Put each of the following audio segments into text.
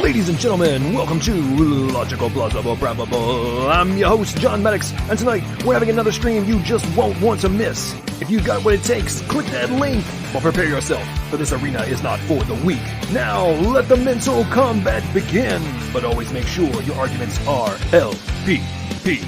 Ladies and gentlemen, welcome to Logical, Plausible, Probable. I'm your host, John Maddox, and tonight we're having another stream you just won't want to miss. If you got what it takes, click that link, but prepare yourself, for this arena is not for the weak. Now, let the mental combat begin, but always make sure your arguments are LPP.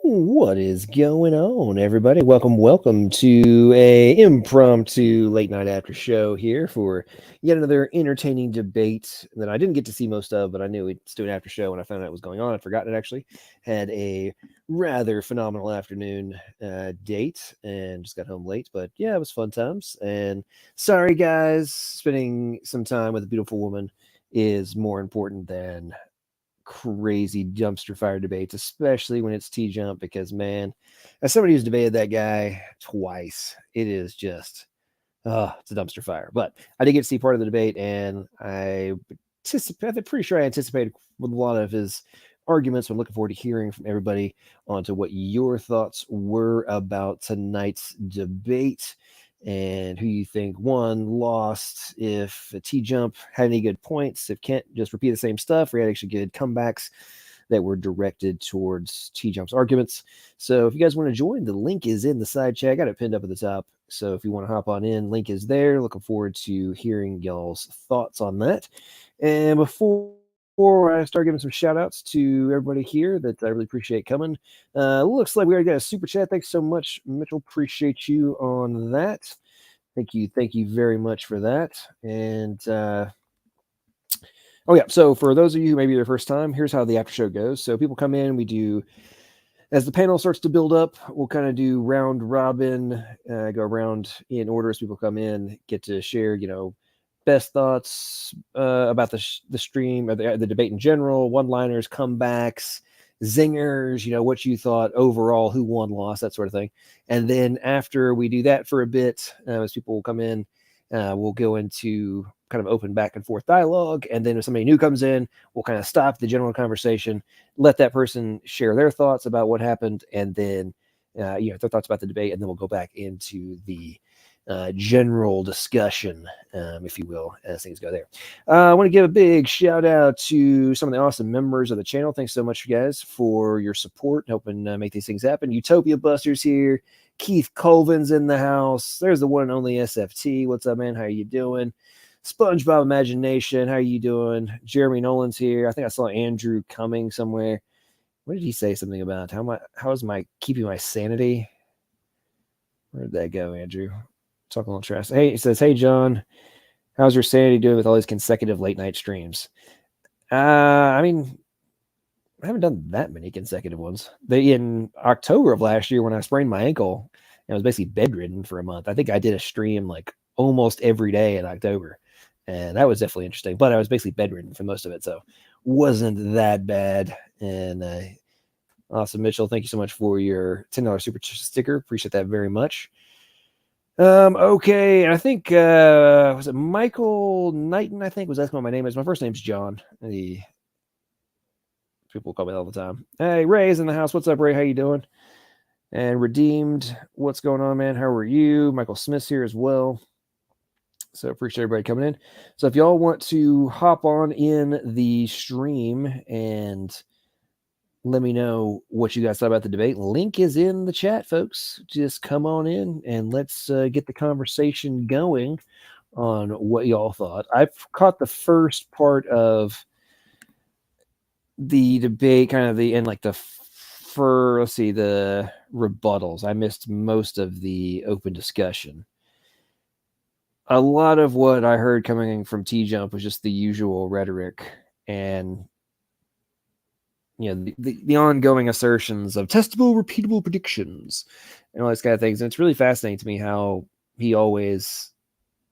What is going on, everybody? Welcome to a impromptu late night after show here for yet another entertaining debate that I didn't get to see most of, but I knew we'd do an after show when I found out it was going on. I'd forgotten it actually. Had a rather phenomenal afternoon date and just got home late, but yeah, it was fun times. And sorry, guys, spending some time with a beautiful woman is more important than crazy dumpster fire debates, especially when it's TJump, because man, as somebody who's debated that guy twice, it is just it's a dumpster fire. But I did get to see part of the debate, and I'm pretty sure I anticipated with a lot of his arguments. I'm looking forward to hearing from everybody onto what your thoughts were about tonight's debate and who you think won, lost, if TJump had any good points, if Kent just repeat the same stuff, or had actually good comebacks that were directed towards TJump's arguments. So if you guys want to join, the link is in the side chat. I got it pinned up at the top. So if you want to hop on in, link is there. Looking forward to hearing y'all's thoughts on that. And before before I start giving some shout outs to everybody here that I really appreciate coming, looks like we already got a super chat. Thanks so much, Mitchell. Appreciate you on that. Thank you very much for that. And oh yeah, so for those of you who may be their first time, here's how the after show goes. So people come in, we do, as the panel starts to build up, we'll kind of do round robin, go around in order as people come in, get to share, best thoughts about the stream, or the debate in general, one-liners, comebacks, zingers, what you thought overall, who won, lost, that sort of thing. And then after we do that for a bit, as people will come in, we'll go into kind of open back and forth dialogue. And then if somebody new comes in, we'll kind of stop the general conversation, let that person share their thoughts about what happened, and then their thoughts about the debate, and then we'll go back into the general discussion, if you will, as things go there. I want to give a big shout out to some of the awesome members of the channel. Thanks so much, guys, for your support, helping make these things happen. Utopia Busters here. Keith Colvin's in the house. There's the one and only SFT. What's up, man? How you doing? SpongeBob Imagination. How you doing? Jeremy Nolan's here. I think I saw Andrew Cumming somewhere. What did he say something about? How is my keeping my sanity? Where did that go, Andrew? Talking a little trash. Hey, it says, "Hey John, how's your sanity doing with all these consecutive late night streams?" I mean, I haven't done that many consecutive ones. In October of last year, when I sprained my ankle, and I was basically bedridden for a month. I think I did a stream like almost every day in October, and that was definitely interesting. But I was basically bedridden for most of it, so wasn't that bad. And awesome, Mitchell. Thank you so much for your $10 super sticker. Appreciate that very much. Okay, I think was it Michael Knighton? I think was asking what my name is. My first name's John. People call me all the time. Hey, Ray's in the house. What's up, Ray? How you doing? And Redeemed, what's going on, man? How are you? Michael Smith's here as well. So appreciate everybody coming in. So if y'all want to hop on in the stream and let me know what you guys thought about the debate, link is in the chat, folks. Just come on in and let's get the conversation going on what y'all thought. I've caught the first part of the debate, kind of the end, like the rebuttals. I missed most of the open discussion. A lot of what I heard coming from TJump was just the usual rhetoric and the ongoing assertions of testable, repeatable predictions and all these kind of things. And it's really fascinating to me how he always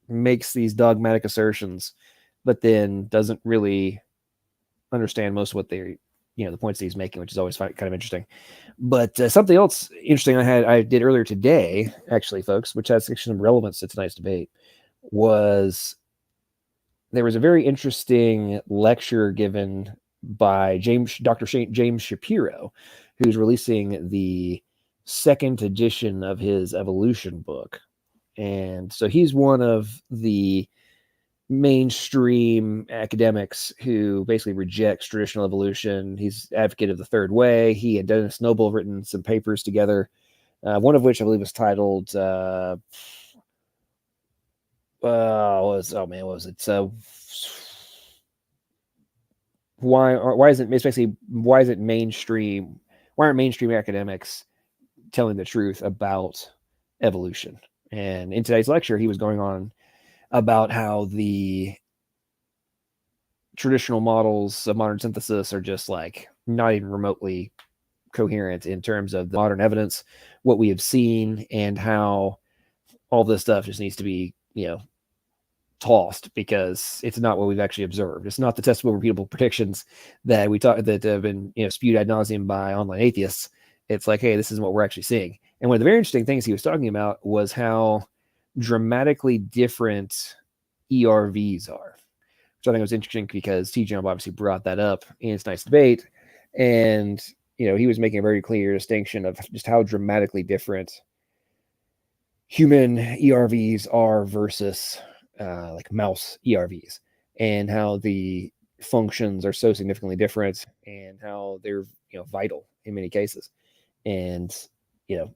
makes these dogmatic assertions, but then doesn't really understand most of what they're, the points that he's making, which is always kind of interesting. But something else interesting I did earlier today, actually, folks, which has actually some relevance to tonight's debate, was there was a very interesting lecture given by Dr. James Shapiro, who's releasing the second edition of his evolution book. And so he's one of the mainstream academics who basically rejects traditional evolution. He's advocate of the third way. He and Dennis Noble have written some papers together, one of which I believe was titled what was it? So why isn't mainstream? Why aren't mainstream academics telling the truth about evolution? And in today's lecture, he was going on about how the traditional models of modern synthesis are just like not even remotely coherent in terms of the modern evidence, what we have seen, and how all this stuff just needs to be, tossed because it's not what we've actually observed. It's not the testable, repeatable predictions that that have been spewed ad nauseum by online atheists. It's like, hey, this is what we're actually seeing. And one of the very interesting things he was talking about was how dramatically different ERVs are, which I think was interesting because TJump obviously brought that up in tonight's debate, and he was making a very clear distinction of just how dramatically different human ERVs are versus like mouse ERVs, and how the functions are so significantly different, and how they're vital in many cases. And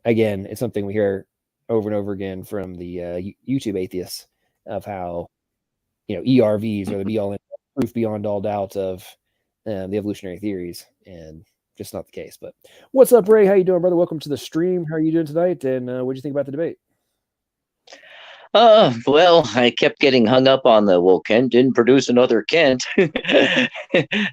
again, it's something we hear over and over again from the YouTube atheists of how ERVs are the be all proof beyond all doubt of the evolutionary theories, and just not the case. But what's up, Ray? How you doing, brother? Welcome to the stream. How are you doing tonight? And what do you think about the debate? Well, I kept getting hung up on Kent didn't produce another Kent. That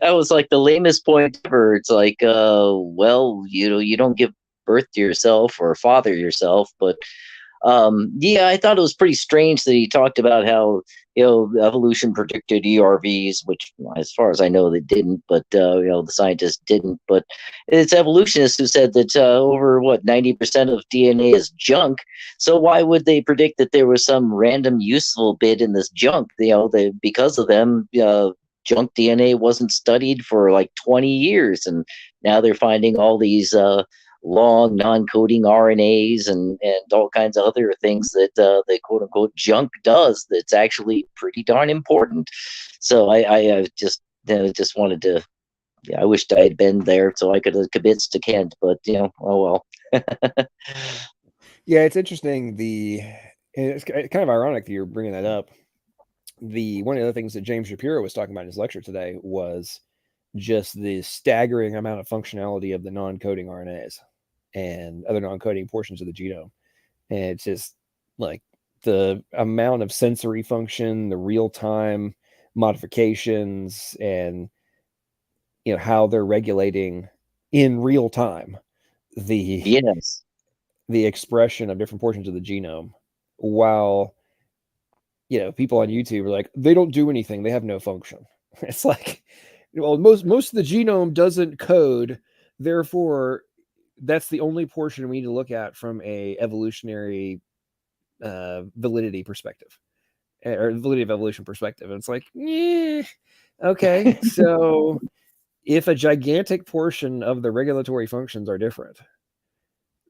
was like the lamest point ever. It's like, well, you don't give birth to yourself or father yourself, but yeah, I thought it was pretty strange that he talked about how evolution predicted ERVs, which, as far as I know, they didn't. But the scientists didn't. But it's evolutionists who said that over 90% of DNA is junk. So why would they predict that there was some random useful bit in this junk? Because of them. Junk DNA wasn't studied for like 20 years, and now they're finding all these long non-coding RNAs and all kinds of other things that the quote unquote junk does that's actually pretty darn important. So I just wanted to. Yeah, I wished I had been there so I could have convinced to Kent, but oh well. Yeah, it's interesting. It's kind of ironic that you're bringing that up. One of the things that James Shapiro was talking about in his lecture today was just the staggering amount of functionality of the non-coding RNAs and other non-coding portions of the genome. And it's just like the amount of sensory function, the real-time modifications, and how they're regulating in real time Yes. the expression of different portions of the genome, while people on YouTube are like, they don't do anything, they have no function. It's like, well, most of the genome doesn't code, therefore that's the only portion we need to look at from a evolutionary validity perspective, or validity of evolution perspective. And it's like, yeah, okay. So if a gigantic portion of the regulatory functions are different,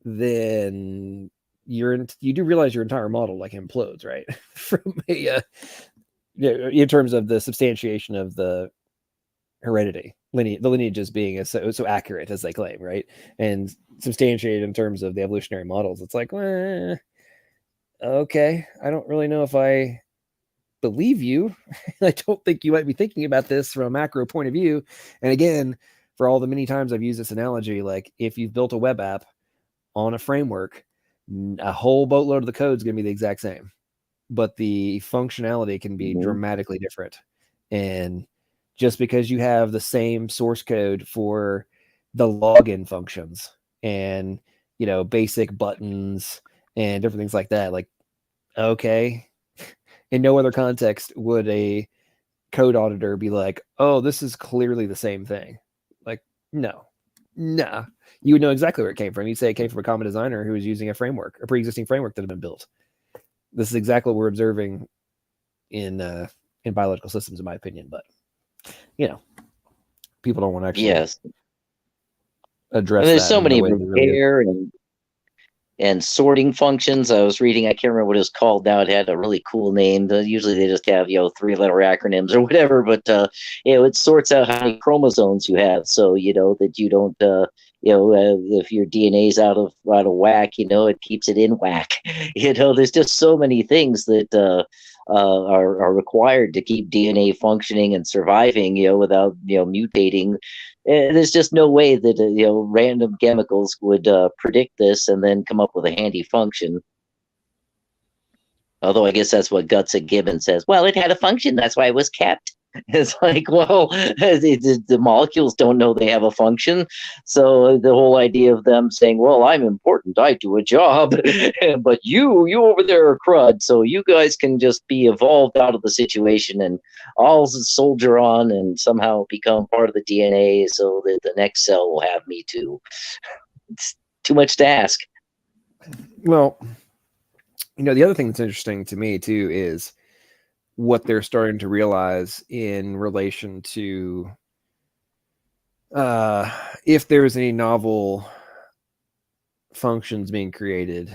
then you do realize your entire model like implodes, right? From in terms of the substantiation of the heredity, the lineages being so accurate as they claim, right? And substantiated in terms of the evolutionary models. It's like, okay, I don't really know if I believe you. I don't think you might be thinking about this from a macro point of view. And again, for all the many times I've used this analogy, like if you've built a web app on a framework, a whole boatload of the code is going to be the exact same, but the functionality can be dramatically different. And just because you have the same source code for the login functions and basic buttons and different things like that, like, okay, in no other context would a code auditor be like, oh, this is clearly the same thing. Like, no, nah. You would know exactly where it came from. You'd say it came from a common designer who was using a pre-existing framework that had been built. This is exactly what we're observing in biological systems, in my opinion. But people don't want to actually address there's that. So many repair and sorting functions. I was reading, I can't remember what it was called now. It had a really cool name. Usually they just have 3-letter acronyms or whatever, but it sorts out how many chromosomes you have, so that you don't if your DNA is out of whack, it keeps it in whack. There's just so many things that are required to keep DNA functioning and surviving, without mutating. There's just no way that random chemicals would predict this and then come up with a handy function. Although I guess that's what Guts and Gibbon says. Well, it had a function, that's why it was kept. It's like, well, the molecules don't know they have a function. So the whole idea of them saying, well, I'm important, I do a job, but you over there are crud, so you guys can just be evolved out of the situation and I'll soldier on and somehow become part of the DNA so that the next cell will have me too. It's too much to ask. Well, the other thing that's interesting to me too is what they're starting to realize in relation to if there's any novel functions being created,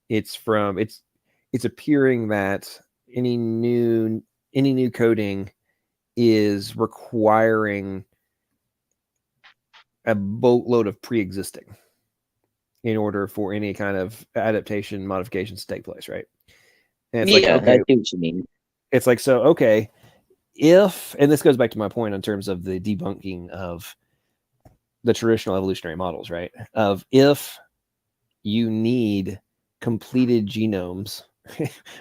it's appearing that any new coding is requiring a boatload of pre-existing in order for any kind of adaptation modifications to take place, right? And it's yeah, like, okay, I see what you mean. it's like, so okay, and this goes back to my point in terms of the debunking of the traditional evolutionary models, right? Of if you need completed genomes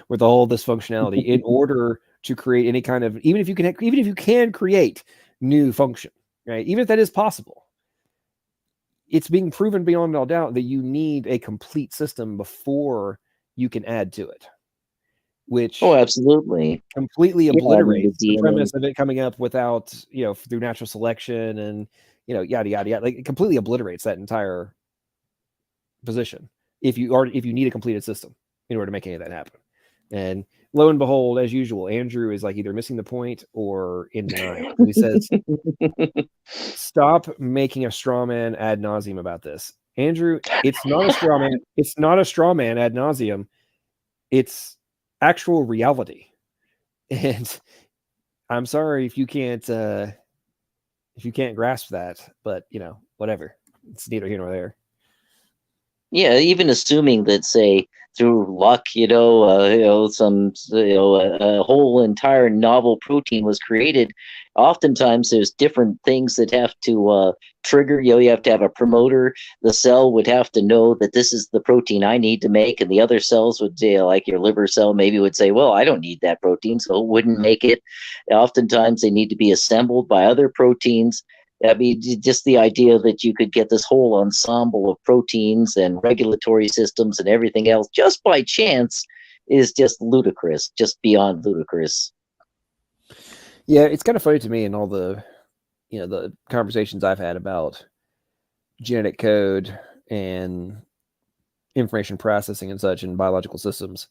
with all this functionality in order to create any kind of, even if you can create new function, right? Even if that is possible, it's being proven beyond all doubt that you need a complete system before you can add to it, which absolutely. completely Yeah, I mean, obliterates the the premise DNA. of it coming up without, through natural selection and, yada, yada, yada. Like, it completely obliterates that entire position if you need a completed system in order to make any of that happen. And lo and behold, as usual, Andrew is like either missing the point or in denial. He says, stop making a straw man ad nauseum about this. Andrew, it's not a straw man. It's not a straw man ad nauseum. It's actual reality. And I'm sorry if you can't grasp that, but whatever. It's neither here nor there. Yeah, even assuming that, say, through luck, some, a whole entire novel protein was created. Oftentimes, there's different things that have to trigger. You have to have a promoter. The cell would have to know that this is the protein I need to make, and the other cells would say, like your liver cell, maybe would say, "Well, I don't need that protein," so it wouldn't make it. Oftentimes, they need to be assembled by other proteins. I mean, just the idea that you could get this whole ensemble of proteins and regulatory systems and everything else just by chance is just ludicrous, just beyond ludicrous. Yeah, it's kind of funny to me in all the, the conversations I've had about genetic code and information processing and such in biological systems,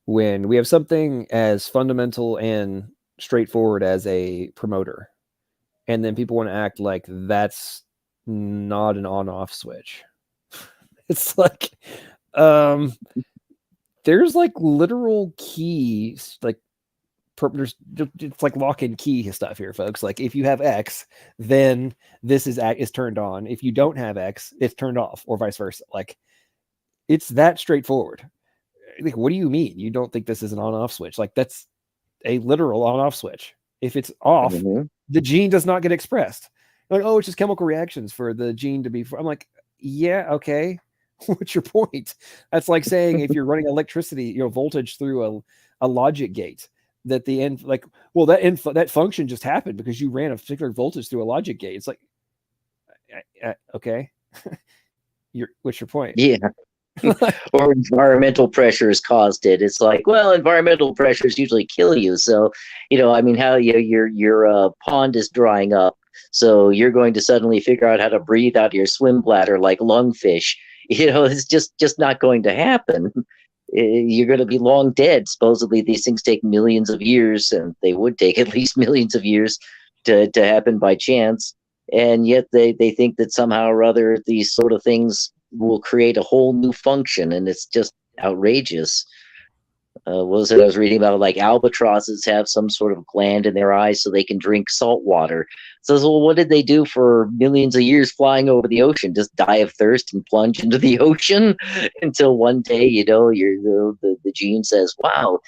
when we have something as fundamental and straightforward as a promoter, and then people want to act like that's not an on-off switch. It's like, there's like literal keys, like it's like lock and key stuff here, folks. Like, if you have X, then this is turned on. If you don't have X, it's turned off, or vice versa. Like, it's that straightforward. Like, what do you mean you don't think this is an on-off switch? Like, that's a literal on-off switch. If it's off, the gene does not get expressed. Like, oh, it's just chemical reactions for the gene to be. I'm like, yeah, okay. What's your point? That's like saying if you're running electricity, voltage through a logic gate, that the end, like, well, that function just happened because you ran a particular voltage through a logic gate. It's like, okay, what's your point? Yeah. Or environmental pressures caused it. It's like, well, environmental pressures usually kill you. So, I mean, how your pond is drying up, so you're going to suddenly figure out how to breathe out of your swim bladder like lungfish. It's just not going to happen. You're going to be long dead. Supposedly, these things take millions of years, and they would take at least millions of years to happen by chance. And yet they think that somehow or other these sort of things will create a whole new function, and it's just outrageous. What was it I was reading about? Like, albatrosses have some sort of gland in their eyes so they can drink salt water. So, well, what did they do for millions of years flying over the ocean? Just die of thirst and plunge into the ocean until one day, the gene says, "Wow,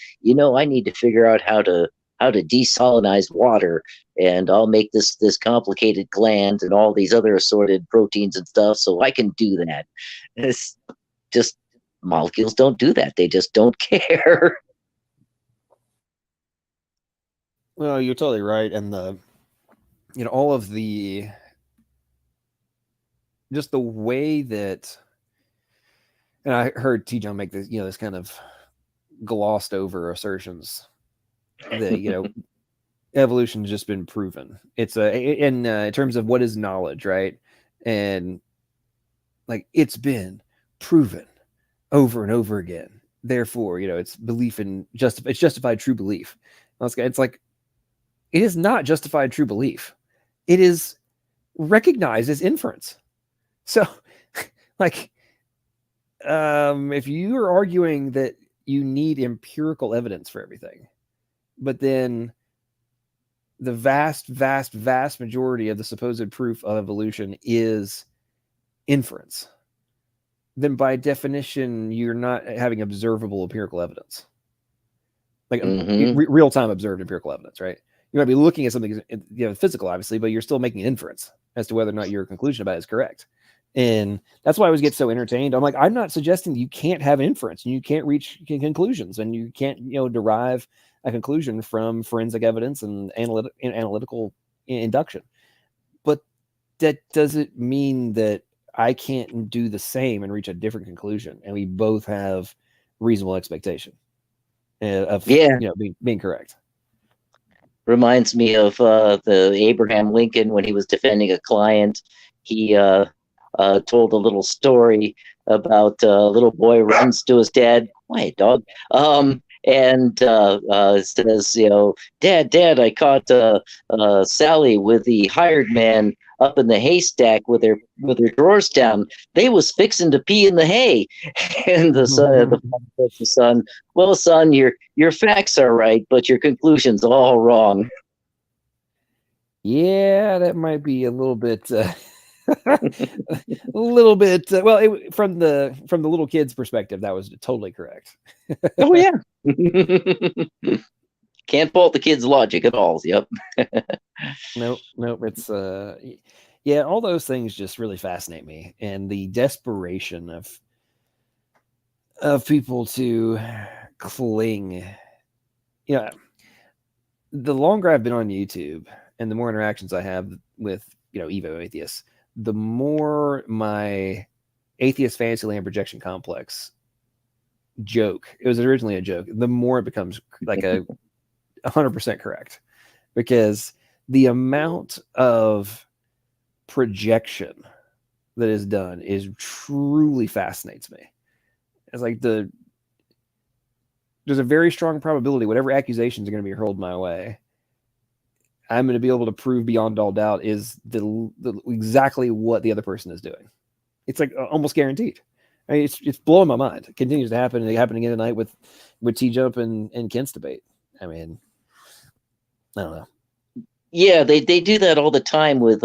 I need to figure out how to desalinize water, and I'll make this complicated gland and all these other assorted proteins and stuff so I can do that." It's just, molecules don't do that. They just don't care. Well, you're totally right. And all of the, just the way that, and I heard TJump make this, this kind of glossed over assertions that, evolution's just been proven. It's in terms of what is knowledge, right? And like, it's been proven over and over again. Therefore, it's belief in it's justified true belief. It's like, it is not justified true belief. It is recognized as inference. So, like, if you are arguing that you need empirical evidence for everything, but then the vast, vast, vast majority of the supposed proof of evolution is inference, then by definition, you're not having observable empirical evidence. Like, real-time observed empirical evidence, right? You might be looking at something, physical, obviously, but you're still making an inference as to whether or not your conclusion about it is correct. And that's why I always get so entertained. I'm like, I'm not suggesting you can't have inference and you can't reach conclusions and you can't, derive a conclusion from forensic evidence and analytical induction. But that doesn't mean that I can't do the same and reach a different conclusion. And we both have reasonable expectation of being correct. Reminds me of the Abraham Lincoln when he was defending a client. He told a little story about a little boy runs to his dad. Quiet, dog. And says, Dad, I caught Sally with the hired man up in the haystack with their drawers down. They was fixing to pee in the hay. And the father says to the son, well, son, your facts are right, but your conclusion's all wrong. Yeah, that might be a little bit a little bit from the little kid's perspective, that was totally correct. Oh yeah. Can't fault the kid's logic at all. Yep. Nope. It's all those things just really fascinate me, and the desperation of people to cling. The longer I've been on YouTube and the more interactions I have with Evo atheists, the more my atheist fantasyland projection complex joke, it was originally a joke, the more it becomes like a 100% correct, because the amount of projection that is done is truly fascinates me. It's like there's a very strong probability whatever accusations are going to be hurled my way, I'm going to be able to prove beyond all doubt is the exactly what the other person is doing. It's like almost guaranteed. I mean, it's blowing my mind. It continues to happen. It happened again tonight with TJump and Kent's debate. I mean, I don't know. Yeah, they do that all the time with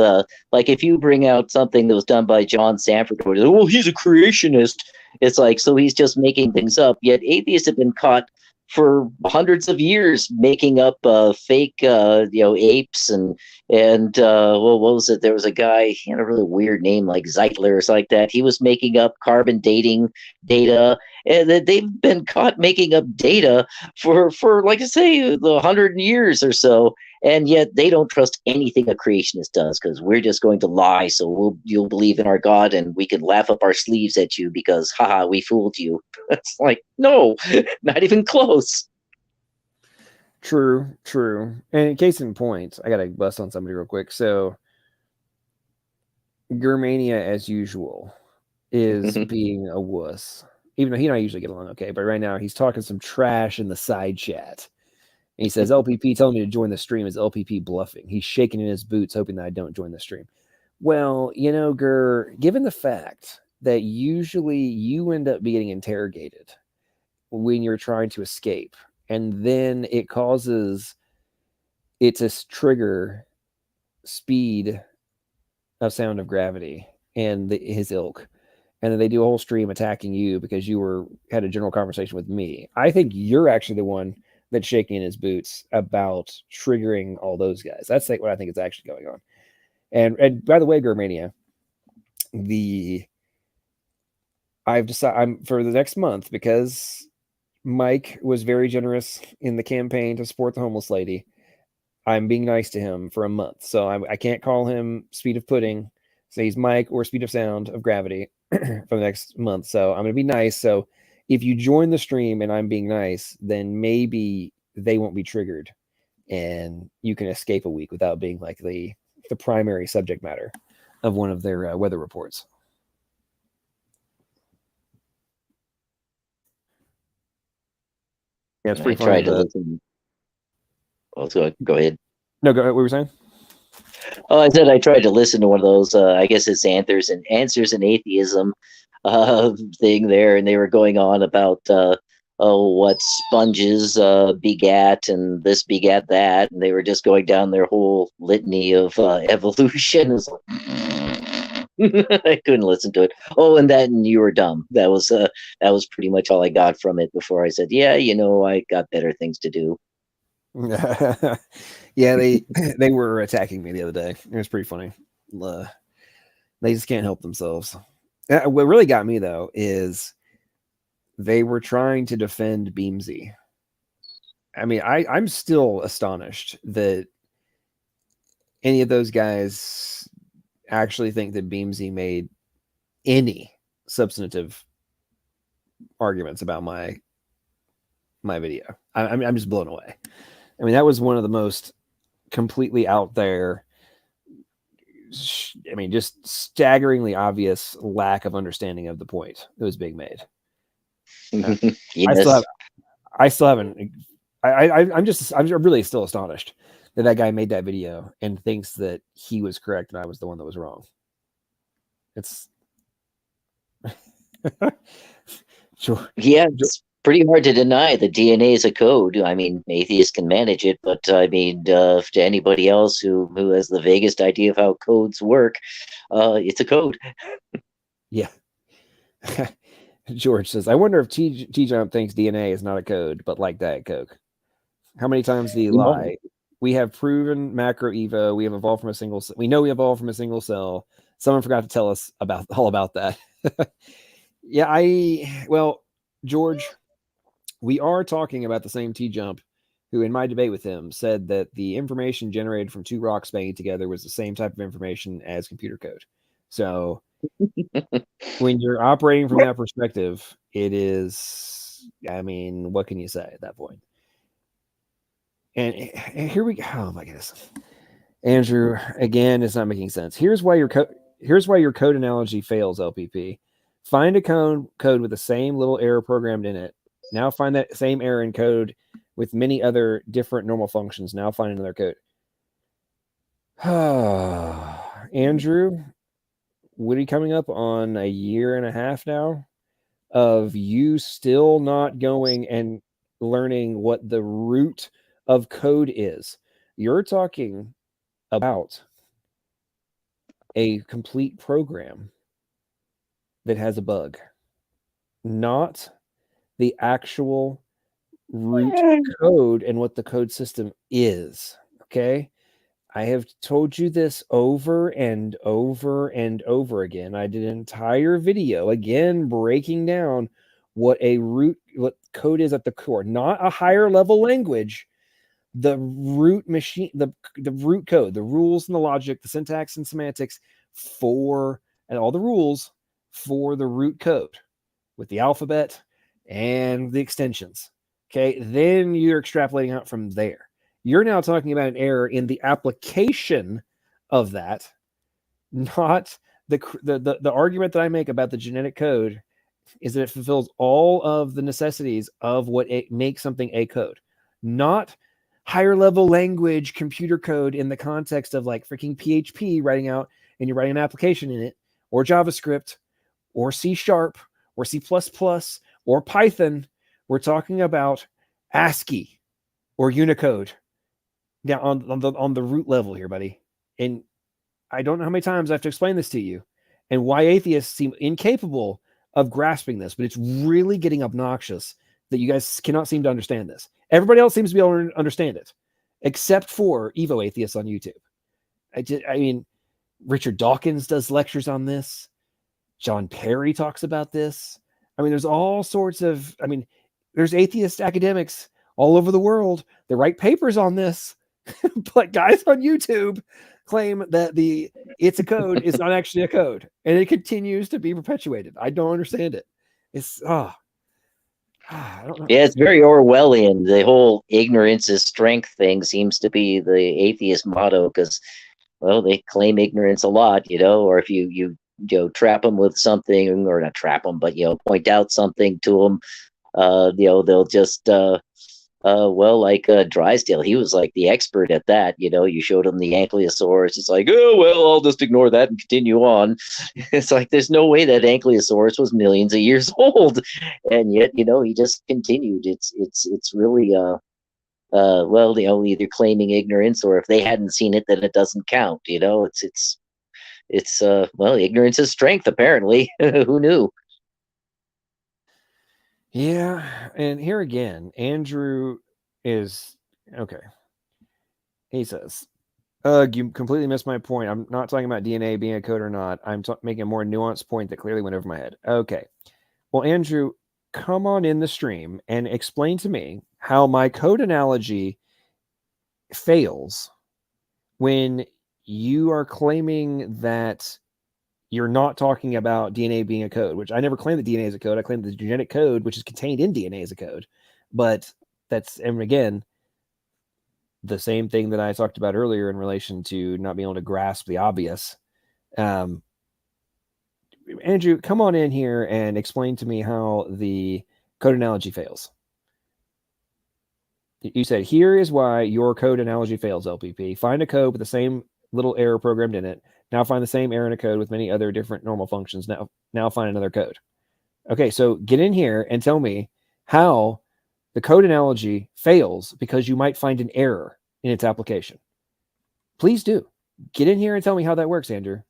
like if you bring out something that was done by John Sanford, or well, he's a creationist. It's like, so he's just making things up. Yet atheists have been caught for hundreds of years making up fake apes and what was it? There was a guy, he had a really weird name like Zeitler or something like that. He was making up carbon dating data, and they've been caught making up data for like I say, 100 years or so. And yet they don't trust anything a creationist does, because we're just going to lie. So you'll believe in our God and we can laugh up our sleeves at you because, haha, we fooled you. It's like, no, not even close. True. And in case in point, I got to bust on somebody real quick. So Germania, as usual, is being a wuss. Even though he and I usually get along okay. But right now he's talking some trash in the side chat. And he says, LPP telling me to join the stream is LPP bluffing. He's shaking in his boots, hoping that I don't join the stream. Well, Ger, given the fact that usually you end up being interrogated when you're trying to escape, and then it causes it to trigger speed of sound of gravity and his ilk, and then they do a whole stream attacking you because you had a general conversation with me. I think you're actually the one that's shaking in his boots about triggering all those guys. That's like what I think is actually going on. And by the way, Germania, I've decided I'm for the next month, because Mike was very generous in the campaign to support the homeless lady. I'm being nice to him for a month. So I can't call him Speed of Pudding. So he's Mike or Speed of Sound of Gravity for the next month. So I'm going to be nice. So if you join the stream and I'm being nice, then maybe they won't be triggered and you can escape a week without being like the primary subject matter of one of their weather reports. Yeah, it's pretty funny. I tried to listen. Oh, go ahead. No, go ahead. What were you saying? Oh, I said I tried to listen to one of those. I guess it's Answers in Atheism thing there, and they were going on about what sponges begat and this begat that, and they were just going down their whole litany of evolution. It's like, I couldn't listen to it. Oh, and you were dumb. That was pretty much all I got from it before I said, yeah, I got better things to do. Yeah, they were attacking me the other day. It was pretty funny. They just can't help themselves. What really got me though is they were trying to defend Beamsy. I mean, I'm still astonished that any of those guys actually think that Beamsy made any substantive arguments about my video. I'm just blown away. I mean, that was one of the most completely out there, I mean, just staggeringly obvious lack of understanding of the point that was being made. Yes. I still haven't. I'm really still astonished that guy made that video and thinks that he was correct and I was the one that was wrong. It's sure. Yeah, it's pretty hard to deny that DNA is a code. I mean, atheists can manage it, but I mean, to anybody else who has the vaguest idea of how codes work, it's a code. Yeah. George says, I wonder if TJump thinks DNA is not a code, but like Diet Coke. How many times do you lie? We have proven macro Evo. We have evolved from a single. We know we evolved from a single cell. Someone forgot to tell us all about that. Yeah, well, George, we are talking about the same TJump, who in my debate with him said that the information generated from two rocks banging together was the same type of information as computer code. So when you're operating from that perspective, it is, I mean, what can you say at that point? And here we go. Oh my goodness. Andrew, again, it's not making sense. Here's why your code analogy fails, LPP. Find a code with the same little error programmed in it. Now find that same error in code with many other different normal functions. Now find another code. Andrew, what are you coming up on a year and a half now of you still not going and learning what the root of code is? You're talking about a complete program that has a bug, not the actual root code and what the code system is. Okay. I have told you this over and over and over again. I did an entire video again breaking down what code is at the core, not a higher level language. The root machine, the root code, the rules and the logic, the syntax and semantics and all the rules for the root code with the alphabet and the extensions. Okay, then you're extrapolating out from there. You're now talking about an error in the application of that, not the argument that I make about the genetic code is that it fulfills all of the necessities of what it makes something a code, not higher level language computer code in the context of like freaking PHP writing out and you're writing an application in it, or JavaScript or C# or C++ or Python. We're talking about ASCII or Unicode now on the root level here, buddy. And I don't know how many times I have to explain this to you and why atheists seem incapable of grasping this, but it's really getting obnoxious that you guys cannot seem to understand this. Everybody else seems to be able to understand it, except for Evo atheists on YouTube. I mean, Richard Dawkins does lectures on this. John Perry talks about this. I mean, there's all sorts of, there's atheist academics all over the world that write papers on this, but guys on YouTube claim that it's a code is not actually a code, and it continues to be perpetuated. I don't understand it. It's I don't know. Yeah, it's very Orwellian. The whole ignorance is strength thing seems to be the atheist motto because, well, they claim ignorance a lot, or if you trap them with something, or not trap them, but point out something to them, they'll just like Drysdale, he was like the expert at that. You showed him the Ankylosaurus, it's like, oh well, I'll just ignore that and continue on. It's like there's no way that Ankylosaurus was millions of years old, and yet he just continued. It's really either claiming ignorance, or if they hadn't seen it, then it doesn't count. It's ignorance is strength, apparently. Who knew? Yeah, and here again, Andrew is Okay. He says, you completely missed my point. I'm not talking about DNA being a code or not. I'm making a more nuanced point that clearly went over my head. Okay. Well, Andrew, come on in the stream and explain to me how my code analogy fails when you are claiming that you're not talking about DNA being a code, which I never claimed that DNA is a code. I claimed the genetic code, which is contained in DNA, is a code. But that's, and again, the same thing that I talked about earlier in relation to not being able to grasp the obvious. Andrew, come on in here and explain to me how the code analogy fails. You said, here is why your code analogy fails, LPP. Find a code with the same little error programmed in it. Now find the same error in a code with many other different normal functions. Now find another code. Okay, so get in here and tell me how the code analogy fails because you might find an error in its application. Please do. Get in here and tell me how that works, Andrew.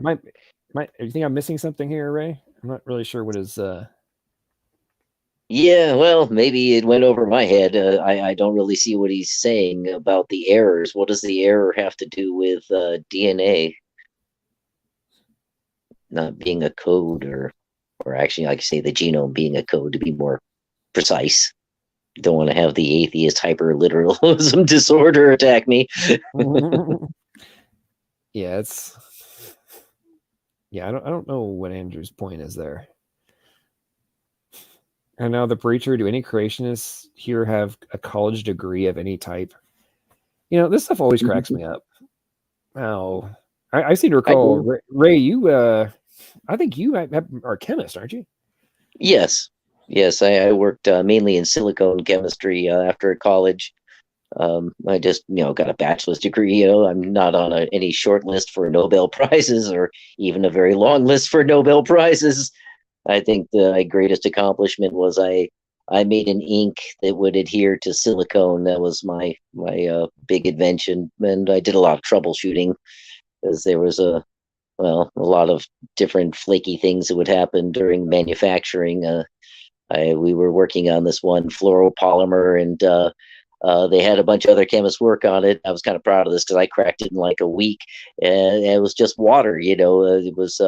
You think I'm missing something here, Ray? I'm not really sure what is... Yeah, well, maybe it went over my head. I don't really see what he's saying about the errors. What does the error have to do with DNA not being a code, or actually, like you say, the genome being a code, to be more precise? Don't want to have the atheist hyperliteralism disorder attack me. Yeah, I don't know what Andrew's point is there. And now the preacher, do any creationists here have a college degree of any type? You know, this stuff always cracks me up. Oh, I seem to recall, Ray, you, I think you are a chemist, aren't you? Yes. I worked mainly in silicone chemistry after college. I just, got a bachelor's degree. I'm not on any short list for Nobel Prizes or even a very long list for Nobel Prizes. I think the greatest accomplishment was I made an ink that would adhere to silicone. That was my big invention, and I did a lot of troubleshooting because there was a lot of different flaky things that would happen during manufacturing. We were working on this one fluoropolymer, and they had a bunch of other chemists work on it. I was kind of proud of this because I cracked it in like a week, and it was just water. It was.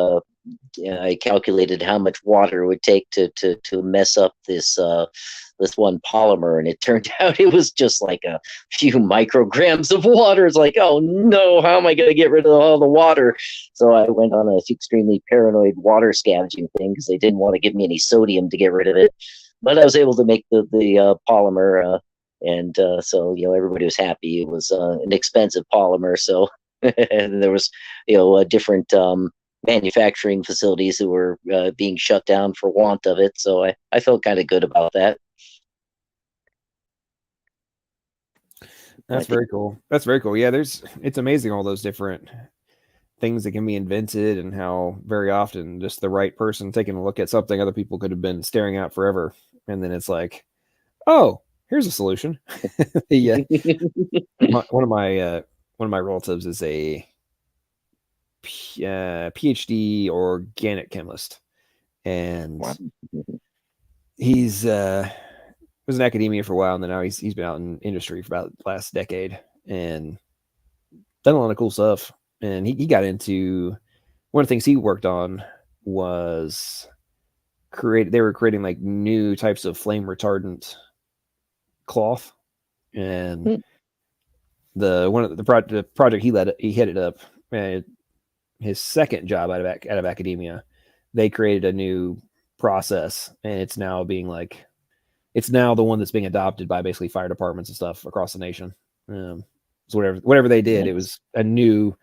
I calculated how much water it would take to mess up this one polymer, and it turned out it was just like a few micrograms of water. It's like, oh no, how am I going to get rid of all the water? So I went on an extremely paranoid water scavenging thing because they didn't want to give me any sodium to get rid of it. But I was able to make the polymer, and so everybody was happy. It was an expensive polymer, so and there was different manufacturing facilities who were being shut down for want of it. So I felt kind of good about that. That's very cool. That's very cool. Yeah, it's amazing all those different things that can be invented and how very often just the right person taking a look at something other people could have been staring at forever. And then it's like, oh, here's a solution. Yeah. One of my relatives is a PhD organic chemist, and he's was in academia for a while, and then now he's been out in industry for about the last decade and done a lot of cool stuff. And he got into, one of the things he worked on was they were creating like new types of flame retardant cloth, and the project he headed up, his second job out of academia, they created a new process, and it's now the one that's being adopted by basically fire departments and stuff across the nation. So whatever they did, it was a new,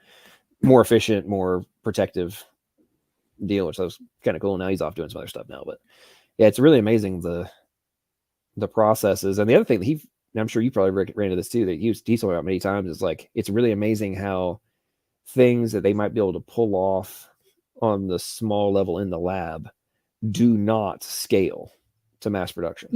more efficient, more protective deal, which was kind of cool. Now he's off doing some other stuff now, but yeah, it's really amazing the processes. And the other thing that I'm sure you probably ran into this too, that he's talking about many times, is like, it's really amazing how things that they might be able to pull off on the small level in the lab do not scale to mass production.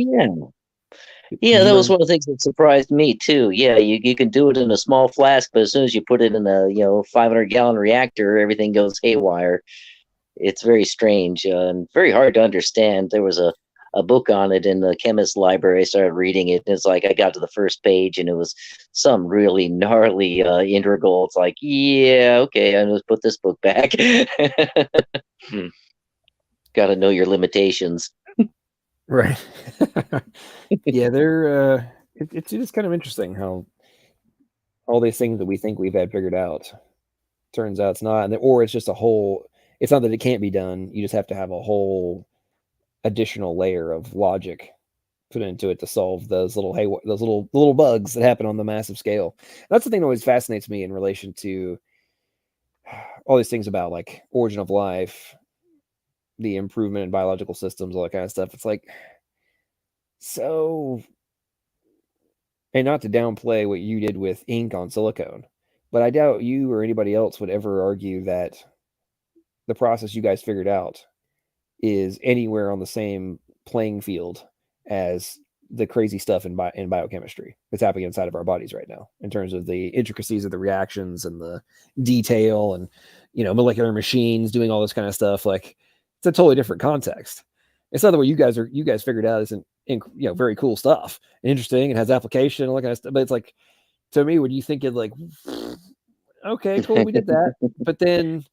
Yeah, that was one of the things that surprised me too. Yeah, you can do it in a small flask, but as soon as you put it in a 500-gallon reactor, everything goes haywire. It's very strange and very hard to understand. There was a a book on it in the chemist library. I started reading it, and it's like I got to the first page, and it was some really gnarly integral. It's like, yeah, okay, I'm gonna put this book back. Got to know your limitations. Right. Yeah, they're it's just kind of interesting how all these things that we think we've had figured out turns out it's not, or it's just a whole. It's not that it can't be done. You just have to have a whole additional layer of logic put into it to solve those little bugs that happen on the massive scale. That's the thing that always fascinates me in relation to all these things about like origin of life, the improvement in biological systems, all that kind of stuff. It's like, so, and not to downplay what you did with ink on silicone, but I doubt you or anybody else would ever argue that the process you guys figured out is anywhere on the same playing field as the crazy stuff in biochemistry that's happening inside of our bodies right now, in terms of the intricacies of the reactions and the detail and, molecular machines doing all this kind of stuff. Like, it's a totally different context. It's not the way you guys figured out isn't, very cool stuff and interesting and has application and all that kind of stuff. But it's like, to me, when you think it like, okay, cool, we did that. But then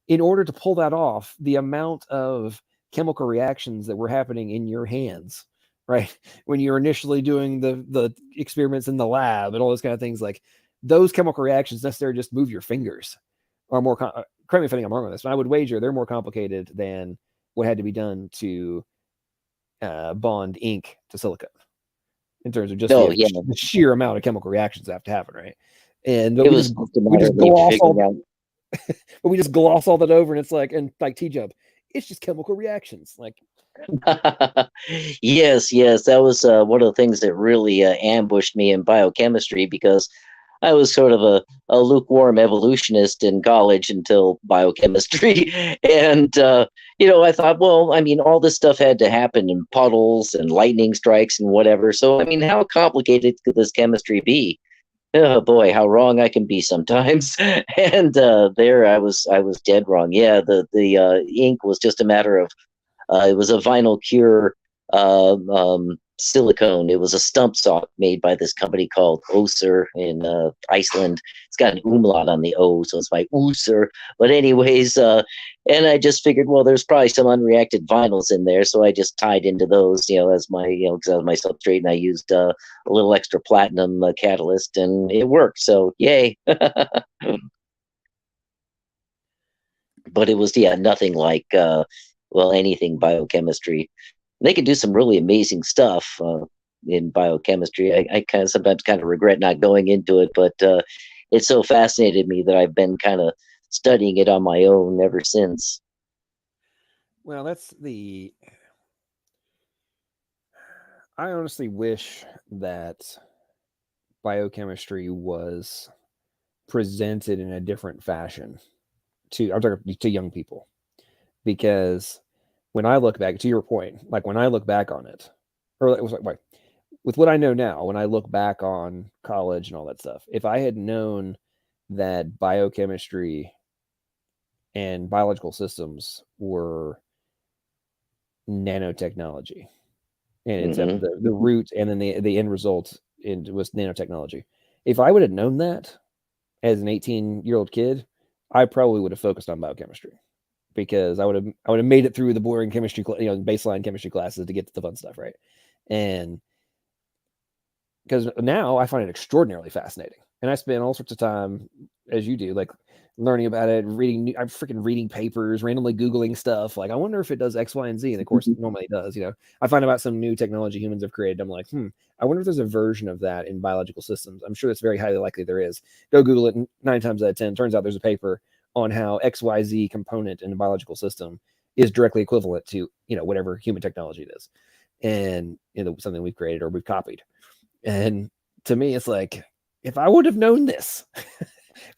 in order to pull that off, the amount of chemical reactions that were happening in your hands, right, when you're initially doing the experiments in the lab and all those kind of things, like those chemical reactions necessarily just move your fingers are more correct me if I think I'm wrong on this, but I would wager they're more complicated than what had to be done to bond ink to silicone in terms of just the sheer amount of chemical reactions that have to happen, right? And we just gloss all but we just gloss all that over, and it's like, and like TJump, it's just chemical reactions. Like, yes, that was one of the things that really ambushed me in biochemistry, because I was sort of a lukewarm evolutionist in college until biochemistry. And, I thought, well, I mean, all this stuff had to happen in puddles and lightning strikes and whatever. So, I mean, how complicated could this chemistry be? Oh boy, how wrong I can be sometimes. And there I was dead wrong. Yeah, the ink was just a matter of it was a vinyl cure silicone. It was a stump sock made by this company called Oser in Iceland. It's got an umlaut on the O, so it's by Oser. But anyways, and I just figured, well, there's probably some unreacted vinyls in there, so I just tied into those, as my, because that was my substrate, and I used a little extra platinum catalyst, and it worked. So yay! But it was nothing like anything biochemistry. They can do some really amazing stuff in biochemistry. I kind of sometimes regret not going into it, but it so fascinated me that I've been kind of studying it on my own ever since. Well, I honestly wish that biochemistry was presented in a different fashion I'm talking to young people, because when I look back, to your point, like when I look back on it, or it was like, with what I know now, when I look back on college and all that stuff, if I had known that biochemistry and biological systems were nanotechnology, and it's the root, and then the end result was nanotechnology. If I would have known that as an 18-year-old kid, I probably would have focused on biochemistry, because I would have made it through the boring chemistry, baseline chemistry classes to get to the fun stuff, right? And because now I find it extraordinarily fascinating, and I spend all sorts of time, as you do, like learning about it, I'm freaking reading papers, randomly Googling stuff. Like, I wonder if it does X, Y, and Z. And of course, it normally does. I find about some new technology humans have created. I'm like, I wonder if there's a version of that in biological systems. I'm sure it's very highly likely there is. Go Google it, and 9 times out of 10, turns out there's a paper on how XYZ component in a biological system is directly equivalent to, whatever human technology it is. And, something we've created or we've copied. And to me, it's like, if I would have known this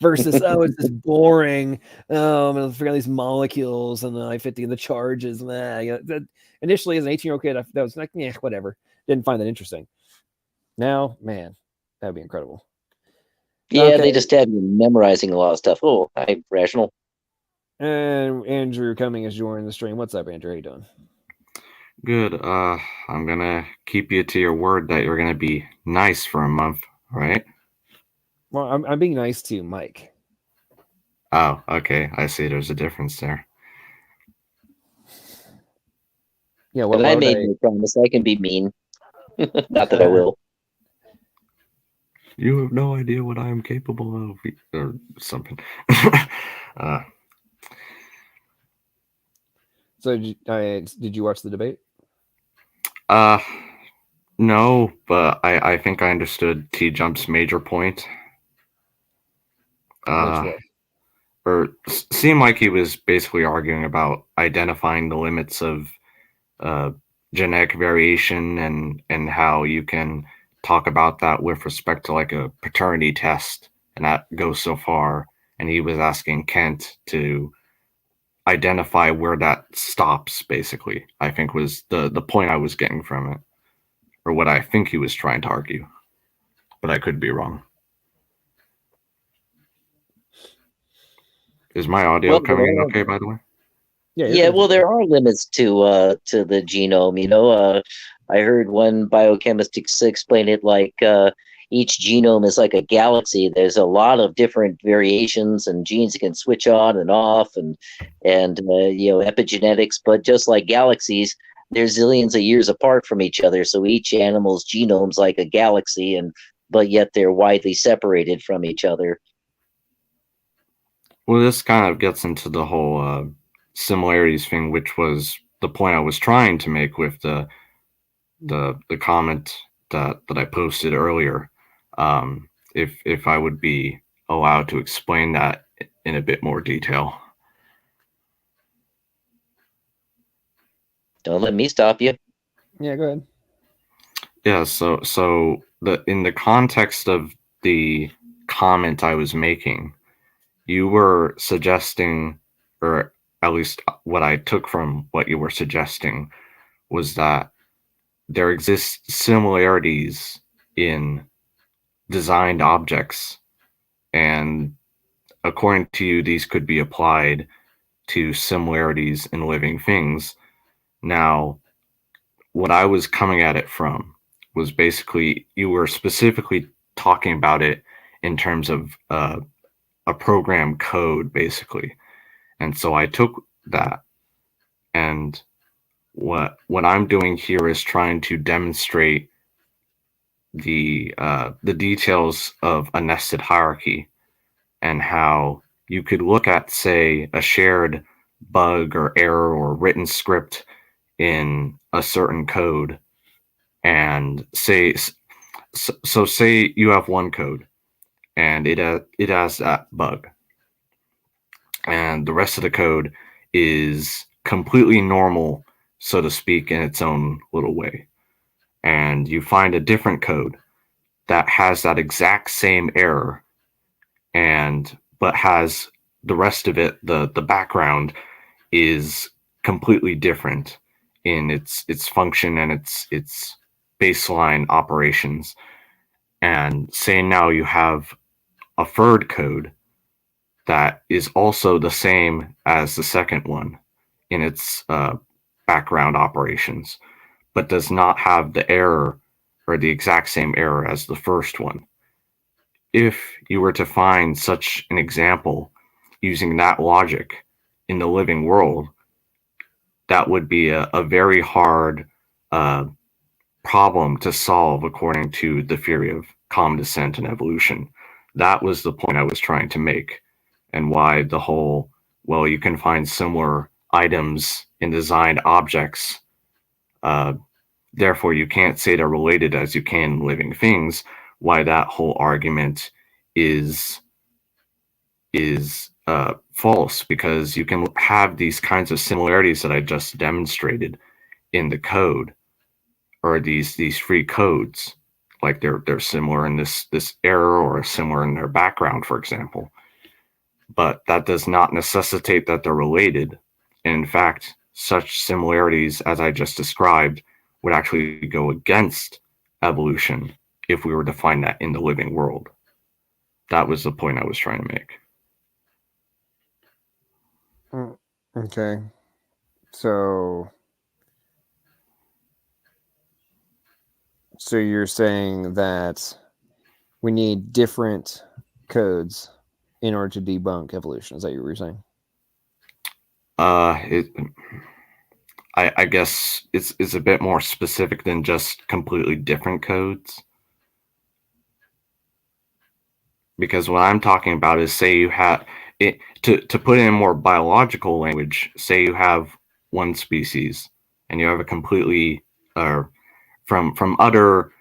versus, it's this boring, I'm forgetting these molecules and the I-50 and the charges and that. Initially, as an 18-year-old kid, that was like, yeah, whatever. Didn't find that interesting. Now, man, that'd be incredible. Yeah, okay. They just had me memorizing a lot of stuff. Oh, I'm rational. And Andrew Cumming is joining the stream. What's up, Andrew? How you doing? Good. I'm gonna keep you to your word that you're gonna be nice for a month, right? Well, I'm being nice to Mike. Oh, okay. I see. There's a difference there. Yeah, And why I would made I? no promise. I can be mean. Not that I will. You have no idea what I am capable of, or something. uh, So did you watch the debate? uh, no, but I think I understood TJump's major point. Which Uh, was? or seemed like he was basically arguing about identifying the limits of uh, genetic variation and how you can talk about that with respect to like a paternity test, and that goes so far. And he was asking Kent to identify where that stops. Basically, I think was the point I was getting from it, or what I think he was trying to argue, but I could be wrong. Is my audio Well, coming in okay, by the way? Yeah, you're yeah, coming well, through there are limits to the genome. I heard one biochemist explain it like each genome is like a galaxy. There's a lot of different variations and genes that can switch on and off, and epigenetics. But just like galaxies, they're zillions of years apart from each other. So each animal's genome's like a galaxy, and but yet they're widely separated from each other. Well, this kind of gets into the whole similarities thing, which was the point I was trying to make with the comment that I posted earlier. If I would be allowed to explain that in a bit more detail. Don't let me stop you. Yeah, go ahead. Yeah, so the in the context of the comment I was making, you were suggesting, or at least what I took from what you were suggesting, was that there exist similarities in designed objects, and according to you, these could be applied to similarities in living things. Now, what I was coming at it from was basically you were specifically talking about it in terms of a program code, basically. And so I took that, and what I'm doing here is trying to demonstrate the details of a nested hierarchy, and how you could look at, say, a shared bug or error or written script in a certain code, and say, so say you have one code and it has that bug, and the rest of the code is completely normal, so to speak, in its own little way. And you find a different code that has that exact same error, and but has the rest of it, the background is completely different in its function and its baseline operations. And say now you have a third code that is also the same as the second one in its background operations, but does not have the error or the exact same error as the first one. If you were to find such an example using that logic in the living world, that would be a very hard uh, problem to solve according to the theory of common descent and evolution. That was the point I was trying to make, and why the whole, well, you can find similar items in designed objects, uh, therefore you can't say they're related as you can in living things, why that whole argument is false, because you can have these kinds of similarities that I just demonstrated in the code, or these free codes, like they're similar in this error or similar in their background, for example, but that does not necessitate that they're related. And in fact, such similarities as I just described would actually go against evolution if we were to find that in the living world. That was the point I was trying to make. Okay. So So you're saying that we need different codes in order to debunk evolution. Is that what you were saying? I guess it's a bit more specific than just completely different codes. Because what I'm talking about is, say you have it, to put it in more biological language, say you have one species and you have a completely from other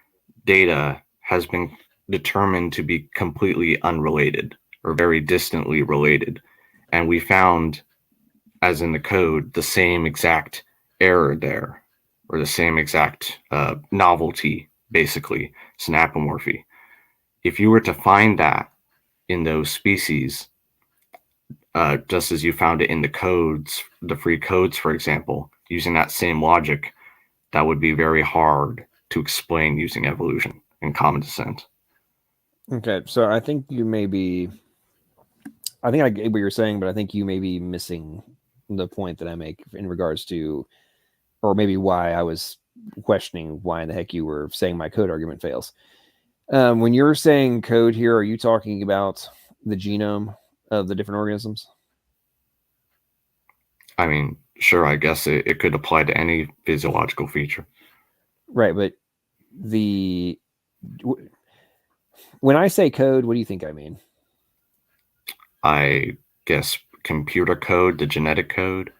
data has been determined to be completely unrelated or very distantly related, and we found, as in the code, the same exact error there, or the same exact novelty, basically synapomorphy. If you were to find that in those species, just as you found it in the codes, the free codes, for example, using that same logic, that would be very hard to explain using evolution and common descent. Okay, so I think you may be. I think I get what you're saying, but I think you may be missing the point that I make in regards to, or maybe why I was questioning why in the heck you were saying my code argument fails. When you're saying code here, are you talking about the genome of the different organisms? I mean, sure, I guess it could apply to any physiological feature. Right, but when I say code, what do you think I mean? I guess computer code, the genetic code.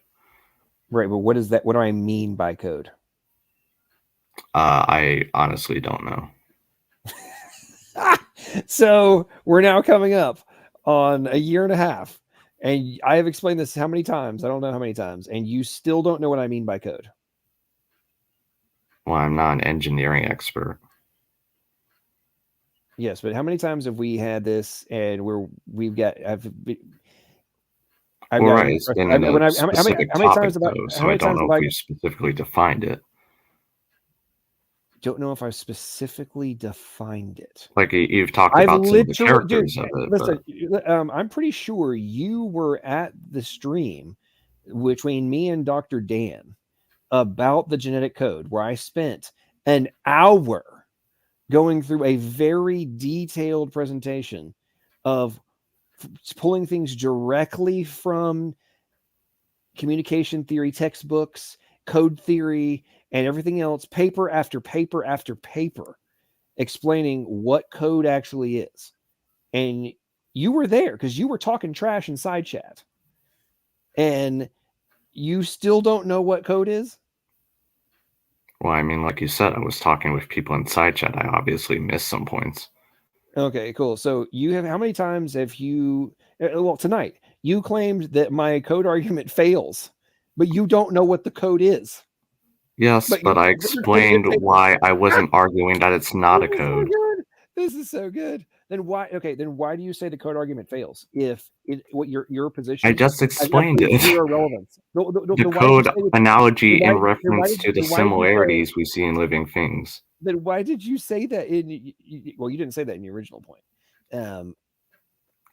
Right, but what is that? What do I mean by code? I honestly don't know. So we're now coming up on a year and a half, and I have explained this how many times? I don't know how many times, and you still don't know what I mean by code. Well, I'm not an engineering expert. Yes, but how many times have we had this, and we've got I've Well, got right, it's been in a specific topic, though, so I don't know if we've specifically defined it. Don't know if I specifically defined it. Like you've talked about some of the characters of it. Listen, I'm pretty sure you were at the stream between me and Dr. Dan about the genetic code, where I spent an hour going through a very detailed presentation of pulling things directly from communication theory textbooks, code theory, and everything else, paper after paper after paper, explaining what code actually is. And you were there because you were talking trash in side chat. And you still don't know what code is? Well, I mean, like you said, I was talking with people in side chat. I obviously missed some points. Okay, cool. So you have, how many times have you, well, tonight, you claimed that my code argument fails, but you don't know what the code is. Yes, but I explained why I wasn't arguing that it's not a code. This is so good. Then why? Okay, then why do you say the code argument fails? If what your position? I just explained it. Zero relevance. The code analogy in reference to the similarities we see in living things. Then why did you say that well, you didn't say that in your original point.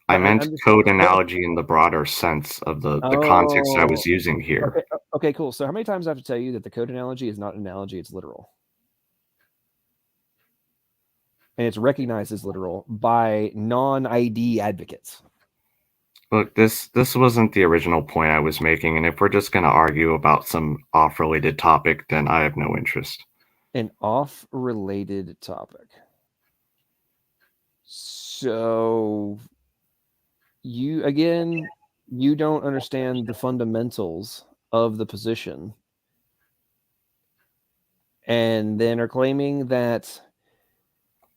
I meant code analogy in the broader sense of the context I was using here. Okay, cool. So how many times I have to tell you that the code analogy is not an analogy, it's literal? And it's recognized as literal by non-ID advocates. Look, this wasn't the original point I was making, and if we're just going to argue about some off-related topic, then I have no interest. An off-related topic. So you don't understand the fundamentals of the position, and then are claiming that.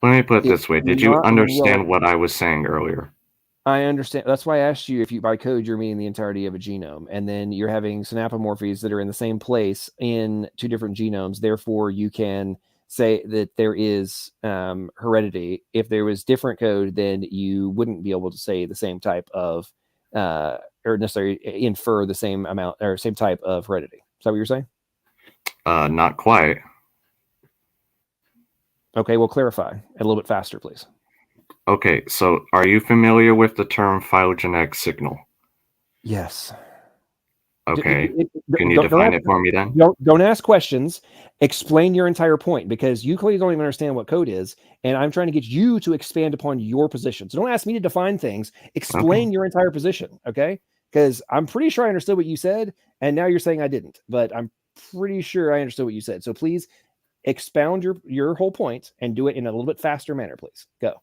Let me put it this way. Did you understand what I was saying earlier? I understand. That's why I asked you if you, by code, you're meaning the entirety of a genome, and then you're having synapomorphies that are in the same place in two different genomes. Therefore, you can say that there is heredity. If there was different code, then you wouldn't be able to say the same type of, or necessarily infer the same amount or same type of heredity. Is that what you're saying? Not quite. Okay, well, clarify a little bit faster, please. Okay, so are you familiar with the term phylogenetic signal? Yes. Okay. Can you define it for me then? Don't ask questions. Explain your entire point, because you clearly don't even understand what code is, and I'm trying to get you to expand upon your position. So don't ask me to define things. Explain your entire position, okay? Because I'm pretty sure I understood what you said, and now you're saying I didn't, but I'm pretty sure I understood what you said. So please expound your whole point and do it in a little bit faster manner, please. Go.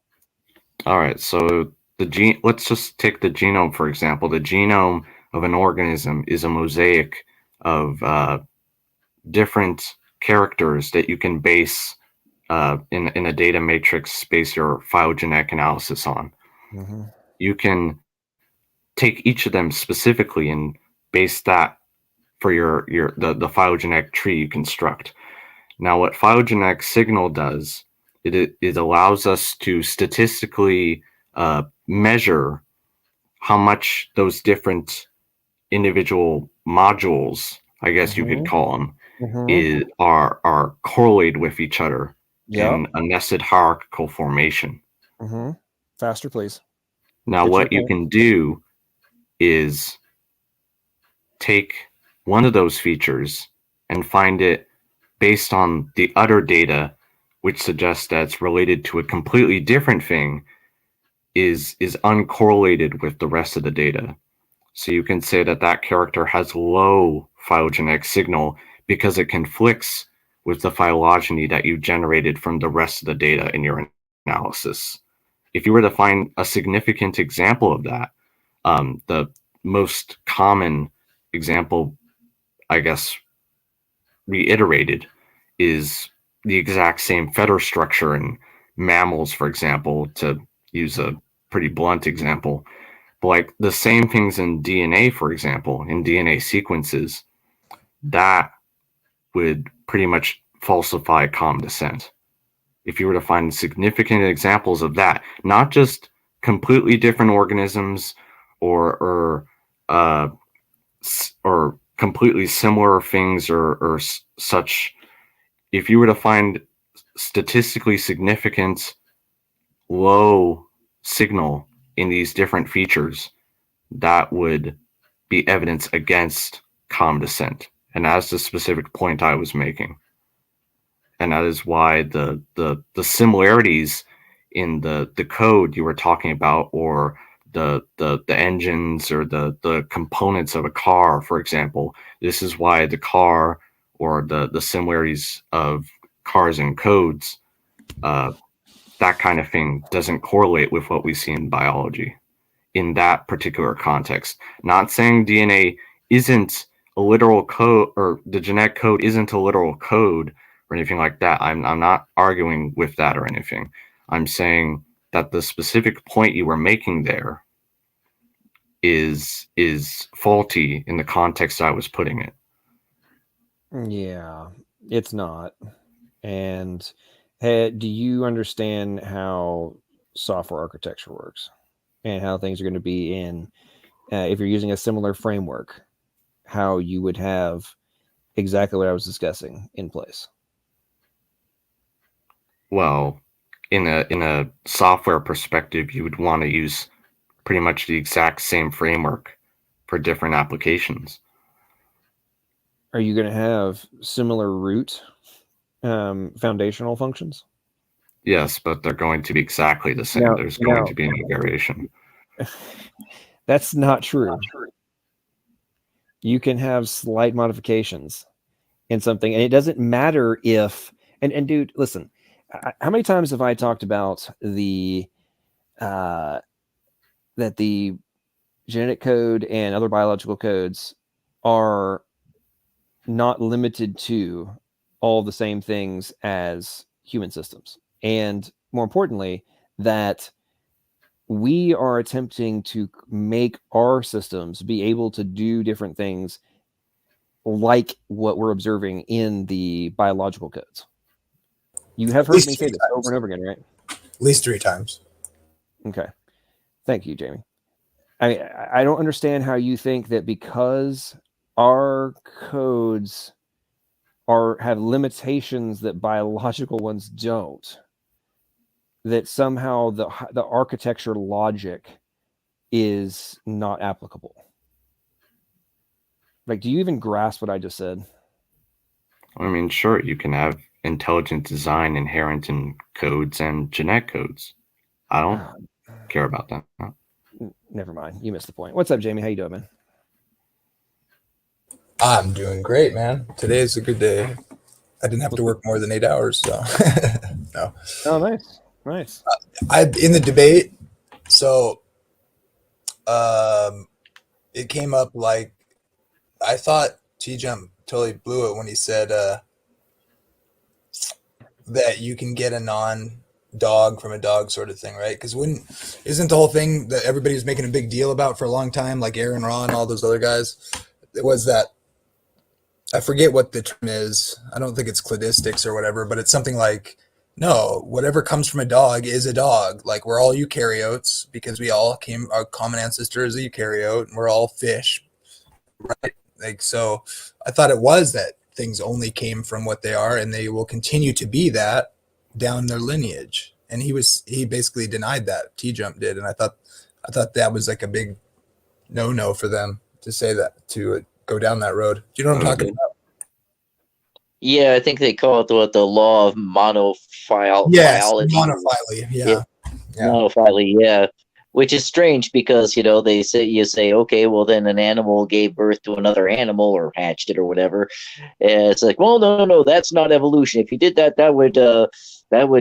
All right. So let's just take the genome, for example. The genome of an organism is a mosaic of different characters that you can base in a data matrix, base your phylogenetic analysis on. Mm-hmm. You can take each of them specifically and base that for the phylogenetic tree you construct. Now, what phylogenetic signal does, it allows us to statistically measure how much those different individual modules, I guess you could call them, are correlated with each other in a nested hierarchical formation. Faster, please. Now, what you can do is take one of those features and find it based on the other data, which suggests that it's related to a completely different thing, is uncorrelated with the rest of the data. So you can say that that character has low phylogenetic signal because it conflicts with the phylogeny that you generated from the rest of the data in your analysis. If you were to find a significant example of that, the most common example, I guess, reiterated, is the exact same fetter structure in mammals, for example, to use a pretty blunt example. But like the same things in DNA, for example, in DNA sequences, that would pretty much falsify common descent. If you were to find significant examples of that, not just completely different organisms or completely similar things or such, if you were to find statistically significant low signal in these different features, that would be evidence against common descent. And that's the specific point I was making. And that is why the similarities in the code you were talking about, or the engines or the components of a car, for example, this is why the car or the similarities of cars and codes, that kind of thing doesn't correlate with what we see in biology in that particular context. Not saying DNA isn't a literal code, or the genetic code isn't a literal code or anything like that. I'm not arguing with that or anything. I'm saying that the specific point you were making there is faulty in the context I was putting it. Yeah, it's not. And do you understand how software architecture works and how things are going to be in, if you're using a similar framework, how you would have exactly what I was discussing in place? Well, in a software perspective, you would want to use pretty much the exact same framework for different applications. Are you going to have similar root foundational functions? Yes, but they're going to be exactly the same. There's going to be no variation. That's not true. You can have slight modifications in something, and it doesn't matter if, and dude, listen, how many times have I talked about that the genetic code and other biological codes are not limited to all the same things as human systems, and more importantly, that we are attempting to make our systems be able to do different things like what we're observing in the biological codes. You have heard me say this over and over again, right? At least 3 times. Okay. Thank you, Jamie. I don't understand how you think that because our codes have limitations that biological ones don't, that somehow the architecture logic is not applicable. Like, do you even grasp what I just said? I mean, sure, you can have intelligent design inherent in codes and genetic codes. I don't care about that. Never mind. You missed the point. What's up, Jamie? How you doing, man? I'm doing great, man. Today is a good day. I didn't have to work more than 8 hours, so no. Oh, nice, nice. In the debate, so it came up like I thought TJump totally blew it when he said that you can get a non-dog from a dog sort of thing, right? Because isn't the whole thing that everybody was making a big deal about for a long time, like Aaron Ra and all those other guys, it was that I forget what the term is. I don't think it's cladistics or whatever, but it's something like, no, whatever comes from a dog is a dog. Like we're all eukaryotes because we all our common ancestor is a eukaryote, and we're all fish, right? Like, so I thought it was that things only came from what they are, and they will continue to be that down their lineage. And he basically denied that. TJump did, and I thought that was like a big no for them to say that, to go down that road. Do you know what I'm talking about? Yeah, I think they call it the law of monophyly. Yes, monophyly. Yeah. Monophyly, yeah. Which is strange because, you say, okay, well then an animal gave birth to another animal or hatched it or whatever. And it's like, well, no, that's not evolution. If you did that, that would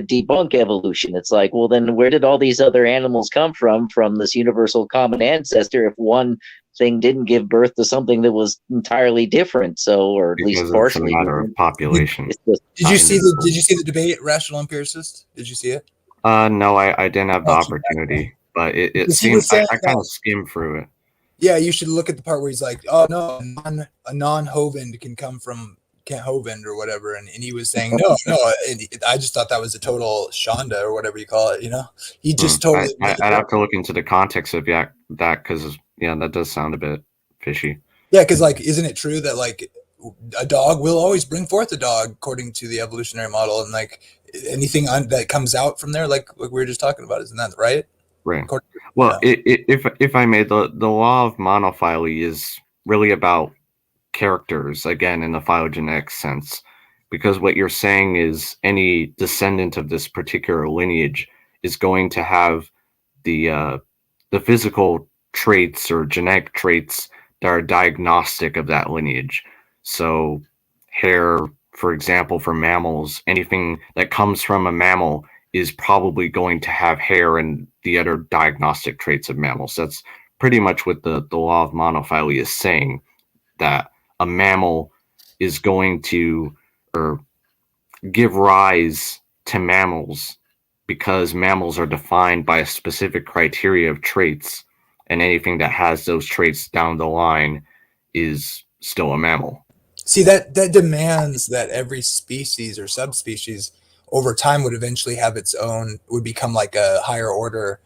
debunk evolution. It's like, well, then where did all these other animals come from this universal common ancestor if one thing didn't give birth to something that was entirely different? So, or at least partially it's a matter of population. Did you see the debate, Rational Empiricist? Did you see it? No, I didn't have the opportunity, but it seems I kind of skimmed through it. Yeah, you should look at the part where he's like, oh no, a non-Hovend can come from Hovend or whatever, and he was saying no, and I just thought that was a total shonda or whatever you call it. He just totally. I'd have to look into the context of that because that does sound a bit fishy. Yeah, because like, isn't it true that like a dog will always bring forth a dog according to the evolutionary model, and like anything that comes out from there, like we were just talking about, isn't that right? Right. Well, if I may, the law of monophyly is really about characters, again, in the phylogenetic sense, because what you're saying is any descendant of this particular lineage is going to have the physical traits or genetic traits that are diagnostic of that lineage. So hair, for example, for mammals, anything that comes from a mammal is probably going to have hair and the other diagnostic traits of mammals. That's pretty much what the law of monophyly is saying, that a mammal is going to give rise to mammals because mammals are defined by a specific criteria of traits, and anything that has those traits down the line is still a mammal. See, that demands that every species or subspecies over time would eventually have its own, would become like a higher order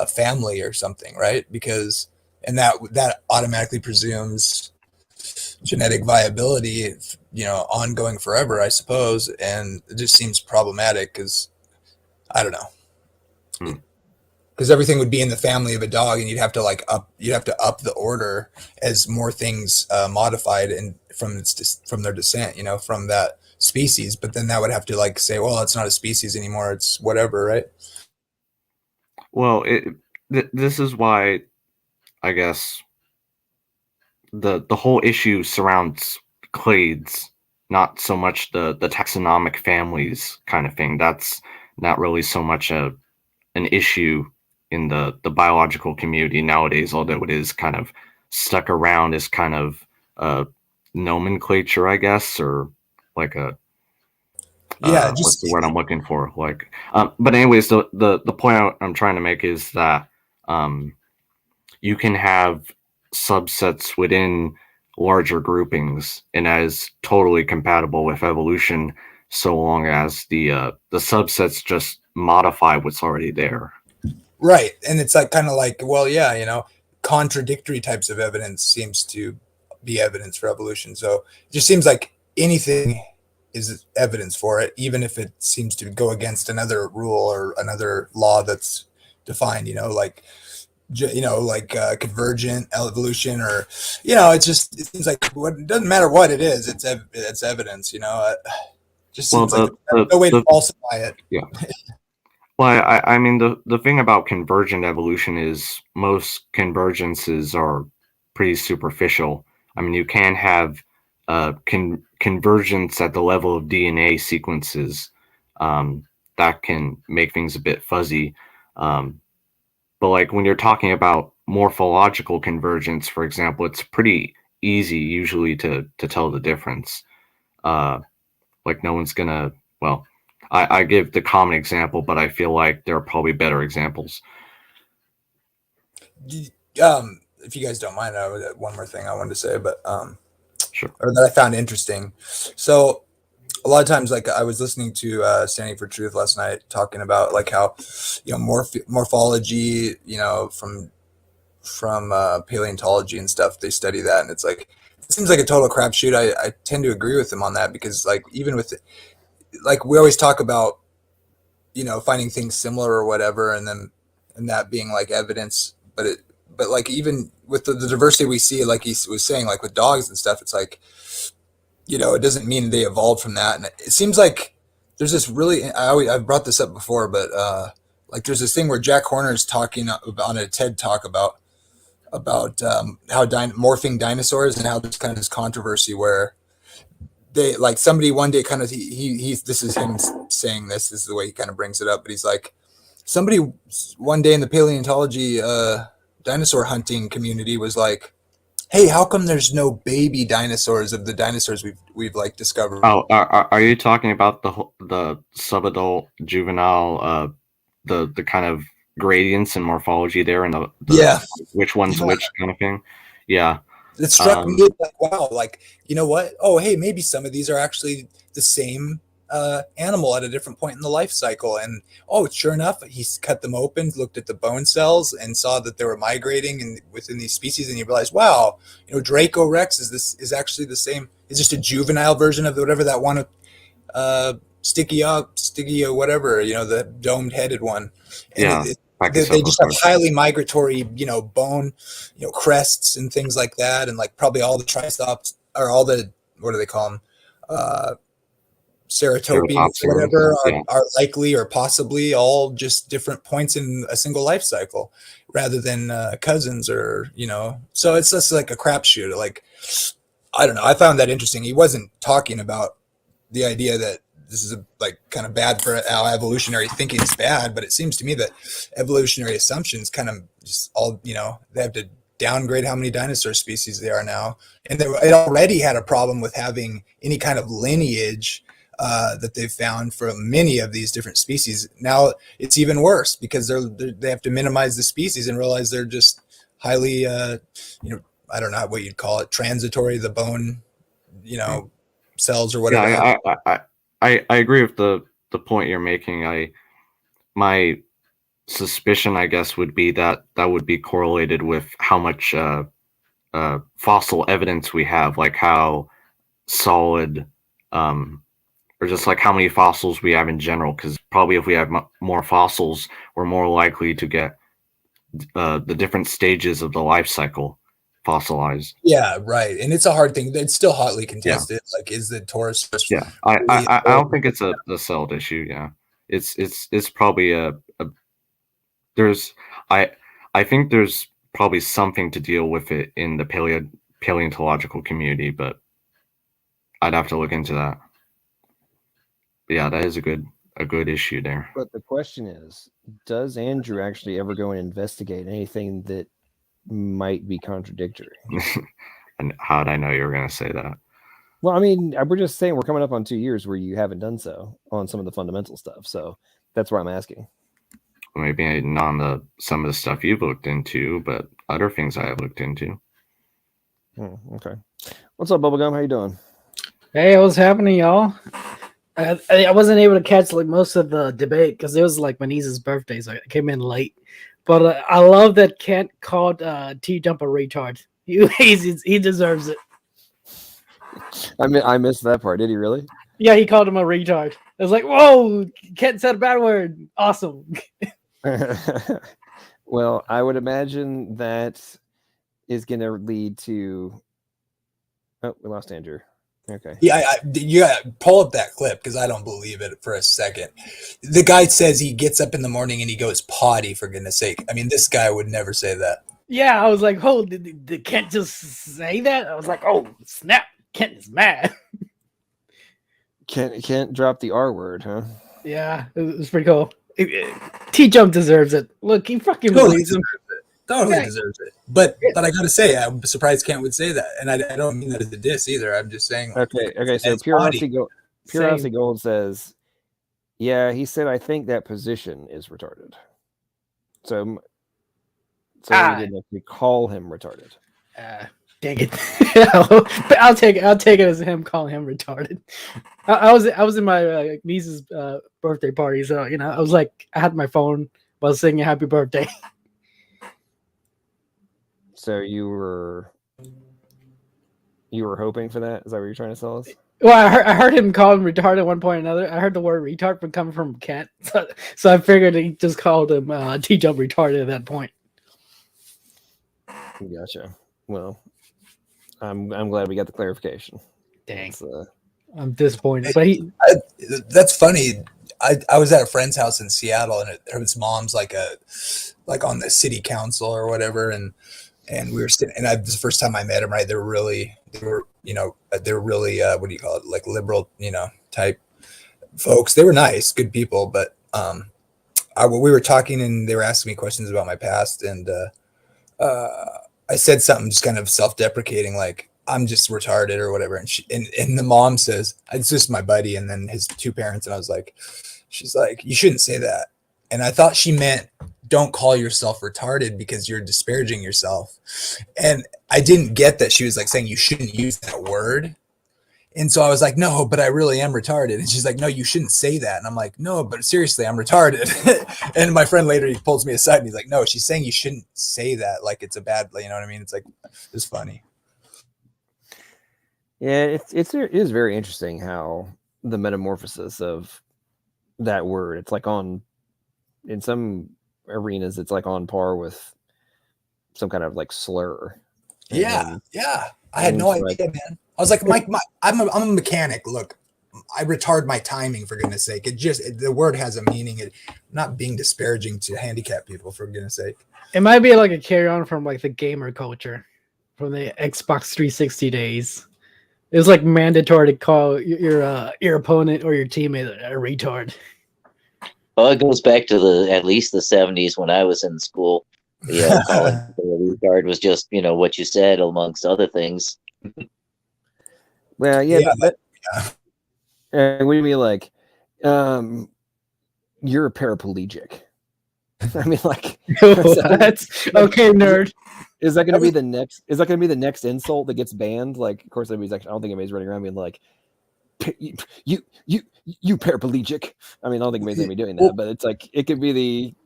family or something, right? Because, and that automatically presumes genetic viability, ongoing forever, I suppose. And it just seems problematic because, I don't know. Because everything would be in the family of a dog, and you'd have to up the order as more things modified and from their descent, from that species. But then that would have to like say, well, it's not a species anymore, it's whatever, right? Well, this is why I guess the whole issue surrounds clades, not so much the taxonomic families kind of thing. That's not really so much an issue in the biological community nowadays, although it is kind of stuck around as kind of nomenclature, I guess, or like a what's the word I'm looking for? Like, but anyways, the point I'm trying to make is that you can have subsets within larger groupings, and that is totally compatible with evolution, so long as the subsets just modify what's already there. Right. And it's like kind of like, well, yeah, contradictory types of evidence seems to be evidence for evolution. So it just seems like anything is evidence for it, even if it seems to go against another rule or another law that's defined, like like convergent evolution, or it seems like it doesn't matter what it is, it's evidence. It just Well, seems like no way to falsify it. yeah. Well, I mean, the thing about convergent evolution is most convergences are pretty superficial. I mean, you can have convergence at the level of DNA sequences that can make things a bit fuzzy. But like when you're talking about morphological convergence, for example, it's pretty easy usually to tell the difference. Like no one's gonna, well, I give the common example, but I feel like there are probably better examples. If you guys don't mind, one more thing I wanted to say, but Sure. or that I found interesting. So a lot of times, like I was listening to Standing for Truth last night, talking about like how morphology, from paleontology and stuff, they study that, and it's like it seems like a total crapshoot. I tend to agree with them on that, because like even with like we always talk about finding things similar or whatever, and that being like evidence, but like even with the diversity we see, like he was saying, like with dogs and stuff, it's like it doesn't mean they evolved from that. And it seems like there's this really, I've brought this up before, but like there's this thing where Jack Horner's talking on a TED talk about how morphing dinosaurs, and how there's kind of this controversy where they like somebody one day kind of he's this is him saying this is the way he kind of brings it up, but he's like somebody one day in the paleontology dinosaur hunting community was like, hey, how come there's no baby dinosaurs of the dinosaurs we've like discovered? Oh, are you talking about the subadult juvenile the kind of gradients in morphology there, and the which one's which kind of thing? Yeah. It struck me like, wow, like, you know what? Oh, hey, maybe some of these are actually the same animal at a different point in the life cycle. And sure enough, he's cut them open, looked at the bone cells, and saw that they were migrating within these species. And he realized, wow, Draco Rex is actually the same. It's just a juvenile version of whatever that one, sticky or whatever, the domed headed one. And they just have highly migratory, bone, crests and things like that. And like probably all the triceps, or all the, what do they call them? Ceratopians or whatever are likely or possibly all just different points in a single life cycle, rather than cousins, or so it's just like a crapshoot. Like, I don't know, I found that interesting. He wasn't talking about the idea that this is like kind of bad for how evolutionary thinking is bad, but it seems to me that evolutionary assumptions kind of just all they have to downgrade how many dinosaur species there are now, and it already had a problem with having any kind of lineage that they've found from many of these different species. Now it's even worse, because they have to minimize the species and realize they're just highly I don't know what you'd call it, transitory, the bone cells or whatever. Yeah, I agree with the point you're making. My suspicion, I guess, would be that would be correlated with how much fossil evidence we have, like how solid or just like how many fossils we have in general, because probably if we have more fossils, we're more likely to get the different stages of the life cycle fossilized. Yeah, right. And it's a hard thing. It's still hotly contested. Yeah. Like, is the Taurus? Yeah, I don't think it's a celled issue. Yeah, it's probably I think there's probably something to deal with it in the paleontological community, but I'd have to look into that. But yeah, that is a good issue there. But the question is, does Andrew actually ever go and investigate anything that might be contradictory? And how'd I know you were going to say that? Well, I mean, we're just saying we're coming up on 2 years where you haven't done so on some of the fundamental stuff. So that's why I'm asking. Maybe not on some of the stuff you've looked into, but other things I have looked into. Okay. What's up, Bubblegum? How you doing? Hey, what's happening, y'all? I wasn't able to catch like most of the debate because it was like my niece's birthday, so I came in late. But I love that Kent called TJump a retard. He deserves it. I missed that part. Did he really? Yeah, he called him a retard. I was like, whoa, Kent said a bad word. Awesome. Well, I would imagine that is going to lead to. Oh, we lost Andrew. Okay. Yeah, you pull up that clip because I don't believe it for a second. The guy says he gets up in the morning and he goes potty, for goodness sake. I mean, this guy would never say that. Yeah, I was like, oh, did Kent just say that? I was like, oh, snap. Kent is mad. Can't drop the R word, huh? Yeah, it was pretty cool. TJump deserves it. Look, he fucking believes him. Totally deserves it. But I gotta say, I'm surprised Kent would say that, and I don't mean that as a diss either. I'm just saying. Okay. So Pure Honesty Gold says, yeah, he said, I think that position is retarded. So we didn't actually call him retarded. Dang it! I'll take it as him calling him retarded. I was in my niece's birthday party, so I was like, I had my phone while singing "Happy Birthday." So you were hoping for that? Is that what you're trying to tell us? Well, I heard him call him retarded at one point or another. I heard the word retard coming from Kent, so I figured he just called him TJump retarded at that point. Gotcha. Well, I'm glad we got the clarification. Dang, I'm disappointed. But that's funny. I was at a friend's house in Seattle, and his mom's like on the city council or whatever, and we were sitting. And this is the first time I met him. Right, they were really what do you call it? Like liberal, type folks. They were nice, good people, but we were talking, and they were asking me questions about my past, and I said something just kind of self-deprecating, like I'm just retarded or whatever. And and the mom says, it's just my buddy and then his two parents. And I was like, she's like, you shouldn't say that. And I thought she meant don't call yourself retarded because you're disparaging yourself. And I didn't get that she was like saying you shouldn't use that word. And so I was like, no, but I really am retarded. And she's like, no, you shouldn't say that. And I'm like, no, but seriously, I'm retarded. And my friend later, he pulls me aside and he's like, no, she's saying you shouldn't say that. Like it's a bad, you know what I mean? It's like, it's funny. Yeah, it is very interesting how the metamorphosis of that word, it's like in some arenas, it's like on par with some kind of like slur. Yeah. I had no idea, man. I was like, Mike, I'm a mechanic. Look, I retard my timing, for goodness sake. The word has a meaning. Not being disparaging to handicapped people, for goodness sake. It might be like a carry on from like the gamer culture from the Xbox 360 days. It was like mandatory to call your opponent or your teammate a retard. Well, it goes back to at least the 70s when I was in school. Yeah, calling people a retard was just what you said, amongst other things. Well, yeah. What do you mean, like, you're a paraplegic? I mean, like, that's okay, nerd. Is that going to be the next? Is that going to be the next insult that gets banned? Like, of course, I don't think anybody's running around being like, you paraplegic. I mean, I don't think anybody's going to be doing that, but it's like it could be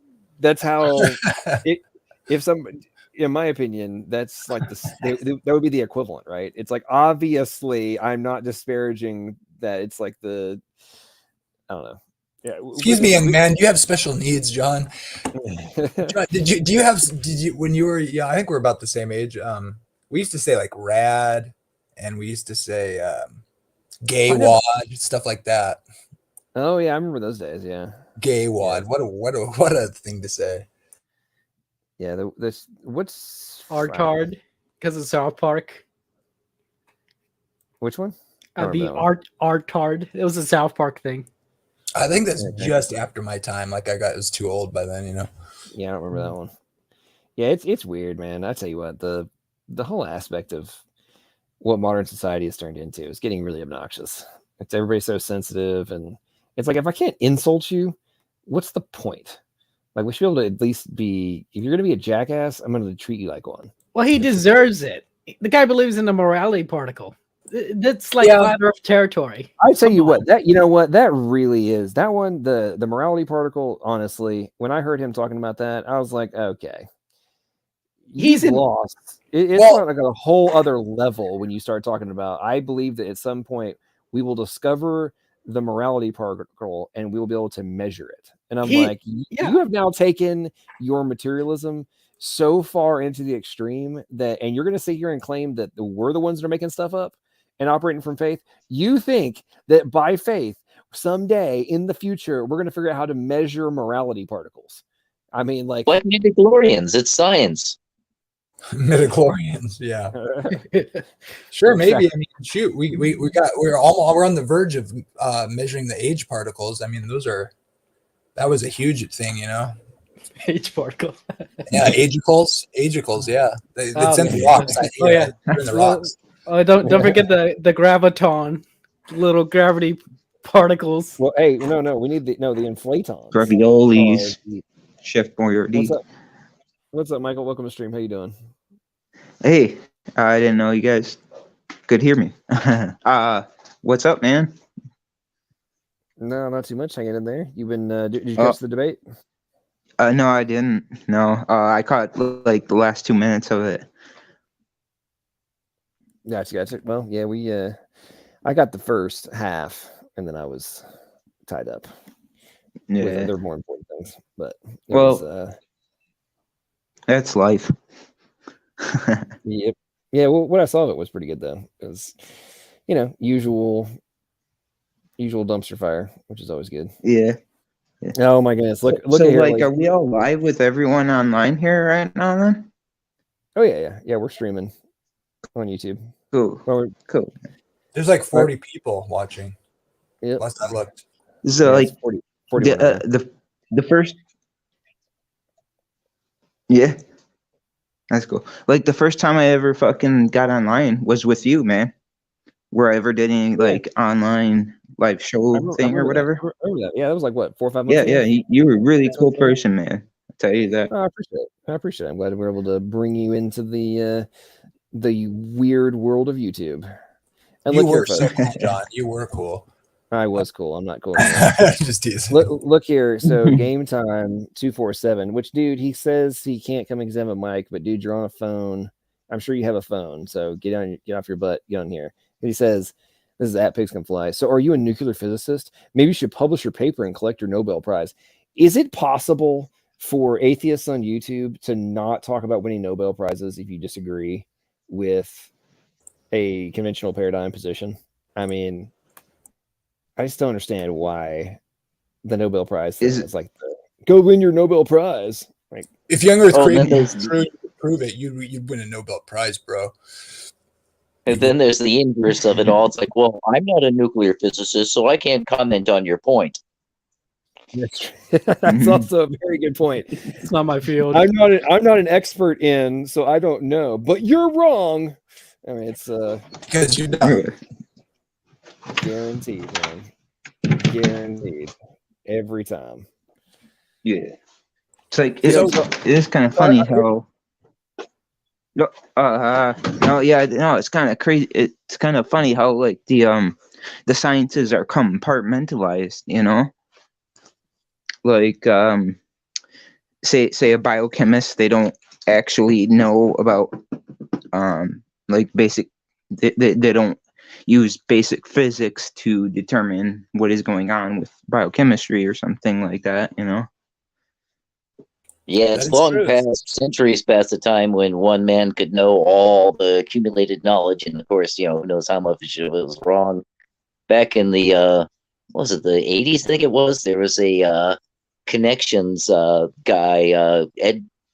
that's how it. If some, in my opinion, that's like that would be the equivalent, right? It's like obviously I'm not disparaging that. It's like I don't know. Yeah. Excuse me, young man. You have special needs, John. John, did you when you were? Yeah, I think we're about the same age. We used to say like rad, and we used to say gay wad, stuff like that. Oh yeah, I remember those days. Yeah, gay wad. Yeah. What a thing to say. Yeah, what's Artard because of South Park. Which one? The Artard. It was a South Park thing. I think that's just after my time. Like it was too old by then, Yeah, I don't remember that one. Yeah, it's weird, man. I tell you what, the whole aspect of what modern society has turned into is getting really obnoxious. It's everybody's so sensitive, and it's like if I can't insult you, what's the point? Like we should be able to at least be. If you're going to be a jackass, I'm going to treat you like one. Well, he deserves it. The guy believes in the morality particle. That's like flat Earth territory. I tell you what, that really is that one. The morality particle. Honestly, when I heard him talking about that, I was like, okay, he's lost. It's like a whole other level when you start talking about. I believe that at some point we will discover the morality particle and we will be able to measure it. And I'm Yeah. like, you have now taken your materialism so far into the extreme that, and you're going to sit here and claim that we're the ones that are making stuff up and operating from faith. You think that by faith, someday in the future, we're going to figure out how to measure morality particles. I mean, like, What midichlorians? It's science. Midichlorians, yeah. Sure, maybe. I mean, shoot, we're on the verge of measuring the age particles. I mean, that was a huge thing, you know. H particle. Yeah, agicles, yeah. It's in the man. rocks. Oh, yeah. They're in the rocks. Oh, don't forget the graviton, little gravity particles. well, hey, no, we need the inflatons. Raviolis, are- Chef Boyardee. What's up, Michael? Welcome to stream. How you doing? Hey, I didn't know you guys could hear me. What's up, man? No, not too much hanging in there. You've been did you catch the debate? No, I didn't. No, I caught like the last 2 minutes of it. Gotcha. Well, yeah, I got the first half, and then I was tied up. Yeah, There were more important things, but that's life. Yep. Yeah. Well, what I saw of it was pretty good though. It was, usual dumpster fire, which is always good. Yeah. Oh my goodness! Look so, at here. Like, are we all live with everyone online here right now? Then? Oh yeah. We're streaming on YouTube. Cool. Well, cool. There's like 40 people watching. Yep. Last I looked. So like 40 the first. Yeah. That's cool. Like the first time I ever fucking got online was with you, man. Where I ever did any like online live show thing or whatever. I remember that. Yeah, that was like what, 4 or 5 months ago? Yeah. You were a really cool person, man. I'll tell you that. Oh, I appreciate it. I'm glad we were able to bring you into the weird world of YouTube. And You look were here, so folks. cool, John. You were cool. I was cool. I'm not cool anymore. Just teasing. Look here. So game time 247. Which dude? He says he can't come examine a mic, but dude, you're on a phone. I'm sure you have a phone. So get off your butt. Get on here. And he says, "This is at Pigs Can Fly. So are you a nuclear physicist? Maybe you should publish your paper and collect your Nobel Prize." Is it possible for atheists on YouTube to not talk about winning Nobel Prizes if you disagree with a conventional paradigm position? I mean, I just don't understand why the Nobel Prize thing is like, go win your Nobel Prize. Like, if young Earth created true to prove it, you'd win a Nobel Prize, bro. And then there's the inverse of it all. It's like, well, I'm not a nuclear physicist, so I can't comment on your point. That's also a very good point. It's not my field. I'm not an expert in, so I don't know. But you're wrong. I mean, it's because you know. Guaranteed, man. Guaranteed. Every time. Yeah. It's like it's kind of funny how it's kind of crazy. It's kind of funny how like the sciences are compartmentalized, you know? Like say a biochemist, they don't actually know about like basic they don't use basic physics to determine what is going on with biochemistry or something like that, you know? Yeah, it's long past, centuries past the time when one man could know all the accumulated knowledge, and of course, who knows how much of it was wrong. Back in the what was it, the 80s, I think it was, there was a connections guy,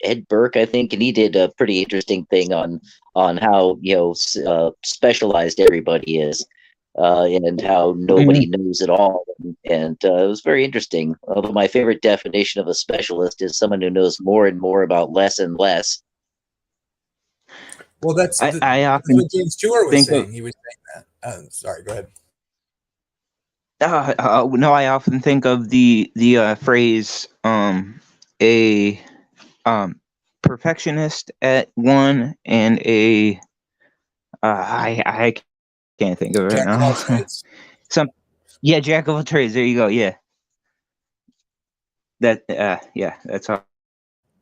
Ed Burke, I think, and he did a pretty interesting thing on how specialized everybody is, and how nobody knows it all, and it was very interesting. Although my favorite definition of a specialist is someone who knows more and more about less and less. Well, that's what James Stewart was saying. He was saying that. Sorry, go ahead. No, I often think of the phrase a perfectionist at one and a I can't think of it right now. Jack of all trades. There you go. Yeah. That that's all.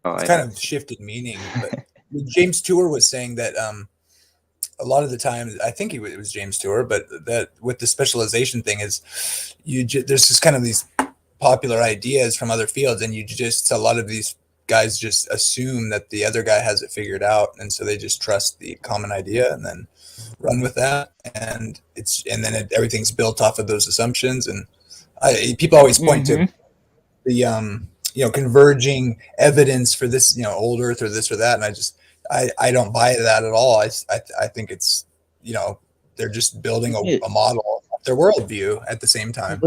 It's kind of shifted meaning, but James Stewart was saying that a lot of the time, I think it was James Tour, but that with the specialization thing is there's just kind of these popular ideas from other fields, and a lot of these guys just assume that the other guy has it figured out, and so they just trust the common idea and then run with that, and everything's built off of those assumptions. And people always point to the converging evidence for this, old Earth or this or that, and I don't buy that at all. I think it's they're just building a model of their worldview at the same time.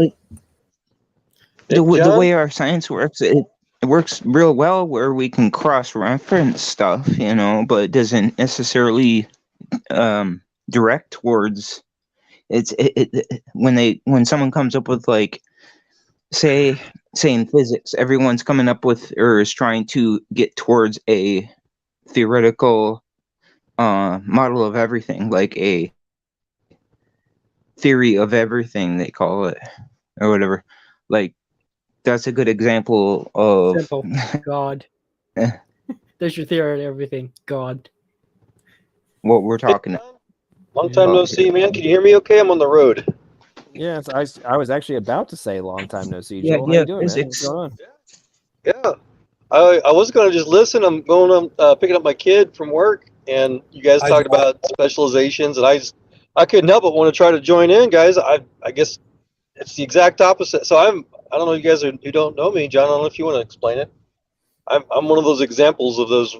The way our science works, it works real well where we can cross-reference stuff, but it doesn't necessarily direct towards when someone comes up with, like, say in physics, everyone's coming up with or is trying to get towards a theoretical model of everything, like a theory of everything, they call it, or whatever. Like, that's a good example of simple. God. There's your theory of everything. God. What we're talking about. Long time no see, man. Can you hear me okay? I'm on the road. Yeah, I was actually about to say long time no see, Yeah, Joel. How you doing, man? What's going on? Yeah. I was going to just listen. I'm going picking up my kid from work, and you guys talked about specializations, and I couldn't help but want to try to join in, guys. I guess it's the exact opposite. So I don't know, you guys who don't know me, John, I don't know if you want to explain it. I'm one of those examples of those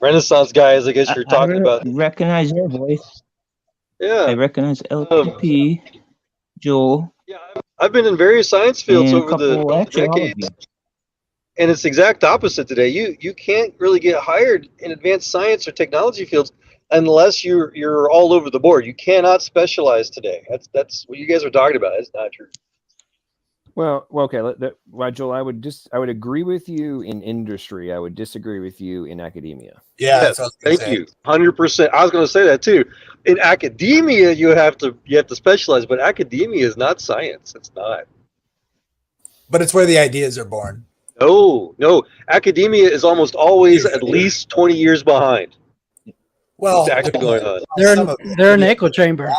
Renaissance guys, I guess you're talking about. Recognize your voice. Yeah. I recognize LPP, Joel. Yeah, I've been in various science fields over the decades, and it's the exact opposite today. You can't really get hired in advanced science or technology fields unless you're all over the board. You cannot specialize today. That's what you guys are talking about. It's not true. Well, okay. Joel, I would agree with you in industry. I would disagree with you in academia. Yeah, yes, thank you. 100%. I was going to say that too. In academia, you have to specialize, but academia is not science. It's not. But it's where the ideas are born. No. Academia is almost always at least 20 years behind. Well, what's actually going on? They're an echo chamber.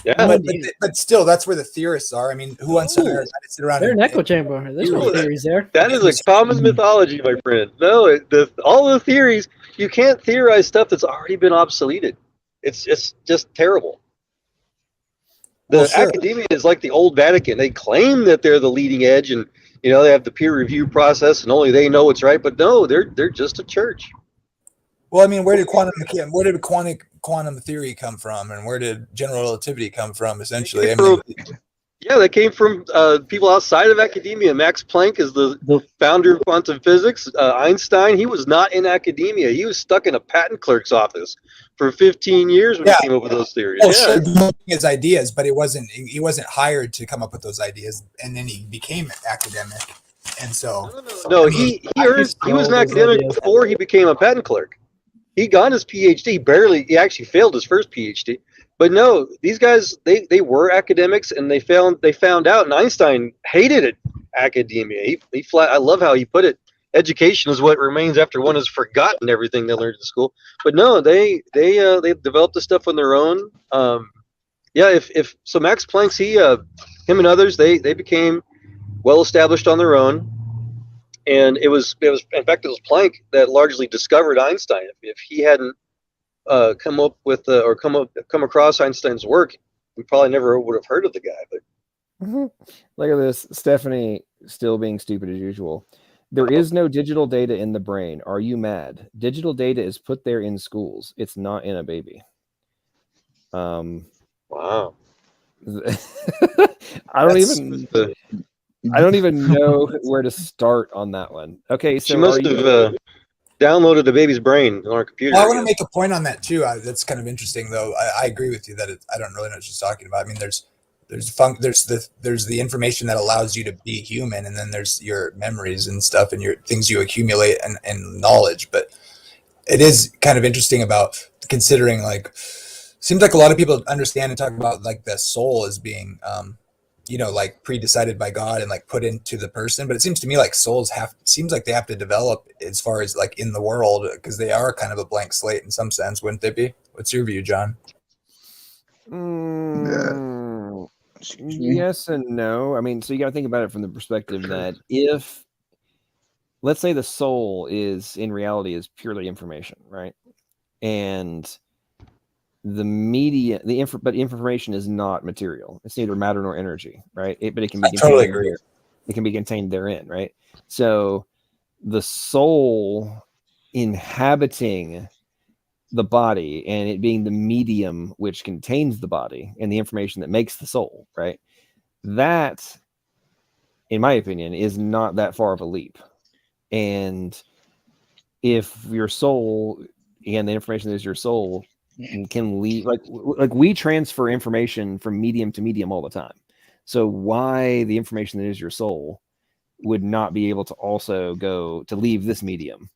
Yeah, but still, that's where the theorists are. I mean, who wants to sit around? They're an echo chamber. There's no theories there. That is a common mythology, my friend. No, all the theories, you can't theorize stuff that's already been obsoleted. It's just terrible. Academia is like the old Vatican. They claim that they're the leading edge, and they have the peer review process, and only they know what's right. But no, they're just a church. Well, I mean, where did quantum theory come from, and where did general relativity come from? Essentially, that came from people outside of academia. Max Planck is the founder of quantum physics. Einstein, he was not in academia. He was stuck in a patent clerk's office for 15 years when he came up with those theories. Sure, his ideas, but he wasn't hired to come up with those ideas, and then he became academic. And so, he was an academic before he became a patent clerk. He got his PhD. He actually failed his first PhD. But no, these guys, they were academics, and they found out, and Einstein hated academia. I love how he put it. Education is what remains after one has forgotten everything they learned in school. But no, they developed this stuff on their own. So Max Planck's, him and others, they became well established on their own. And it was in fact, it was Planck that largely discovered Einstein. If he hadn't come across Einstein's work, we probably never would have heard of the guy. But look at this, Stephanie still being stupid as usual. There is no digital data in the brain. Are you mad? Digital data is put there in schools. It's not in a baby. Wow. I don't even know where to start on that one. Okay, so she must have downloaded the baby's brain on our computer. Well, I want to make a point on that too. That's kind of interesting, though. I agree with you that I don't really know what she's talking about. I mean, there's the information that allows you to be human, and then there's your memories and stuff, and your things you accumulate and knowledge. But it is kind of interesting about considering, like, seems like a lot of people understand and talk about like the soul as being like pre-decided by God and like put into the person. But it seems to me like souls seems like they have to develop as far as like in the world, because they are kind of a blank slate in some sense, wouldn't they be? What's your view, John? Yes and no. I mean, so you got to think about it from the perspective that if, let's say, the soul is in reality is purely information, right? And the media, but information is not material. It's neither matter nor energy, right? But it can be I totally agree. it can be contained therein, right? So the soul inhabiting the body and it being the medium which contains the body and the information that makes the soul, right? That, in my opinion, is not that far of a leap. And if your soul, again, the information that is your soul, can leave, like we transfer information from medium to medium all the time. So why the information that is your soul would not be able to also go to leave this medium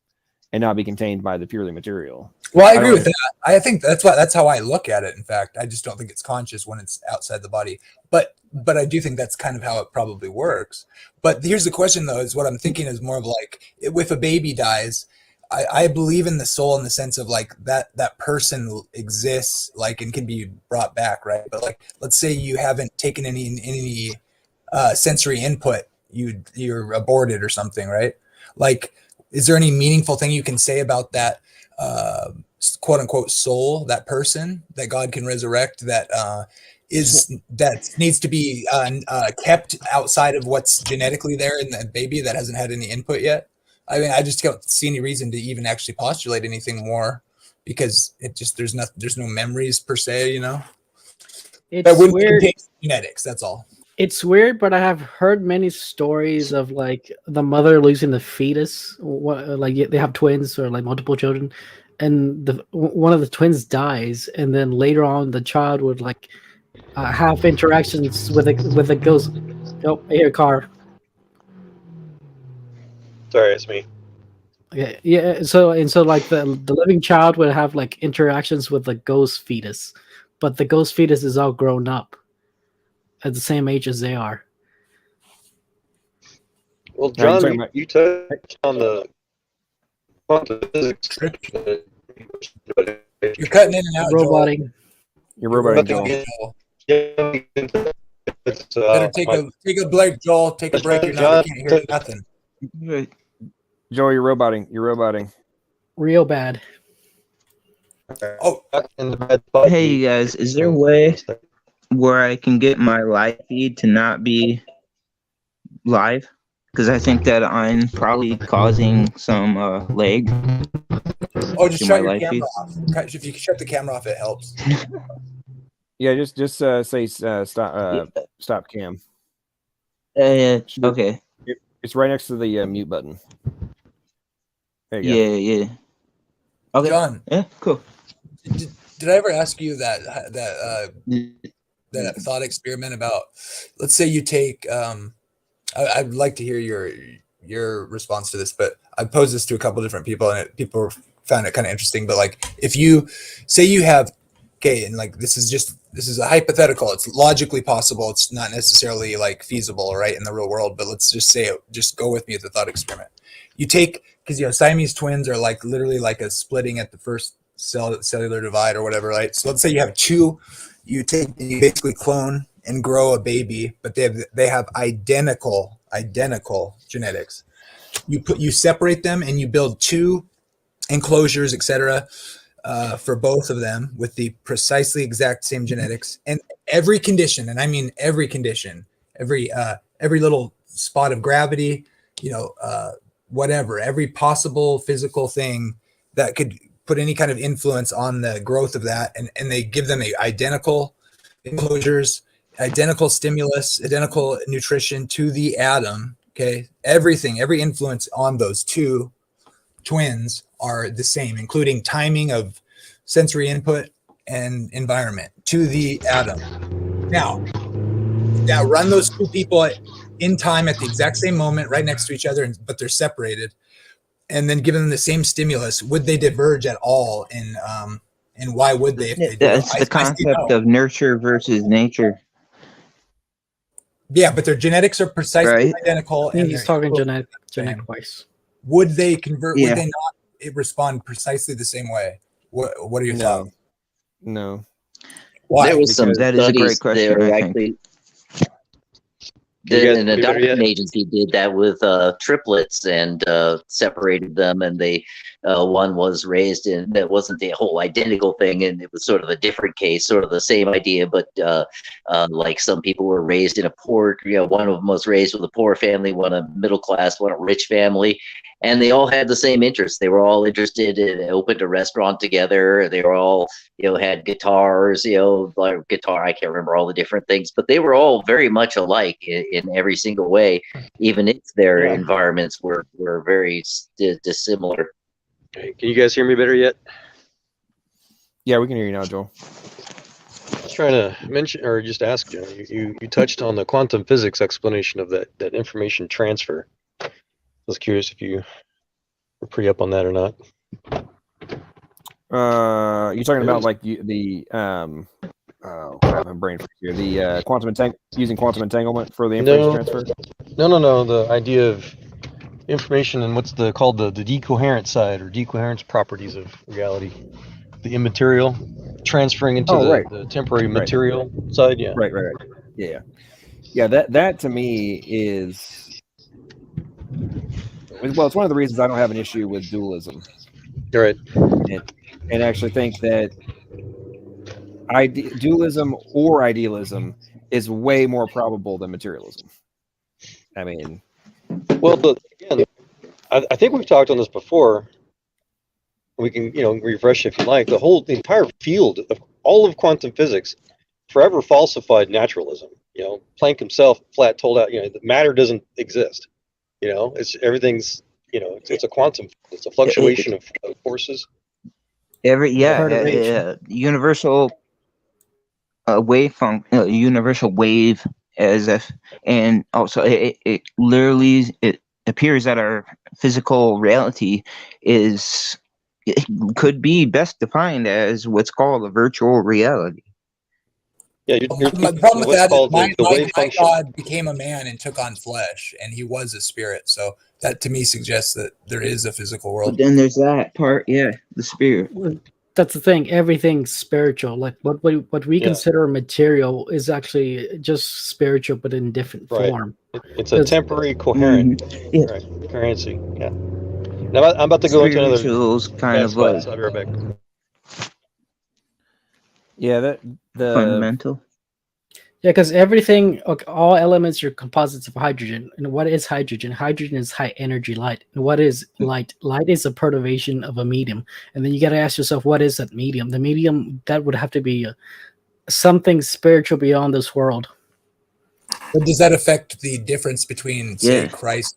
and not be contained by the purely material? Well, I agree with that. I think that's how I look at it. In fact, I just don't think it's conscious when it's outside the body. But I do think that's kind of how it probably works. But here's the question, though, is what I'm thinking is more of like, if a baby dies, I believe in the soul in the sense of like that person exists, like, and can be brought back, right? But like, let's say you haven't taken any sensory input, you're aborted or something, right? Like, is there any meaningful thing you can say about that quote unquote soul, that person that God can resurrect, that needs to be kept outside of what's genetically there in the baby that hasn't had any input yet? I mean, I just don't see any reason to even actually postulate anything more, because there's no memories per se, It's that wouldn't weird. contain genetics. That's all. It's weird, but I have heard many stories of like the mother losing the fetus. Like they have twins or like multiple children, and one of the twins dies, and then later on the child would like have interactions with a ghost. Oh, I hear a car. Sorry, it's me. Okay, yeah. So like the living child would have like interactions with the ghost fetus, but the ghost fetus is all grown up at the same age as they are. Well, John, you touched on the quantum physics. You're cutting in and out, Roboting. You're roboting, Joel. Better take a break, Joel. Take a break. You can't hear nothing. Joel, you're roboting. Real bad. Oh, hey, you guys, is there a way where I can get my live feed to not be live? Because I think that I'm probably causing some lag. Oh, just shut your camera off. If you shut the camera off, it helps. Yeah, just say stop cam. Okay. It's right next to the mute button. There you go. Yeah. Okay. John. Yeah, cool. Did I ever ask you that thought experiment about, let's say you take I'd like to hear your response to this, but I posed this to a couple different people, and people found it kind of interesting. But like, if you say you have, okay, and like this is a hypothetical. It's logically possible. It's not necessarily like feasible, right, in the real world. But let's just say just go with me at the thought experiment. You take, because Siamese twins are like literally like a splitting at the first cellular divide or whatever, right? So let's say you have two. You basically clone and grow a baby, but they have identical genetics. You separate them and you build two enclosures, etc., for both of them with the precisely exact same genetics, and every condition, and I mean every condition, every little spot of gravity, whatever, every possible physical thing that could put any kind of influence on the growth of that, and they give them identical enclosures, identical stimulus, identical nutrition to the atom. Okay, everything, every influence on those two twins are the same, including timing of sensory input and environment to the atom. Now run those two people in time at the exact same moment, right next to each other, but they're separated, and then give them the same stimulus. Would they diverge at all? And why would they? If they do? That's the concept of nurture versus nature. Yeah, but their genetics are precisely Right. identical, and He's they're talking equal. genetic wise. Would they convert? Yeah. Would they not respond precisely the same way? What are your thoughts? No. Why? There was some Because That is a great studies question, there I think. actually. Can you guys An hear me better yet? adoption agency did that with triplets and separated them, and they one was raised in that wasn't the whole identical thing, and it was sort of a different case, sort of the same idea, but like some people were raised in a poor, one of them was raised with a poor family, one a middle class, one a rich family, and they all had the same interests. They were all interested in opened a restaurant together. They were all had guitars, like guitar. I can't remember all the different things, but they were all very much alike in every single way, even if their Yeah. environments were very dissimilar. Okay, can you guys hear me better yet? Yeah, we can hear you now, Joel. I was trying to mention or just ask you touched on the quantum physics explanation of that information transfer. I was curious if you were pretty up on that or not. You're talking about like the oh crap, I'm brain freak here. The using quantum entanglement for the information transfer. No. The idea of information and what's called the decoherent side or decoherence properties of reality, the immaterial transferring into the temporary material side. Yeah. Right. Yeah. That to me is it's one of the reasons I don't have an issue with dualism. You're right. And actually think that dualism or idealism is way more probable than materialism. I mean, well, again, I think we've talked on this before. We can, refresh if you like. The entire field of all of quantum physics forever falsified naturalism. Planck himself flat told out, that matter doesn't exist. It's everything's, it's a quantum. It's a fluctuation of forces. Universal universal wave, as if, and also it literally it appears that our physical reality could be best defined as what's called a virtual reality. Yeah, the problem with that is my God became a man and took on flesh, and he was a spirit. So that to me suggests that there is a physical world. But then there's that part, the spirit. That's the thing. Everything's spiritual. Like what we consider material is actually just spiritual, but in different form. It's a temporary coherent coherency. Yeah. Now I'm about to go into another kind of like. I'll be right back. Yeah, the fundamental. Yeah, because everything, all elements are composites of hydrogen. And what is hydrogen? Hydrogen is high energy light. And what is light? Light is a perturbation of a medium. And then you got to ask yourself, what is that medium? The medium, that would have to be something spiritual beyond this world. But does that affect the difference between, say, Christ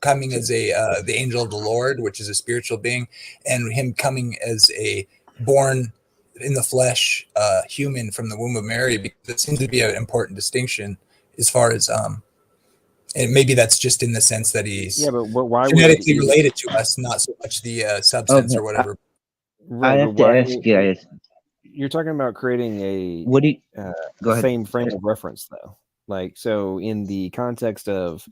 coming as the angel of the Lord, which is a spiritual being, and him coming as a born in the flesh human from the womb of Mary? Because it seems to be an important distinction as far as and maybe that's just in the sense that he's but why genetically related to us, not so much the substance or whatever. I have to ask you guys. You're talking about creating a go ahead. Same frame of reference, though. Like, so in the context of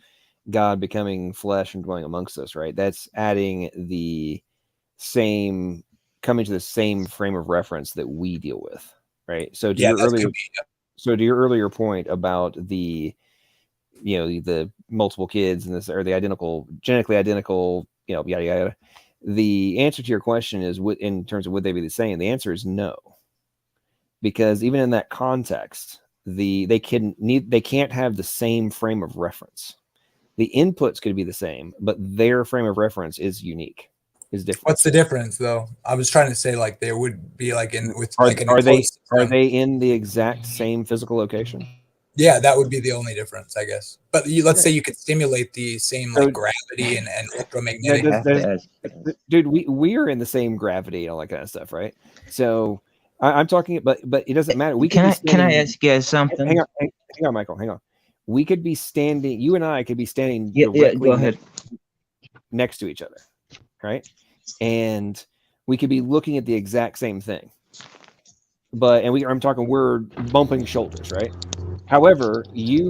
God becoming flesh and dwelling amongst us, right? That's adding the same, coming to the same frame of reference that we deal with, right? So to your earlier point about the, the multiple kids and this, or the genetically identical, yada yada. The answer to your question is, in terms of would they be the same? The answer is no, because even in that context, they can't have the same frame of reference. The inputs could be the same, but their frame of reference is unique, is different. What's the difference, though? I was trying to say, like, there would be are they in the exact same physical location? Yeah, that would be the only difference, I guess. But let's say you could stimulate the same gravity and electromagnetic. Dude, we are in the same gravity and all that kind of stuff, right? So I'm talking, but it doesn't matter. Can I ask you guys something? Hang on, Michael. Hang on. We could be standing. You and I could be standing directly next to each other, right? And we could be looking at the exact same thing. But we're bumping shoulders, right? However, you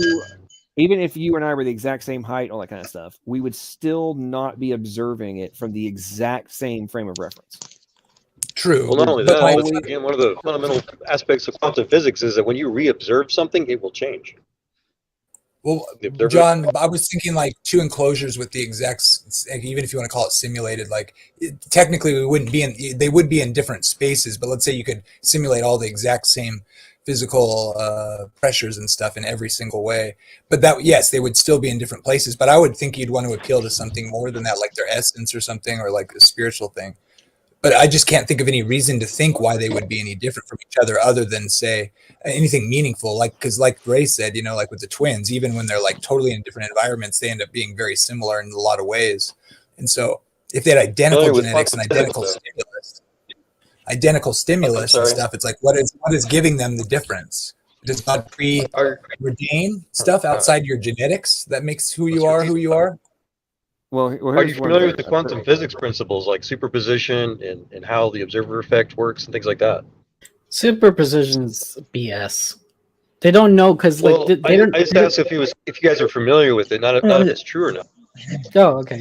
even if you and I were the exact same height, all that kind of stuff, we would still not be observing it from the exact same frame of reference. True. Well, not only But that, but again, one of the fundamental aspects of quantum physics is that when you re-observe something, it will change. Well, John, I was thinking like two enclosures with the exact, even if you want to call it simulated, like technically they would be in different spaces, but let's say you could simulate all the exact same physical pressures and stuff in every single way. But yes, they would still be in different places, but I would think you'd want to appeal to something more than that, like their essence or something, or like a spiritual thing. But I just can't think of any reason to think why they would be any different from each other other than say anything meaningful. Like, because like Ray said, like with the twins, even when they're like totally in different environments, they end up being very similar in a lot of ways. And so if they had identical genetics and identical stimulus and stuff, it's like, what is giving them the difference? Does God preordain stuff outside your genetics that makes who you are who you are? Well, are you familiar with the quantum physics principles like superposition and how the observer effect works and things like that? Superposition's BS. They don't know because like they don't. I just asked if you guys are familiar with it, not if it's true or not. Oh, okay,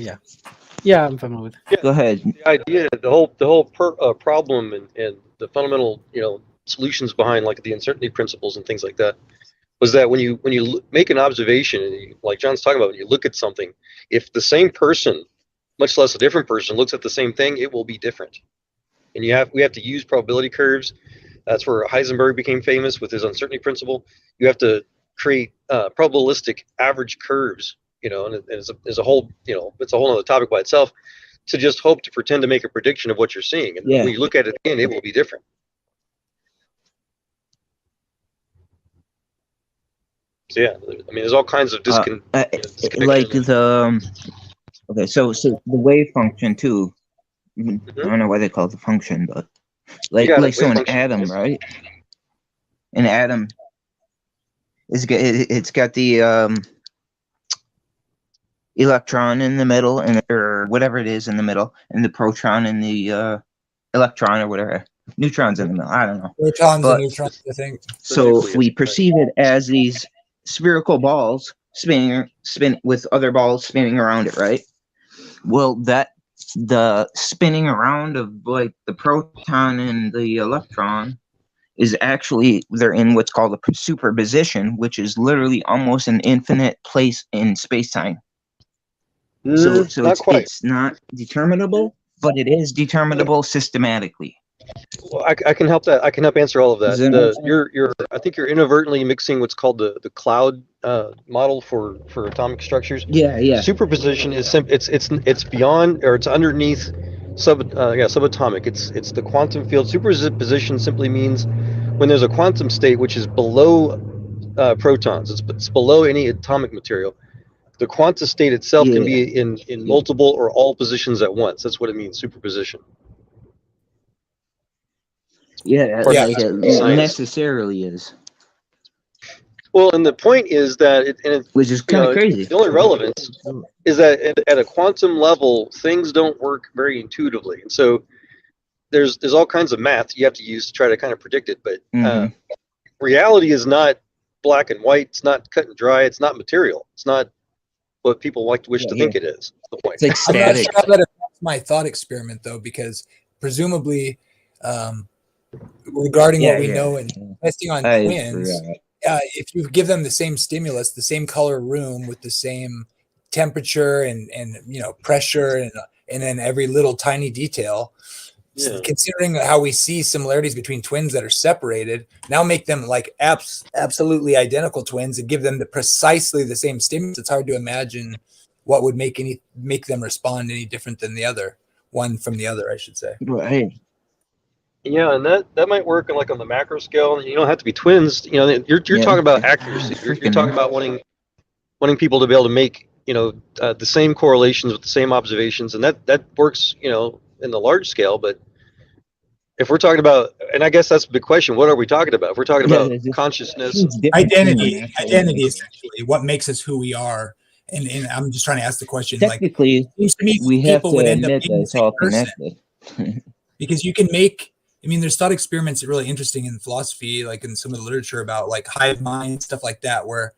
yeah, I'm familiar with it. Yeah, Go ahead. The idea, the whole problem and the fundamental solutions behind like the uncertainty principles and things like that was that when you make an observation, and like John's talking about, when you look at something, if the same person, much less a different person, looks at the same thing, it will be different. And we have to use probability curves. That's where Heisenberg became famous with his uncertainty principle. You have to create probabilistic average curves, and it's a whole, it's a whole other topic by itself, to just hope to pretend to make a prediction of what you're seeing. And when you look at it again, it will be different. So yeah, I mean, there's all kinds of disconnect. Like okay, so the wave function too. I don't know why they call it the function, but so an atom, right? An atom it's got the electron in the middle, or whatever it is in the middle, and the proton and the electron or whatever. Neutrons in the middle. I don't know. Protons and neutrons, I think. So we perceive it as these spherical balls spin with other balls spinning around it, right? Well, the spinning around of like the proton and the electron is actually, they're in what's called a superposition, which is literally almost an infinite place in space-time. So it's not determinable, but it is determinable systematically. Well, I can help that. I can help answer all of that. I think you're inadvertently mixing what's called the cloud model for atomic structures. Yeah. Superposition is it's beyond, or it's underneath subatomic. It's the quantum field. Superposition simply means when there's a quantum state which is below protons. It's below any atomic material. The quantum state itself can be in multiple or all positions at once. That's what it means, superposition. It necessarily is. Well, and the point is that which is kind of crazy. The only relevance is that at a quantum level, things don't work very intuitively, and so there's all kinds of math you have to use to try to kind of predict it. But reality is not black and white. It's not cut and dry. It's not material. It's not what people wish to think it is. That's the point. It's like static. I'm not sure that affects my thought experiment though, because presumably, regarding what we know and testing on twins, if you give them the same stimulus, the same color room with the same temperature and pressure and then every little tiny detail, considering how we see similarities between twins that are separated, now make them like absolutely identical twins and give them precisely the same stimulus. It's hard to imagine what would make them respond any different than the other one from the other, I should say. Right. Yeah, and that might work on the macro scale. You don't have to be twins. You're talking about accuracy. You're talking about wanting people to be able to make the same correlations with the same observations, and that works in the large scale. But if we're talking about, and I guess that's the big question, what are we talking about? If we're talking about consciousness, identity essentially, what makes us who we are. And I'm just trying to ask the question. Technically, we have to admit that it's all connected. Because you can make. I mean, there's thought experiments that are really interesting in philosophy, like in some of the literature about like hive mind, stuff like that, where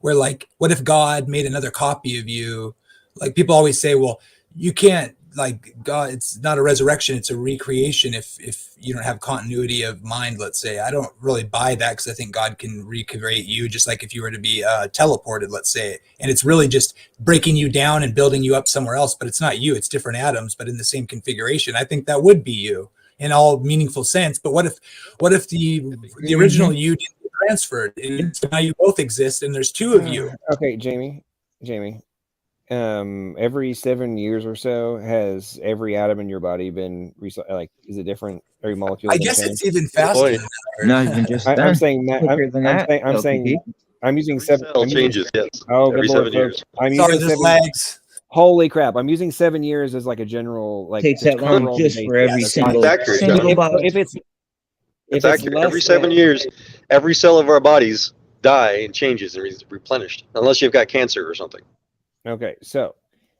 where like, what if God made another copy of you? Like people always say, well, you can't, like, God, it's not a resurrection, it's a recreation if you don't have continuity of mind, let's say. I don't really buy that, because I think God can recreate you just like if you were to be teleported, let's say, and it's really just breaking you down and building you up somewhere else, but it's not you, it's different atoms but in the same configuration. I think that would be you in all meaningful sense. But what if the original you didn't get transferred, and so now you both exist and there's two of you? Okay, Jamie, every 7 years or so, has every atom in your body been like, is it different? Every molecule? I guess it's even faster than that. Not even just then. I'm saying Quicker than that, I'm LPP. saying I'm using seven. Cell I'm using, changes, yes. oh, Every good Lord, 7 years. folks. I'm Sorry, using there's 7. lags. Holy crap! I'm using 7 years as like a general, like, Takes to that long cover all the just bases. for every That's single, not- accurate, single John. body. if it's It's less accurate. Every 7 than- years, every cell of our bodies die and changes and is replenished, unless you've got cancer or something. Okay, so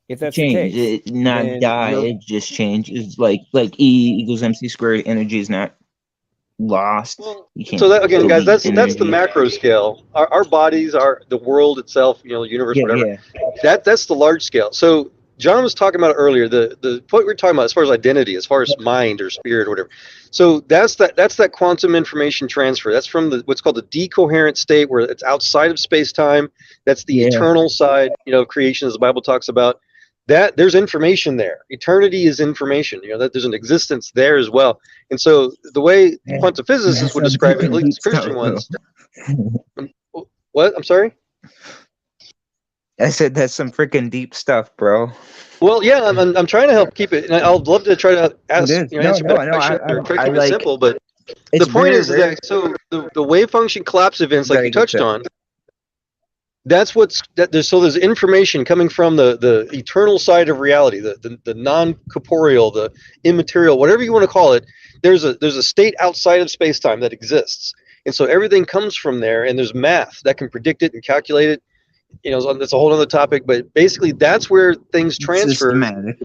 if that's Change the case, it, not then die. you're- It just changes. Like E equals MC squared. Energy is not lost. You can't So that, again, guys, delete that's the energy. macro scale. Our bodies are the world itself, the universe, Yeah, whatever. yeah. That's the large scale. So John was talking about it earlier, the point we're talking about as far as identity, as far as mind or spirit or whatever. So that's that quantum information transfer. That's from what's called the decoherent state, where it's outside of space-time. That's the eternal side, creation, as the Bible talks about. That there's information there. Eternity is information. That there's an existence there as well. And so the way quantum physicists would describe it, at least Christian ones. What? I'm sorry? I said that's some freaking deep stuff, bro. Well, yeah, I'm trying to help keep it, and I'll love to try to ask, It is. answer that question or try to keep it like, simple. But it's the point very, is that the wave function collapse events, like Very you good touched tip. on, that's there's information coming from the eternal side of reality, the non-corporeal, the immaterial, whatever you want to call it. There's a state outside of space-time that exists, and so everything comes from there, and there's math that can predict it and calculate it. That's a whole other topic, but basically that's where things transfer systematic.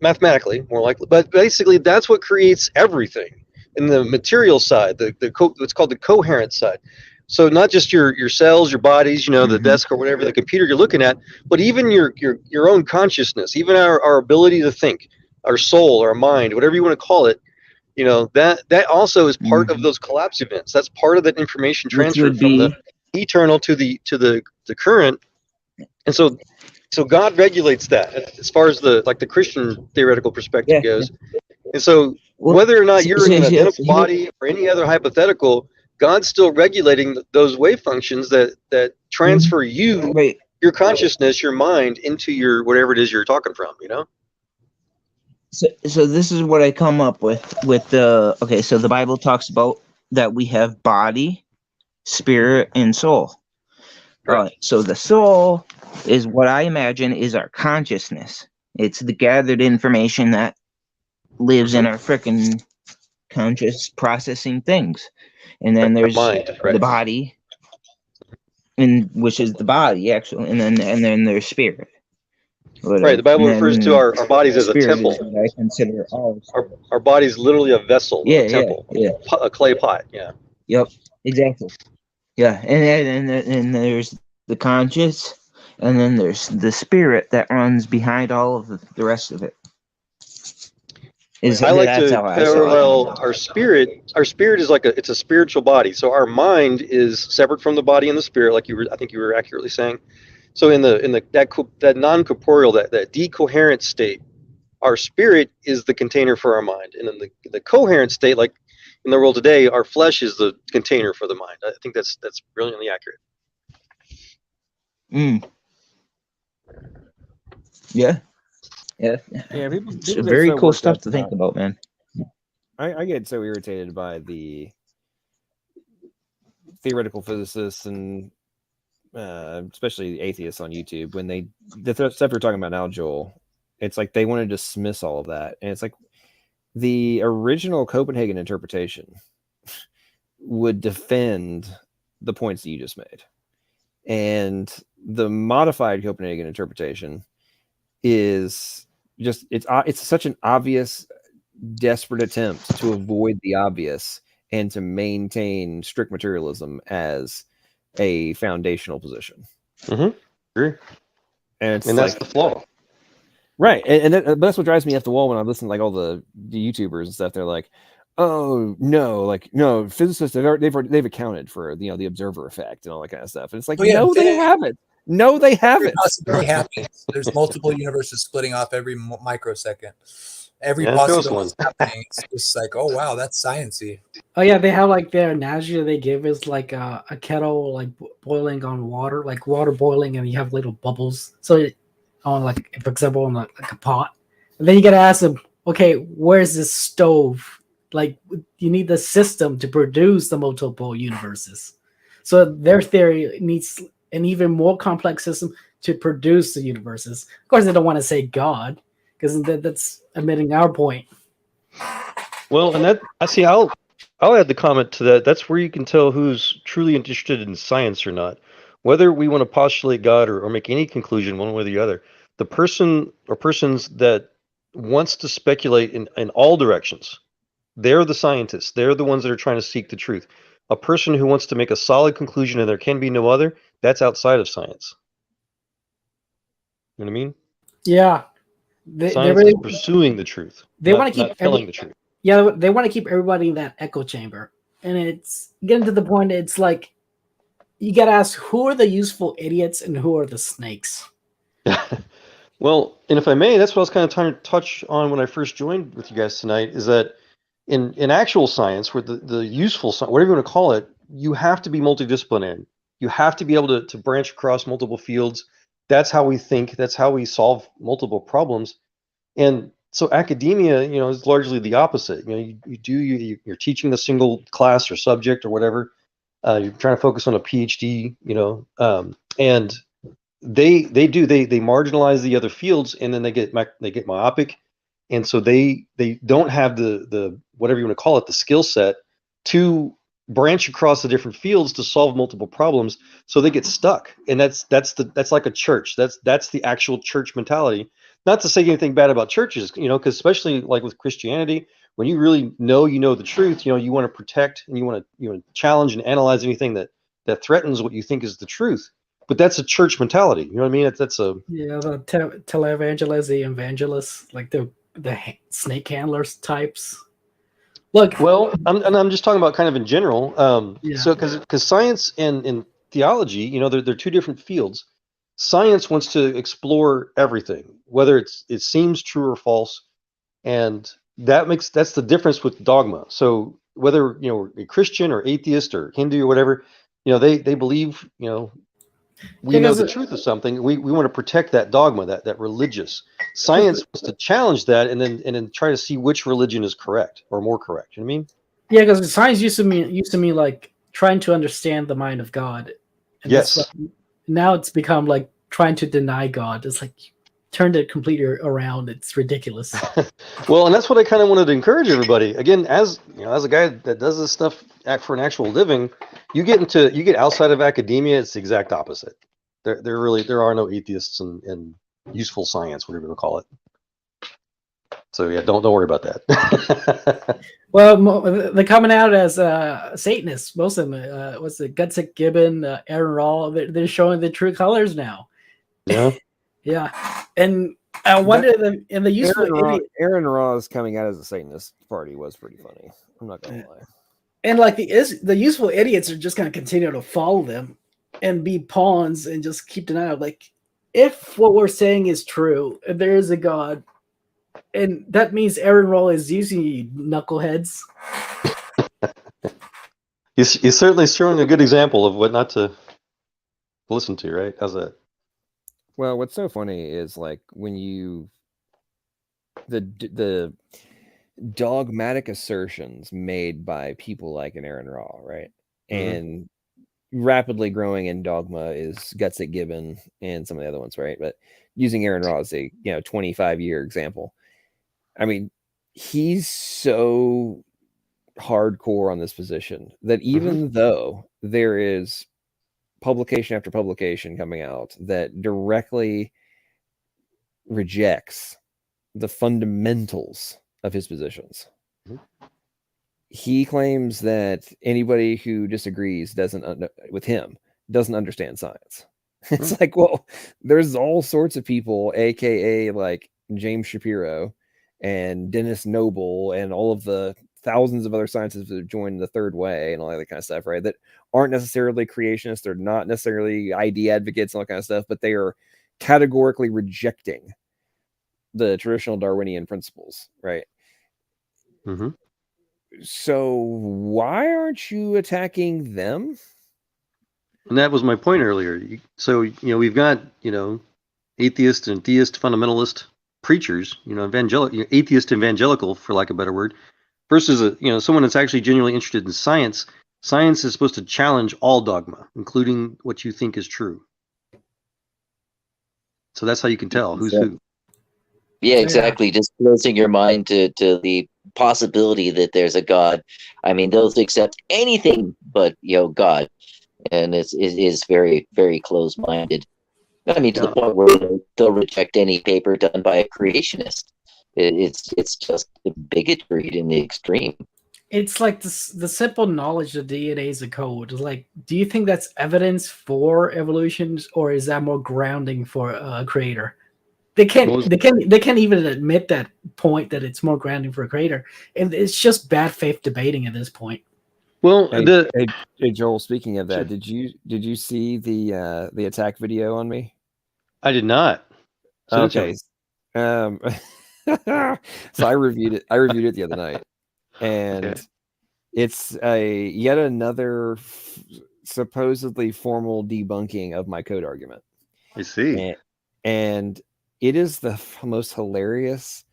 mathematically, more likely, but basically that's what creates everything in the material side, what's called the coherent side. So not just your cells, your bodies, the desk or whatever, the computer you're looking at, but even your own consciousness, even our ability to think, our soul, our mind, whatever you want to call it, that also is part of those collapse events. That's part of that information transfer from the eternal to the current. And so God regulates that as far as the Christian theoretical perspective goes. And so whether or not you're in an identical body or any other hypothetical, God's still regulating those wave functions that transfer your consciousness, your mind, into your whatever it is you're talking from, So this is what I come up with the so the Bible talks about that we have body, spirit, and soul. Right. So the soul is what I imagine is our consciousness. It's the gathered information that lives in our freaking conscious processing things. And then there's mind, right. the body, which is the body actually, and then there's spirit. Right. The Bible refers to our bodies as a temple. Is what I consider our body's literally a vessel, a temple, a clay pot. Yeah. Yep. Exactly. Yeah, and there's the conscious, and then there's the spirit that runs behind all of the rest of it. I like to parallel our spirit. Our spirit is it's a spiritual body. So our mind is separate from the body and the spirit, I think you were accurately saying. So in that non-corporeal, that decoherent state, our spirit is the container for our mind, and in the coherent state, like in the world today, our flesh is the container for the mind. I think that's brilliantly accurate. Yeah. People It's get very so cool worked stuff up to think about, man. I get so irritated by the theoretical physicists and especially atheists on YouTube when the stuff you're talking about now, Joel. It's like they want to dismiss all of that, and it's like the original Copenhagen interpretation would defend the points that you just made, and the modified Copenhagen interpretation is just it's such an obvious, desperate attempt to avoid the obvious and to maintain strict materialism as a foundational position. Mm-hmm. Agree. And it's And that's the flaw. Right, but that's what drives me up the wall when I listen to like all the YouTubers and stuff. They're like, "Oh no, like no, physicists they've accounted for the observer effect and all that kind of stuff." And it's like, no, they haven't. No, they haven't. Possibility happens. There's multiple universes splitting off every microsecond. Every Yeah, possibility is happening. It's just like, oh wow, that's sciencey. Oh yeah, they have like their analogy they give is like a kettle like boiling on water, like water boiling, and you have little bubbles. So on like, for example, on like a pot, and then you gotta ask them, okay, where's this stove? Like, you need the system to produce the multiple universes. So their theory needs an even more complex system to produce the universes. Of course, they don't want to say God because that's admitting our point. Well, and that I'll add the comment to that. That's where you can tell who's truly interested in science or not. Whether we want to postulate God or make any conclusion one way or the other, the person or persons that wants to speculate in all directions, they're the scientists. They're the ones that are trying to seek the truth. A person who wants to make a solid conclusion and there can be no other, that's outside of science. You know what I mean? Yeah. Science is pursuing the truth. They want to keep telling the truth. Yeah, they want to keep everybody in that echo chamber. And it's getting to the point, it's like, you got to ask, who are the useful idiots and who are the snakes? Well, and if I may, that's what I was kind of trying to touch on when I first joined with you guys tonight, is that in actual science, where the useful science, whatever you want to call it, you have to be multidisciplinary. You have to be able to branch across multiple fields. That's how we think. That's how we solve multiple problems. And so academia, is largely the opposite. You're teaching a single class or subject or whatever. You're trying to focus on a PhD, and they marginalize the other fields, and then they get myopic, and so they don't have the whatever you want to call it, the skill set to branch across the different fields to solve multiple problems. So they get stuck, and that's like a church. That's the actual church mentality. Not to say anything bad about churches, because especially like with Christianity, when you really know the truth, you want to protect and you want to challenge and analyze anything that threatens what you think is the truth. But that's a church mentality. You know what I mean? That's a the televangelists, the evangelists, like the snake handlers types. Look, well, I'm just talking about kind of in general. So because science and theology, they're two different fields. Science wants to explore everything, whether it seems true or false, and that's the difference with dogma. So whether a Christian or atheist or Hindu or whatever, they believe we know the truth of something. We want to protect that dogma, that religious. Science wants to challenge that and then try to see which religion is correct or more correct. You know what I mean? Yeah, because science used to mean like trying to understand the mind of God. And yes. Now it's become like trying to deny God. It's like turned it completely around. It's ridiculous. Well, and that's what I kind of wanted to encourage everybody. Again, as a guy that does this stuff for an actual living, you get outside of academia, it's the exact opposite. There are no atheists and useful science, whatever you want to call it. So yeah, don't worry about that. Well, they're coming out as Satanists. Most of them, what's the Gutsick Gibbon, Aaron Rawl? They're showing the true colors now. Yeah. Yeah, and I wonder in the useful Aaron Raw's coming out as a Satanist party was pretty funny. I'm not gonna lie. And like the useful idiots are just gonna continue to follow them and be pawns and just keep denying. Like, if what we're saying is true, if there is a God, and that means Aaron Rawl is using you knuckleheads. He's certainly showing a good example of what not to listen to, right? How's that? Well, what's so funny is like when the dogmatic assertions made by people like an Aaron Raw, right? Mm-hmm. And rapidly growing in dogma is Gutsick Gibbon and some of the other ones, right? But using Aaron Raw as a 25-year example, I mean, he's so hardcore on this position that even though there is publication after publication coming out that directly rejects the fundamentals of his positions, he claims that anybody who disagrees with him doesn't understand science. It's like, well, there's all sorts of people, aka like James Shapiro and Dennis Noble and all of the thousands of other scientists that have joined the third way and all that kind of stuff, right? That aren't necessarily creationists, they're not necessarily ID advocates and all that kind of stuff, but they are categorically rejecting the traditional Darwinian principles, right? Mm-hmm. So why aren't you attacking them? And that was my point earlier. So, we've got, atheist and theist fundamentalist preachers, atheist evangelical, for lack of a better word, versus someone that's actually genuinely interested in science. Science is supposed to challenge all dogma, including what you think is true. So that's how you can tell who's who. Yeah, exactly. Just closing your mind to the possibility that there's a God. I mean, those accept anything but God, and is very, very close-minded. I mean, to the point where they'll reject any paper done by a creationist. It's just bigotry in the extreme. It's like the simple knowledge that DNA is a code. Like, do you think that's evidence for evolution, or is that more grounding for a creator? They can't even admit that point, that it's more grounding for a creator, and it's just bad faith debating at this point. Well, hey Joel, speaking of that, did you see the attack video on me? I did not. So okay. So I reviewed it the other night, and it's yet another supposedly formal debunking of my code argument. I see. And it is the most hilarious.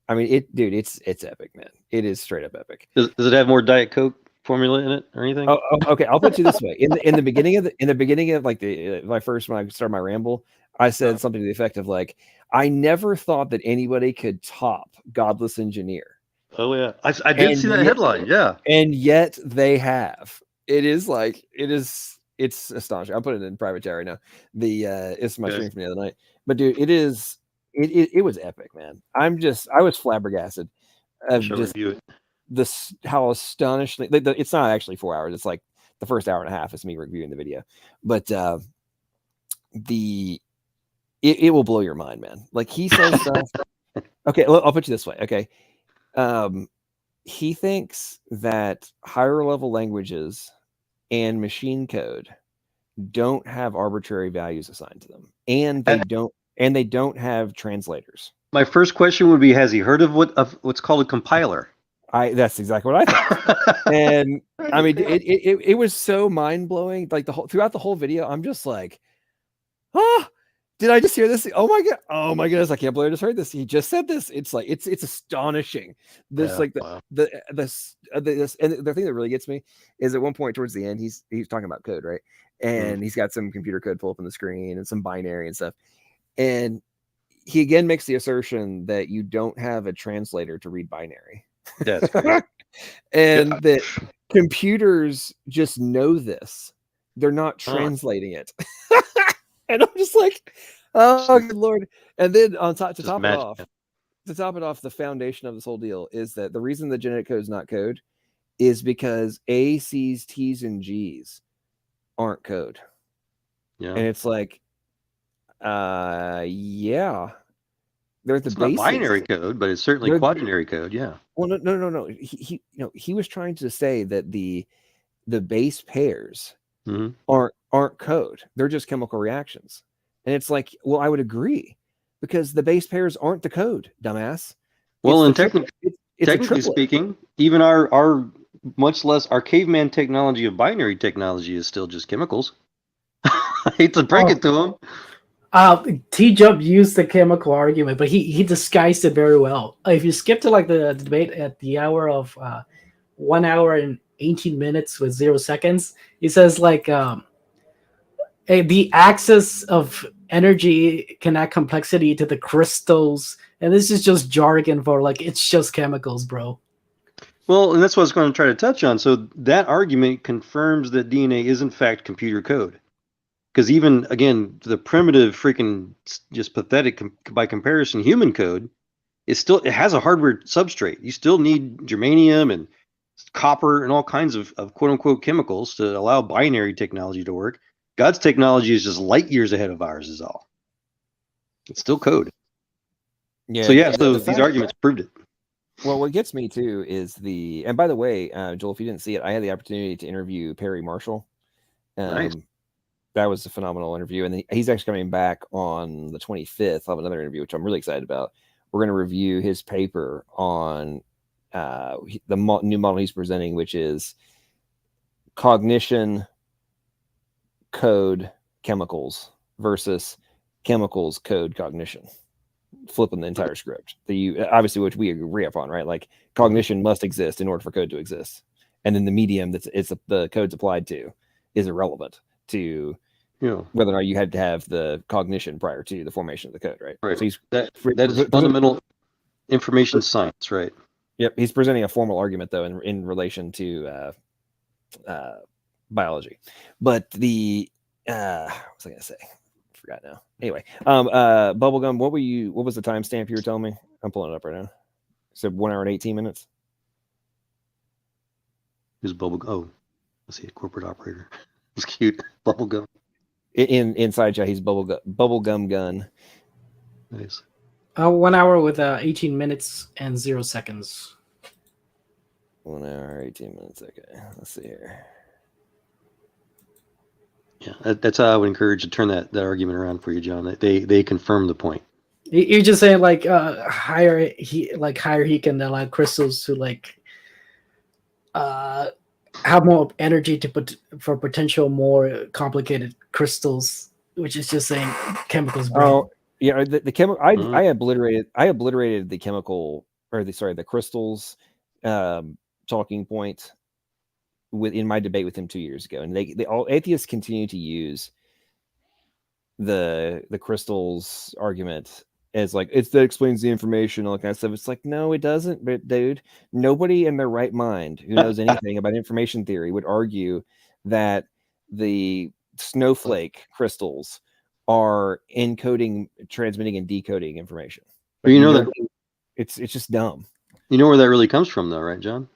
I mean, it's epic, man. It is straight up epic. Does it have more Diet Coke formula in it or anything? Oh, okay. I'll put it this way: in the beginning of like when I started my ramble, I said something to the effect of like, I never thought that anybody could top Godless Engineer. Oh yeah, I did see that headline. Yeah, and yet they have. It's astonishing. I'll put it in private chat right now. It's my stream from the other night. But dude, it was epic, man. I was flabbergasted. Review it. How astonishingly it's not actually 4 hours. It's like the first hour and a half is me reviewing the video. But it will blow your mind, man. Like he says stuff. Okay, I'll put you this way. Okay. He thinks that higher level languages and machine code don't have arbitrary values assigned to them, and they don't have translators. My first question would be: has he heard of what's called a compiler? That's exactly what I thought. And I mean, it was so mind blowing. Like throughout the whole video, I'm just like, did I just hear this? Oh my goodness, I can't believe I just heard this. He just said this. It's like it's astonishing. This and the thing that really gets me is at one point towards the end, he's talking about code, right? And he's got some computer code pull up on the screen and some binary and stuff. And he again makes the assertion that you don't have a translator to read binary. That's great. And that computers just know this. They're not translating it. And I'm just like, oh, good Lord. And then to top it off, the foundation of this whole deal is that the reason the genetic code is not code is because A, C's, T's, and G's aren't code. Yeah. And it's like, yeah. They're the basics. Not binary code, but it's certainly quaternary code, yeah. Well, no. He was trying to say that the base pairs aren't code. They're just chemical reactions. And it's like, well, I would agree, because the base pairs aren't the code, dumbass. Well, and technically speaking, even our much less our caveman technology of binary technology is still just chemicals. I hate to break it to him. TJump used the chemical argument, but he disguised it very well. If you skip to like the debate at the hour of 1 hour and 18 minutes with 0 seconds, he says like the axis of energy can add complexity to the crystals, and this is just jargon for like it's just chemicals, bro. Well, and that's what I was going to try to touch on. So that argument confirms that DNA is in fact computer code. Because even, again, the primitive, freaking, just pathetic, by comparison, human code, it has a hardware substrate. You still need germanium and copper and all kinds of quote-unquote chemicals to allow binary technology to work. God's technology is just light years ahead of ours. Is all. It's still code. Yeah. So yeah, the so these fact- arguments proved it. Well, what gets me too is and by the way, Joel, if you didn't see it, I had the opportunity to interview Perry Marshall. Nice. That was a phenomenal interview, and then he's actually coming back on the 25th. I'll have another interview, which I'm really excited about. We're going to review his paper on the new model he's presenting, which is cognition, code, chemicals versus chemicals, code, cognition. Flipping the entire script. Obviously, which we agree upon, right? Like cognition must exist in order for code to exist, and then the medium the code's applied to is irrelevant to whether or not you had to have the cognition prior to the formation of the code, right? Right. So That is fundamental information science, right? Yep. He's presenting a formal argument though in relation to biology, but what was I gonna say? Forgot now. Anyway, Bubblegum, what was the timestamp you were telling me? I'm pulling it up right now. So 1 hour and 18 minutes. Who's Bubblegum? Oh, let's see, a corporate operator. It's cute. Bubblegum. Inside chat, he's Bubblegum Gun. Nice. 1 hour with 18 minutes and 0 seconds. 1 hour, 18 minutes. Okay, let's see here. Yeah, that's how I would encourage to turn that argument around for you, John. They confirm the point. You're just saying like higher he can allow crystals to like have more energy to put for potential more complicated crystals, which is just saying chemicals. Oh yeah, the chemical. I obliterated the chemical the crystals talking point in my debate with him 2 years ago, and they all atheists continue to use the crystals argument as like that explains the information, all that kind of stuff. It's like, no, it doesn't. But dude, nobody in their right mind who knows anything about information theory would argue that the snowflake crystals are encoding, transmitting, and decoding information. But you know that it's just dumb. You know where that really comes from, though, right, John?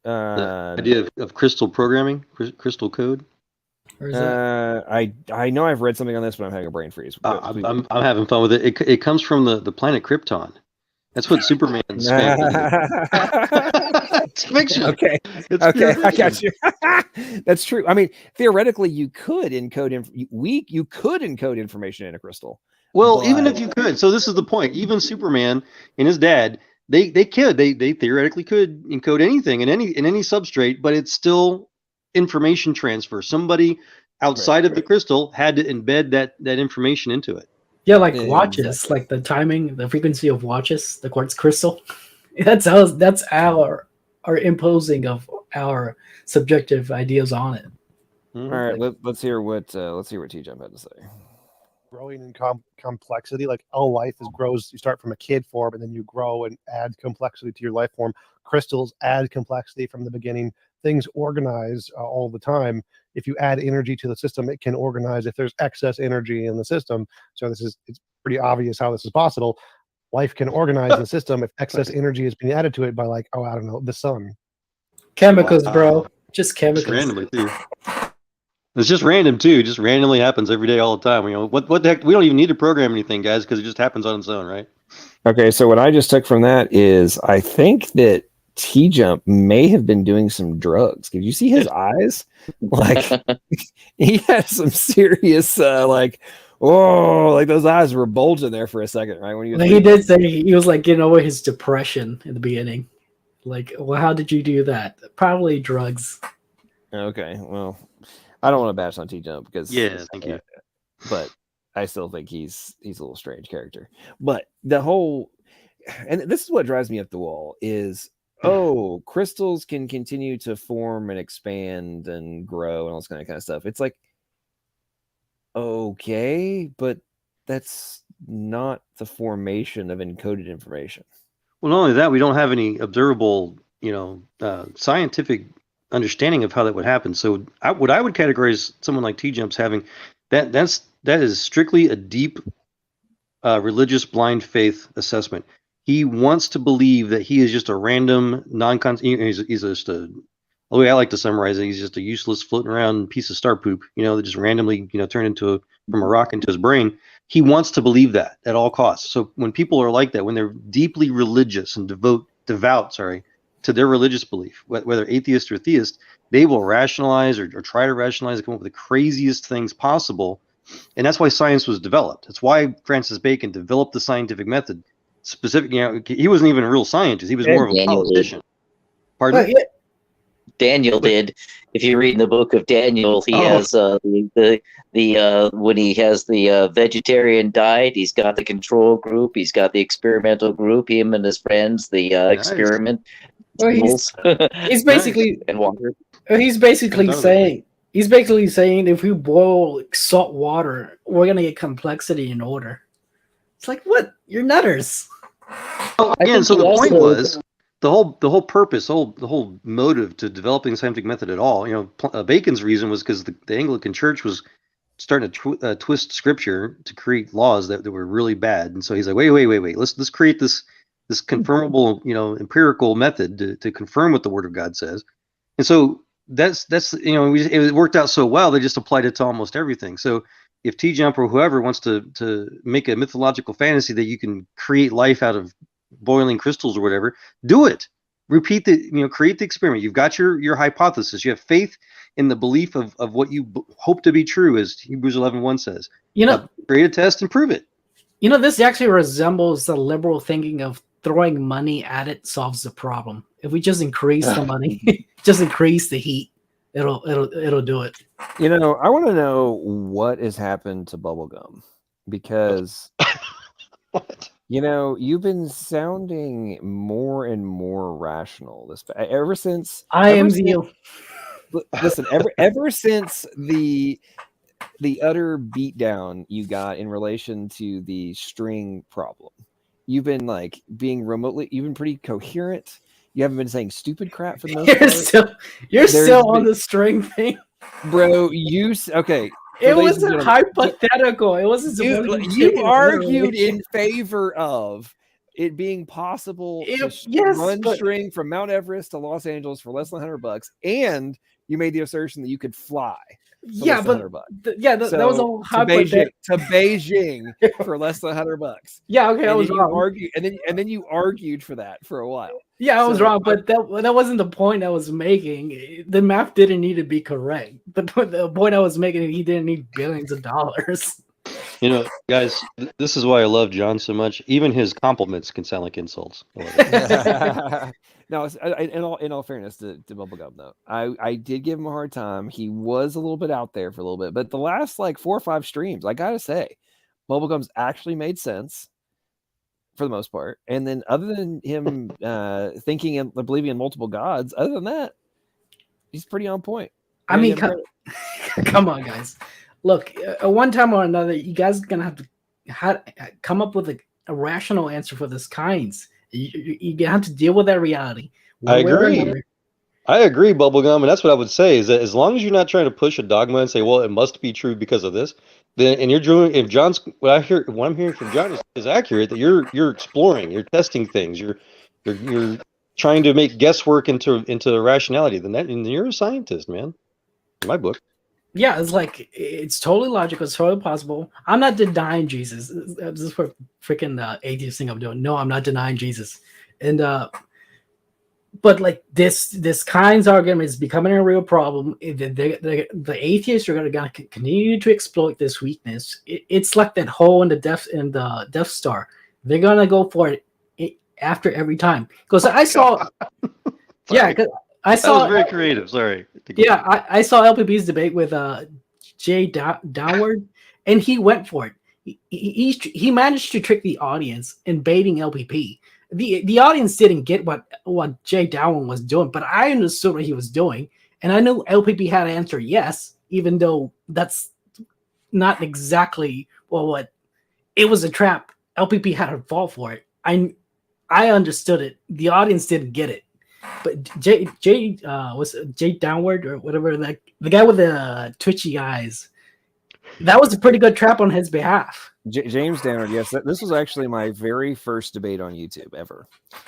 The idea of crystal programming, crystal code. I know I've read something on this, but I'm having a brain freeze. I'm having fun with it. It comes from the planet Krypton. That's what Superman's It's fiction. Okay. I got you. That's true. I mean, theoretically, you could encode you could encode information in a crystal. Well, even if you could. So this is the point. Even Superman and his dad, they theoretically could encode anything in any substrate, but it's still information transfer. Somebody outside of the crystal had to embed that information into it. Yeah, like watches, exactly. Like the timing, the frequency of watches, the quartz crystal. That's our imposing of our subjective ideas on it. All right, let's hear what TJump had to say. Growing in complexity, like all life grows. You start from a kid form, and then you grow and add complexity to your life form. Crystals add complexity from the beginning. Things organize all the time. If you add energy to the system, it can organize if there's excess energy in the system. So it's pretty obvious how this is possible. Life can organize the system if excess energy is being added to it by the sun. Chemicals, bro. Just chemicals. Just randomly too. It's just random too. Just randomly happens every day, all the time. What the heck? We don't even need to program anything, guys, because it just happens on its own, right? Okay, so what I just took from that is I think that TJump may have been doing some drugs. Did you see his eyes? Like he had some serious like those eyes were bulging there for a second, right? When he did say he was like getting over his depression in the beginning. Like, well, how did you do that? Probably drugs. Okay, well, I don't want to bash on TJump because thank you. But I still think he's a little strange character. But the whole, and this is what drives me up the wall is, crystals can continue to form and expand and grow and all this kind of stuff. It's like, okay, but that's not the formation of encoded information. Well, not only that, we don't have any observable, scientific understanding of how that would happen. So what I would categorize someone like TJump's having, that is strictly a deep religious blind faith assessment. He wants to believe that he is just a random he's just a the way I like to summarize it, he's just a useless floating around piece of star poop, that just randomly, turned from a rock into his brain. He wants to believe that at all costs. So when people are like that, when they're deeply religious and devout, to their religious belief, whether atheist or theist, they will rationalize or try to rationalize and come up with the craziest things possible. And that's why science was developed. That's why Francis Bacon developed the scientific method. He wasn't even a real scientist. He was more of a politician. Pardon? Daniel did. If you read in the book of Daniel, he has when he has the vegetarian diet, he's got the control group, he's got the experimental group, him and his friends, the experiment. Well, he's basically and water. He's basically saying if we boil salt water, we're gonna get complexity and order. It's like, what? You're nutters. Oh, again, so the point was the whole purpose, the whole motive to developing the scientific method at all. Bacon's reason was because the Anglican Church was starting to twist Scripture to create laws that were really bad, and so he's like, wait, let's create this confirmable, empirical method to confirm what the Word of God says, and so that's it worked out so well they just applied it to almost everything. So if TJump or whoever wants to make a mythological fantasy that you can create life out of boiling crystals or whatever, do it. Create the experiment. You've got your hypothesis. You have faith in the belief of what you hope to be true, as Hebrews 11:1 says. Create a test and prove it. This actually resembles the liberal thinking of throwing money at it solves the problem. If we just increase the money, just increase the heat, it'll do it. I want to know what has happened to bubblegum, because What? You've been sounding more and more rational ever since listen, ever since the utter beatdown you got in relation to the string problem. You've been you've been pretty coherent. You haven't been saying stupid crap for the most part. You're still on the string thing, bro. Okay. It wasn't hypothetical. It wasn't. You argued in favor of it being possible to run string from Mount Everest to Los Angeles for less than $100, and you made the assertion that you could fly. Yeah, but that was all hypothetical. To Beijing for less than $100. Yeah, okay, I was wrong. And then you argued for that for a while. Yeah, I was wrong, but that wasn't the point I was making. The math didn't need to be correct. The point I was making, he didn't need billions of dollars. Guys, this is why I love John so much. Even his compliments can sound like insults. No, in all fairness to Bubblegum, though, I did give him a hard time. He was a little bit out there for a little bit, but the last 4 or 5 streams, I gotta say, Bubblegum's actually made sense for the most part. And then, other than him thinking and believing in multiple gods, other than that, he's pretty on point. I mean, come on, guys. Look, one time or another, you guys are gonna have to come up with a rational answer for this kinds. You have to deal with that reality. I agree, Bubblegum, and that's what I would say is that as long as you're not trying to push a dogma and say, well, it must be true because of this, then if John's what I'm hearing from John is accurate, that you're exploring, you're testing things, you're trying to make guesswork into rationality, then you're a scientist, man. In my book. Yeah, it's totally logical. It's totally possible. I'm not denying Jesus. This is what freaking atheist thing I'm doing. No, I'm not denying Jesus. And but this kinds argument is becoming a real problem. The atheists are going to continue to exploit this weakness. It's like that hole in the Death Star. They're going to go for it after every time. Because I saw, because I saw that was very creative. Sorry. Yeah, I saw LPP's debate with Jay Downward, and he went for it. He managed to trick the audience in baiting LPP. The audience didn't get what Jay Downward was doing, but I understood what he was doing, and I knew LPP had to answer yes, even though that's not exactly what it was a trap. LPP had to fall for it. I understood it. The audience didn't get it. But Jay was Jay Downward or whatever, the guy with the twitchy eyes. That was a pretty good trap on his behalf. James Downer, yes, this was actually my very first debate on YouTube ever.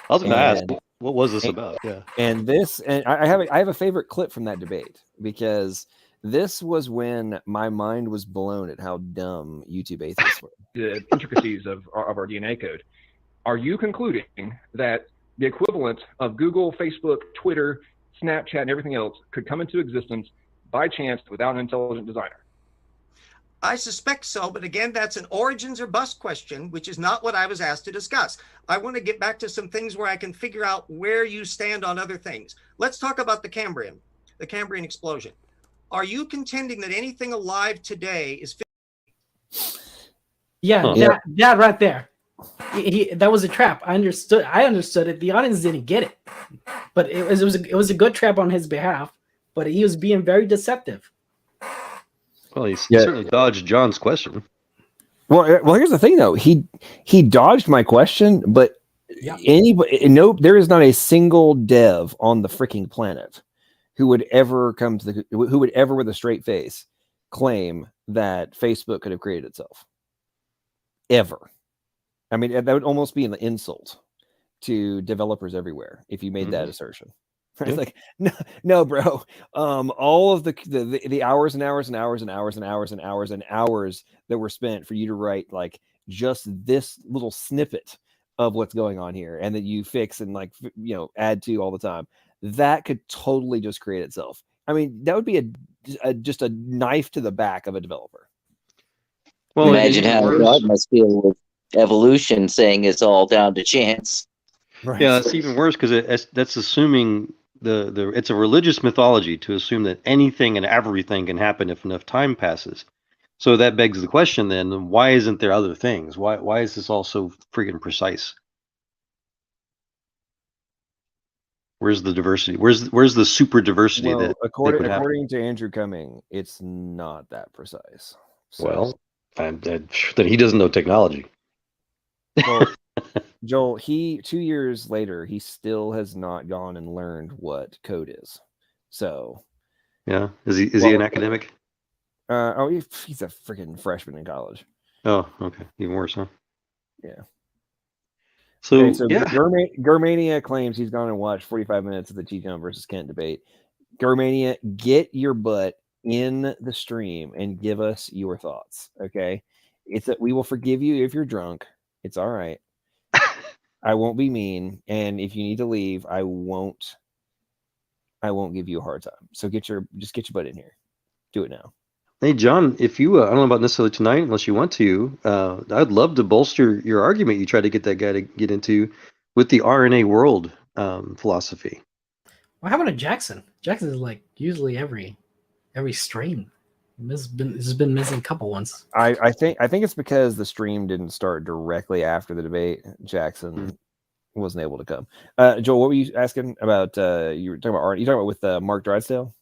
I was going to ask, And- what was this about? Yeah. And I have a favorite clip from that debate because this was when my mind was blown at how dumb YouTube atheists were. The intricacies of our DNA code. Are you concluding that the equivalent of Google, Facebook, Twitter, Snapchat, and everything else could come into existence by chance without an intelligent designer? I suspect so, but again, that's an origins or bust question, which is not what I was asked to discuss. I want to get back to some things where I can figure out where you stand on other things. Let's talk about the Cambrian explosion. Are you contending that anything alive today is? Yeah, that right there. That was a trap. I understood it. The audience didn't get it, but it was a good trap on his behalf. But he was being very deceptive. Well, he certainly dodged John's question. Well, here's the thing though. He dodged my question, but there is not a single dev on the freaking planet who would ever with a straight face claim that Facebook could have created itself. Ever. I mean, that would almost be an insult to developers everywhere if you made that assertion. It's like, no, bro. All of the hours and hours and hours and hours and hours and hours and hours that were spent for you to write like just this little snippet of what's going on here, and that you fix and add to all the time, that could totally just create itself. I mean, that would be just a knife to the back of a developer. Well, imagine how God must feel with evolution, saying it's all down to chance. Right. Yeah, it's even worse because that's assuming it's a religious mythology to assume that anything and everything can happen if enough time passes. So that begs the question then, why isn't there other things? Why is this all so freaking precise? Where's the diversity? Where's the super diversity that according to Andrew Cumming, it's not that precise. So. Well, then he doesn't know technology. Well, Joel, 2 years later, he still has not gone and learned what code is. So, yeah, is he an academic? He's a freaking freshman in college. Oh, okay, even worse, huh? Yeah. So Germania claims he's gone and watched 45 minutes of the TJump versus Kent debate. Germania, get your butt in the stream and give us your thoughts. Okay, we will forgive you if you're drunk. It's all right. I won't be mean, and if you need to leave, I won't give you a hard time. So get your butt in here. Do it now. Hey, John, if you, I don't know about necessarily tonight, unless you want to, I'd love to bolster your argument you tried to get that guy to get into with the RNA world philosophy. What happened to Jackson? Jackson is like usually every stream. He's been missing a couple ones. I think it's because the stream didn't start directly after the debate. Jackson wasn't able to come. Joel, what were you asking about? You were talking about art. You talking about with Mark Drysdale?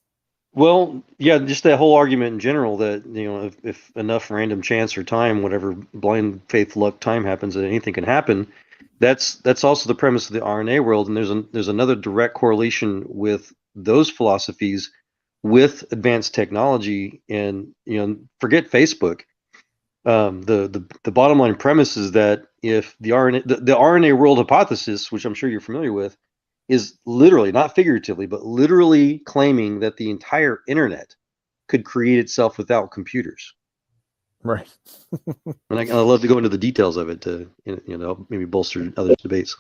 Well, yeah, just that whole argument in general that if enough random chance or time, whatever blind faith, luck, time happens, that anything can happen. That's also the premise of the RNA world, and there's another direct correlation with those philosophies with advanced technology. And forget Facebook. The bottom line premise is that if the RNA world hypothesis, which I'm sure you're familiar with, is literally, not figuratively, but literally claiming that the entire internet could create itself without computers. Right. And I'd love to go into the details of it to maybe bolster other debates.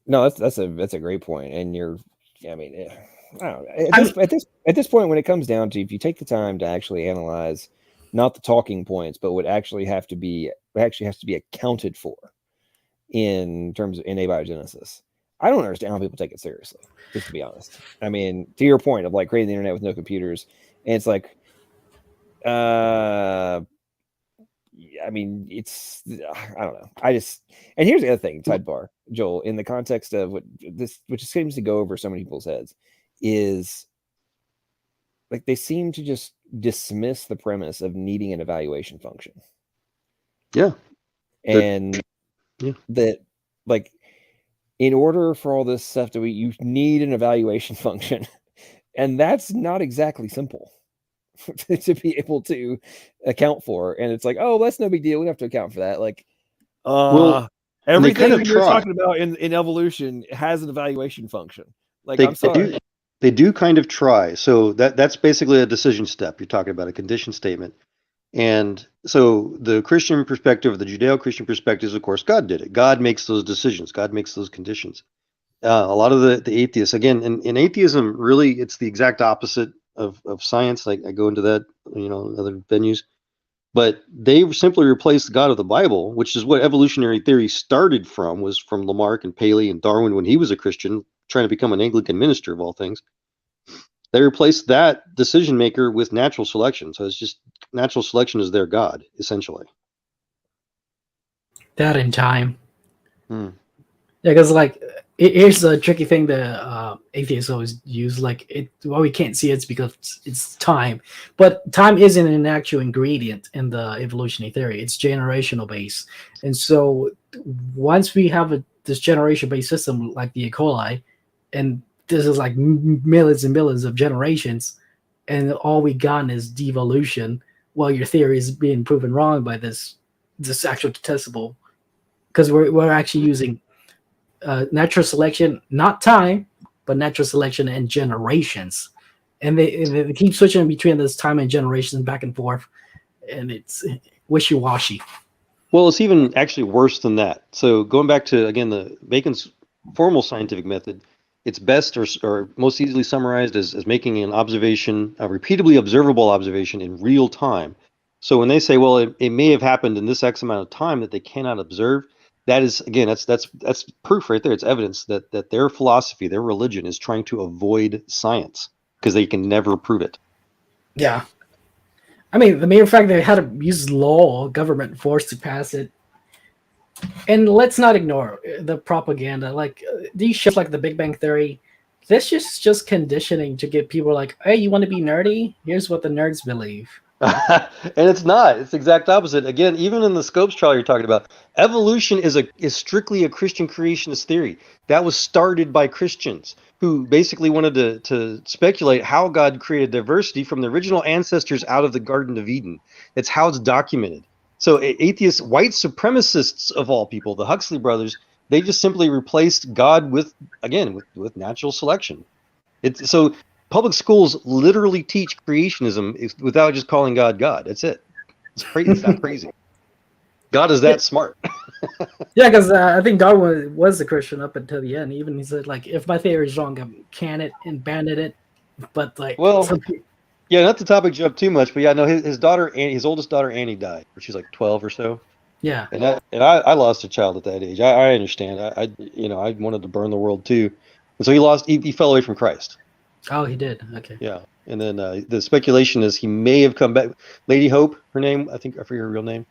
No, that's a great point, and I don't know. At this point, when it comes down to, if you take the time to actually analyze not the talking points, but what actually has to be accounted for in terms of abiogenesis, I don't understand how people take it seriously, just to be honest. I mean, to your point of like creating the internet with no computers, and it's like, I don't know. And here's the other thing, sidebar, Joel, in the context of which seems to go over so many people's heads, is like they seem to just dismiss the premise of needing an evaluation function. Yeah. And that like, in order for all this stuff you need an evaluation function. And that's not exactly simple. to be able to account for. And it's like, oh, that's no big deal. We don't have to account for that. Like, Well, and they everything kind of that you're try. talking about in evolution has an evaluation function. Like, They, I'm sorry. they do kind of try. So that's basically a decision step. You're talking about a condition statement. And so the Christian perspective, the Judeo-Christian perspective is, of course, God did it. God makes those decisions. God makes those conditions. A lot of the atheists, again, in atheism, really, it's the exact opposite of science. I go into that, other venues. But they simply replaced the God of the Bible, which is what evolutionary theory started from, was from Lamarck and Paley and Darwin when he was a Christian, trying to become an Anglican minister of all things. They replaced that decision maker with natural selection. So it's just natural selection is their God, essentially. That in time. Hmm. Yeah, because like here's the tricky thing that atheists always use. Like we can't see it's because it's time, but time isn't an actual ingredient in the evolutionary theory. It's generational based, and so once we have this generation based system like the E. coli, and this is like millions and millions of generations, and all we got is devolution. Well, your theory is being proven wrong by this actual testable, because we're actually using natural selection, not time, but natural selection and generations. And they keep switching between this time and generations back and forth, and it's wishy-washy. Well, it's even actually worse than that. So going back to, again, the Bacon's formal scientific method, it's best or most easily summarized as making an observation, a repeatedly observable observation in real time. So when they say, well, it may have happened in this X amount of time that they cannot observe, that is, again, that's proof right there. It's evidence that their philosophy, their religion is trying to avoid science because they can never prove it. Yeah. I mean, the mere fact they had to use law, government forced to pass it. And let's not ignore the propaganda. Like these shows like the Big Bang Theory, this is just conditioning to get people like, hey, you want to be nerdy? Here's what the nerds believe. And it's not. It's the exact opposite. Again, even in the Scopes trial you're talking about, evolution is strictly a Christian creationist theory. That was started by Christians who basically wanted to speculate how God created diversity from the original ancestors out of the Garden of Eden. That's how it's documented. So atheists, white supremacists of all people, the Huxley brothers, they just simply replaced God with natural selection. So public schools literally teach creationism without just calling God God. That's it. It's crazy. It's not crazy. God is that smart. Yeah, because I think Darwin was a Christian up until the end. Even he said, like, if my theory is wrong, I'm can it and ban it. But like, well, yeah, not to topic jump too much, but yeah, no, his daughter, his oldest daughter Annie died, when she was like 12 or so. Yeah, and I lost a child at that age. I understand. I wanted to burn the world too, and so he fell away from Christ. Oh, he did. Okay. Yeah, and then the speculation is he may have come back. Lady Hope, her name, I forget her real name,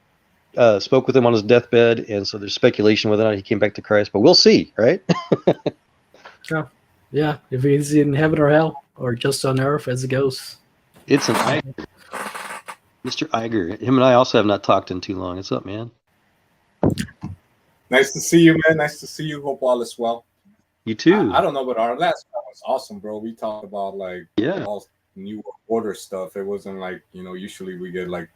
spoke with him on his deathbed, and so there's speculation whether or not he came back to Christ. But we'll see, right? Oh, yeah. If he's in heaven or hell, or just on earth as a ghost. It's an Iger. Mr. Iger. Him and I also have not talked in too long. What's up, man? Nice to see you, man. Nice to see you. Hope all is well. You too. I don't know, but our last one was awesome, bro. We talked about all new order stuff. It wasn't like, usually we get like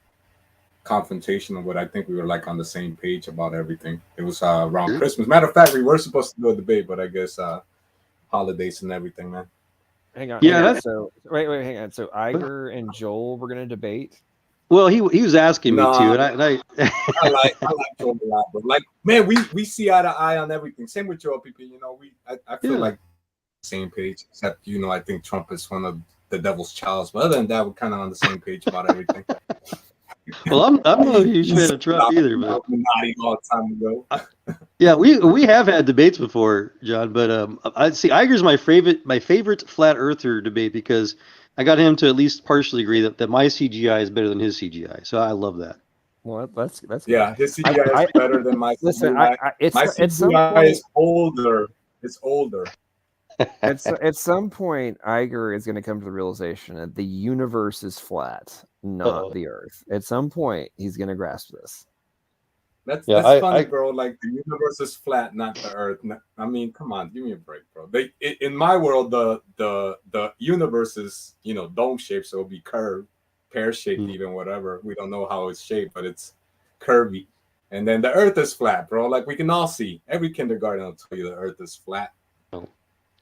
confrontational, but I think we were like on the same page about everything. It was around Christmas. Matter of fact, we were supposed to do a debate, but I guess holidays and everything, man. Hang on. Yeah. Hang on. So wait. Hang on. So Iger and Joel were gonna debate. Well, he was asking me to, and I I like Joel a lot, but like, man, we see eye to eye on everything. Same with Joel, PP. I feel like same page, except I think Trump is one of the devil's childs. But other than that, we're kind of on the same page about everything. Well, I'm not a huge fan of Trump either, but nodding all the time ago. Yeah, we have had debates before, John, but I see Iger's my favorite flat earther debate because I got him to at least partially agree that my CGI is better than his CGI. So I love that. Well, that's yeah, his CGI is better than my listen, CGI. My CGI is older. It's older. At some point, Iger is going to come to the realization that the universe is flat, not the Earth. At some point, he's going to grasp this. That's funny, bro. Like the universe is flat, not the Earth. I mean, come on, give me a break, bro. In my world, the universe is dome shaped, so it'll be curved. pear-shaped, even whatever. We don't know how it's shaped, but it's curvy. And then the Earth is flat, bro. Like we can all see. Every kindergarten will tell you the Earth is flat.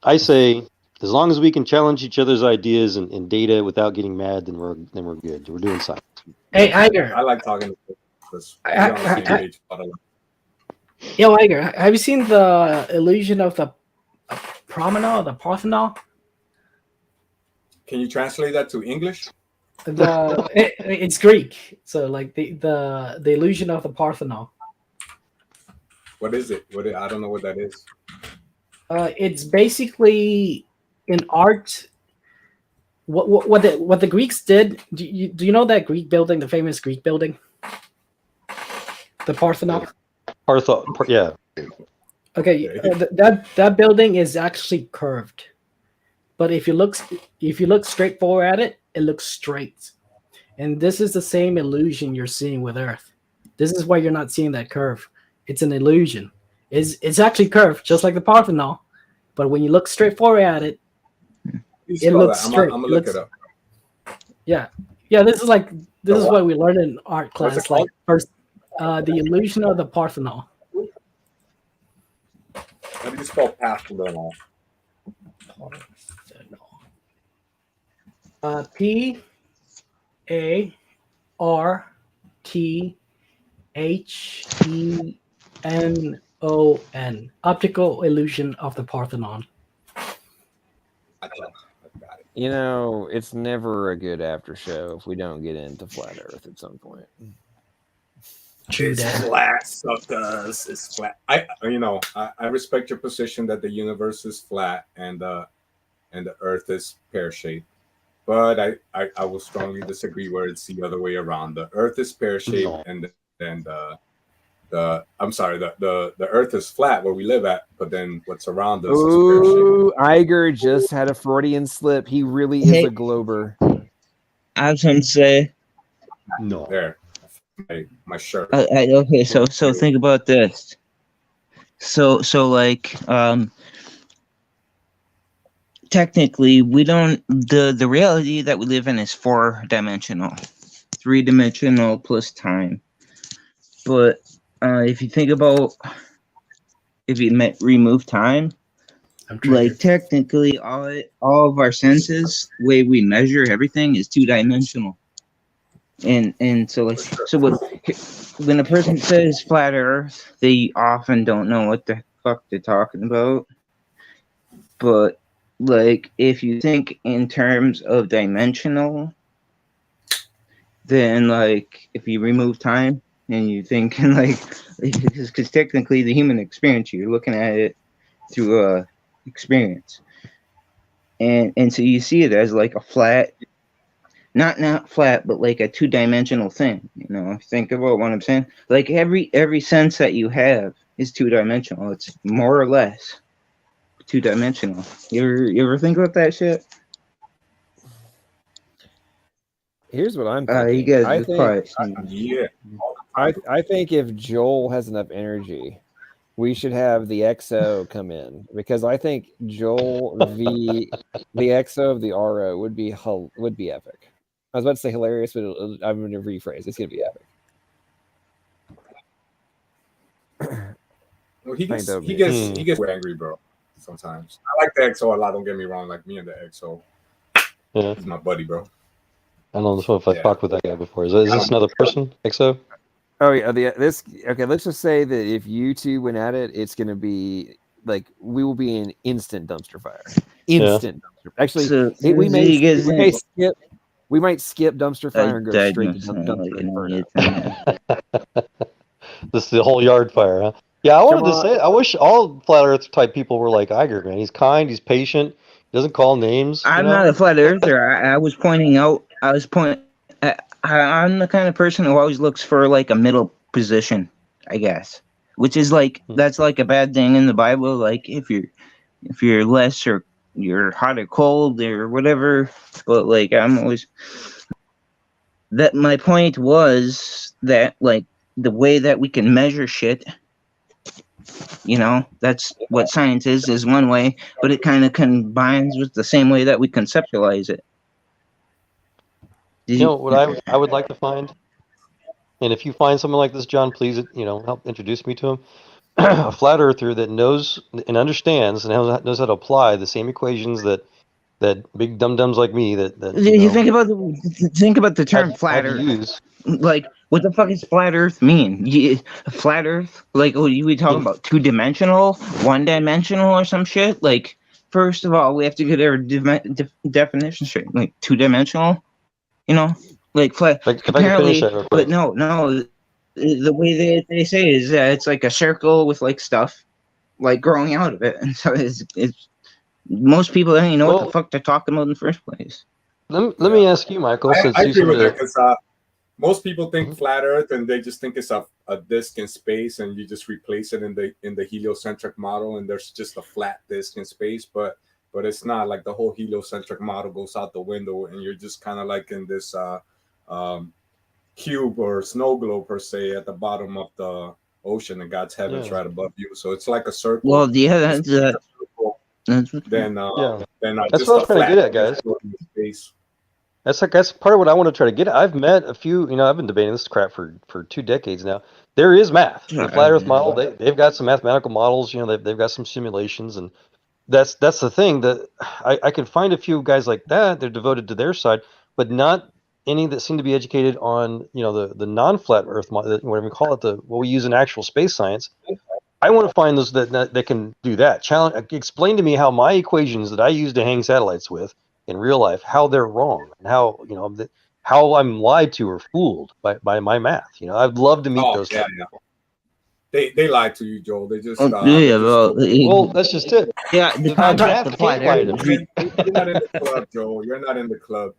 I say, as long as we can challenge each other's ideas and data without getting mad, then we're good. We're doing science. Hey, Iger. I like talking to this. We're on the same page. Yo, Iger, have you seen the illusion of the promenade, the Parthenon? Can you translate that to English? It's Greek, so like the illusion of the Parthenon. What is it? I don't know what that is. It's basically in art. What the Greeks did? Do you know that Greek building, the famous Greek building, the Parthenon? Yeah. Okay, that building is actually curved, but if you look straight forward at it, it looks straight, and this is the same illusion you're seeing with Earth. This is why you're not seeing that curve. It's an illusion. It's actually curved, just like the Parthenon, but when you look straight forward at it, it looks straight. I'm gonna look it up. Yeah. This is what we learned in art class. Like first, the illusion of the Parthenon. How do you spell Parthenon? Parthenon. Optical illusion of the Parthenon. You know, it's never a good after show if we don't get into flat Earth at some point. It's flat, suckers. It's flat. I respect your position that the universe is flat and the Earth is pear-shaped, but I will strongly disagree where it's the other way around. The Earth is pear-shaped, and then the Earth is flat where we live at, but then what's around us is Ooh, Iger just had a Freudian slip. He really is a glober. I was going to say. No. There. My shirt. Okay, so think about this. So like technically we don't the reality that we live in is 4-dimensional, 3-dimensional plus time. But if you think about if you remove time, like technically all of our senses, the way we measure everything is 2-dimensional. And so when a person says flat Earth, they often don't know what the fuck they're talking about. But like if you think in terms of dimensional, then like if you remove time and you think because technically the human experience, you're looking at it through a experience, and so you see it as like a flat. Not flat, but like a 2-dimensional thing. You know, think about what I'm saying. Like every sense that you have is 2-dimensional. It's more or less 2-dimensional. You ever think about that shit? Here's what I'm thinking. You guys are quiet. I think if Joel has enough energy, we should have the XO come in, because I think Joel the XO of the RO would be epic. I was about to say hilarious, but I'm going to rephrase. It's going to be epic. Well, he gets angry, bro. Sometimes I like the XO a lot. Don't get me wrong. Like me and the XO, he's my buddy, bro. I don't know if I talked with that guy before. Is this another person, XO? Oh yeah, okay. Let's just say that if you two went at it, it's going to be like we will be in instant dumpster fire. Dumpster. Actually, So, we might skip dumpster fire and go straight to dumpster inferno. This is the whole yard fire, huh? Yeah, I wanted to say, I wish all flat Earth type people were like Iger, man. He's kind, he's patient, he doesn't call names. I'm not a flat earther. I'm the kind of person who always looks for like a middle position, I guess. Which is like that's like a bad thing in the Bible. Like if you're less or you're hot or cold or whatever. But like I'm always that my point was that like the way that we can measure shit, you know, that's what science is one way, but it kind of combines with the same way that we conceptualize it. You know what I would like to find, and if you find someone like this, John, please help introduce me to him. A flat earther that knows and understands and knows how to apply the same equations that big dum dums like me that You think about the term flat have Earth. used. Like, what the fuck does flat Earth mean? Flat Earth? Like, what we talking about? 2-dimensional, 1-dimensional, or some shit? Like, first of all, we have to get our definition straight. Like, 2-dimensional, like flat. Like, if I can apparently, finish that real quick. but no. The way they say is that it's like a circle with like stuff like growing out of it, and so it's most people don't even know what the fuck they're talking about in the first place. Let me ask you, Michael. Since I you agree seem with to, that because most people think flat Earth and they just think it's a disk in space, and you just replace it in the heliocentric model, and there's just a flat disk in space, but it's not. Like, the whole heliocentric model goes out the window, and you're just kind of like in this cube or snow globe per se at the bottom of the ocean, and God's heaven's right above you. So it's like a circle. Well, yeah, that's then that's just what I'm trying to get at, guys. Space. That's part of what I want to try to get at. I've met a few, I've been debating this crap for 2 decades now. There is math. The flat Earth model, they've got some mathematical models. They've got some simulations, and that's the thing that I can find a few guys like that. They're devoted to their side, but not any that seem to be educated on the non-flat Earth model, whatever we call it, what we use in actual space science. I want to find those that can do that. Explain to me how my equations that I use to hang satellites with in real life, how they're wrong, and how I'm lied to or fooled by my math. I'd love to meet those. Yeah. They lied to you, Joel. They just well, that's just it. Yeah, the concept of flat Earth. You're not in the club, Joel. You're not in the club.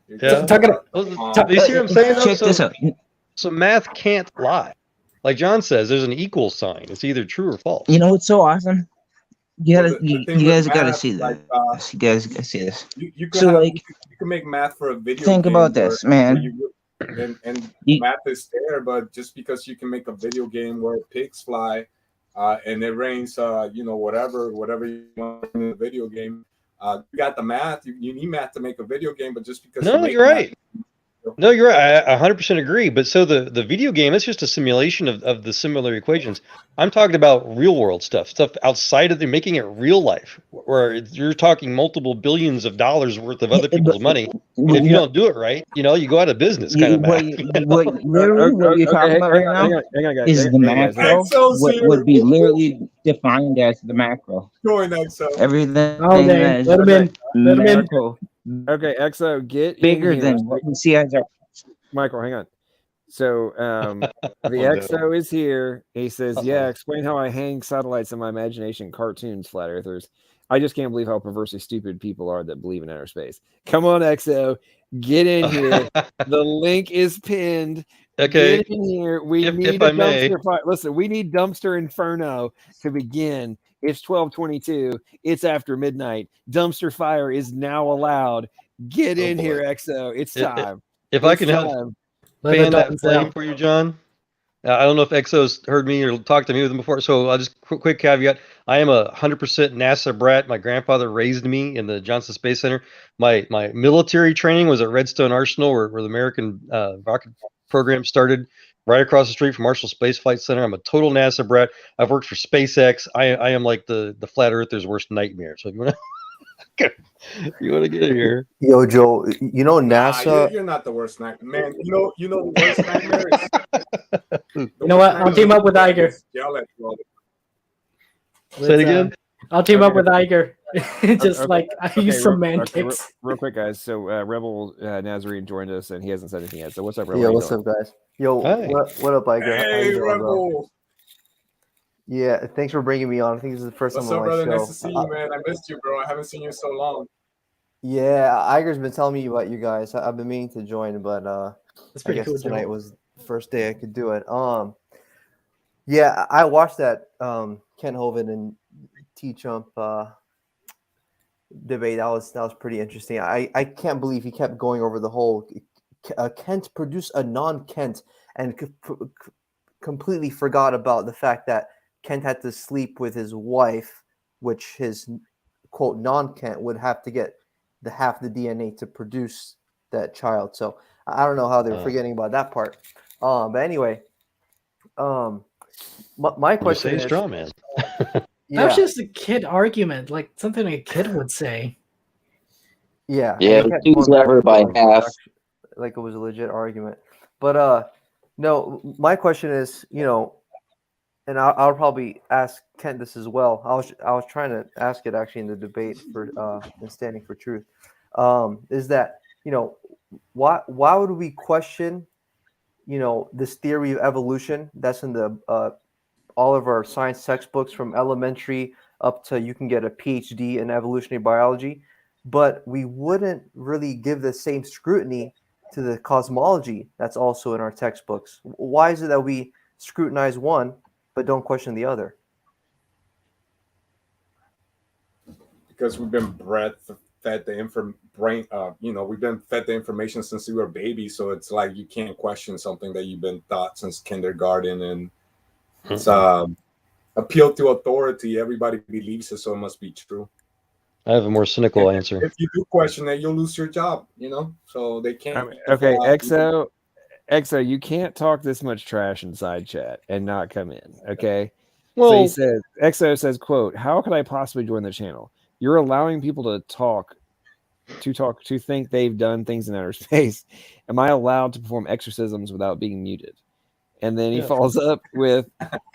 You see what I'm saying? Check this out. So math can't lie. Like John says, there's an equal sign. It's either true or false. You know what's so awesome? You guys math, gotta see this. like, You guys gotta see this. You can make math for a video. Think game about this, man. And math is there, but just because you can make a video game where pigs fly, and it rains, whatever you want in a video game, you got the math. You need math to make a video game, but just because you're right. No, you're right. I 100% agree. But so the video game, it's just a simulation of the similar equations. I'm talking about real world stuff outside of making it real life, where you're talking multiple billions of dollars worth of other people's money. And if you don't do it right, you go out of business. Kind of math. Literally, what you're talking about right now is the macro. What would be literally defined as the macro. Everything. Let him in. Macro. Okay, Exo, get bigger in here. than what we see as our. Michael, hang on. So the Exo is here. He says, "Yeah, explain how I hang satellites in my imagination, cartoons, flat earthers. I just can't believe how perversely stupid people are that believe in outer space. Come on, Exo, get in here. The link is pinned. Okay, get in here. We need a dumpster fire. Listen, we need dumpster inferno to begin. It's 12:22. It's after midnight. Dumpster fire is now allowed. Get in here, Exo. It's time. If I can help fan that flame for you, John. I don't know if Exo's heard me or talked to me with him before, so I'll just quick caveat. I am 100% NASA brat. My grandfather raised me in the Johnson Space Center. My military training was at Redstone Arsenal, where the American rocket program started, right across the street from Marshall Space Flight Center. I'm a total NASA brat. I've worked for SpaceX. I am like the flat earther's worst nightmare. So if you want to get in here. Yo, Joe, NASA. You're not the worst nightmare, man. You know the worst nightmare is. You know what? I'll team up with Iger. Say it again. I'll team up with Iger. Just I use some mantics. Real quick, guys. So Rebel Nazarene joined us, and he hasn't said anything yet. So what's up, Rebel? Yeah, what's up, guys? Yo, what up, Iger? Hey, Rebel. Yeah, thanks for bringing me on. I think this is the first time on my brother? show. Nice to see you, man. I missed you, bro. I haven't seen you in so long. Yeah, Iger's been telling me about you guys. I've been meaning to join, but I guess tonight was the first day I could do it. Yeah, I watched that Ken Hovind and TJump debate. That was pretty interesting. I can't believe he kept going over the whole Kent produced a non-Kent and completely forgot about the fact that Kent had to sleep with his wife, which his quote non-Kent would have to get half the DNA to produce that child. So I don't know how they were forgetting about that part. But anyway, my question is, straw man. That was just a kid argument, like something a kid would say. Yeah, Yeah, and he kept choose going back lever to by it half. like it was a legit argument. But no, my question is, and I'll probably ask Kent this as well. I was trying to ask it actually in the debate for in Standing for Truth. Is that why would we question this theory of evolution that's in the all of our science textbooks from elementary up to you can get a PhD in evolutionary biology, but we wouldn't really give the same scrutiny to the cosmology that's also in our textbooks? Why is it that we scrutinize one but don't question the other? Because we've been fed the we've been fed the information since we were babies, so it's like you can't question something that you've been taught since kindergarten, and it's appeal to authority. Everybody believes it, so it must be true. I have a more cynical answer. If you do question it, you'll lose your job, so they can't. Okay, Exo, you can't talk this much trash inside chat and not come in, okay? Well, so he says, Exo says, quote, how could I possibly join the channel? You're allowing people to think they've done things in outer space. Am I allowed to perform exorcisms without being muted? And then he follows up with,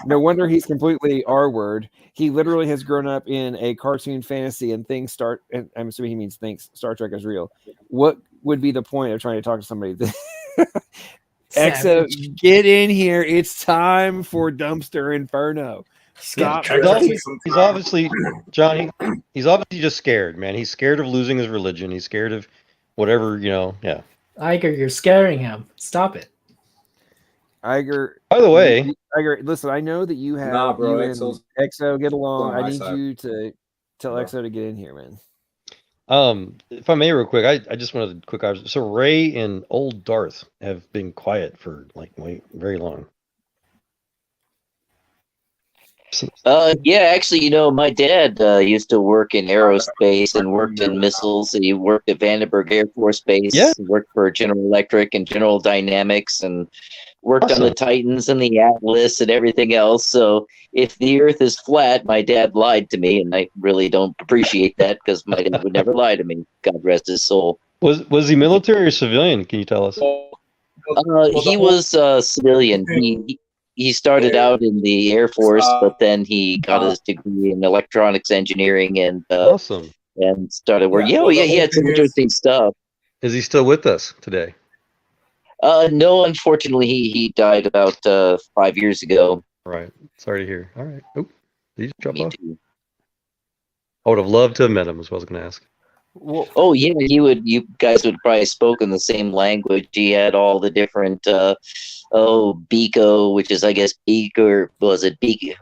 no wonder he's completely R-word. He literally has grown up in a cartoon fantasy and and I'm assuming he means thinks Star Trek is real. What would be the point of trying to talk to somebody? Exo, get in here. It's time for Dumpster Inferno. Stop. He's obviously, Johnny, he's obviously just scared, man. He's scared of losing his religion. He's scared of whatever, yeah. Iger, you're scaring him. Stop it. Iger. By the way, Iger, listen, I know that you have you and Exo get along. I need you to tell Exo to get in here, man. If I may, real quick, I just wanted a quick observation. So Ray and old Darth have been quiet for very long. Yeah, actually, my dad used to work in aerospace and worked in missiles. He worked at Vandenberg Air Force Base. Yeah. Worked for General Electric and General Dynamics, and worked on the Titans and the Atlas and everything else. So if the Earth is flat, my dad lied to me, and I really don't appreciate that because my dad would never lie to me. God rest his soul. Was he military or civilian? Can you tell us? He was civilian. He started out in the Air Force, but then he got his degree in electronics engineering and awesome. And started working. He had some interesting stuff. Is he still with us today? No, unfortunately, he died about 5 years ago. Right. Sorry to hear. All right. Oh, did you drop off? I would have loved to have met him. Is what I was going to ask. Well, yeah, you guys would probably spoken the same language. He had all the different Beaco, which is I guess Beaker, was it Beacon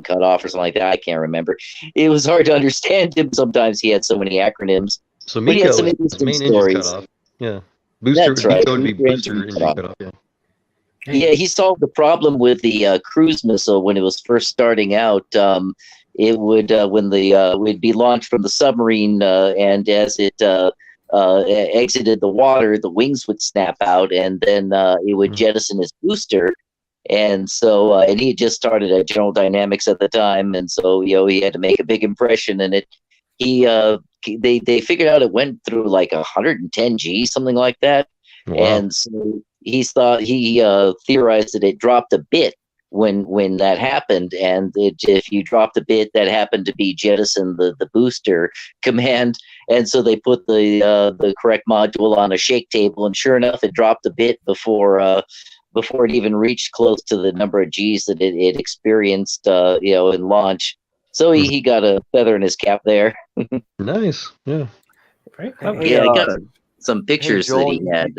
cut off or something like that? I can't remember. It was hard to understand him sometimes. He had so many acronyms. So but he had some Miko, interesting main stories. engine's cut off. Yeah. Booster, that's right. Miko would be booster engine cut off. Yeah. Yeah, he solved the problem with the cruise missile when it was first starting out. It would when the would be launched from the submarine, and as it exited the water, the wings would snap out, and then it would jettison his booster. And so, and he had just started at General Dynamics at the time, and so he had to make a big impression. And they figured out it went through like 110 G, something like that. Wow. And so he theorized that it dropped a bit when that happened, and if you dropped a bit, that happened to be jettison the booster command. And so they put the correct module on a shake table, and sure enough, it dropped a bit before it even reached close to the number of G's that it experienced in launch. So he got a feather in his cap there. Nice. Yeah. I got some pictures Joel, that he had.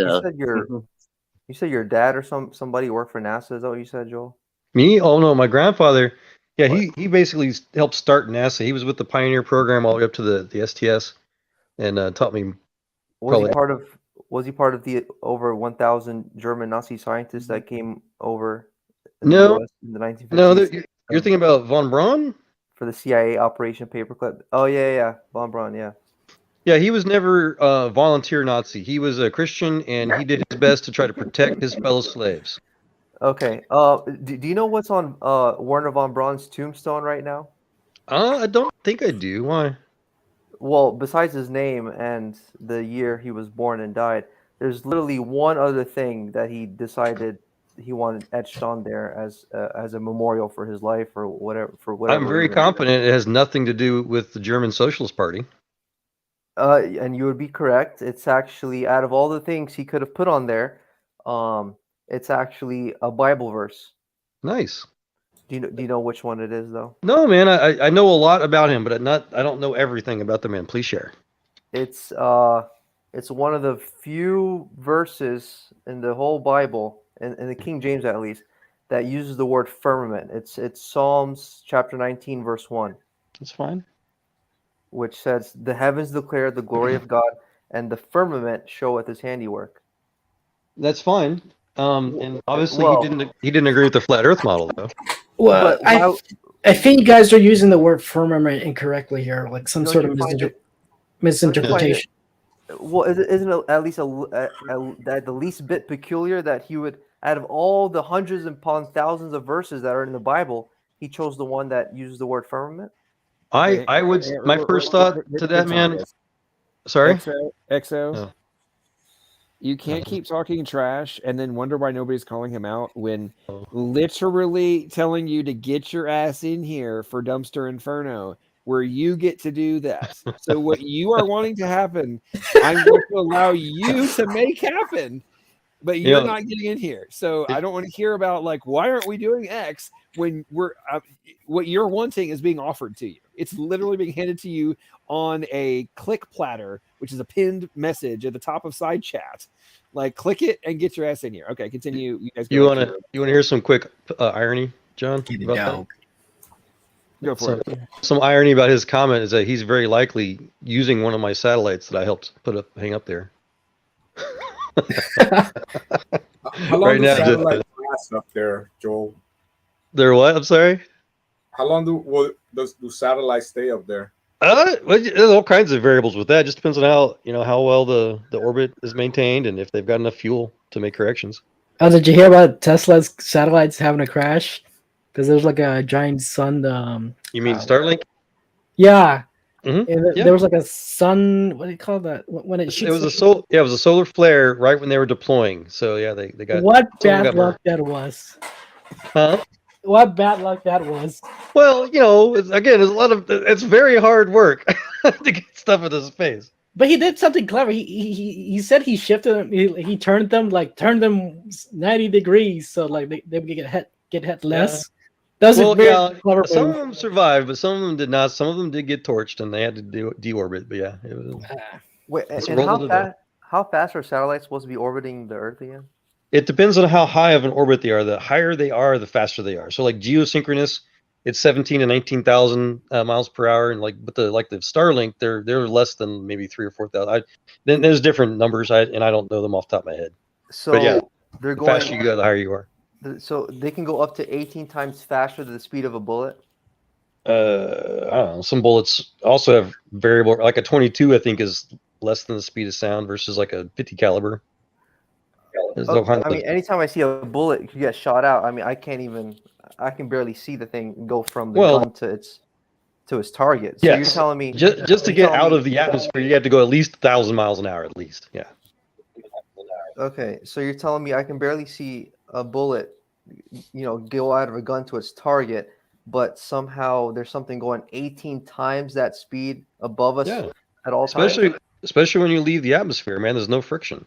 You said your dad or somebody worked for NASA. Is that what you said, Joel? Me? Oh no, my grandfather. Yeah, he basically helped start NASA. He was with the Pioneer program all the way up to the STS, and taught me. Was he part of the over 1,000 German Nazi scientists that came over in the US in the 1950s? No, you're thinking about von Braun for the CIA Operation Paperclip. Oh yeah, von Braun, yeah. Yeah, he was never a volunteer Nazi. He was a Christian, and he did his best to try to protect his fellow slaves. Okay. Do you know what's on Werner von Braun's tombstone right now? I don't think I do. Why? Well, besides his name and the year he was born and died, there's literally one other thing that he decided he wanted etched on there as a memorial for his life or whatever. I'm very reason. confident it has nothing to do with the German Socialist Party. And you would be correct. It's actually, out of all the things he could have put on there, it's actually a Bible verse. Nice. Do you know which one it is though? No, man, I know a lot about him, but I don't know everything about the man. Please share. It's one of the few verses in the whole Bible, in the King James at least, that uses the word firmament. It's Psalms chapter 19 verse 1. That's fine. Which says, "The heavens declare the glory of God, and the firmament showeth his handiwork." That's fine. And obviously Well- he didn't agree with the flat Earth model though. Well, But I think you guys are using the word firmament incorrectly here, like some Don't sort you of find it- misinterpretation. Well, isn't it at least at the least bit peculiar that he would, out of all the hundreds and upon thousands of verses that are in the Bible, he chose the one that uses the word firmament? I would, my first thought to that, man. Sorry. XO. Oh. You can't keep talking trash and then wonder why nobody's calling him out when literally telling you to get your ass in here for Dumpster Inferno, where you get to do that. So what you are wanting to happen, I'm going to allow you to make happen, but you're not getting in here. So I don't want to hear about like, why aren't we doing X when we're what you're wanting is being offered to you. It's literally being handed to you on a click platter, which is a pinned message at the top of side chat. Like, click it and get your ass in here. Okay, continue. You guys You want to hear some quick irony, John? About Go for it. Some irony about his comment is that he's very likely using one of my satellites that I helped hang up there. How long do satellites last up there, Joel? They're what? I'm sorry? How long do satellites stay up there? Well, there's all kinds of variables with that. It just depends on how well the orbit is maintained and if they've got enough fuel to make corrections. Oh, did you hear about Tesla's satellites having a crash? Because there was like a giant sun. You mean Starlink? Yeah. Mm-hmm. And there was like a sun. What do you call that? When it shoots. It was a solar flare right when they were deploying. So yeah, they got. What bad luck that was. Huh? What bad luck that was. Well, it's very hard work to get stuff into space. But he did something clever. He said he shifted them. He turned them 90 degrees, so like they would get hit less. Clever. Some of them survived, but some of them did not. Some of them did get torched, and they had to deorbit. But yeah, it was. Wait, and how fast are satellites supposed to be orbiting the Earth again? It depends on how high of an orbit they are. The higher they are, the faster they are. So like geosynchronous, it's 17 to 19,000 miles per hour, and like the Starlink, they're less than maybe 3,000 or 4,000. Then there's different numbers, and I don't know them off the top of my head. So but yeah, they're the faster you go, the higher you are. So they can go up to 18 times faster than the speed of a bullet? I don't know. Some bullets also have variable, like a 22, I think, is less than the speed of sound versus like a 50 caliber. Anytime I see a bullet get shot out, I can barely see the thing go from the gun to its target. So yes. You're telling me just to get out of the atmosphere, you have to go at least 1,000 miles an hour, at least. Yeah. Okay, so you're telling me I can barely see a bullet, go out of a gun to its target, but somehow there's something going 18 times that speed above us at all times. Especially when you leave the atmosphere, man. There's no friction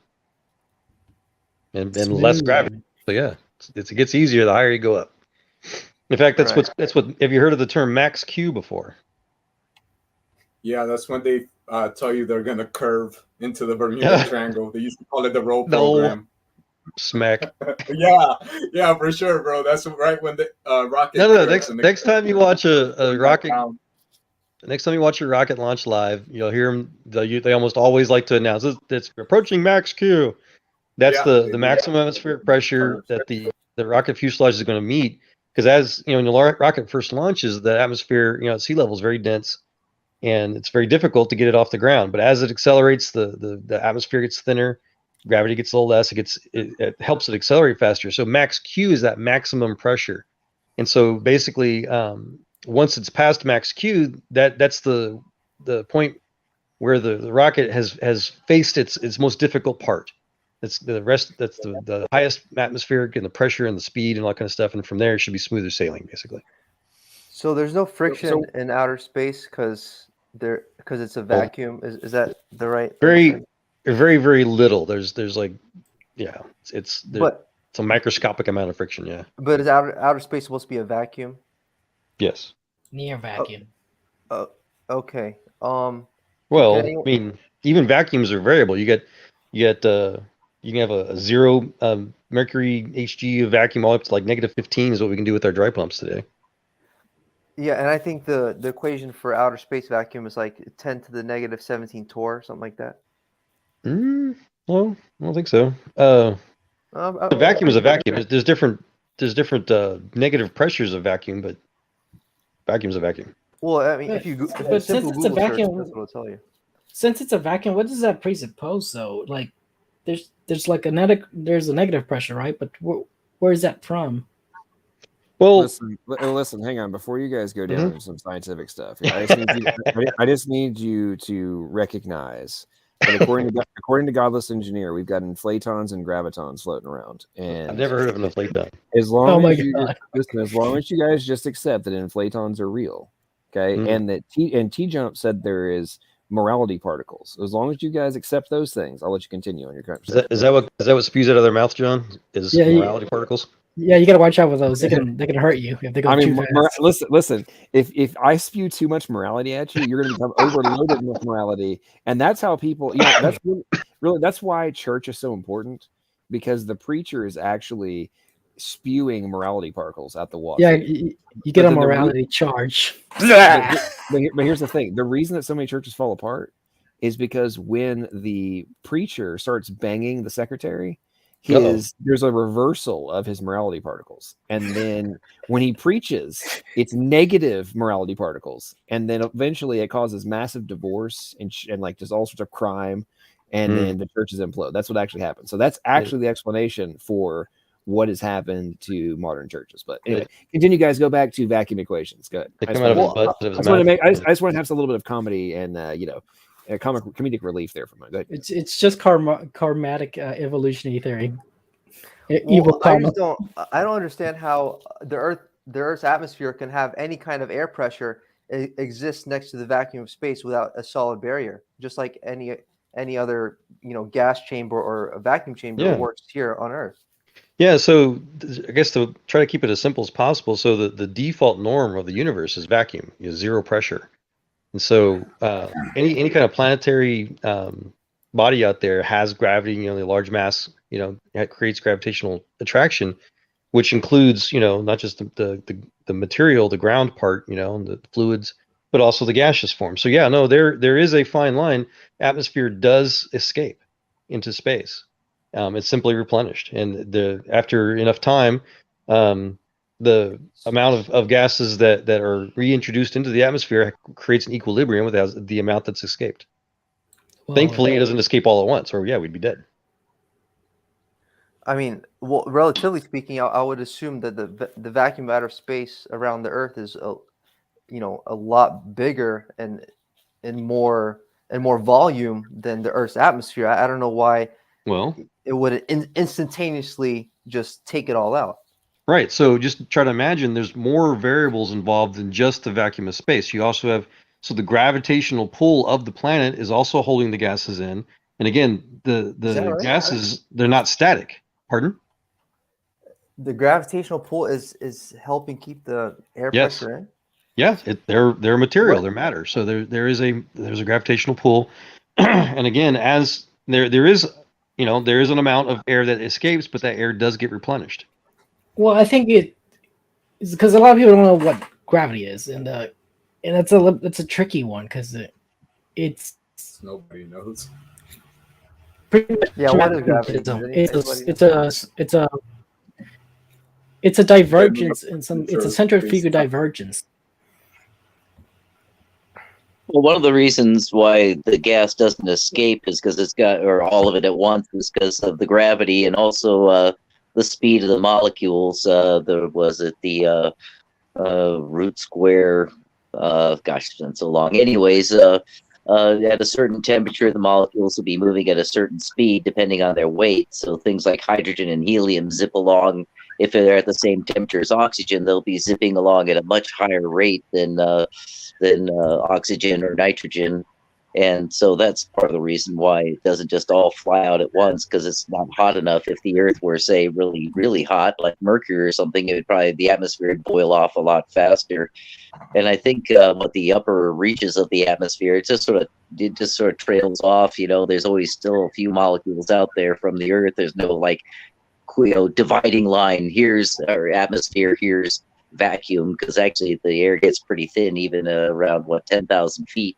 and less gravity. So yeah, it gets easier the higher you go up. In fact, that's what. Have you heard of the term max Q before? Yeah, that's when they tell you they're gonna curve into the Bermuda Triangle. They used to call it the roll program. Smack. yeah, for sure, bro. That's right when the rocket. No. Next time you watch a rocket. Next time you watch your rocket launch live, you'll hear them. They almost always like to announce it's approaching max Q. That's the maximum atmospheric pressure that the rocket fuselage is going to meet. Because as when the rocket first launches, the atmosphere at sea level is very dense, and it's very difficult to get it off the ground. But as it accelerates, the atmosphere gets thinner, gravity gets a little less. It helps it accelerate faster. So max Q is that maximum pressure, and so basically, once it's past max Q, that's the point where the rocket has faced its most difficult part. That's the highest atmospheric and the pressure and the speed and all that kind of stuff, and from there it should be smoother sailing, basically. So there's no friction in outer space because it's a vacuum. Is that the right? Very, very little. There's like, yeah, it's a microscopic amount of friction. Yeah. But is outer space supposed to be a vacuum? Yes. Near vacuum. Okay. Well, I mean, even vacuums are variable. You can have a 0 mercury Hg vacuum all up to like -15 is what we can do with our dry pumps today. Yeah, and I think the equation for outer space vacuum is like 10 to the -17 torr, something like that. Well, I don't think so. A vacuum is a vacuum. There's different negative pressures of vacuum, but vacuum's a vacuum. Well, I mean, if since it's a vacuum, that's what I'll tell you. Since it's a vacuum, what does that presuppose though? Like, there's like a negative pressure, right? But where is that from? Well, listen, hang on. Before you guys go down into some scientific stuff, I just need you to recognize that according to Godless Engineer, we've got inflatons and gravitons floating around. And I've never heard of an inflaton. As long as you guys just accept that inflatons are real, okay, and that TJump said there is morality particles. As long as you guys accept those things, I'll let you continue on your conversation. Is that what spews out of their mouth, John? Is morality particles? Yeah, you gotta watch out with those. They can hurt you if they go too fast. Listen. If I spew too much morality at you, you're gonna become overloaded with morality, and that's how people. That's really that's why church is so important, because the preacher is actually spewing morality particles out the water. Yeah, you get a morality charge. But here's the thing: the reason that so many churches fall apart is because when the preacher starts banging the secretary, there's a reversal of his morality particles, and then when he preaches, it's negative morality particles, and then eventually it causes massive divorce and like just all sorts of crime, and then the churches implode. That's what actually happens. So that's actually the explanation for what has happened to modern churches. But anyway, continue, guys. Go back to vacuum equations. Good. I just want to have a little bit of comedy and comedic relief there from it. It's just karmatic evolutionary theory. I don't understand how the Earth's atmosphere can have any kind of air pressure exist next to the vacuum of space without a solid barrier, just like any other gas chamber or a vacuum chamber works here on Earth. Yeah, so I guess to try to keep it as simple as possible, so the default norm of the universe is vacuum, zero pressure. And so any kind of planetary body out there has gravity, the large mass, it creates gravitational attraction, which includes, not just the material, the ground part, and the fluids, but also the gaseous form. So yeah, no, there is a fine line. Atmosphere does escape into space. It's simply replenished, and after enough time, the amount of gases that are reintroduced into the atmosphere creates an equilibrium with the amount that's escaped. Well, thankfully, it doesn't escape all at once, or we'd be dead. I mean, well, relatively speaking, I would assume that the vacuum of outer space around the Earth is a lot bigger and more volume than the Earth's atmosphere. I don't know why. Well, it would instantaneously just take it all out. Right. So just try to imagine there's more variables involved than just the vacuum of space. You also have, the gravitational pull of the planet is also holding the gases in. And again, the gases, they're not static. Pardon? The gravitational pull is helping keep the air pressure in? Yeah, they're material, they're matter. So there's a gravitational pull. And again, as there is an amount of air that escapes, but that air does get replenished. Well, I think it's because a lot of people don't know what gravity is, and it's a tricky one because it's nobody knows. Pretty much what is gravity? It's a divergence in some. It's a centrifugal divergence. Well, one of the reasons why the gas doesn't escape is because it's got, or all of it at once, is because of the gravity and also the speed of the molecules. The root square? Gosh, it's been so long. Anyways, at a certain temperature, the molecules will be moving at a certain speed depending on their weight. So things like hydrogen and helium zip along. If they're at the same temperature as oxygen, they'll be zipping along at a much higher rate than oxygen or nitrogen. And so that's part of the reason why it doesn't just all fly out at once, because it's not hot enough. If the Earth were, say, really, really hot, like Mercury or something, it would probably, the atmosphere would boil off a lot faster. And I think what the upper reaches of the atmosphere, it just sort of trails off. You know, there's always still a few molecules out there from the Earth. There's no like, dividing line. Here's our atmosphere. Here's vacuum, because actually the air gets pretty thin even around 10,000 feet.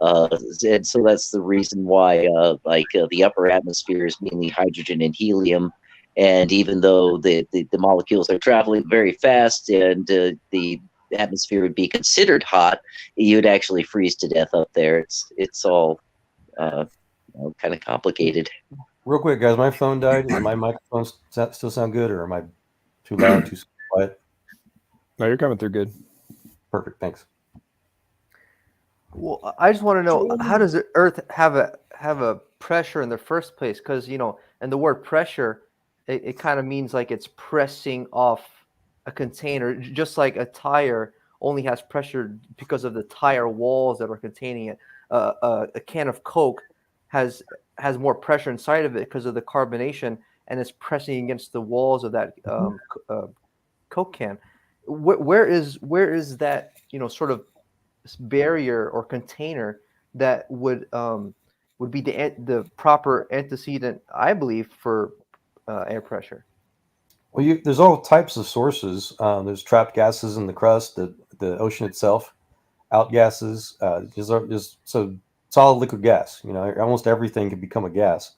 And so that's the reason why the upper atmosphere is mainly hydrogen and helium. And even though the molecules are traveling very fast and the atmosphere would be considered hot, you'd actually freeze to death up there. It's all kind of complicated. Real quick, guys, my phone died. Does my microphone still sound good, or am I too loud, too quiet? No, you're coming through good. Perfect, thanks. Well, I just want to know, how does the Earth have a pressure in the first place? Because and the word pressure, it kind of means like it's pressing off a container, just like a tire only has pressure because of the tire walls that are containing it. A can of Coke has more pressure inside of it because of the carbonation, and it's pressing against the walls of that Coke can. Where is that sort of barrier or container that would be the proper antecedent, I believe, for air pressure? Well, there's all types of sources. There's trapped gases in the crust, the ocean itself, outgases. So solid, liquid gas. Almost everything can become a gas.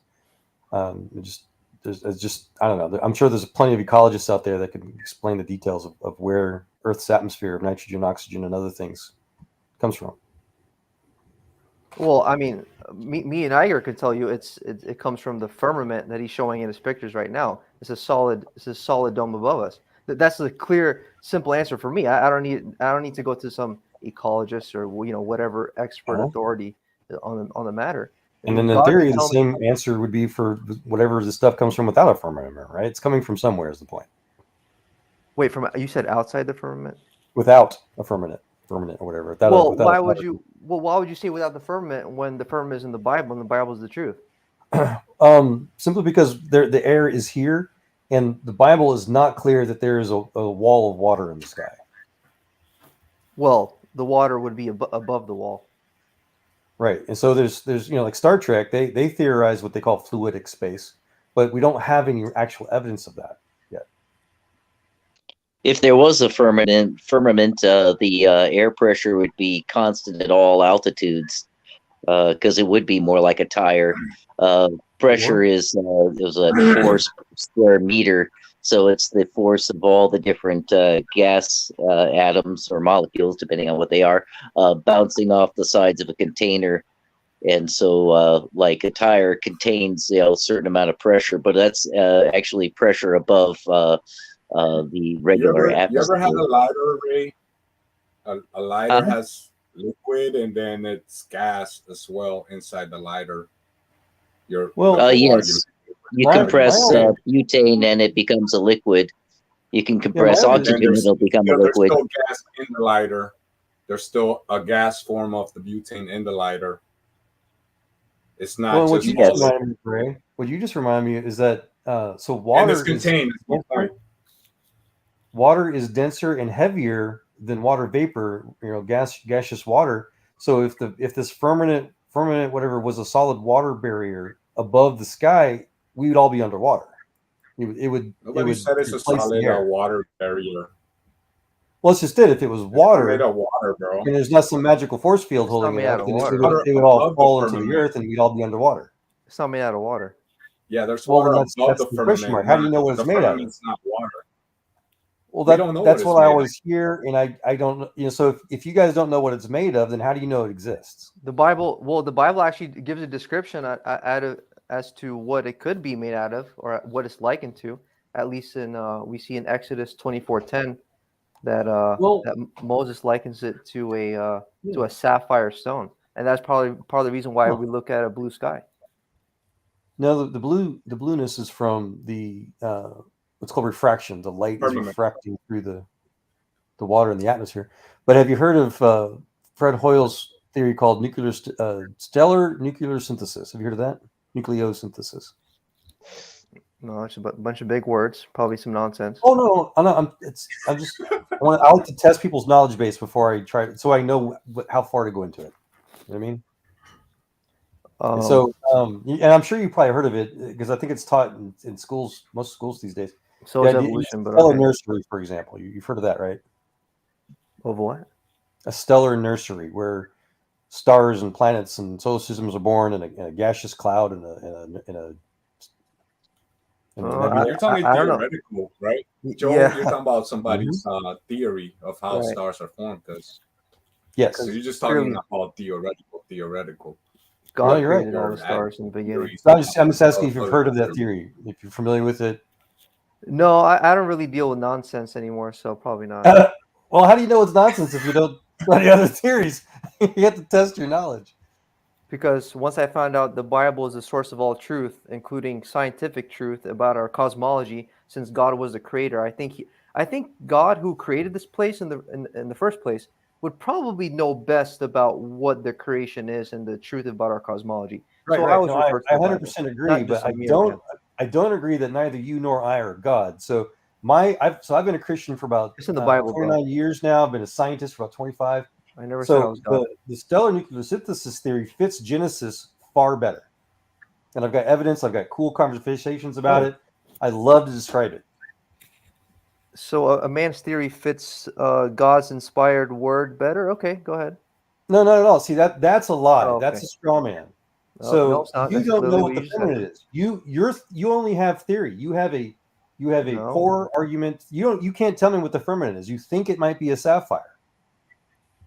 It's just I don't know. I'm sure there's plenty of ecologists out there that can explain the details of where Earth's atmosphere of nitrogen, oxygen, and other things comes from. Well, I mean, me and Iger could tell you it comes from the firmament that he's showing in his pictures right now. It's a solid dome above us. That's a clear, simple answer for me. I don't need to go to some ecologist or whatever expert authority on the matter. And then in theory, the same answer would be for whatever the stuff comes from without a firmament, right? It's coming from somewhere is the point. Wait, you said outside the firmament? Without a firmament or whatever. Why would you say without the firmament when the firmament is in the Bible and the Bible is the truth? Simply because the air is here, and the Bible is not clear that there is a wall of water in the sky. Well, the water would be above the wall. Right, and so there's like Star Trek, they theorize what they call fluidic space, but we don't have any actual evidence of that yet. If there was a firmament, the air pressure would be constant at all altitudes, because it would be more like a tire. Pressure is a force per square meter, so it's the force of all the different gas atoms or molecules, depending on what they are, bouncing off the sides of a container. And so, like a tire contains a certain amount of pressure, but that's actually pressure above the regular atmosphere. You ever had a lighter, Ray? A lighter has liquid and then it's gas as well inside the lighter. Yes. You compress butane and it becomes a liquid. You can compress oxygen and it'll become a liquid. There's still gas in the lighter. There's still a gas form of the butane in the lighter. It's not what you just remind me is that so water is contained. Water is denser and heavier than water vapor, gaseous water. So if this firmament whatever was a solid water barrier above the sky, we would all be underwater. Nobody said it's a solid water barrier. Well, it's just if it was water, made of water, bro, and there's not some magical force field holding it up, then it would all fall into the earth and we'd all be underwater. It's not made out of water. Yeah, there's water above the firmament. How do you know what it's made out of? It's not water. Well, We don't know that's what what it's I made always hear, and I don't, so if you guys don't know what it's made of, then how do you know it exists? The Bible actually gives a description as to what it could be made out of, or what it's likened to. At least we see in Exodus 24:10 that Moses likens it to a sapphire stone, and that's probably part of the reason why we look at a blue sky. No, the blueness is from the what's called refraction. The light is refracting through the water in the atmosphere. But have you heard of Fred Hoyle's theory called stellar nuclear synthesis? Have you heard of that? Nucleosynthesis. No, it's a bunch of big words. Probably some nonsense. Oh no, I like to test people's knowledge base before I try, so I know how far to go into it. You know what I mean? And I'm sure you probably heard of it because I think it's taught in schools, most schools these days. So is evolution, but stellar nursery, for example. You've heard of that, right? Of what? A stellar nursery where stars and planets and solar systems are born in a gaseous cloud you're talking theoretical, right? Joe, Yeah. you're talking about somebody's theory of how stars are formed. Yes. So you're just talking about theoretical. God created all the stars in the beginning. I'm just asking if you've heard of that theory, if you're familiar with it. No, I don't really deal with nonsense anymore, so probably not. Well, how do you know it's nonsense if you don't study other theories? You have to test your knowledge. Because once I found out the Bible is the source of all truth, including scientific truth about our cosmology, since God was the creator, I think God, who created this place in the first place, would probably know best about what the creation is and the truth about our cosmology. Right, so right. I 100% agree, but I don't agree that neither you nor I are God. So I've been a Christian for about 29 years now. I've been a scientist for about 25. I never said I was God. The stellar nuclear synthesis theory fits Genesis far better. And I've got evidence, I've got cool conversations about it. I love to describe it. So a man's theory fits God's inspired word better? Okay, go ahead. No, not at all. See, that's a lie. Oh, okay. That's a straw man. No, So no, it's not. you That's don't know literally what the what you said. feminine is. You only have theory. You have a core argument. You can't tell me what the firmament is. You think it might be a sapphire.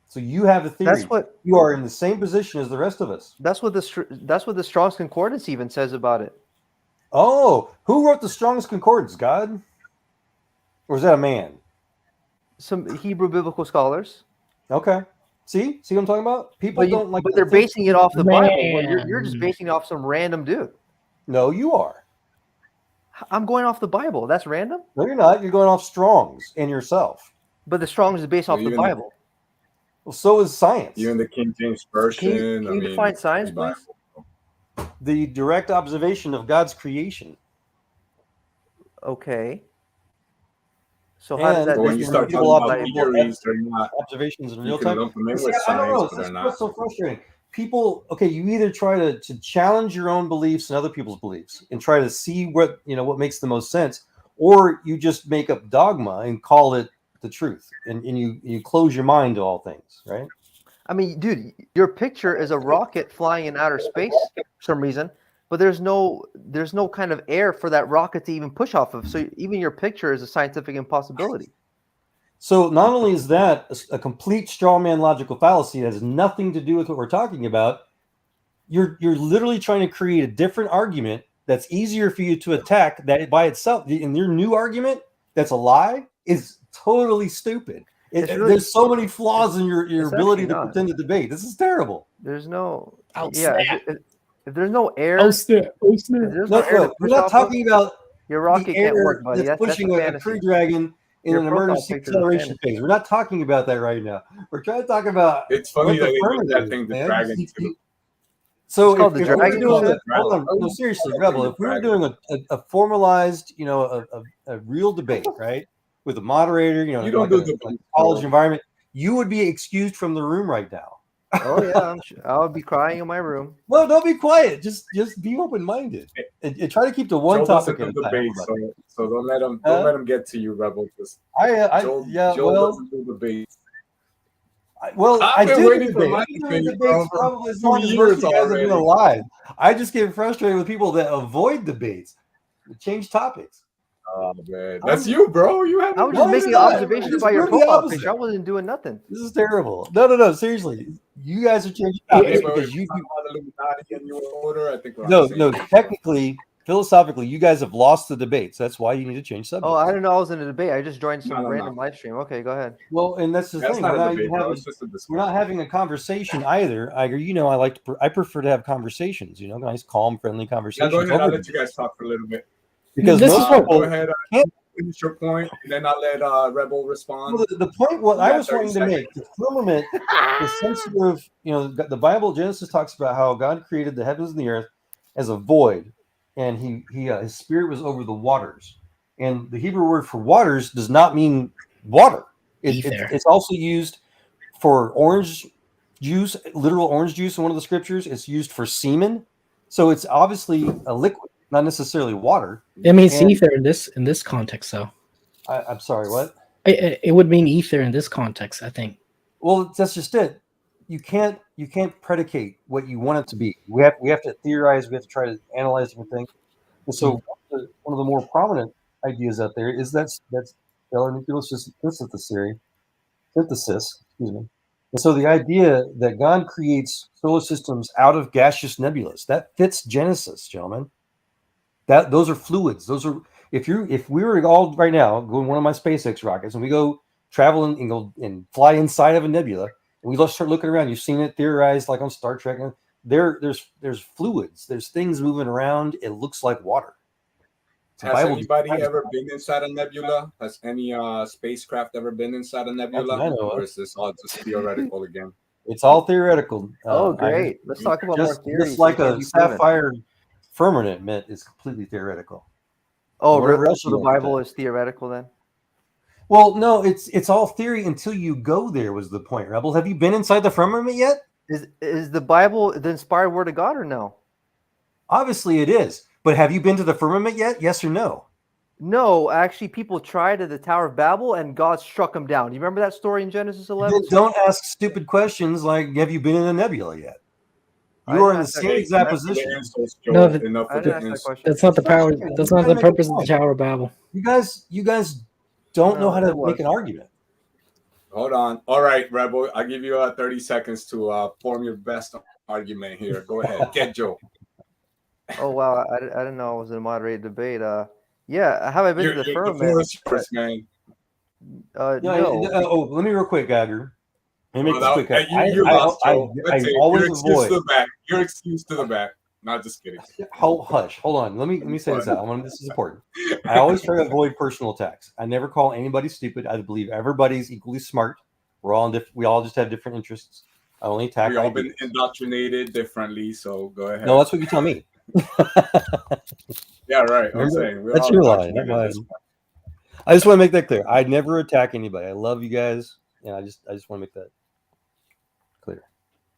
So you have a theory. You are in the same position as the rest of us. That's what the Strong's Concordance even says about it. Oh, who wrote the Strong's Concordance? God? Or is that a man? Some Hebrew biblical scholars. Okay. See what I'm talking about? People don't like. But they're basing it off the Bible. Well, you're just basing it off some random dude. No, you are. I'm going off the Bible. That's random? No, you're not. You're going off Strong's and yourself. But the Strong's is based off the Bible. Well, so is science. Even the King James Version. Can you define science, please? The direct observation of God's creation. Okay. So how does that? When you start talking about theories, they're not observations in real you can time. lump them in with I don't know. science, but they're not. That's so frustrating. People, you either try to challenge your own beliefs and other people's beliefs and try to see what makes the most sense, or you just make up dogma and call it the truth, and you close your mind to all things, right? I mean, dude, your picture is a rocket flying in outer space for some reason, but there's no kind of air for that rocket to even push off of. So even your picture is a scientific impossibility. So not only is that a complete straw man logical fallacy, it has nothing to do with what we're talking about. You're literally trying to create a different argument that's easier for you to attack that by itself. And your new argument that's a lie is totally stupid. There's so many flaws in your ability to pretend to debate. This is terrible. There's no if there's no air. We're not talking about your rocket can't work, buddy. That's pushing a Crew Dragon in an emergency acceleration phase. We're not talking about that right now. We're trying to talk about. It's funny that they make that thing the dragon too. So if we were doing seriously, Rebel, if we were doing a formalized, a real debate, right, with a moderator, you don't do the college environment, you would be excused from the room right now. Oh yeah, I would be crying in my room. Well, don't be quiet. Just be open-minded and try to keep to one topic at a time. So don't let them get to you, Rebel. Joe doesn't do debates. I been do waiting for my debates probably as long as most of you guys have been alive. I just get frustrated with people that avoid debates, change topics. Oh man, that's you, bro. You have. I was just making an observation about your profile picture. I wasn't doing nothing. This is terrible. No. Seriously, you guys are changing topics because you. And you were older. I think. No. Technically, philosophically, you guys have lost the debate. So that's why you need to change subject. Oh, I didn't know I was in a debate. I just joined some random live stream. Okay, go ahead. Well, and that's the thing. We're not having a conversation either. Iger, you know, I prefer to have conversations. You know, nice, calm, friendly conversations. Yeah, go ahead. I'll let you guys talk for a little bit. Because this is what go ahead. Finish your point, then I'll let Rebel respond. Well, the point what I was wanting to make, the firmament, the sensitive, you know, the Bible, Genesis talks about how God created the heavens and the earth as a void, and his spirit was over the waters. And the Hebrew word for waters does not mean water. It's also used for orange juice, literal orange juice in one of the scriptures. It's used for semen. So it's obviously a liquid, not necessarily water. It means ether in this context, though. I'm sorry, what? It would mean ether in this context, I think. Well, that's just it. You can't predicate what you want it to be. We have to theorize. We have to try to analyze different things. And so one of the more prominent ideas out there is that's stellar nucleosynthesis theory, synthesis. Excuse me. And so the idea that God creates solar systems out of gaseous nebulas, that fits Genesis, gentlemen. Those are fluids. Those are if we were all right now going one of my SpaceX rockets and we go traveling and go and fly inside of a nebula and we just start looking around, you've seen it theorized like on Star Trek. There's fluids. There's things moving around. It looks like water. Has anybody ever been inside a nebula? Has any spacecraft ever been inside a nebula? Or is this all just theoretical again? It's all theoretical. Oh, great. Let's talk about more theories. Just like a sapphire firmament is completely theoretical. Oh, so the Bible is theoretical then? Well, no, it's all theory until you go there was the point, Rebel. Have you been inside the firmament yet? Is the Bible the inspired word of God or no? Obviously it is. But have you been to the firmament yet? Yes or no? No, actually, people tried at the Tower of Babel and God struck them down. Do you remember that story in Genesis 11? Don't ask stupid questions like, have you been in a nebula yet? You are in the same exact position. No, that's not the power. That's not the purpose of the Tower of Babel. You guys don't know how to make an argument. Hold on. All right, Rebel. I'll give you 30 seconds to form your best argument here. Go ahead. Get Joe. Oh wow, I didn't know I was in a moderated debate. Yeah, have I been to the firmament? First, man. No. Let me real quick, Gagger. Let me make this quick. I always avoid your excuse to the back. Not just kidding. Hush. Hold on. Let me say this out. This is important. I always try to avoid personal attacks. I never call anybody stupid. I believe everybody's equally smart. We all just have different interests. I only attack. We all been indoctrinated differently. So go ahead. No, that's what you tell me. Yeah, right. I'm saying that's your line. I just want to make that clear. I never attack anybody. I love you guys, and I just want to make that clear.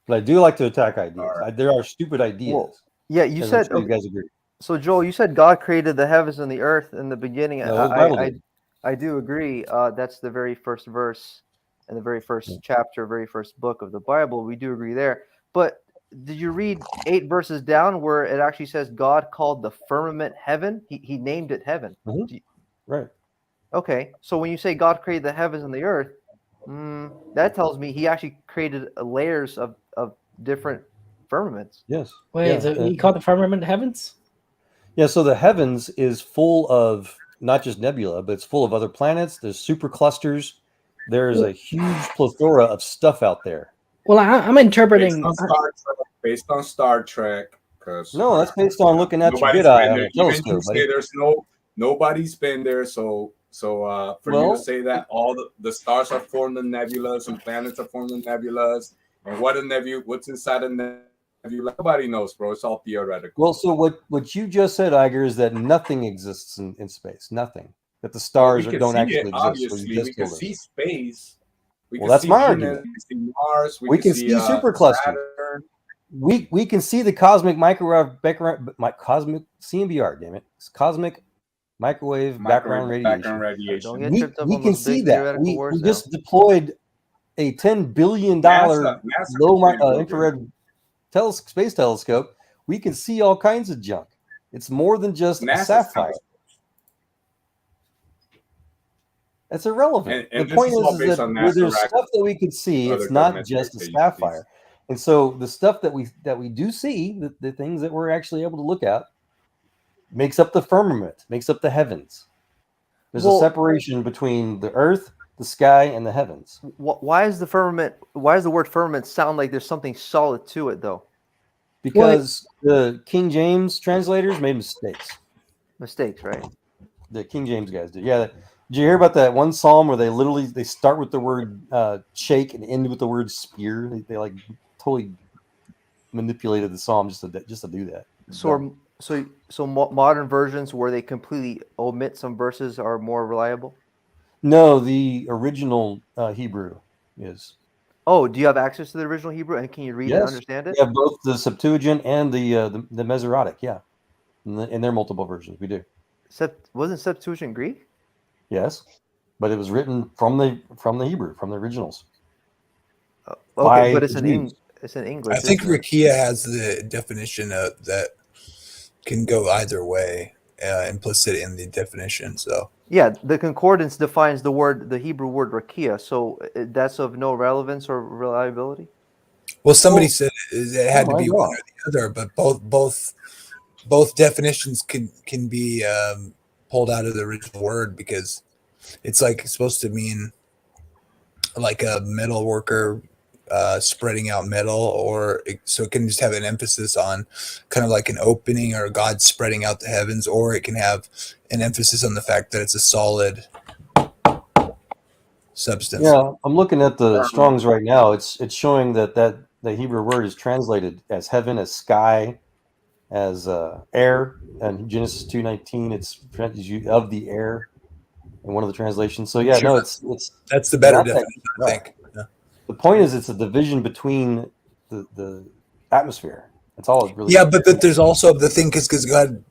But I do like to attack ideas. Right. There are stupid ideas. Well, yeah, you said you guys agree. So Joel, you said God created the heavens and the earth in the beginning. No, I do agree. That's the very first verse and the very first chapter, very first book of the Bible. We do agree there. But did you read 8 verses down where it actually says God called the firmament heaven? He named it heaven. Mm-hmm. Right. Okay. So when you say God created the heavens and the earth, that tells me he actually created layers of different firmaments. Yes. Wait, so he called the firmament heavens? Yeah, so the heavens is full of not just nebula, but it's full of other planets. There's superclusters. There's a huge plethora of stuff out there. Well, I'm interpreting based on Star Trek. No, that's based on looking at your good eye on a telescope. There's nobody's been there, so for you to say that all the stars are formed in nebulas and planets are formed in nebulas, and what's inside a nebula, nobody knows, bro. It's all theoretical. Well, so what you just said, Iger, is that nothing exists in space. Nothing. That the stars don't actually exist. Obviously, we can see space. That's my argument. We can see Mars. We can see superclusters. We can see the cosmic microwave cosmic CMBR. Damn it! It's cosmic microwave background radiation. We can see that. We just deployed a $10 billion low infrared space telescope. We can see all kinds of junk. It's more than just a sapphire. That's irrelevant. And The this point is all is based that on where NASA there's rack, stuff that we could see, other it's not government just a agencies. sapphire. And so the stuff that we do see, the things that we're actually able to look at, makes up the firmament, makes up the heavens. There's a separation between the earth, the sky, and the heavens. Why is the firmament? Why does the word firmament sound like there's something solid to it, though? Because the King James translators made mistakes. Mistakes, right? The King James guys did. Yeah. Did you hear about that one psalm where they start with the word shake and end with the word spear? They like totally manipulated the psalm just to do that. So modern versions where they completely omit some verses are more reliable? No, the original Hebrew is. Oh, do you have access to the original Hebrew, and can you read and Yes, understand it? we have both the Septuagint and the Masoretic. Yeah, and their multiple versions. We do. Wasn't Septuagint Greek? Yes, but it was written from the Hebrew, from the originals. Okay, but it's in English. I think isn't it? Rakia has the definition that can go either way, implicit in the definition. So yeah, the concordance defines the Hebrew word rakia, so that's of no relevance or reliability. Well, somebody said it had to be one or the other, but both definitions can be pulled out of the original word, because it's like supposed to mean like a metal worker spreading out metal, or so it can just have an emphasis on kind of like an opening or God spreading out the heavens, or it can have an emphasis on the fact that it's a solid substance. Yeah, I'm looking at the Strong's right now. It's showing that the Hebrew word is translated as heaven, as sky, as air, and Genesis 2:19. It's of the air in one of the translations. So yeah, no, it's that's the better definition, I think. Yeah. The point is, it's a division between the atmosphere. That's all it really. Yeah, but there's also the thing, because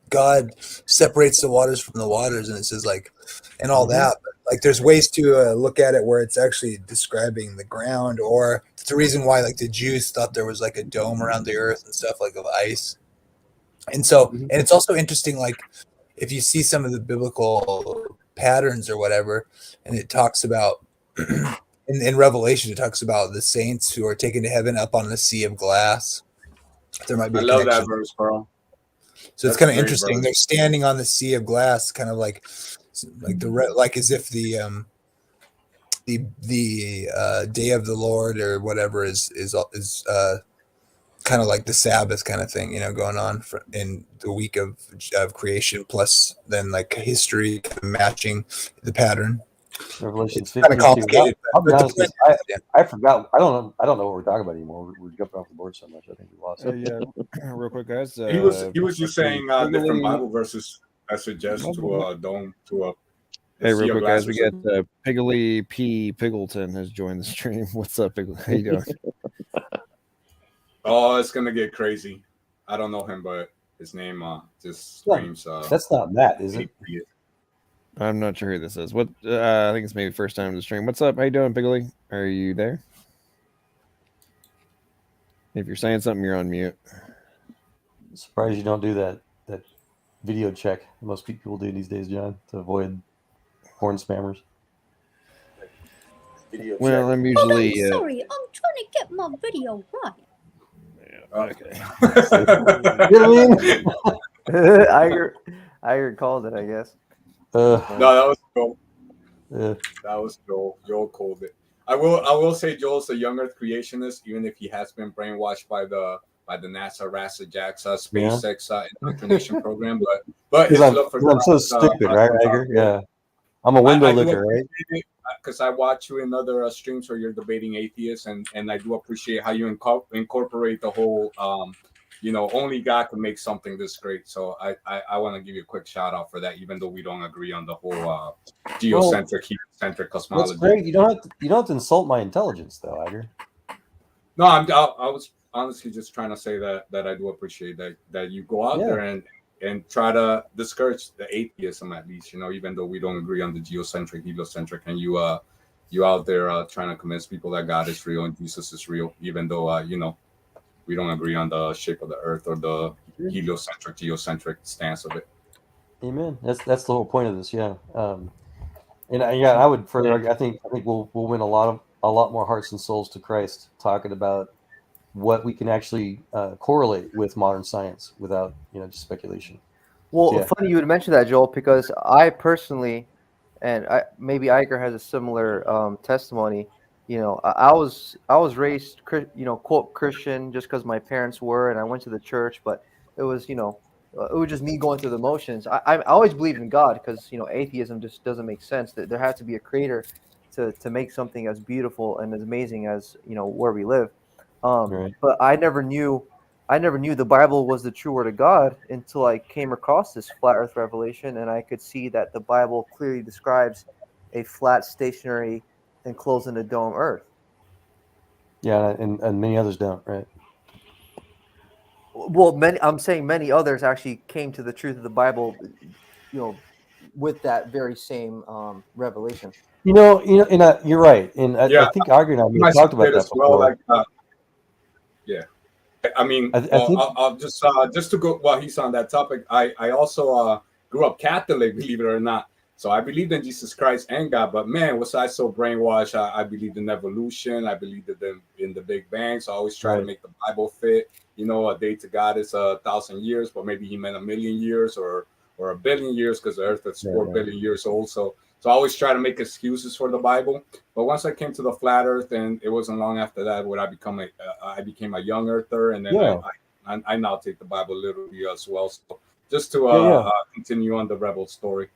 God separates the waters from the waters, and it says like, and all that. But like, there's ways to look at it where it's actually describing the ground, or it's the reason why like the Jews thought there was like a dome around the earth and stuff, like of ice. And so, and it's also interesting, like if you see some of the biblical patterns or whatever, and it talks about in Revelation, it talks about the saints who are taken to heaven up on the sea of glass. There might be I a love connection. that verse, bro. So it's kind of interesting. Verse. They're standing on the sea of glass, kind of like as if the day of the Lord or whatever is kind of like the Sabbath kind of thing, going on in the week of creation, plus then like history matching the pattern. Revelation 15. Kind of complicated. I'll be honest, I forgot. I don't know what we're talking about anymore. We're jumping off the board so much. I think we lost it. Yeah, real quick, guys. He was just saying different Bible verses that suggest to a dome, to a. Hey, real quick, guys, we got Piggly P. Piggleton has joined the stream. What's up, Piggly? How you doing? Oh, it's gonna get crazy. I don't know him, but his name just screams. That's not Matt, is it? I'm not sure who this is. What? I think it's maybe first time to the stream. What's up? How you doing, Piggly? Are you there? If you're saying something, you're on mute. I'm surprised you don't do that video check most people do these days, John, to avoid porn spammers. Well, I'm usually. Oh, sorry, I'm trying to get my video right. Okay. Iger called it, I guess. No, that was Joel. That was Joel. Joel called it. I will say Joel's a young Earth creationist, even if he has been brainwashed by the NASA RASA JAXA SpaceX indoctrination program. But his love for I'm so stupid, right, Iger? Yeah. I'm a window licker, right? Because I watch you in other streams where you're debating atheists, and I do appreciate how you incorporate the whole, only God can make something this great. So I want to give you a quick shout out for that, even though we don't agree on the whole geocentric, heliocentric cosmology. That's great. You don't have to insult my intelligence, though, Iger. No, I was honestly just trying to say that I do appreciate that you go out there and try to discourage the atheism, at least, even though we don't agree on the geocentric, heliocentric, and you out there trying to convince people that God is real and Jesus is real, even though we don't agree on the shape of the earth or the geocentric stance of it. Amen. That's the whole point of this, yeah. And I would further argue, I think we'll win a lot more hearts and souls to Christ talking about what we can actually correlate with modern science without just speculation. Well, Yeah. funny you would mention that, Joel, because I personally, and maybe Iger has a similar testimony. I was raised, quote Christian, just because my parents were, and I went to the church. But it was, it was just me going through the motions. I always believed in God because atheism just doesn't make sense. That there has to be a creator to make something as beautiful and as amazing as where we live. Right. But I never knew the Bible was the true word of God until I came across this flat earth revelation, and I could see that the Bible clearly describes a flat, stationary, enclosed in a dome earth. Yeah, and many others don't, right? Well, I'm saying many others actually came to the truth of the Bible, with that very same revelation. And you're right. And I think Iger and I may have talked about that as well. before. Yeah. I mean, I think I'll just to go while he's on that topic. I also grew up Catholic, believe it or not. So I believed in Jesus Christ and God, but man, was I so brainwashed. I believed in evolution. I believed in the Big Bang. So I always try to make the Bible fit. A day to God is 1,000 years, but maybe he meant 1,000,000 years or 1 billion years because the Earth is 4 billion years old. So I always try to make excuses for the Bible. But once I came to the flat Earth, and it wasn't long after that where I became a young Earther, and then I now take the Bible literally as well. So just to continue on the rebel story.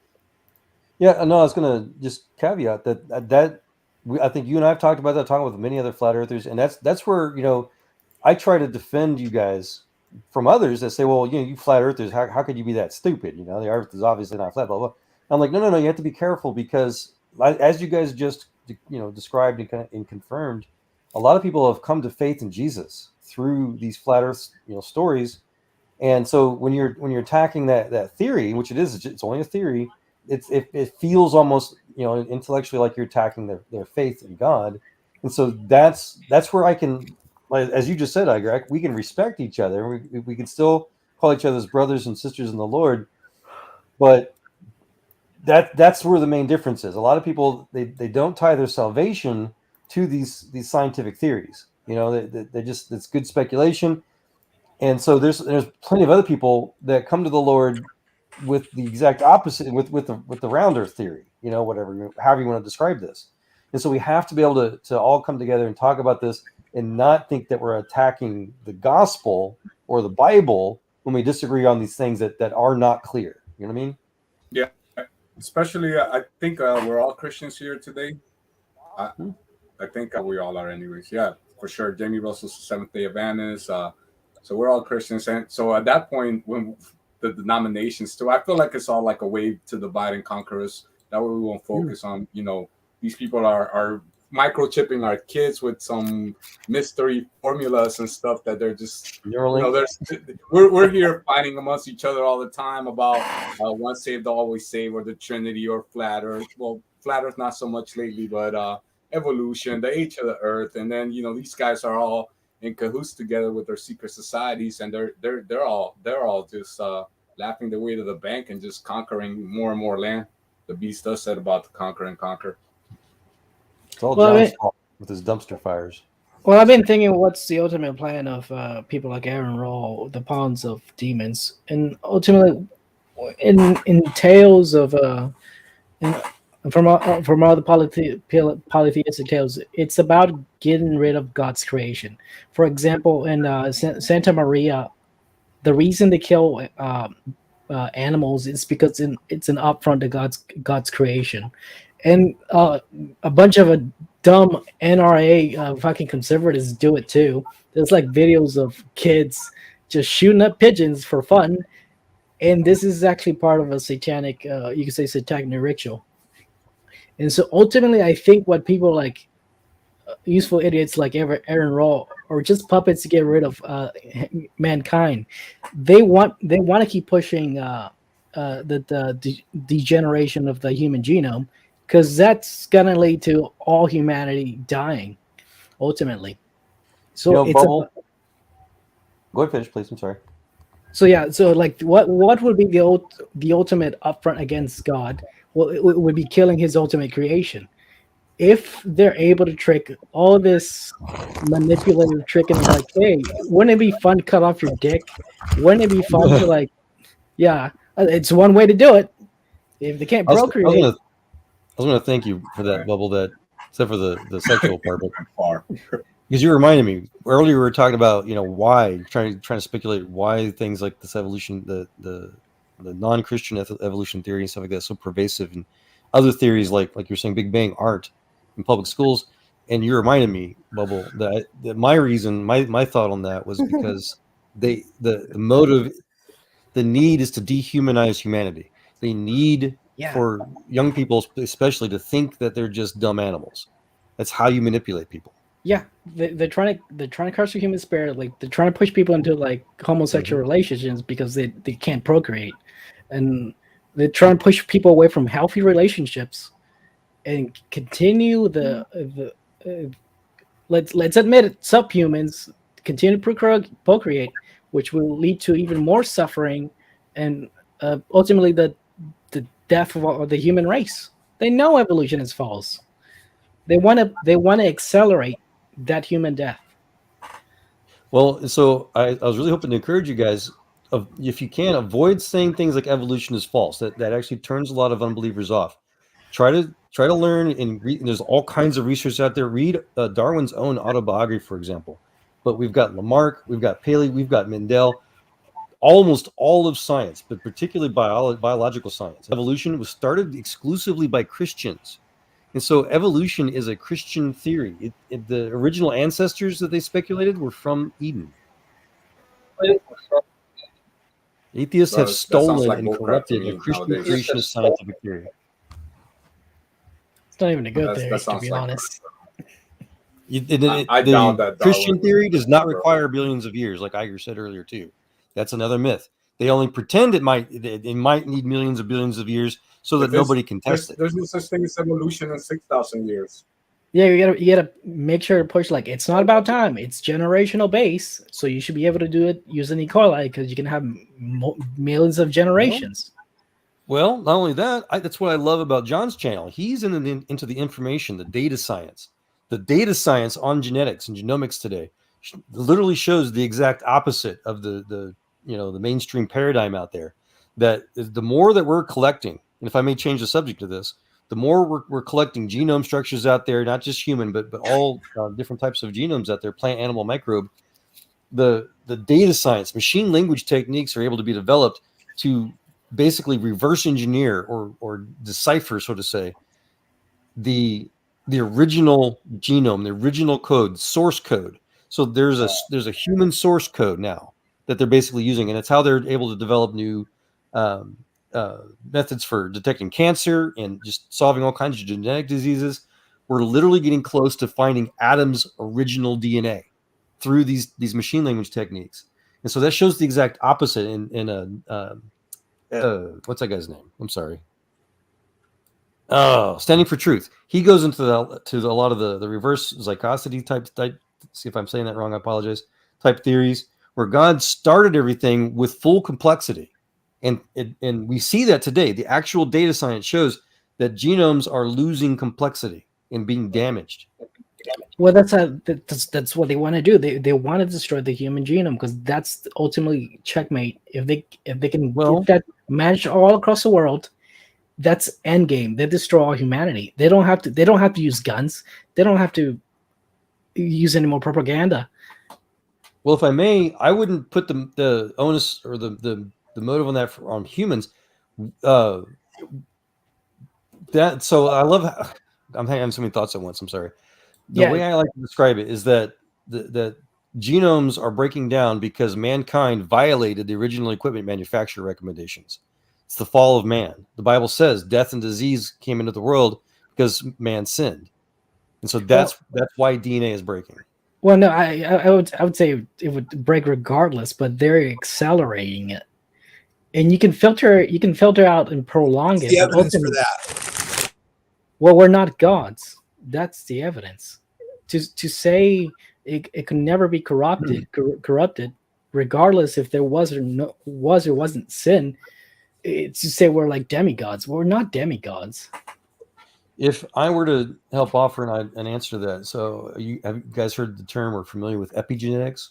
Yeah, no, I was going to just caveat that I think you and I have talked about that, talking with many other flat earthers, and that's where I try to defend you guys from others that say, well, you flat earthers, how could you be that stupid? The Earth is obviously not flat. Blah blah. I'm like, no, you have to be careful because as you guys just described and confirmed, a lot of people have come to faith in Jesus through these flat Earth stories, and so when you're attacking that theory, which it's only a theory. It feels almost intellectually like you're attacking their faith in God, and so that's where I can, as you just said, Iger, we can respect each other. We can still call each other's brothers and sisters in the Lord, but that's where the main difference is. A lot of people they don't tie their salvation to these scientific theories. They just, it's good speculation, and so there's plenty of other people that come to the Lord with the exact opposite, with the round earth theory, however you want to describe this. And so we have to be able to all come together and talk about this and not think that we're attacking the gospel or the Bible when we disagree on these things that are not clear. You know what I mean? Yeah, especially I think we're all Christians here today. I think we all are anyways. Yeah, for sure. Jamie Russell's Seventh-day Adventist. So we're all Christians. And so at that point, when the denominations too, I feel like it's all like a way to divide and conquer us. That way we won't focus on, these people are microchipping our kids with some mystery formulas and stuff that they're just, we're here fighting amongst each other all the time about once saved, always saved, or the Trinity, or flat Earth. Well, flat Earth not so much lately, but evolution, the age of the Earth, and then these guys are all in cahoots together with their secret societies, and they're all just laughing their way to the bank and just conquering more and more land. The beast does set about to conquer and conquer. It's all John's fault with his dumpster fires. Well, I've been thinking, what's the ultimate plan of people like Aaron Raw, the pawns of demons, and ultimately, in tales of from all the polytheistic tales, it's about getting rid of God's creation. For example, in Santa Maria, the reason they kill animals is because it's an affront to God's creation, and a bunch of dumb NRA fucking conservatives do it too. There's like videos of kids just shooting at pigeons for fun, and this is actually part of a satanic, you could say, satanic ritual. And so ultimately, I think what people like useful idiots like Aaron Raw, or just puppets to get rid of mankind, they want to keep pushing the degeneration of the human genome, because that's gonna lead to all humanity dying ultimately. So it's Bubble. Go ahead, finish, please. I'm sorry. So yeah, so like what would be the ultimate upfront against God well, it would be killing his ultimate creation. If they're able to trick all this manipulative tricking of like, hey, wouldn't it be fun to cut off your dick? Wouldn't it be fun to like, yeah, it's one way to do it. If they can't procreate, I was gonna thank you for that, Bubble. That except for the sexual part, but because you reminded me earlier, we were talking about why trying to speculate why things like this evolution, the non-Christian evolution theory and stuff like that, is so pervasive, and other theories like you're saying Big Bang aren't in public schools. And you reminded me, Bubble, that my reason, my thought on that was because the motive, the need is to dehumanize humanity. They need for young people especially to think that they're just dumb animals. That's how you manipulate people. Yeah, they're trying to crush the human spirit. Like they're trying to push people into like homosexual relationships because they can't procreate, and they're trying to push people away from healthy relationships, and continue let's admit it, subhumans continue to procreate, which will lead to even more suffering, and ultimately the death of the human race. They know evolution is false. They want to accelerate that human death. Well, so I was really hoping to encourage you guys, if you can, avoid saying things like evolution is false. That actually turns a lot of unbelievers off. Try to learn and read. And there's all kinds of research out there. Read Darwin's own autobiography, for example. But we've got Lamarck, we've got Paley, we've got Mendel. Almost all of science, but particularly biological science, evolution was started exclusively by Christians. And so evolution is a Christian theory. The original ancestors that they speculated were from Eden. Atheists have stolen like and corrupted a Christian creationist scientific theory. It's not even a good theory, to be honest. The Christian theory does not require billions of years, like Iger said earlier too. That's another myth. They only pretend it might need millions of billions of years so that nobody can test it. There's no such thing as evolution in 6,000 years. Yeah, you gotta make sure to push like it's not about time. It's generational base, so you should be able to do it using E. coli because you can have millions of generations. Well, not only that, that's what I love about John's channel. He's into the information, the data science on genetics and genomics today. Literally shows the exact opposite of the mainstream paradigm out there. That the more that we're collecting, and if I may change the subject to this, the more we're collecting genome structures out there, not just human, but all different types of genomes out there, plant, animal, microbe. The data science, machine language techniques are able to be developed to basically reverse engineer or decipher, so to say, the original genome, the original code, source code. So there's a human source code now that they're basically using, and it's how they're able to develop new methods for detecting cancer and just solving all kinds of genetic diseases. We're literally getting close to finding Adam's original DNA through these machine language techniques, and so that shows the exact opposite. What's that guy's name? I'm sorry. Oh, Standing for Truth. He goes into a lot of the reverse zygosity type. See if I'm saying that wrong. I apologize. Type theories where God started everything with full complexity, and we see that today. The actual data science shows that genomes are losing complexity and being damaged. Well, that's what they want to do. They want to destroy the human genome because that's ultimately checkmate. If they can get that managed all across the world, that's end game. They destroy all humanity. They don't have to use guns. They don't have to use any more propaganda. Well, if I may, I wouldn't put the onus or the motive on that on humans. So I love. I'm having so many thoughts at once. I'm sorry. The way I like to describe it is that the genomes are breaking down because mankind violated the original equipment manufacturer recommendations. It's the fall of man. The Bible says death and disease came into the world because man sinned, and so that's why DNA is breaking. Well, no, I would say it would break regardless, but they're accelerating it, and you can filter out and prolong it. The evidence for that. Well, we're not gods. That's the evidence. To say it can never be corrupted, regardless if there was or wasn't sin. it's to say we're like demigods. We're not demigods. If I were to help offer an answer to that, so have you guys heard the term or familiar with epigenetics?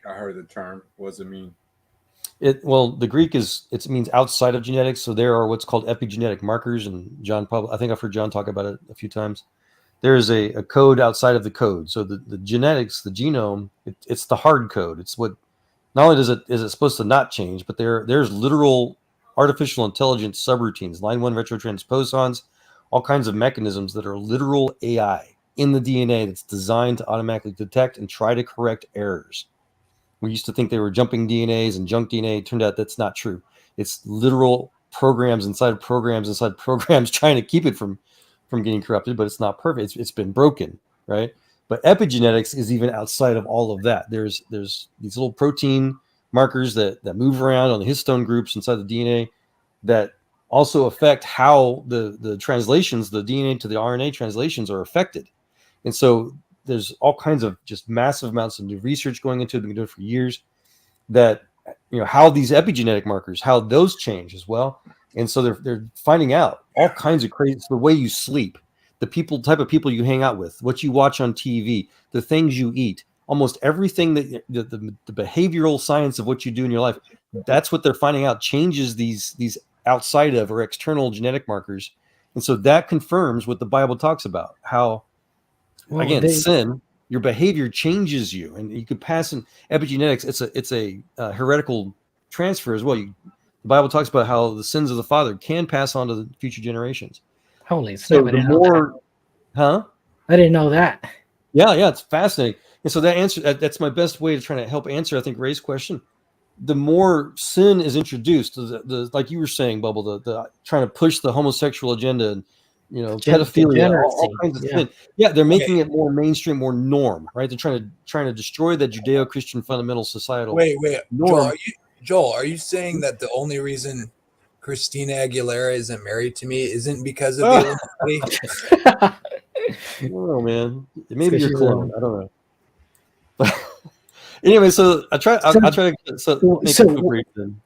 I heard the term. What does it mean? Well, the Greek it means outside of genetics. So there are what's called epigenetic markers, and I think I've heard John talk about it a few times. There is a code outside of the code. So the genetics, the genome, it's the hard code. It's what not only is it supposed to not change, but there's literal artificial intelligence subroutines, line 1 retrotransposons, all kinds of mechanisms that are literal AI in the DNA that's designed to automatically detect and try to correct errors. We used to think they were jumping DNAs and junk DNA. It turned out that's not true. It's literal programs inside programs trying to keep it from getting corrupted, but it's not perfect. It's been broken, right? But epigenetics is even outside of all of that. There's these little protein markers that move around on the histone groups inside the DNA that also affect how the translations, the DNA to the RNA translations are affected. And so there's all kinds of just massive amounts of new research going into it. We've been doing it for years that, how these epigenetic markers, how those change as well. And so they're finding out all kinds of crazy, the way you sleep, type of people you hang out with, what you watch on TV, the things you eat, almost everything that the behavioral science of what you do in your life, that's what they're finding out changes these outside of or external genetic markers. And so that confirms what the Bible talks about, how, sin, your behavior changes you, and you could pass in epigenetics. It's a heretical transfer as well. The Bible talks about how the sins of the father can pass on to the future generations. Holy so snap! the more, huh? I didn't know that. Yeah, it's fascinating. And so that's my best way to try to help answer, I think, Ray's question. The more sin is introduced, the like you were saying, Bubble, the trying to push the homosexual agenda and pedophilia, all kinds of sin. Yeah, they're making it more mainstream, more norm, right? They're trying to destroy that Judeo-Christian fundamental societal. Wait, norm. Joel, are you saying that the only reason Christina Aguilera isn't married to me isn't because of the Illuminati? Oh man, maybe you're clone. I don't know. Anyway, so I'll try to make it brief then.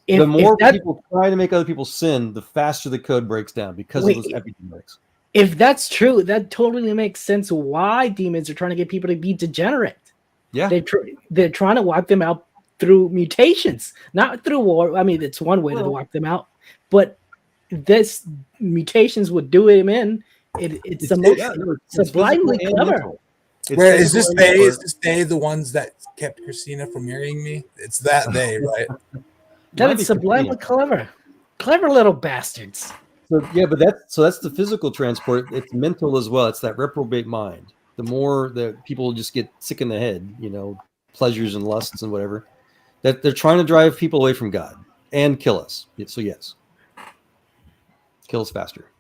The more people try to make other people sin, the faster the code breaks down because of those epigenetics. If that's true, that totally makes sense why demons are trying to get people to be degenerate. Yeah. They're trying to wipe them out through mutations, not through war. I mean, it's one way to wipe them out, but this mutations would do him in. It's the most sublimely clever. Where is this they? Is this they the ones that kept Christina from marrying me? It's that they, right? That is sublimely clever. Clever little bastards. So that's the physical transport. It's mental as well. It's that reprobate mind. The more that people just get sick in the head, pleasures and lusts and whatever, that they're trying to drive people away from God and kill us. So yes, kill us faster.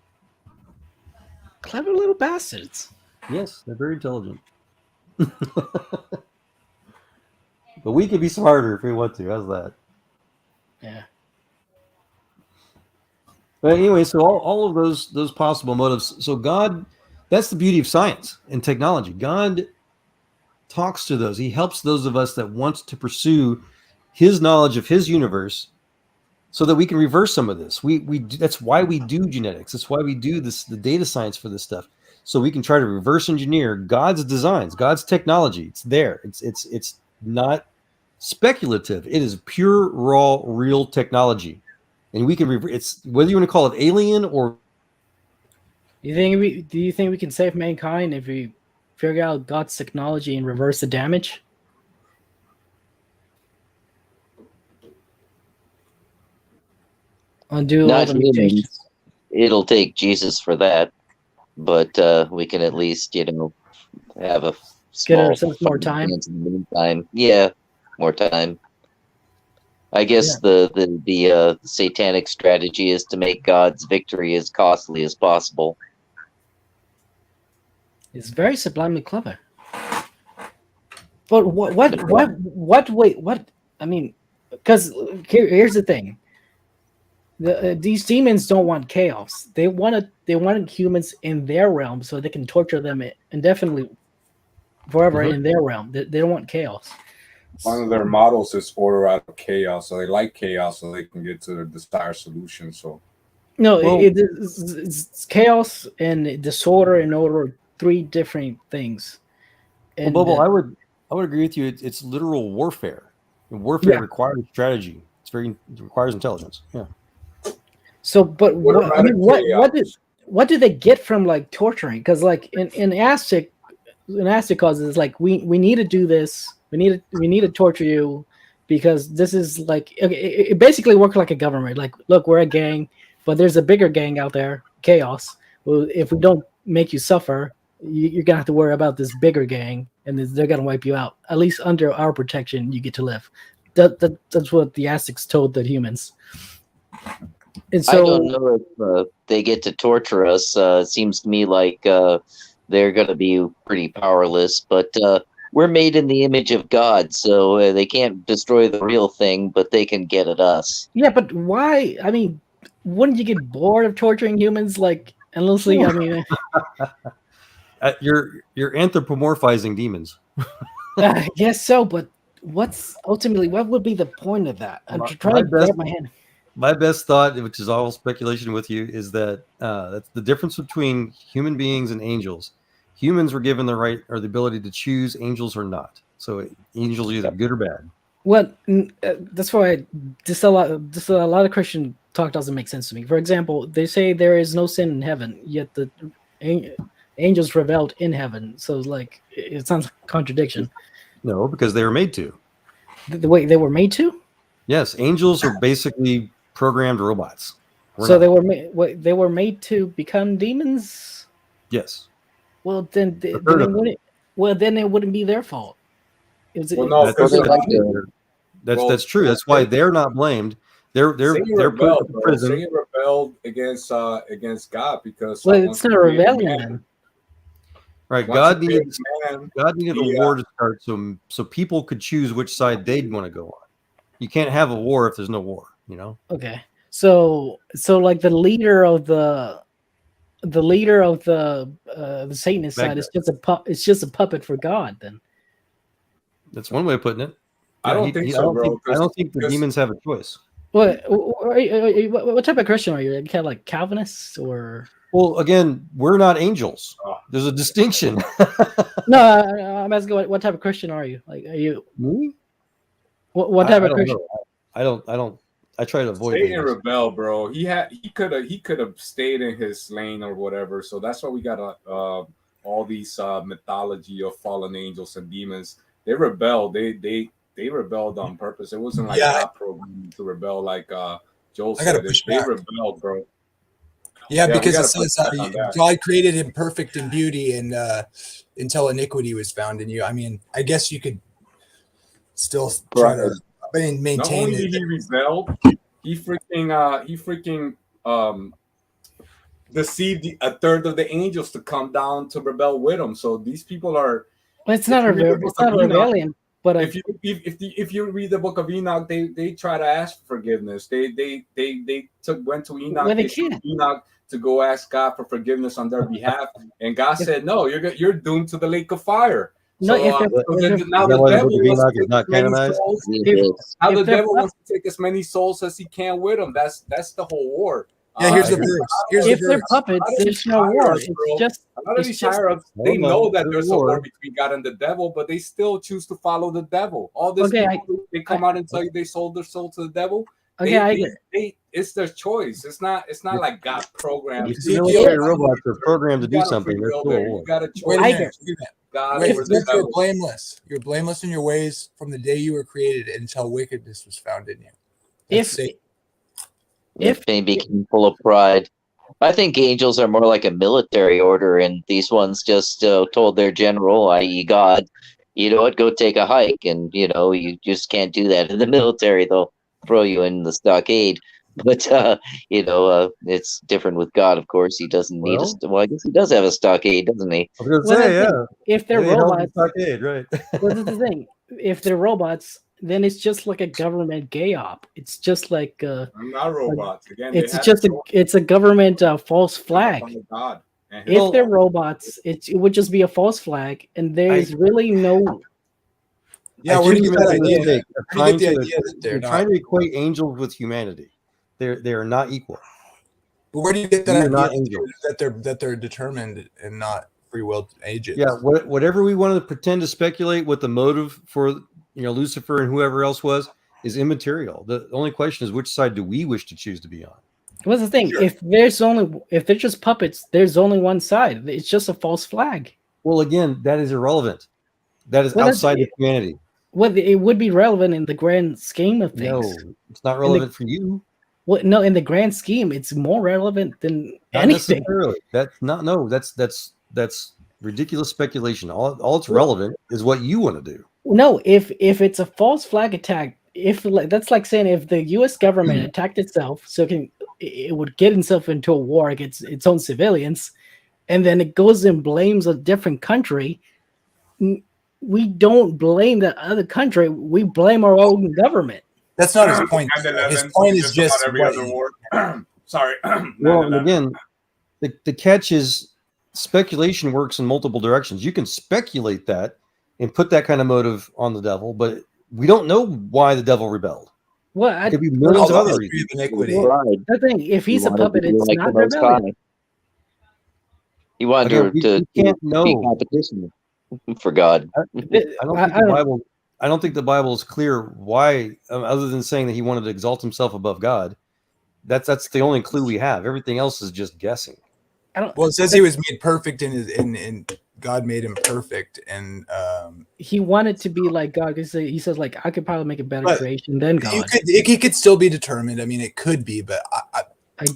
Clever little bastards. Yes, they're very intelligent. But we can be smarter if we want to. How's that? Yeah. But anyway, so all of those possible motives. So God, that's the beauty of science and technology. God talks to those. He helps those of us that want to pursue his knowledge of his universe so that we can reverse some of this. That's why we do genetics. That's why we do the data science for this stuff. So we can try to reverse engineer God's designs, God's technology. It's there. It's not speculative. It is pure, raw, real technology, and we can. It's whether you want to call it alien or. Do you think we can save mankind if we figure out God's technology and reverse the damage? Undo all the mutations. It'll take Jesus for that. But we can at least, have a get ourselves more time. In the meantime, yeah, more time. I guess the satanic strategy is to make God's victory as costly as possible. It's very sublimely clever. But what? I mean, because here's the thing. These demons don't want chaos. They wanted humans in their realm so they can torture them indefinitely, forever in their realm. They don't want chaos. One of their models is order out of chaos, so they like chaos, so they can get to their desired solution. So No, it's chaos and disorder and order are three different things. Well, And Bubble, I would agree with you. It's literal warfare. And warfare requires strategy. It requires intelligence. Yeah. So, but what do they get from like torturing? Because like in Aztec causes, it's like we need to do this. We need to torture you because this is like it basically works like a government. Like, look, we're a gang, but there's a bigger gang out there, chaos. Well, if we don't make you suffer, you're gonna have to worry about this bigger gang, and they're gonna wipe you out. At least under our protection, you get to live. That's what the Aztecs told the humans. And so, I don't know if they get to torture us. It seems to me like they're going to be pretty powerless, but we're made in the image of God, so they can't destroy the real thing, but they can get at us. Yeah, but why? I mean, wouldn't you get bored of torturing humans? Like, endlessly? I mean, you're anthropomorphizing demons. I guess so, but what would be the point of that? I'm trying to grab my hand. My best thought, which is all speculation with you, is that that's the difference between human beings and angels. Humans were given the right or the ability to choose, angels are not. So angels are either good or bad. Well, that's why just a lot of Christian talk doesn't make sense to me. For example, they say there is no sin in heaven, yet the angels rebelled in heaven. So like it sounds like a contradiction. No, because they were made to. The way they were made to? Yes, angels are basically programmed robots. They were made to become demons? Yes. Well, then it wouldn't be their fault. That's true. That's why they're not blamed. They're put in prison. Satan rebelled against God because it's not a rebellion. Right. God needed a war to start so people could choose which side they'd want to go on. You can't have a war if there's no war, you know? Okay. So like the leader of the Satanist side is just a puppet for God then. That's one way of putting it. I don't think so, bro. I don't think the demons have a choice. What type of Christian are you? Kind of like Calvinists or? Well, again, we're not angels. There's a distinction. No, I'm asking what type of Christian are you? Like, are you me? What type of Christian? I don't. I try to avoid. Satan rebel, bro. He could have stayed in his lane or whatever. So that's why we got all these mythology of fallen angels and demons. They rebelled. They rebelled on purpose. It wasn't like God programmed to rebel, like Joel said. They rebelled, bro. Yeah, because it says God created him perfect in beauty, and until iniquity was found in you. I mean, I guess you could still try to maintain. Not only it. He rebelled, he freaking deceived a third of the angels to come down to rebel with him. So these people are. Well, it's not a rebellion. But if you read the book of Enoch, they try to ask for forgiveness. They went to Enoch. They took Enoch to go ask God for forgiveness on their behalf, and God said, "No, you're doomed to the lake of fire." No, now the devil wants to take as many souls as he can with him. That's the whole war. Yeah, here's the verse. If they're puppets, there's no war. It's just a lot of these higher-ups. They know that there's a war between God and the devil, but they still choose to follow the devil. All this, they come out and tell you they sold their soul to the devil. It's their choice. It's not like God programmed. Military robots are programmed to do something. They're still a war. Wait a minute. You're blameless. You're blameless in your ways from the day you were created until wickedness was found in you. If they became full of pride, I think angels are more like a military order, and these ones just told their general, i.e., God, you know what, go take a hike, and you just can't do that in the military. They'll throw you in the stockade. But it's different with God, of course. He doesn't need us. Well, I guess he does have a stockade, doesn't he? I was gonna say, if they're robots, stockade, right? Well, that's the thing. If they're robots, then it's just like a government gay op. It's just like I'm not robots. Again, it's a government false flag. God. If they're robots, it would just be a false flag, and there's really no. Yeah, I where do do you get remember that the idea? mistake of Where do you trying get the to idea that they're you're not? trying to equate angels with humanity. They are not equal. But where do you get We that are idea not angels. that they're determined and not free will agents? Yeah, whatever we want to pretend to speculate what the motive for Lucifer and whoever else was is immaterial. The only question is which side do we wish to choose to be on? What's the thing? Sure. If they're just puppets, there's only one side. It's just a false flag. Well, again, that is irrelevant. That is Well, outside of humanity. Well, it would be relevant in the grand scheme of things. No, it's not relevant for you. Well, no, in the grand scheme, it's more relevant than Not anything. necessarily. That's ridiculous speculation. All it's relevant is what you want to do. No, if it's a false flag attack, that's like saying if the U.S. government attacked itself, so it would get itself into a war against its own civilians, and then it goes and blames a different country. We don't blame that other country. We blame our own government. That's not his point. 9/11, His point is about just every what other war. Sorry. Well, and again, the catch is speculation works in multiple directions. You can speculate that and put that kind of motive on the devil, but we don't know why the devil rebelled. Well, It could be millions of other reasons. Iniquity. The thing, if he's a puppet, it's not rebellion. He wanted Again, to we can't be know. competition for God. I don't think the Bible is clear why, other than saying that he wanted to exalt himself above God. That's the only clue we have. Everything else is just guessing. Well, it says he was made perfect in God made him perfect, and He wanted to be like God because he says like I could probably make a better But creation than God. it could still be determined. I mean, it could be, but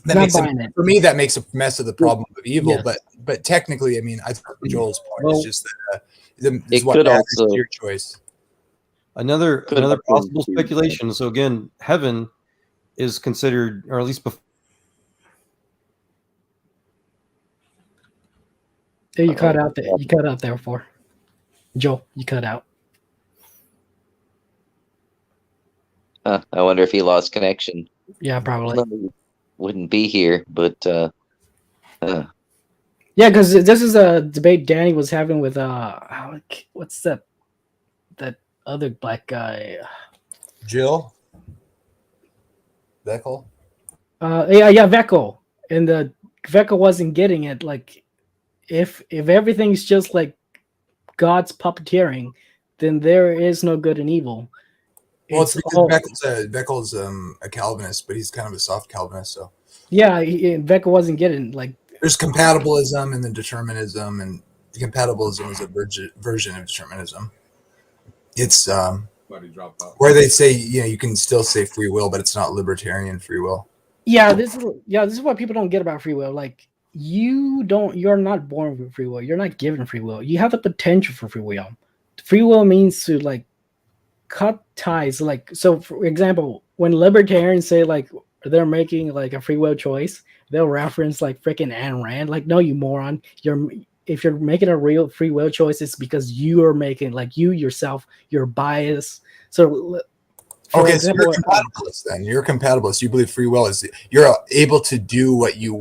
that makes for me that makes a mess of the problem of evil. Yes. But technically, I mean, I think Joel's point is just that it what could matters also- is your choice. Another also possible be- speculation. So again, heaven is considered, or at least before. There you cut out there. You cut out there for Joe. You cut out. I wonder if he lost connection. Yeah, probably. Wouldn't be here, but Yeah, because this is a debate Danny was having with what's that other black guy? Jill Beckel. Yeah, Veckel. And the Veckel wasn't getting it. Like, if everything's just like God's puppeteering, then there is no good and evil. Well, it's because Beckel's a Calvinist, but he's kind of a soft Calvinist. So yeah, Veckel wasn't getting like. There's compatibilism and then determinism, and compatibilism is a version of determinism. It's where they say you can still say free will, but it's not libertarian free will. Yeah, this is what people don't get about free will. Like you're not born with free will. You're not given free will. You have the potential for free will. Free will means to like cut ties. Like, so for example, when libertarians say like they're making like a free will choice, they'll reference like freaking Ayn Rand. Like, no, you moron. If you're making a real free will choice, it's because you are making like you yourself, you're biased. So okay, so you're a compatibilist then. You're a compatibilist. You believe free will is you're able to do what you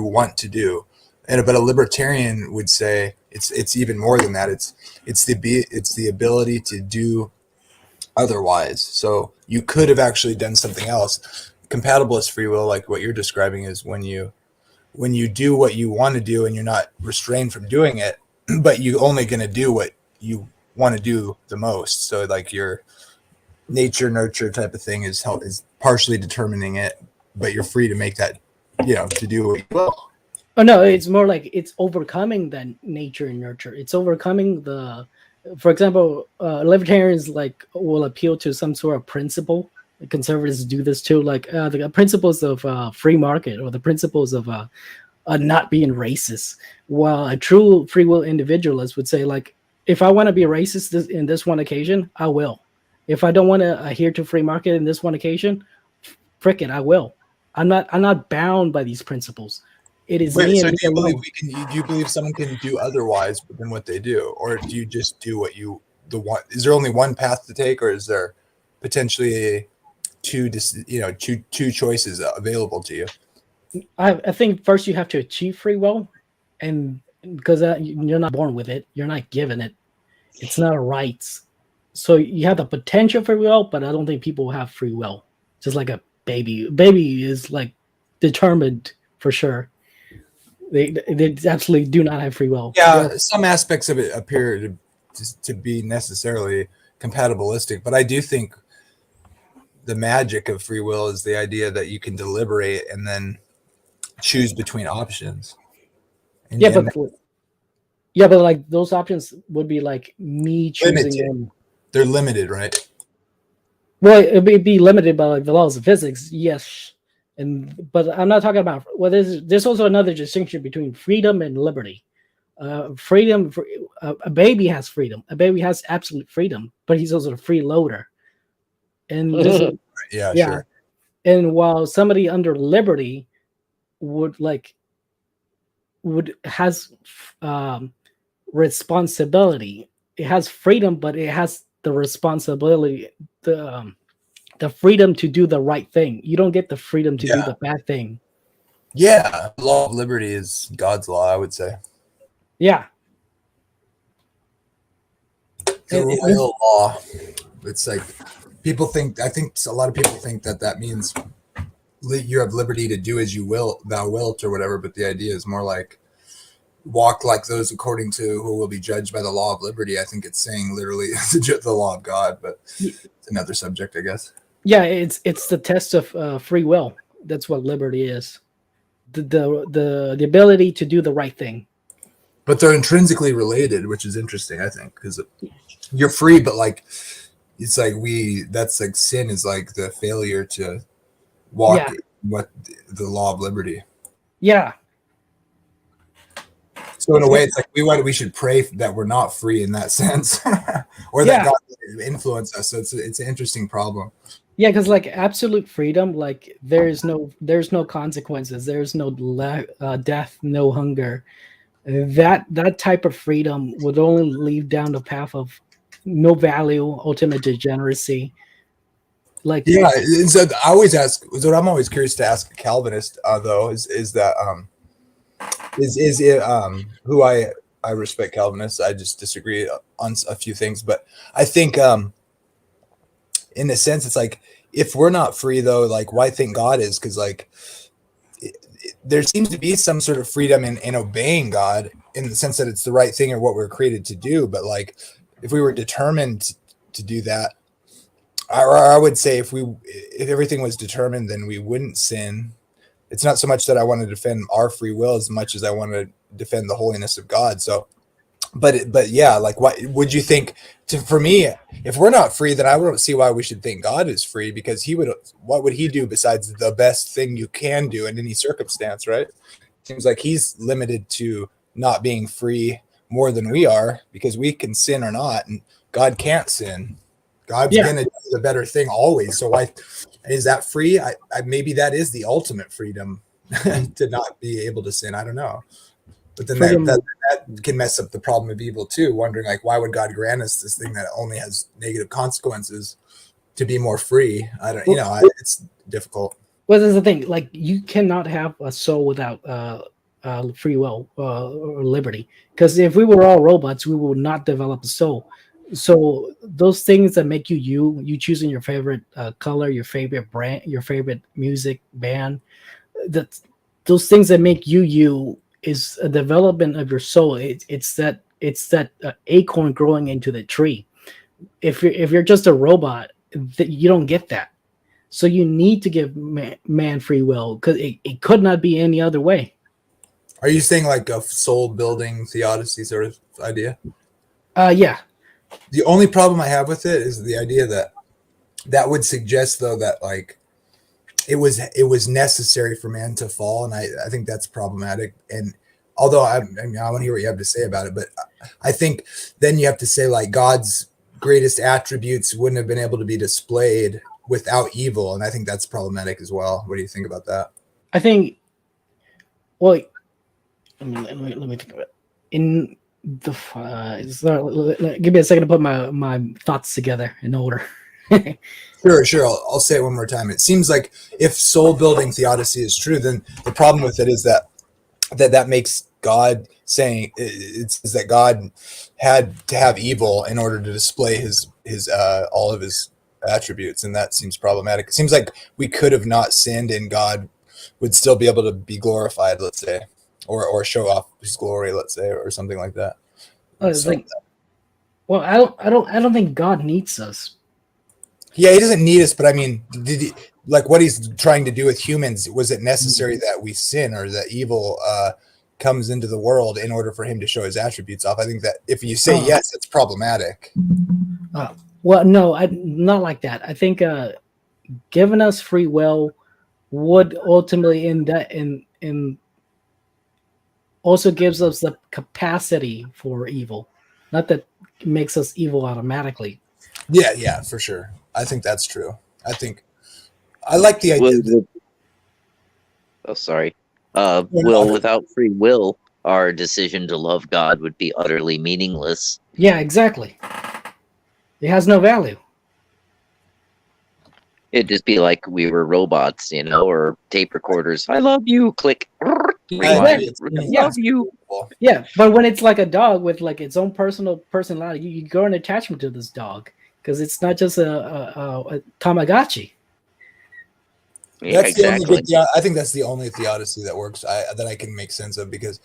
want to do. But a libertarian would say it's even more than that. It's the ability to do otherwise. So you could have actually done something else. Compatibilist free will, like what you're describing, is when you do what you want to do and you're not restrained from doing it, but you're only going to do what you want to do the most. So like your nature nurture type of thing is partially determining it, but you're free to make that, to do what you will. Oh no, it's more like it's overcoming that nature and nurture. It's overcoming for example, libertarians like will appeal to some sort of principle. Conservatives do this too, like the principles of free market or the principles of not being racist. While a true free will individualist would say, like, if I want to be racist in this one occasion, I will. If I don't want to adhere to free market in this one occasion, frick it, I will. I'm not bound by these principles. It is me. So do you believe someone can do otherwise than what they do, or do you just do what is there only one path to take, or is there potentially two choices available to you? I think first you have to achieve free will, and because you're not born with it, you're not given it. It's not a right. So you have the potential for free will, but I don't think people have free will. Just like a baby. A baby is like determined for sure. They absolutely do not have free will. Yeah, some aspects of it appear to be necessarily compatibilistic, but I do think the magic of free will is the idea that you can deliberate and then choose between options. And, yeah, but like those options would be like me choosing them. They're limited, right? Well, it'd be limited by like the laws of physics, yes. But I'm not talking about. Well, there's also another distinction between freedom and liberty. Freedom, a baby has freedom. A baby has absolute freedom, but he's also a freeloader. And yeah, sure. And while somebody under liberty has responsibility, it has freedom, but it has the responsibility, the freedom to do the right thing. You don't get the freedom to do the bad thing. Yeah, law of liberty is God's law, I would say. Yeah. It's a royal law. It's like I think a lot of people think that means you have liberty to do as you will, thou wilt, or whatever, but the idea is more like walk like those according to who will be judged by the law of liberty. I think it's saying literally the law of God, but it's another subject, I guess. Yeah, it's the test of free will. That's what liberty is. The ability to do the right thing. But they're intrinsically related, which is interesting, I think, because you're free, but like it's like that's like sin is like the failure to walk what the law of liberty. Yeah. So in a way, it's like we should pray that we're not free in that sense, or that God will influence us. So it's an interesting problem. Yeah, because like absolute freedom, like there's no consequences, there's no death, no hunger. That type of freedom would only lead down the path of no value, ultimate degeneracy. Like so I always ask. What I'm always curious to ask a Calvinist though is that who I respect Calvinists. I just disagree on a few things, but I think in a sense it's like if we're not free though, like why think God is? Because like there seems to be some sort of freedom in obeying God in the sense that it's the right thing or what we're created to do. But like if we were determined to do that, I would say if everything was determined, then we wouldn't sin. It's not so much that I want to defend our free will as much as I want to defend the holiness of God. So, but yeah, like what would you think? For me, if we're not free, then I don't see why we should think God is free, because what would he do besides the best thing you can do in any circumstance, right? Seems like he's limited to not being free more than we are, because we can sin or not, and God can't sin. God's gonna do the better thing always. So why is that free? I maybe that is the ultimate freedom to not be able to sin. I don't know. But then that can mess up the problem of evil too, wondering like why would God grant us this thing that only has negative consequences to be more free? I don't it's difficult. Well, that's the thing. Like you cannot have a soul without free will or liberty. Because if we were all robots, we would not develop a soul. So those things that make you choosing your favorite color, your favorite brand, your favorite music band, those things that make you is a development of your soul. It's that acorn growing into the tree. If you're just a robot, you don't get that. So you need to give man free will, because it could not be any other way. Are you saying like a soul building theodicy sort of idea? Yeah. The only problem I have with it is the idea that would suggest though that like it was necessary for man to fall, and I think that's problematic. And although I want to hear what you have to say about it, but I think then you have to say like God's greatest attributes wouldn't have been able to be displayed without evil, and I think that's problematic as well. What do you think about that? I think, well, let me think of it. In the give me a second to put my thoughts together in order. Sure. I'll say it one more time. It seems like if soul building theodicy is true, then the problem with it is that makes God saying it's that God had to have evil in order to display his all of his attributes, and that seems problematic. It seems like we could have not sinned, and God would still be able to be glorified, let's say, or show off his glory, let's say, or something like that. It's So, like, well, I don't think God needs us. yeah, he doesn't need us, but I mean, did he, like what he's trying to do with humans? Was it necessary that we sin or that evil comes into the world in order for him to show his attributes off? I think that if you say yes, it's problematic. Well, no, not like that. I think giving us free will would ultimately in also gives us the capacity for evil, not that it makes us evil automatically. Yeah, for sure. I think that's true. I like the idea. Sorry. Well, without free will, our decision to love God would be utterly meaningless. Yeah, exactly. It has no value. It'd just be like we were robots, or tape recorders. I love you. Click. Rewind. Love you. Yeah, but when it's like a dog with like its own personal personality, you grow an attachment to this dog because it's not just a Tamagotchi. Yeah, That's exactly. the only good, I think that's the only theodicy that works that I can make sense of, because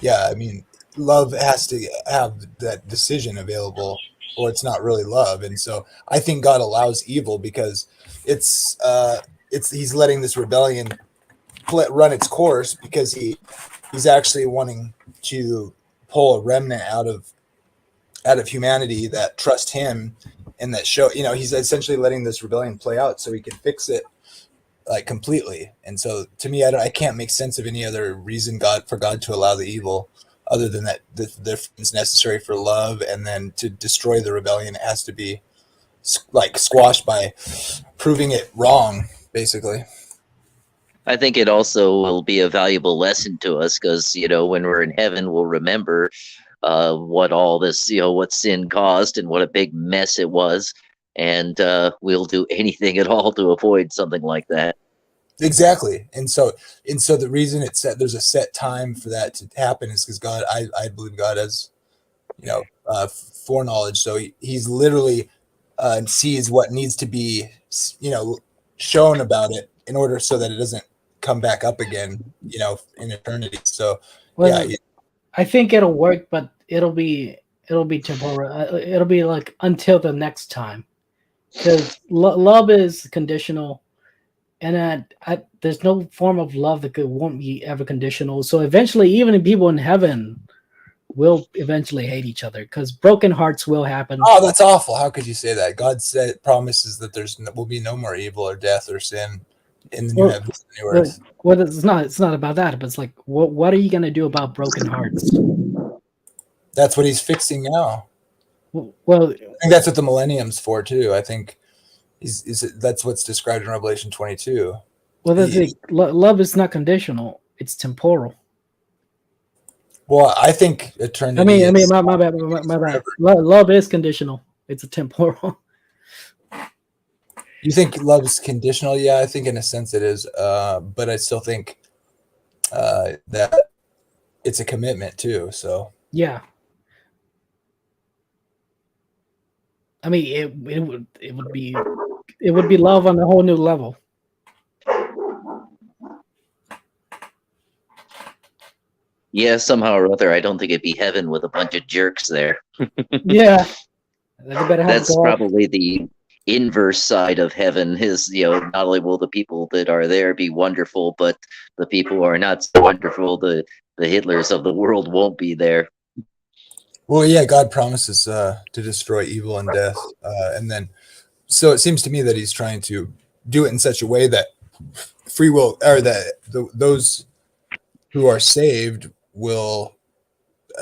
I mean, love has to have that decision available or it's not really love. And so I think God allows evil because it's he's letting this rebellion run its course because he's actually wanting to pull a remnant out of humanity that trust him and that show, he's essentially letting this rebellion play out so he can fix it like completely. And so to me, I can't make sense of any other reason for God to allow the evil other than that it's necessary for love, and then to destroy the rebellion it has to be like squashed by proving it wrong, basically. I think it also will be a valuable lesson to us because, when we're in heaven, we'll remember what all this, what sin caused and what a big mess it was. And we'll do anything at all to avoid something like that. Exactly. And so the reason there's a set time for that to happen is because God, I believe God has, foreknowledge. So he's literally sees what needs to be, shown about it in order so that it doesn't come back up again, in eternity. So, I think it'll work, but it'll be temporal. It'll be like until the next time, because love is conditional, and there's no form of love that won't be ever conditional. So eventually, even the people in heaven will eventually hate each other because broken hearts will happen. Oh, that's awful! How could you say that? God promises that will be no more evil or death or sin in the new heavens and new earth. Well, it's not about that, but it's like, what are you going to do about broken hearts? That's what he's fixing now. Well, I think that's what the millennium's for too. I think that's what's described in Revelation 22. Well, love is not conditional; it's temporal. Well, I think eternity. I mean, my bad. Love is conditional; it's a temporal. You think love is conditional? Yeah, I think in a sense it is. But I still think that it's a commitment too. So yeah. I mean, it would be love on a whole new level. Yeah, somehow or other, I don't think it'd be heaven with a bunch of jerks there. Yeah, that's probably the inverse side of heaven. Is not only will the people that are there be wonderful, but the people who are not so wonderful, the Hitlers of the world, won't be there. Well, yeah, God promises to destroy evil and death, and then so it seems to me that he's trying to do it in such a way that free will, or that those who are saved will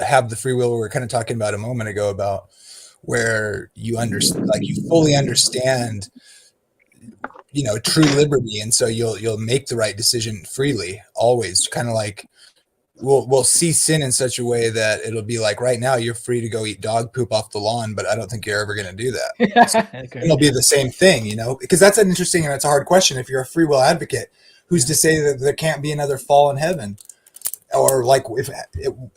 have the free will we were kind of talking about a moment ago, about where you understand, like you fully understand, true liberty, and so you'll make the right decision freely, always. Kind of like we'll see sin in such a way that it'll be like, right now you're free to go eat dog poop off the lawn, but I don't think you're ever going to do that. So it'll be the same thing, because that's an interesting and it's a hard question. If you're a free will advocate, who's to say that there can't be another fall in heaven? or like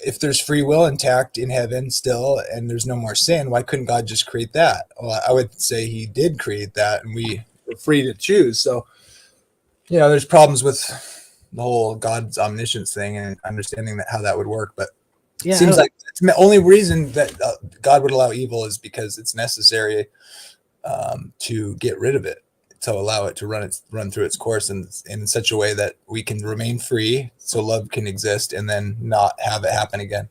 if there's free will intact in heaven still and there's no more sin, why couldn't God just create that? Well, I would say he did create that and we were free to choose. So, there's problems with the whole God's omniscience thing and understanding that how that would work. But it seems like the only reason that God would allow evil is because it's necessary to get rid of it, to allow it to run through its course in such a way that we can remain free, so love can exist, and then not have it happen again.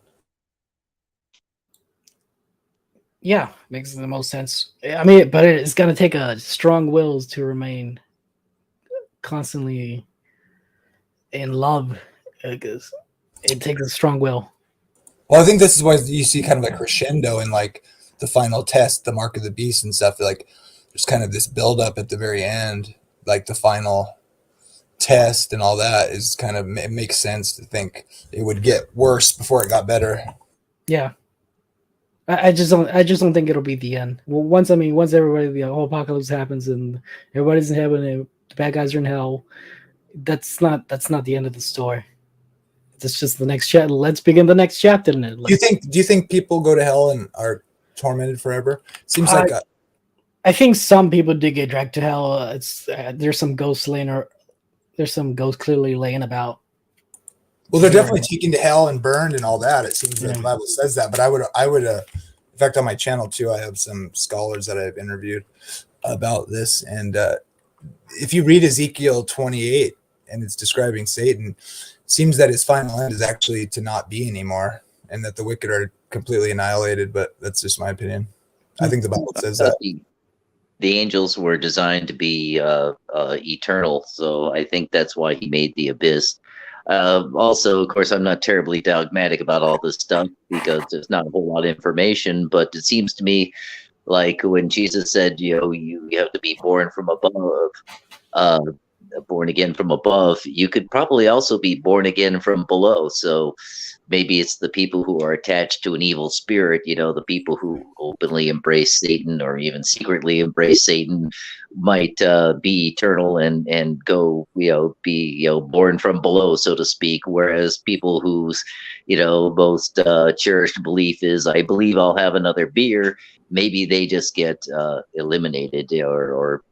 Yeah, makes the most sense. I mean, but it's gonna take a strong wills to remain constantly in love, because it takes a strong will. Well, I think this is why you see kind of a crescendo in like the final test, the mark of the beast and stuff. Like there's kind of this build up at the very end, like the final test and all that is kind of, it makes sense to think it would get worse before it got better. Yeah. I just don't think it'll be the end. Well, once everybody, the whole apocalypse happens and everybody's in heaven and the bad guys are in hell, that's not the end of the story. It's just the next chapter. Let's begin the next chapter in it. Do you think people go to hell and are tormented forever? Seems like I think some people did get dragged to hell. There's some ghosts there's some ghosts clearly laying about. Well, they're definitely taken to hell and burned and all that. It seems that the Bible says that. But I would, in fact, on my channel too, I have some scholars that I've interviewed about this. And if you read Ezekiel 28 and it's describing Satan, it seems that his final end is actually to not be anymore, and that the wicked are completely annihilated. But that's just my opinion. I think the Bible says that. The angels were designed to be eternal, so I think that's why he made the abyss. Also, of course, I'm not terribly dogmatic about all this stuff because there's not a whole lot of information, but it seems to me like when Jesus said, you have to be born from above, born again from above, you could probably also be born again from below. So maybe it's the people who are attached to an evil spirit, the people who openly embrace Satan or even secretly embrace Satan might be eternal and go, be, born from below, so to speak. Whereas people whose, most cherished belief is, I believe I'll have another beer, maybe they just get eliminated or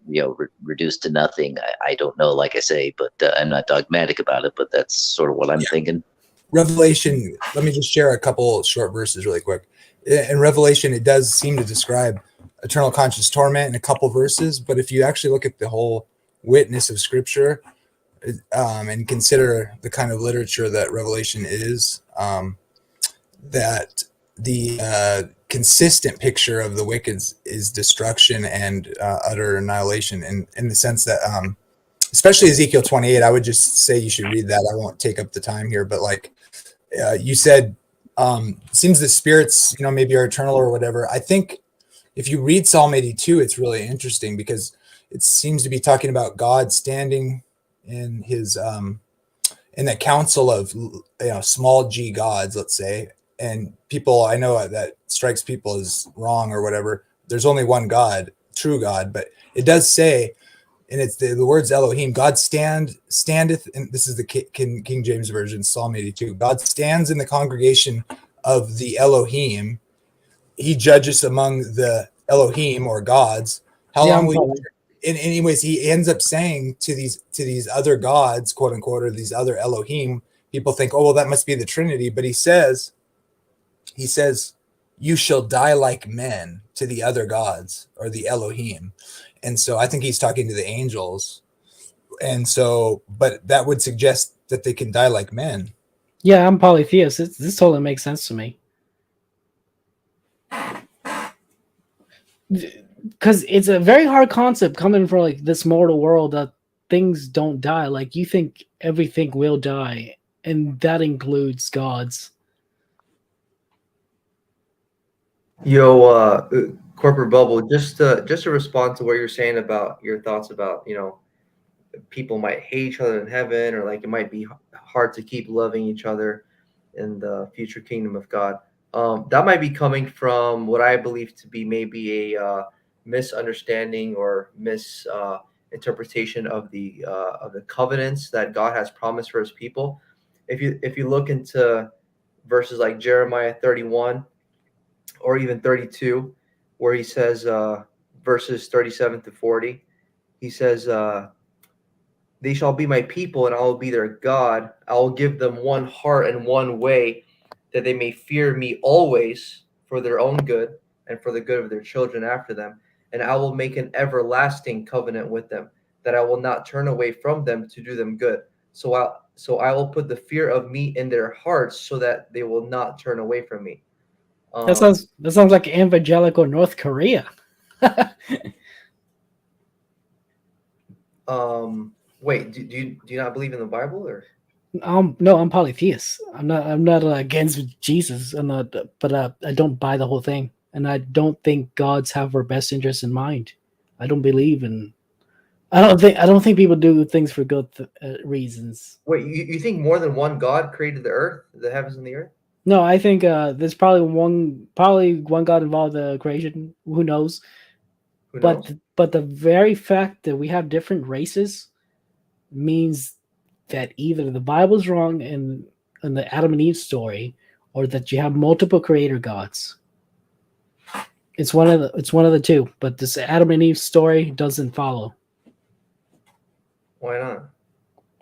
reduced to nothing. I don't know, like I say, but I'm not dogmatic about it, but that's sort of what I'm thinking. Revelation, let me just share a couple short verses really quick. In Revelation, it does seem to describe eternal conscious torment in a couple verses, but if you actually look at the whole witness of Scripture and consider the kind of literature that Revelation is, that the consistent picture of the wicked is destruction and utter annihilation, in the sense that especially Ezekiel 28, I would just say you should read that. I won't take up the time here, but like you said, seems the spirits, maybe are eternal or whatever. I think if you read Psalm 82, it's really interesting because it seems to be talking about God standing in his in the council of small g gods, let's say, and people, I know that strikes people as wrong or whatever. There's only one God, true God, but it does say, and it's the words Elohim, God standeth, and this is the King James Version, Psalm 82. God stands in the congregation of the Elohim. He judges among the Elohim or gods. How long will you? Anyways, he ends up saying to these other gods, quote unquote, or these other Elohim. People think, oh well, that must be the Trinity, but he says, you shall die like men to the other gods or the Elohim. And so I think he's talking to the angels. And so, but that would suggest that they can die like men. Yeah, I'm polytheist. This totally makes sense to me. Because it's a very hard concept coming from like this mortal world that things don't die. Like you think everything will die, and that includes gods. Yo, corporate bubble. Just to respond to what you're saying about your thoughts about people might hate each other in heaven, or like it might be hard to keep loving each other in the future kingdom of God. That might be coming from what I believe to be maybe a misunderstanding or misinterpretation of the covenants that God has promised for his people. if you look into verses like Jeremiah 31 or even 32, where he says verses 37 to 40, he says, they shall be my people and I will be their God. I will give them one heart and one way, that they may fear me always for their own good and for the good of their children after them. And I will make an everlasting covenant with them, that I will not turn away from them to do them good. So I will put the fear of me in their hearts, so that they will not turn away from me. That sounds like evangelical North Korea. Wait, do you not believe in the Bible, or? No, I'm polytheist. I'm not against Jesus. I'm not, but I don't buy the whole thing, and I don't think gods have our best interest in mind. I don't believe in. I don't think people do things for good reasons. Wait, you think more than one God created the earth, the heavens and the earth? No, I think there's probably one God involved in the creation. Who knows? Who knows? But the very fact that we have different races means that either the Bible's wrong in the Adam and Eve story, or that you have multiple creator gods. It's one of the two. But this Adam and Eve story doesn't follow. Why not?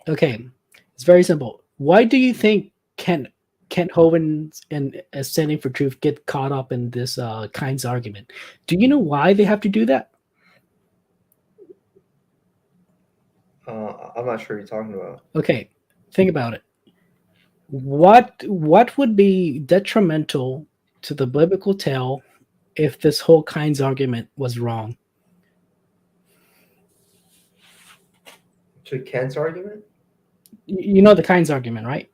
Okay, it's very simple. Why do you think Kent Hovind and Standing for Truth get caught up in this kinds argument? Do you know why they have to do that? I'm not sure what you're talking about. Okay, think about it. What would be detrimental to the biblical tale if this whole kinds argument was wrong? To Kent's argument? You know the kinds argument, right?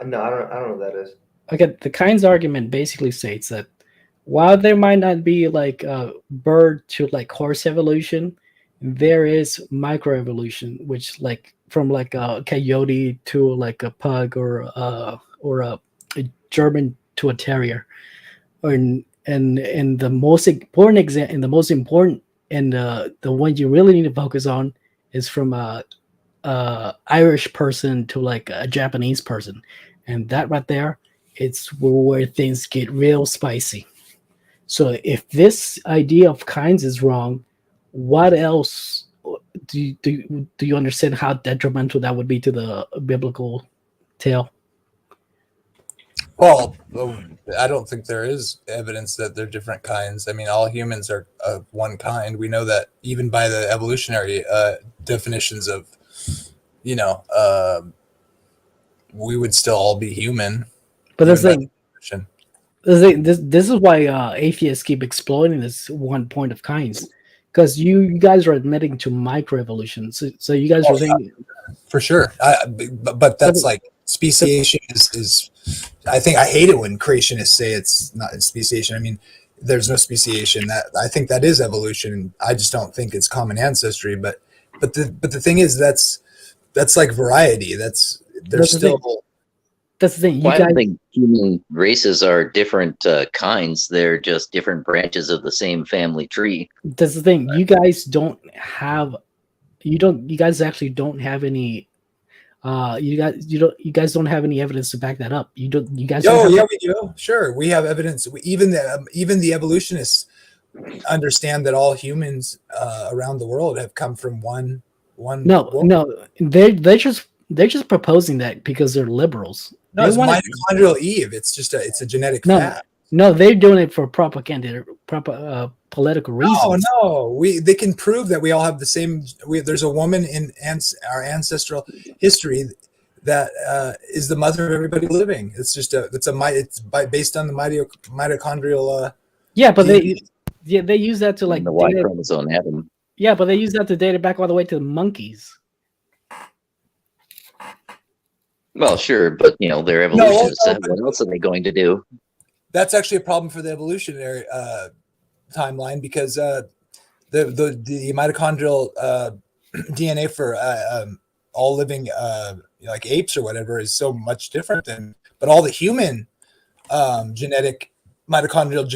No, I don't know what that is. Okay, the kinds argument basically states that while there might not be like a bird to like horse evolution, there is microevolution, which like from like a coyote to like a pug or a German to a terrier, and the most important example and the most important and the one you really need to focus on is from a Irish person to like a Japanese person, and that right there, it's where things get real spicy. So if this idea of kinds is wrong, what else do you understand how detrimental that would be to the biblical tale? Well, I don't think there is evidence that they're different kinds. I mean, all humans are of one kind. We know that even by the evolutionary definitions of, we would still all be human. But this is why atheists keep exploiting this one point of kinds, because you guys are admitting to microevolution. So you guys are saying for sure. But that's like speciation is. I think I hate it when creationists say it's not speciation. I mean, there's no speciation. That I think that is evolution. I just don't think it's common ancestry. But the thing is, that's like variety. That's the thing. I don't think human races are different kinds. They're just different branches of the same family tree. That's the thing. You guys don't have. You guys actually don't have any. You guys don't have any evidence to back that up. You guys. We do. Sure, we have evidence. Even the evolutionists understand that all humans around the world have come from one. No, they're just proposing that because they're liberals. No, it's mitochondrial Eve. It's just it's a genetic fact. No, they're doing it for propaganda, political reasons. No, they can prove that we all have the same. There's a woman in our ancestral history that is the mother of everybody living. It's just based on the mitochondrial. Yeah, but they use that to like the Y chromosome atom. Yeah, but they use that to date it back all the way to the monkeys. Well, sure, but they're evolutionists. What else are they going to do? That's actually a problem for the evolutionary timeline, because the mitochondrial DNA for all living like apes or whatever is so much different but all the human genetic mitochondrial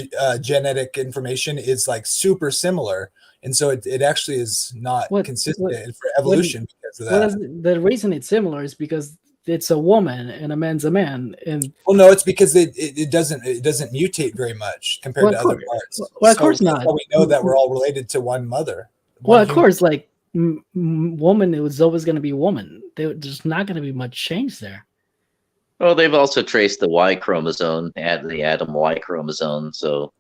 genetic information is like super similar, and so it actually is not consistent for evolution because of that. The reason it's similar is because it's a woman and a man's a man. And well, no, it's because it doesn't mutate very much compared to other parts. Well, of So course that's not. how we know that we're all related to one mother. Well, of course, like woman, it was always going to be woman. There's not going to be much change there. Well, they've also traced the Y chromosome, the Adam Y chromosome. So,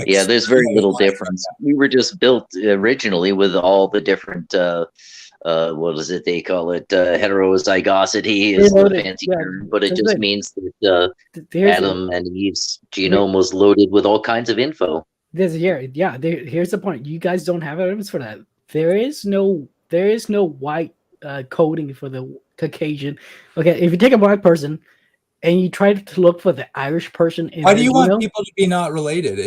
yeah, there's very little difference. We were just built originally with all the different, what is it they call it? Heterozygosity is the fancy term, but it just means that Adam and Eve's genome was loaded with all kinds of info. Here's the point. You guys don't have evidence for that. There is no white coding for the Caucasian. Okay, if you take a black person and you try to look for the Irish person, why do you want people to be not related?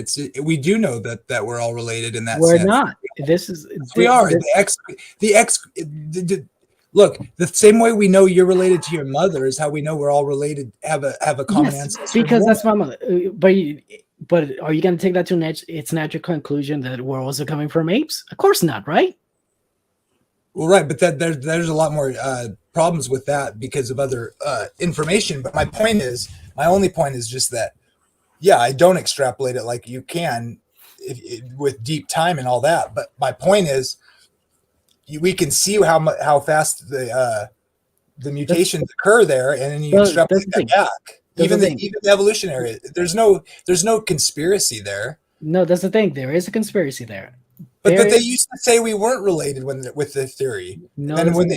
We do know that we're all related in that sense. We're not. We are. Look, the same way we know you're related to your mother is how we know we're all related. Have a common ancestor. Because that's my mother. But are you going to take that to its natural conclusion that we're also coming from apes? Of course not, right? Well, right, but there's a lot more problems with that because of other information. But my only point is just that, yeah, I don't extrapolate it like you can with deep time and all that. But my point is, we can see how fast the mutations occur there, and then you extrapolate that back. Even the evolutionary, there's no conspiracy there. No, that's the thing. There is a conspiracy there. But they used to say we weren't related with the theory. No, and when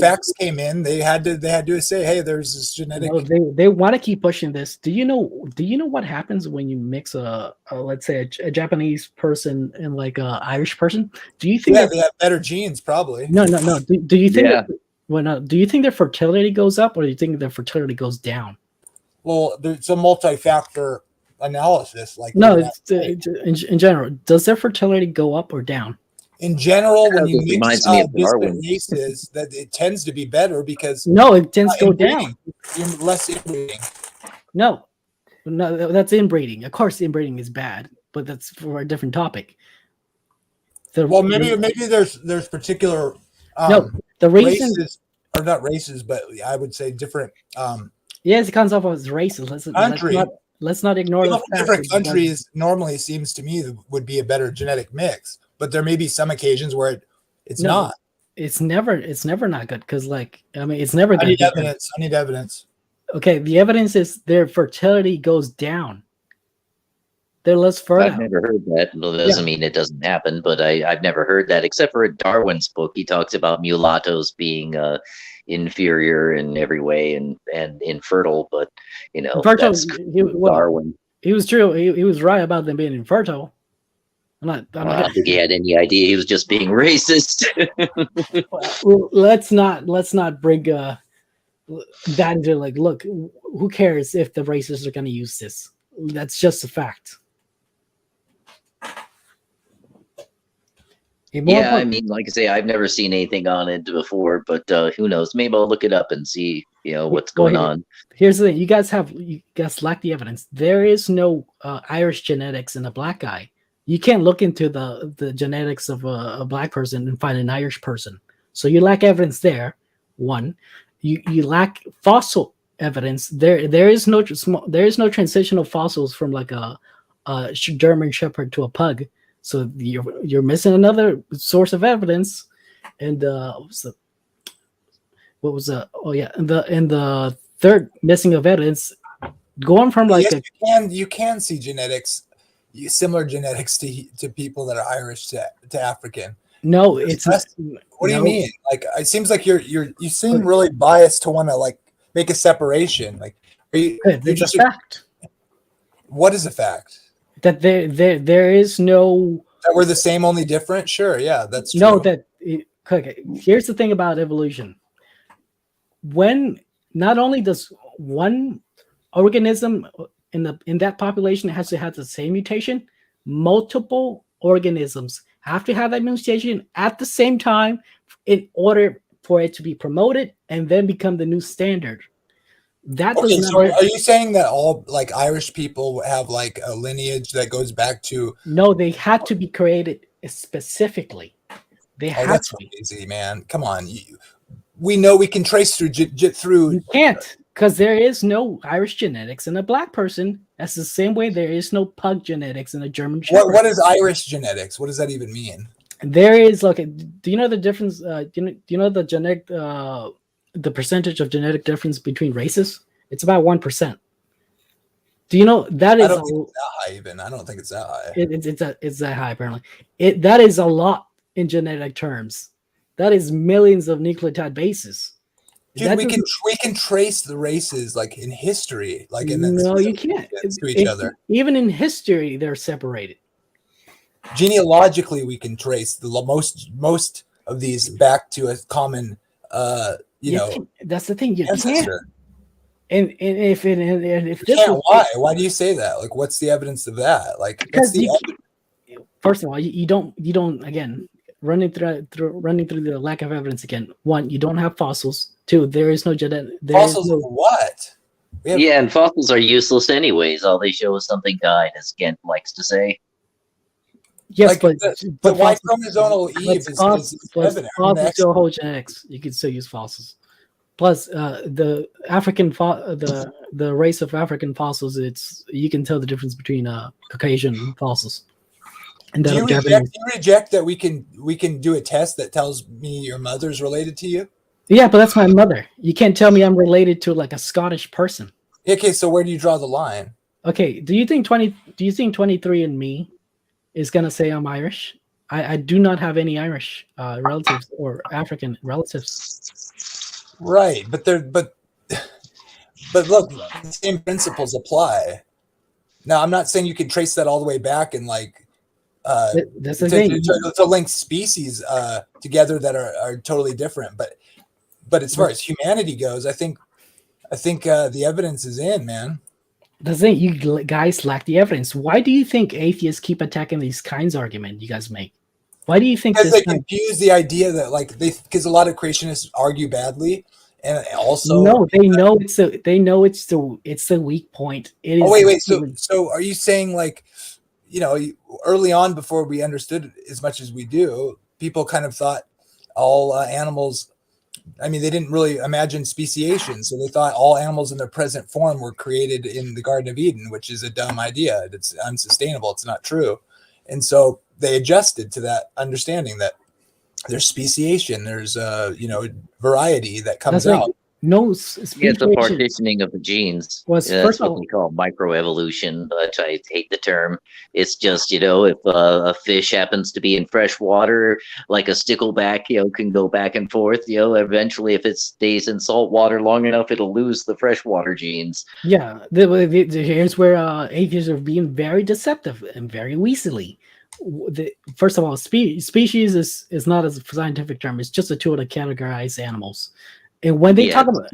facts came in, they had to say, hey, there's this genetic. No, they want to keep pushing this. Do you know what happens when you mix let's say a Japanese person and like a Irish person? Do you think they have better genes probably? No. Do you think do you think their fertility goes up or do you think their fertility goes down? Well, it's a multi-factor analysis. In general, does their fertility go up or down? In general, when you mix different races, that it tends to be better because it tends to go down. You're less inbreeding. No, that's inbreeding. Of course, inbreeding is bad, but that's for a different topic. Maybe there's particular the races or not races, but I would say different. Yes, it comes off as races. Let's not ignore the fact different countries normally seems to me would be a better genetic mix, but there may be some occasions where it's not. It's never not good because it's never good. I need evidence. Okay, the evidence is their fertility goes down. They're less fertile. I've never heard that. Well, that doesn't mean it doesn't happen, but I've never heard that except for Darwin's book. He talks about mulattoes being inferior in every way and infertile, but that's Darwin. He was true. He was right about them being infertile. I don't think he had any idea. He was just being racist. Well, let's not bring that into look, who cares if the racists are going to use this? That's just a fact. Yeah, I mean, like I say, I've never seen anything on it before, but who knows? Maybe I'll look it up and see, what's going on. Here's the thing: you guys lack the evidence. There is no Irish genetics in a black guy. You can't look into the genetics of a black person and find an Irish person. So you lack evidence there. One, you lack fossil evidence. There is no transitional fossils from like a German Shepherd to a pug. So you're missing another source of evidence, and what was the third missing of evidence, going from you can see similar genetics to people that are Irish to African. No, it's what do you mean? Like it seems like you seem really biased to want to make a separation. Like it's a fact. What is a fact? That there is no that we're the same, only different. Sure, yeah, that's true. No, okay. Here's the thing about evolution. When not only does one organism in that population has to have the same mutation, multiple organisms have to have that mutation at the same time in order for it to be promoted and then become the new standard. Are you saying that all Irish people have a lineage that goes back to? No, they had to be created specifically. They had that's to be. crazy, man. Come on, we know we can trace through through. You can't, because there is no Irish genetics in a black person. That's the same way there is no pug genetics in a German Shepherd. What is Irish genetics? What does that even mean? There is like, do you know the difference? Do you know the genetic, the percentage of genetic difference between races? It's about 1%. Do you know that is? I don't think it's that high. Even I don't think it's that high. It's that high apparently. That is a lot in genetic terms. That is millions of nucleotide bases. Dude, we can trace the races like in history, like in no, you can't to each other. Even in history, they're separated. Genealogically, we can trace the most of these back to a common, that's the thing. You ancestor. can't. And if this can't, why do you say that? Like, what's the evidence of that? Like, because first of all, you don't again running through the lack of evidence again. One, you don't have fossils. Two, there is no genetic. Fossils of what? Yeah, and fossils are useless anyways. All they show is something died, as Kent likes to say. Yes, like but Y chromosomal Eve is evident. Fossils still hold genetics. You can still use fossils. Plus, the African the race of African fossils, you can tell the difference between Caucasian fossils. And do you reject that we can do a test that tells me your mother's related to you? Yeah, but that's my mother. You can't tell me I'm related to like a Scottish person. Okay, so where do you draw the line? Okay, do you think 23andMe is gonna say I'm Irish? I do not have any Irish relatives or African relatives. Right, but look, the same principles apply. Now, I'm not saying you can trace that all the way back and like that's the thing. To link species together that are totally different. But as far as humanity goes, I think the evidence is in, man. The thing, you guys lack the evidence. Why do you think atheists keep attacking these kinds of argument you guys make? Why do you think because they confuse the idea that like because a lot of creationists argue badly, and also no, they know it's the weak point. It is. Wait. So are you saying like, early on before we understood as much as we do, people kind of thought all animals. I mean, they didn't really imagine speciation, so they thought all animals in their present form were created in the Garden of Eden, which is a dumb idea. It's unsustainable. It's not true, and so they adjusted to that understanding that there's speciation, there's variety that comes out. No, it's a partitioning of the genes. That's what we call microevolution, but I hate the term. It's just, if a fish happens to be in fresh water, like a stickleback, can go back and forth. Eventually, if it stays in salt water long enough, it'll lose the freshwater genes. Yeah, here's where atheists are being very deceptive and very weaselly. First of all, species is not a scientific term. It's just a tool to categorize animals. And when they talk about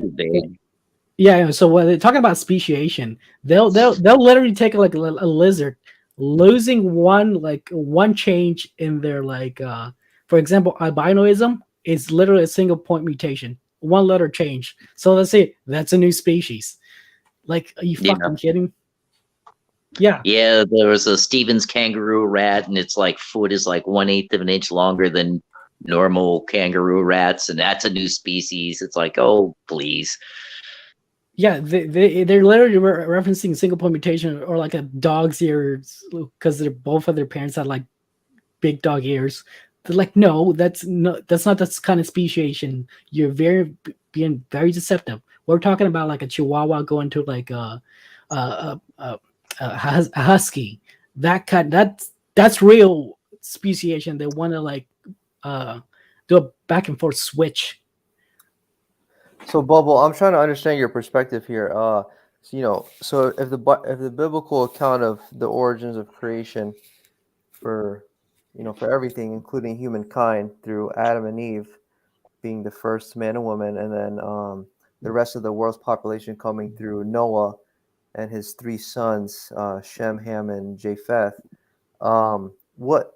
so when they're talking about speciation, they'll literally take like a lizard losing one change in their for example, albinoism is literally a single point mutation, one letter change. So let's say that's a new species. Like, are you fucking kidding? Yeah. Yeah, there was a Stevens kangaroo rat, and its foot is 1/8 of an inch longer than normal kangaroo rats, and that's a new species. It's like, oh, please. Yeah, they're literally referencing single point mutation or like a dog's ears because both of their parents had big dog ears. They're like, no, that's not that kind of speciation. You're being very deceptive. We're talking about a Chihuahua going to a husky. That's real speciation. They want to do a back and forth switch. So Bubble, I'm trying to understand your perspective here. So if the biblical account of the origins of creation for everything, including humankind through Adam and Eve being the first man and woman, and then the rest of the world's population coming through Noah and his 3 sons, Shem, Ham, and Japheth. What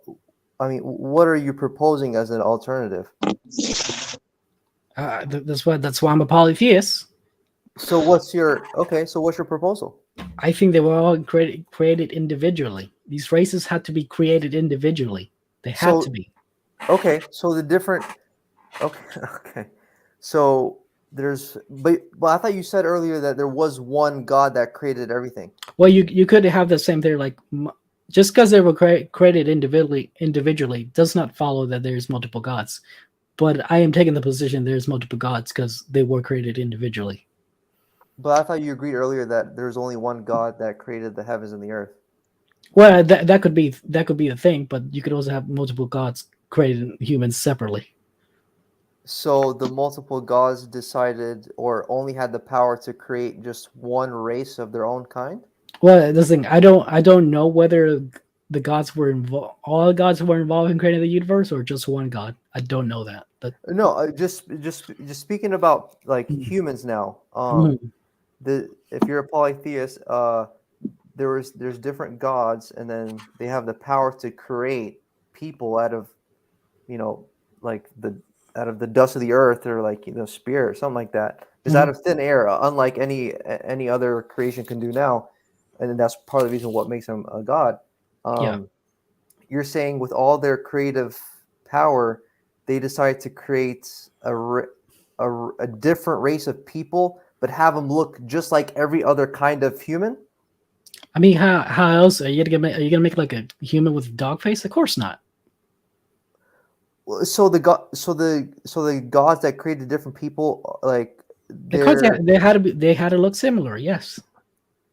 are you proposing as an alternative? That's why I'm a polytheist. So what's your proposal? I think they were all created individually. These races had to be created individually. They had to be. Okay, so the different. Okay. So but I thought you said earlier that there was one God that created everything. Well, you could have the same thing. Like just because they were created individually does not follow that there's multiple gods. But I am taking the position there's multiple gods because they were created individually. But I thought you agreed earlier that there's only one God that created the heavens and the earth. Well, that could be the thing, but you could also have multiple gods created humans separately. So the multiple gods decided or only had the power to create just one race of their own kind? Well, this thing, I don't know whether the gods were involved. All gods were involved in creating the universe, or just one god. I don't know that. But no, just speaking about like humans now. If you're a polytheist, there's different gods, and then they have the power to create people out of, like out of the dust of the earth, or like spirit or something like that. Just out of thin air, unlike any other creation can do now, and then that's part of the reason what makes them a god. You're saying with all their creative power, they decide to create a different race of people, but have them look just like every other kind of human. I mean, how else are you gonna make like a human with a dog face? Of course not. So the gods that created different people, like because they had to look similar. Yes.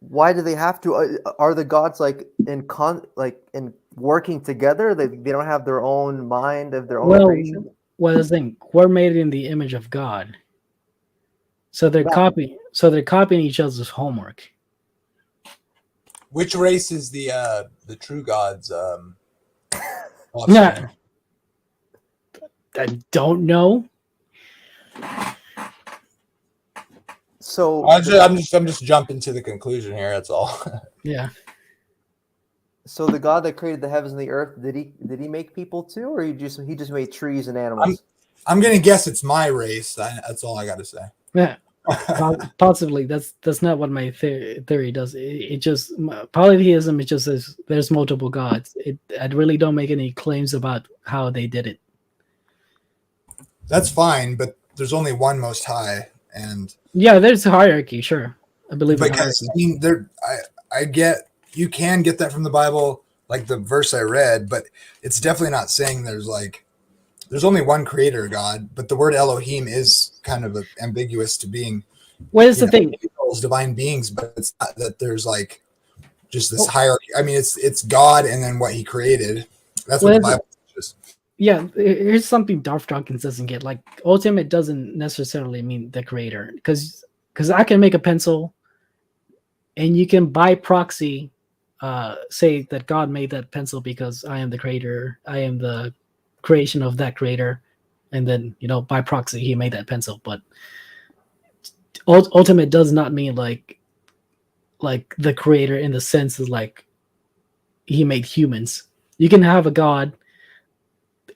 Why do they have to? Are the gods like in working together? They don't have their own mind of their own creation? Well, the thing, we're made in the image of God. So they're copying each other's homework. Which race is the true gods? Yeah, I don't know. So I'm just jumping to the conclusion here. That's all. Yeah. So the God that created the heavens and the earth, did he make people too, or he just made trees and animals? I'm gonna guess it's my race. That's all I got to say. Yeah, possibly. That's not what my theory does. It just polytheism. It just says there's multiple gods. I really don't make any claims about how they did it. That's fine, but there's only one Most High, and yeah, there's a hierarchy. Sure, I believe. Because I mean, I get you can get that from the Bible, like the verse I read, but it's definitely not saying there's only one creator God, but the word Elohim is kind of ambiguous to being. What is the thing? Divine beings, but it's not that there's like just this hierarchy. I mean, it's God and then what He created. That's what the Bible teaches. Yeah, here's something Darth Dawkins doesn't get. Like, ultimate doesn't necessarily mean the creator, because I can make a pencil, and you can by proxy say that God made that pencil because I am the creator. I am the creation of that creator, and then by proxy He made that pencil. But ultimate does not mean like the creator in the sense of like He made humans. You can have a God,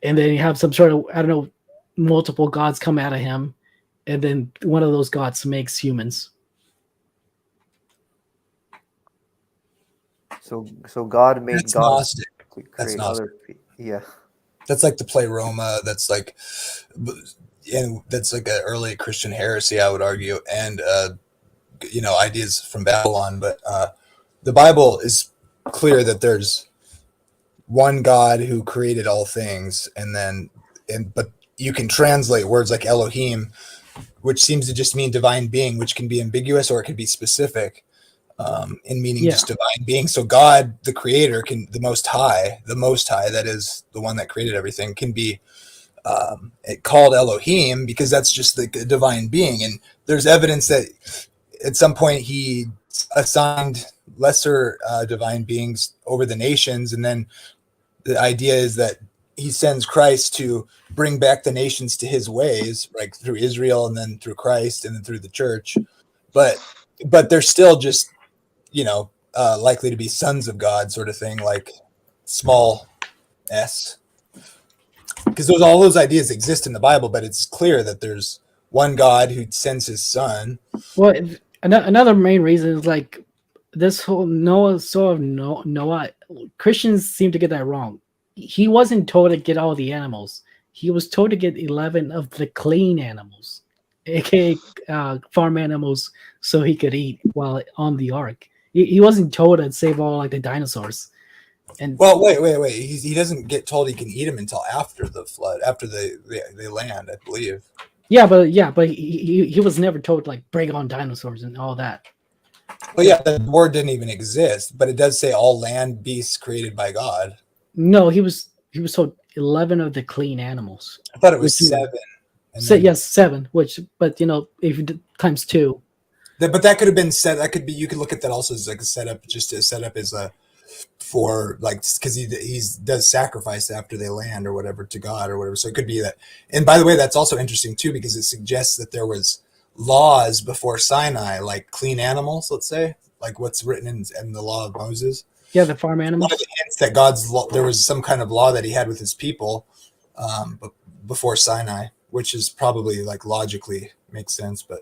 and then you have some sort of multiple gods come out of him, and then one of those gods makes humans. So God made That's gods Gnostic. to create other people. Yeah. That's like the pleroma. That's like, and that's like an early Christian heresy, I would argue, and ideas from Babylon. But the Bible is clear that there's one God who created all things, but you can translate words like Elohim, which seems to just mean divine being, which can be ambiguous or it can be specific. In meaning just divine being. So God, the creator, the most high, that is the one that created everything, can be called Elohim because that's just the divine being. And there's evidence that at some point He assigned lesser divine beings over the nations. And then the idea is that He sends Christ to bring back the nations to His ways, like through Israel and then through Christ and then through the church. But they're still just likely to be sons of God, sort of thing, like small s. Because all those ideas exist in the Bible, but it's clear that there's one God who sends His Son. Well, another main reason is like this whole Noah. Christians seem to get that wrong. He wasn't told to get all the animals. He was told to get 11 of the clean animals. aka farm animals, so he could eat while on the ark. He wasn't told to save all like the dinosaurs. And well, wait. He doesn't get told he can eat them until after the flood, after they land, I believe. yeah, but he was never told to, like, bring on dinosaurs and all that. Well, yeah, the word didn't even exist, but it does say all land beasts created by God. No, he was told 11 of the clean animals. I thought it was 7. Yes, 7. But if you did times 2. But that could have been set. That could be. You could look at that also as like a setup, just to set up as a for like because he does sacrifice after they land or whatever to God or whatever. So it could be that. And by the way, that's also interesting too because it suggests that there was laws before Sinai, like clean animals. Let's say, like what's written in the law of Moses. Yeah, the farm animals. One of the hints that there was some kind of law that he had with his people, but before Sinai, which is probably like logically makes sense, but.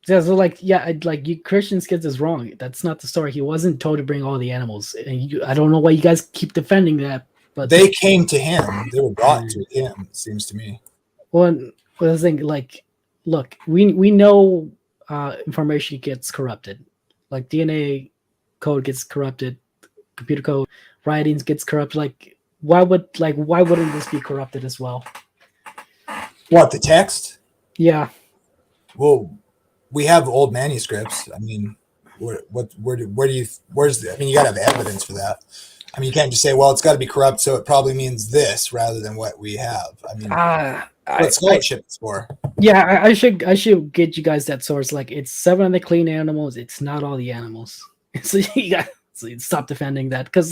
Yeah, so you Christians get this wrong. That's not the story. He wasn't told to bring all the animals. And I don't know why you guys keep defending that. But they came to him. They were brought to him. It seems to me. Well, the thing, like, look, we know information gets corrupted. Like DNA code gets corrupted, computer code, writings gets corrupted. Like, why wouldn't this be corrupted as well? What, the text? Yeah. Well, we have old manuscripts. I mean, where's the, I mean, you gotta have evidence for that. I mean, you can't just say, well, it's got to be corrupt, so it probably means this rather than what we have. I mean, what scholarship is for. Yeah, I should get you guys that source. Like, it's 7 of the clean animals. It's not all the animals. So you got stop defending that because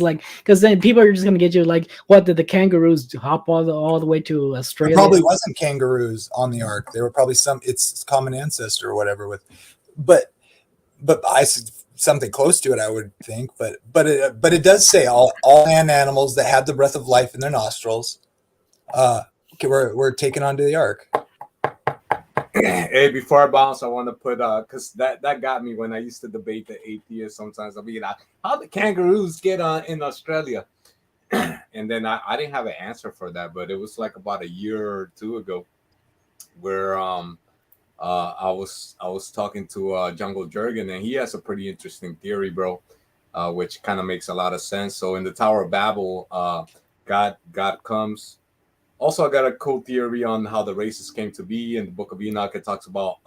then people are just gonna get you like, what, did the kangaroos hop all the way to Australia? There probably wasn't kangaroos on the ark. There were probably it's common ancestor or whatever with, but something close to it, I would think. But it does say all land animals that had the breath of life in their nostrils, were taken onto the ark. Hey, before I bounce, I want to put because that got me when I used to debate the atheists. Sometimes I'll be like, how the kangaroos get on in Australia? And then I didn't have an answer for that, but it was like about a year or 2 ago, where I was talking to Jungle Jurgen, and he has a pretty interesting theory, bro, which kind of makes a lot of sense. So in the Tower of Babel, God comes. Also, I got a cool theory on how the races came to be. In the Book of Enoch, it talks about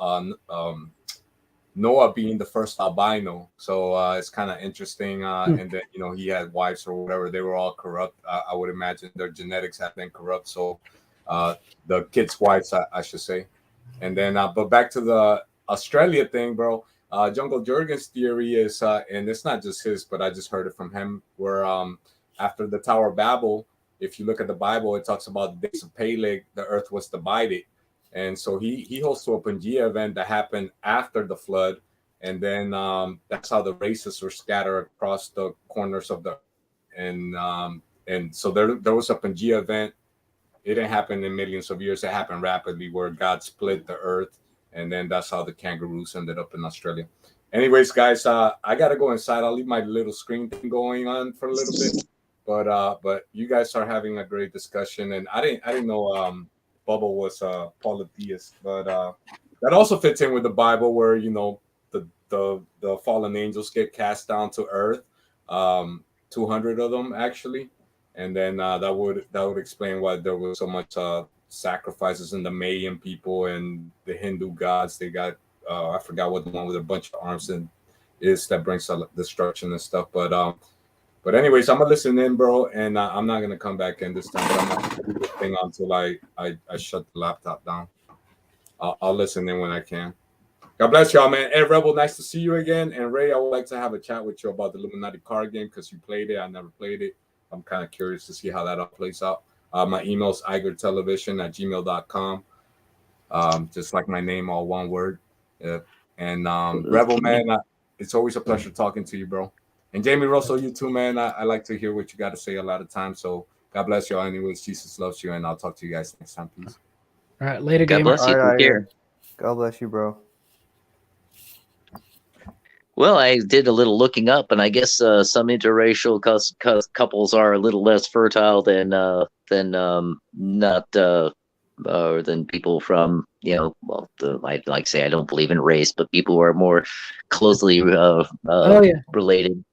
Noah being the first albino. So it's kind of interesting. And then, he had wives or whatever. They were all corrupt. I would imagine their genetics have been corrupt. So the kids' wives, I should say. And then, but back to the Australia thing, bro. Jungle Jurgen's theory is, and it's not just his, but I just heard it from him, where after the Tower of Babel, if you look at the Bible, it talks about the days of Peleg, the earth was divided. And so he holds to a Pangea event that happened after the flood. And then that's how the races were scattered across the corners of the and so there was a Pangea event. It didn't happen in millions of years. It happened rapidly where God split the earth. And then that's how the kangaroos ended up in Australia. Anyways, guys, I got to go inside. I'll leave my little screen thing going on for a little bit. But you guys are having a great discussion, and I didn't know Bubble was polytheist, but that also fits in with the Bible, where the fallen angels get cast down to earth, 200 of them actually, and then that would explain why there was so much sacrifices in the Mayan people and the Hindu gods. They got I forgot what the one with a bunch of arms and is that brings destruction and stuff, But anyways, I'm gonna listen in, bro, and I'm not gonna come back in this time. But I'm not gonna do this thing until I shut the laptop down. I'll listen in when I can. God bless y'all, man. Ed Rebel, nice to see you again. And Ray, I would like to have a chat with you about the Illuminati card game because you played it. I never played it. I'm kind of curious to see how that all plays out. My email is igertelevision@gmail.com. Just like my name, all one word. And Rebel, man, it's always a pleasure talking to you, bro. And Jamie Russell, you too, man. I like to hear what you got to say a lot of times. So God bless you all. Anyways, Jesus loves you, and I'll talk to you guys next time, please. All right, later, God bless you. All right, Here. God bless you, bro. Well, I did a little looking up, and I guess some interracial couples are a little less fertile than not than people from, well, I'd like to say I don't believe in race, but people who are more closely Oh yeah. related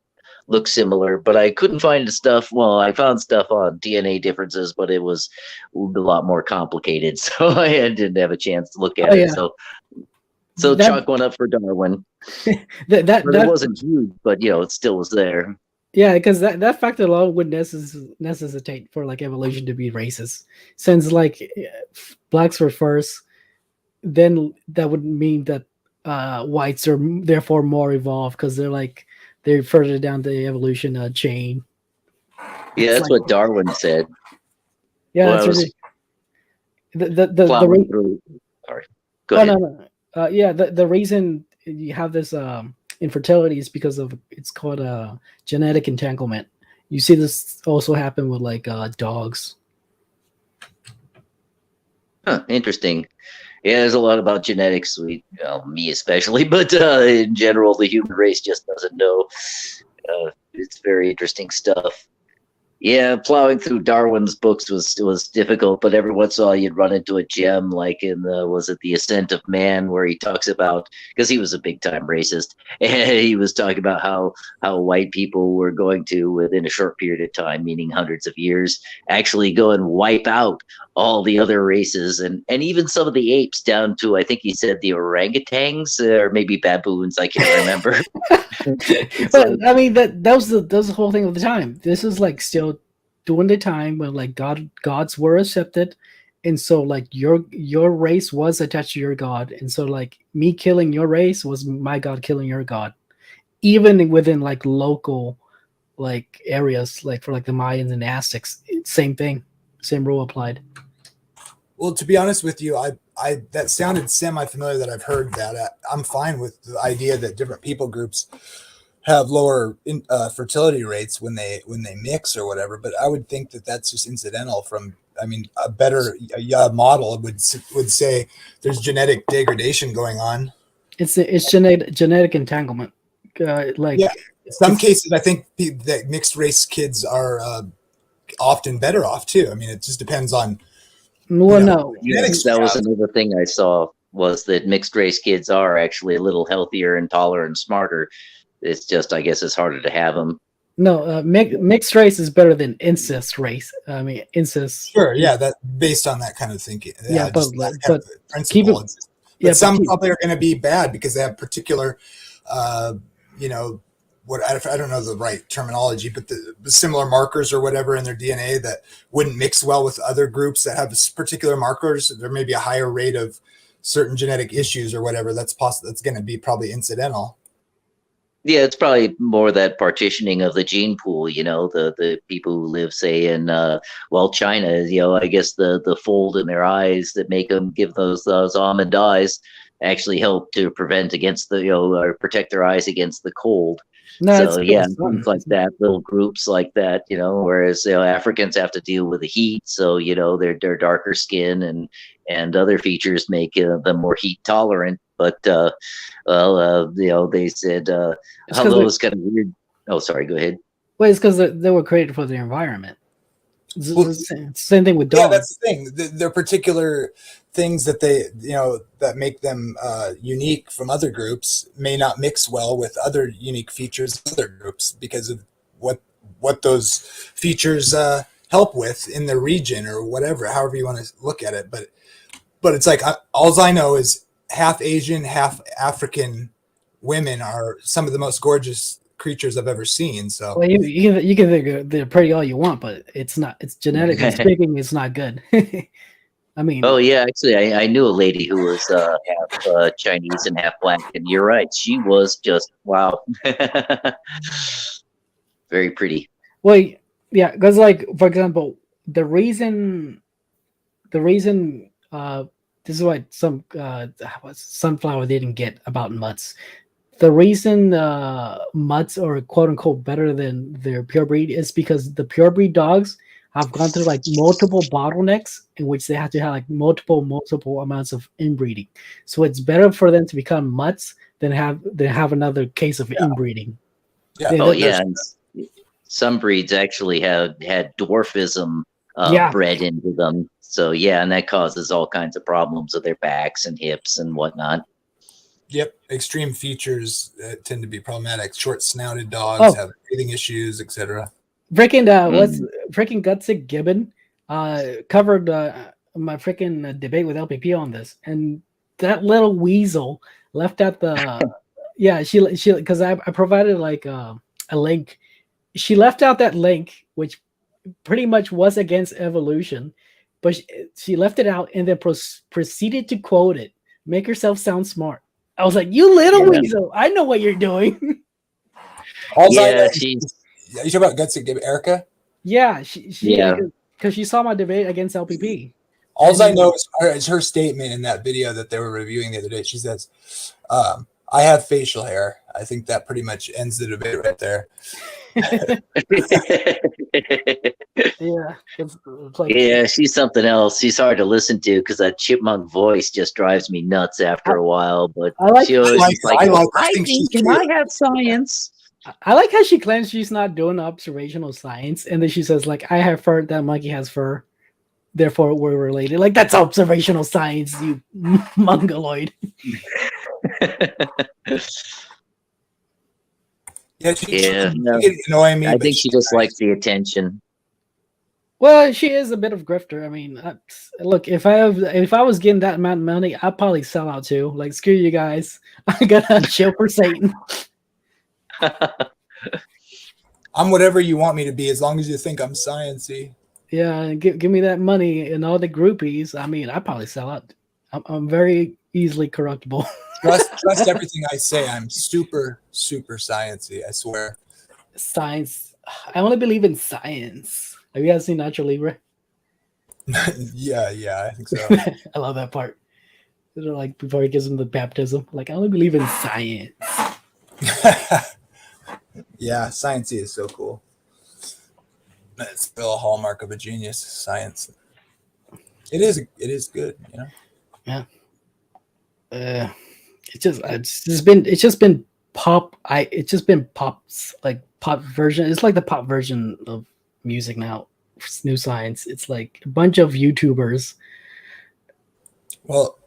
look similar. But I couldn't find the stuff. Well, I found stuff on DNA differences, but it was a lot more complicated, so I didn't have a chance to look at Oh it. yeah. So That- chalk one up for Darwin. that But it wasn't huge, but it still was there. Yeah, because that fact alone would necessitate for like evolution to be racist. Since like blacks were first, then that would mean that whites are therefore more evolved because they're further down the evolution chain. Yeah, that's what Darwin said. Yeah, Well, that's I was the plowing through. Sorry, go ahead. No. Yeah, the reason you have this infertility is because of it's called genetic entanglement. You see this also happen with like dogs. Huh, interesting. Yeah, there's a lot about genetics. Me especially, but in general, the human race just doesn't know. It's very interesting stuff. Yeah, plowing through Darwin's books was difficult, but every once in a while you'd run into a gem, like in was it The Ascent of Man, where he talks about, because he was a big time racist, and he was talking about how white people were going to, within a short period of time, meaning hundreds of years, actually go and wipe out all the other races and even some of the apes, down to, I think he said, the orangutans or maybe baboons. I can't remember. But I mean that was the whole thing of the time. This is like still during the time when like gods were accepted, and so like your race was attached to your god, and so like me killing your race was my god killing your god, even within like local like areas, like for like the Mayans and Aztecs, same thing, same rule applied. Well, to be honest with you, I that sounded semi-familiar that I've heard that. I'm fine with the idea that different people groups have lower fertility rates when they mix or whatever, but I would think that that's just incidental from, I mean, a better model would say there's genetic degradation going on. It's genetic entanglement. Like yeah, in some cases, I think that mixed race kids are often better off too. I mean, it just depends on. Well, no. Yes, that was another thing I saw, was that mixed race kids are actually a little healthier and taller and smarter. It's just, I guess, it's harder to have them. No, mixed race is better than incest race. I mean, incest. Sure, yeah, that based on that kind of thinking. Yeah, but principle. Some probably are going to be bad because they have particular, what I don't know the right terminology, but the similar markers or whatever in their DNA that wouldn't mix well with other groups that have particular markers. There may be a higher rate of certain genetic issues or whatever. That's possible. That's going to be probably incidental. Yeah, it's probably more that partitioning of the gene pool, the people who live, say, in, China, I guess the fold in their eyes that make them give those almond eyes actually help to prevent against or protect their eyes against the cold. No, so yeah, things like that, little groups like that, whereas Africans have to deal with the heat, so their darker skin and other features make them more heat tolerant. But they said hello is kind of weird. Oh, sorry, go ahead. Well, it's because they were created for the environment. Same thing with dogs. Yeah, that's the thing. There are particular things that they, that make them unique from other groups may not mix well with other unique features of other groups because of what those features help with in the region or whatever, however you want to look at it. But it's like, all I know is half Asian, half African women are some of the most gorgeous creatures I've ever seen. So well, you can think they're pretty all you want, but it's not. It's genetically speaking, it's not good. I mean, oh yeah, actually, I knew a lady who was half Chinese and half black, and you're right, she was just wow, very pretty. Well, yeah, because like for example, the reason this is why some sunflower didn't get about mutts. The reason mutts are quote unquote better than their pure breed is because the pure breed dogs have gone through like multiple bottlenecks in which they have to have like multiple amounts of inbreeding. So it's better for them to become mutts than have another case of inbreeding. Yeah. And some breeds actually had dwarfism bred into them. So yeah, and that causes all kinds of problems with their backs and hips and whatnot. Yep, extreme features tend to be problematic. Short-snouted dogs have breathing issues, etc. Freaking what's freaking Gutsick Gibbon covered my freaking debate with LPP on this, and that little weasel left out the she because I provided like a link. She left out that link, which pretty much was against evolution, but she left it out and then proceeded to quote it. Make herself sound smart. I was like, "You little weasel! I know what you're doing." You talking about Gutsy Gibbon, Erica? Yeah, she because she saw my debate against LPP. All I know is her statement in that video that they were reviewing the other day. She says, "I have facial hair." I think that pretty much ends the debate right there. It's like, yeah, she's something else. She's hard to listen to because that chipmunk voice just drives me nuts after a while. But I think I have science. I like how she claims she's not doing observational science, and then she says, like, I have fur, that monkey has fur, therefore we're related. Like, that's observational science, you mongoloid. Annoying me. I think she just likes the attention. Well, she is a bit of grifter. I mean, look, if I was getting that amount of money, I'd probably sell out too. Like, screw you guys, I gotta chill for Satan. I'm whatever you want me to be, as long as you think I'm sciencey. Yeah, give me that money and all the groupies. I mean, I probably sell out. I'm very easily corruptible. Trust everything I say. I'm super sciencey. I swear. Science. I only believe in science. Have you guys seen Nacho Libre? yeah, I think so. I love that part. They're like before he gives him the baptism. Like, I only believe in science. Yeah, sciencey is so cool. It's still a hallmark of a genius. Science. It is good, you know. Yeah. It's just been pop. It's just been pops, like pop version. It's like the pop version of music now. New science. It's like a bunch of YouTubers. Well,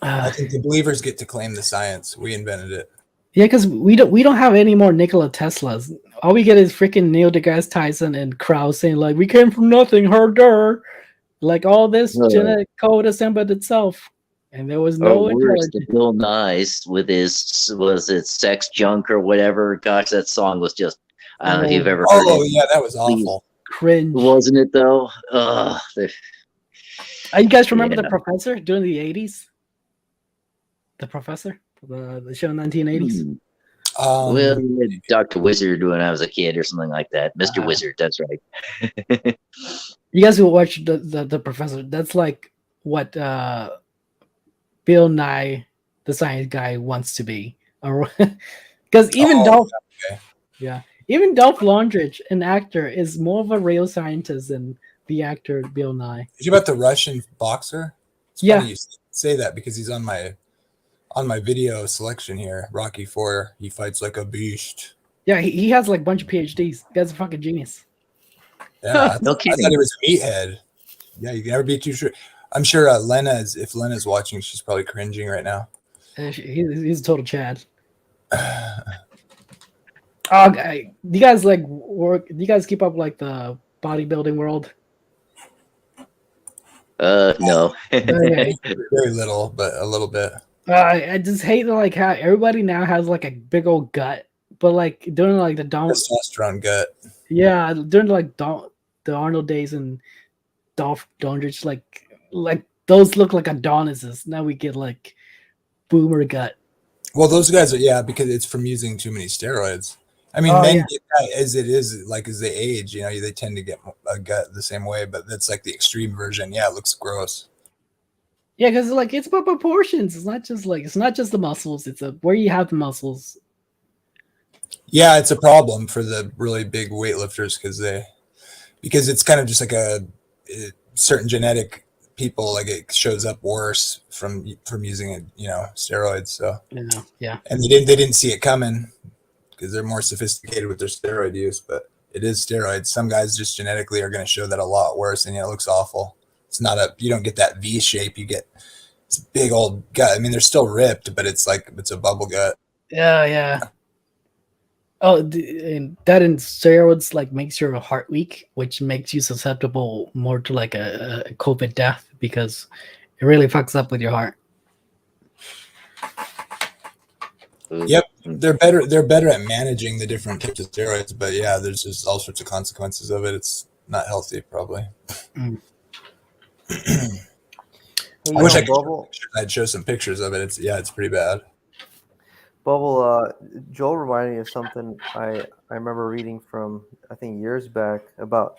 I think the believers get to claim the science. We invented it. Yeah, because we don't have any more Nikola Teslas. All we get is freaking Neil deGrasse Tyson and Krauss saying like, we came from nothing, herder. Like, all this genetic code assembled itself, and there was no worse, the Bill Nye's with his, was it Sex Junk or whatever? Gosh, that song was just, I don't know if you've ever heard it. Oh yeah, that was awful. Cringe. Wasn't it though? You guys remember The Professor during the 80s? The Professor? The show in 1980s? Well, Dr. Wizard when I was a kid or something like that. Mr. Wizard, that's right. You guys who watch the Professor, that's like what Bill Nye, the science guy, wants to be. Because even even Dolph Lundgren, an actor, is more of a real scientist than the actor Bill Nye. Did you about the Russian boxer? It's funny you say that because he's on my video selection here. Rocky IV, he fights like a beast. Yeah, he has like a bunch of PhDs. The guy's a fucking genius. Yeah, I thought he was a meathead. Yeah, you can never be too sure. I'm sure if Lena's watching, she's probably cringing right now. He's a total Chad. Do you guys like work? Do you guys keep up like the bodybuilding world? No. Very little, but a little bit. I just hate like how everybody now has like a big old gut, but like during like the testosterone gut. Yeah, during like the Arnold days and Dolph Lundgren, like those look like Adonises. Now we get like boomer gut. Well, those guys are because it's from using too many steroids. I mean, men get that as it is, like as they age, you know, they tend to get a gut the same way, but that's like the extreme version. Yeah, it looks gross. Yeah, because like it's about proportions. It's not just the muscles. It's where you have the muscles. Yeah, it's a problem for the really big weightlifters because it's kind of just like a certain genetic people, like it shows up worse from using it, you know, steroids. So yeah, and they didn't see it coming because they're more sophisticated with their steroid use. But it is steroids. Some guys just genetically are going to show that a lot worse, and it looks awful. It's not you don't get that V shape. You get this big old gut. I mean, they're still ripped, but it's a bubble gut. Yeah. Oh, and that in steroids like makes your heart weak, which makes you susceptible more to like a COVID death because it really fucks up with your heart. Yep, they're better at managing the different types of steroids, but yeah, there's just all sorts of consequences of it. It's not healthy, probably. I wish I'd show some pictures of it. It's pretty bad. Bubble, Joel reminded me of something I remember reading from, I think, years back about,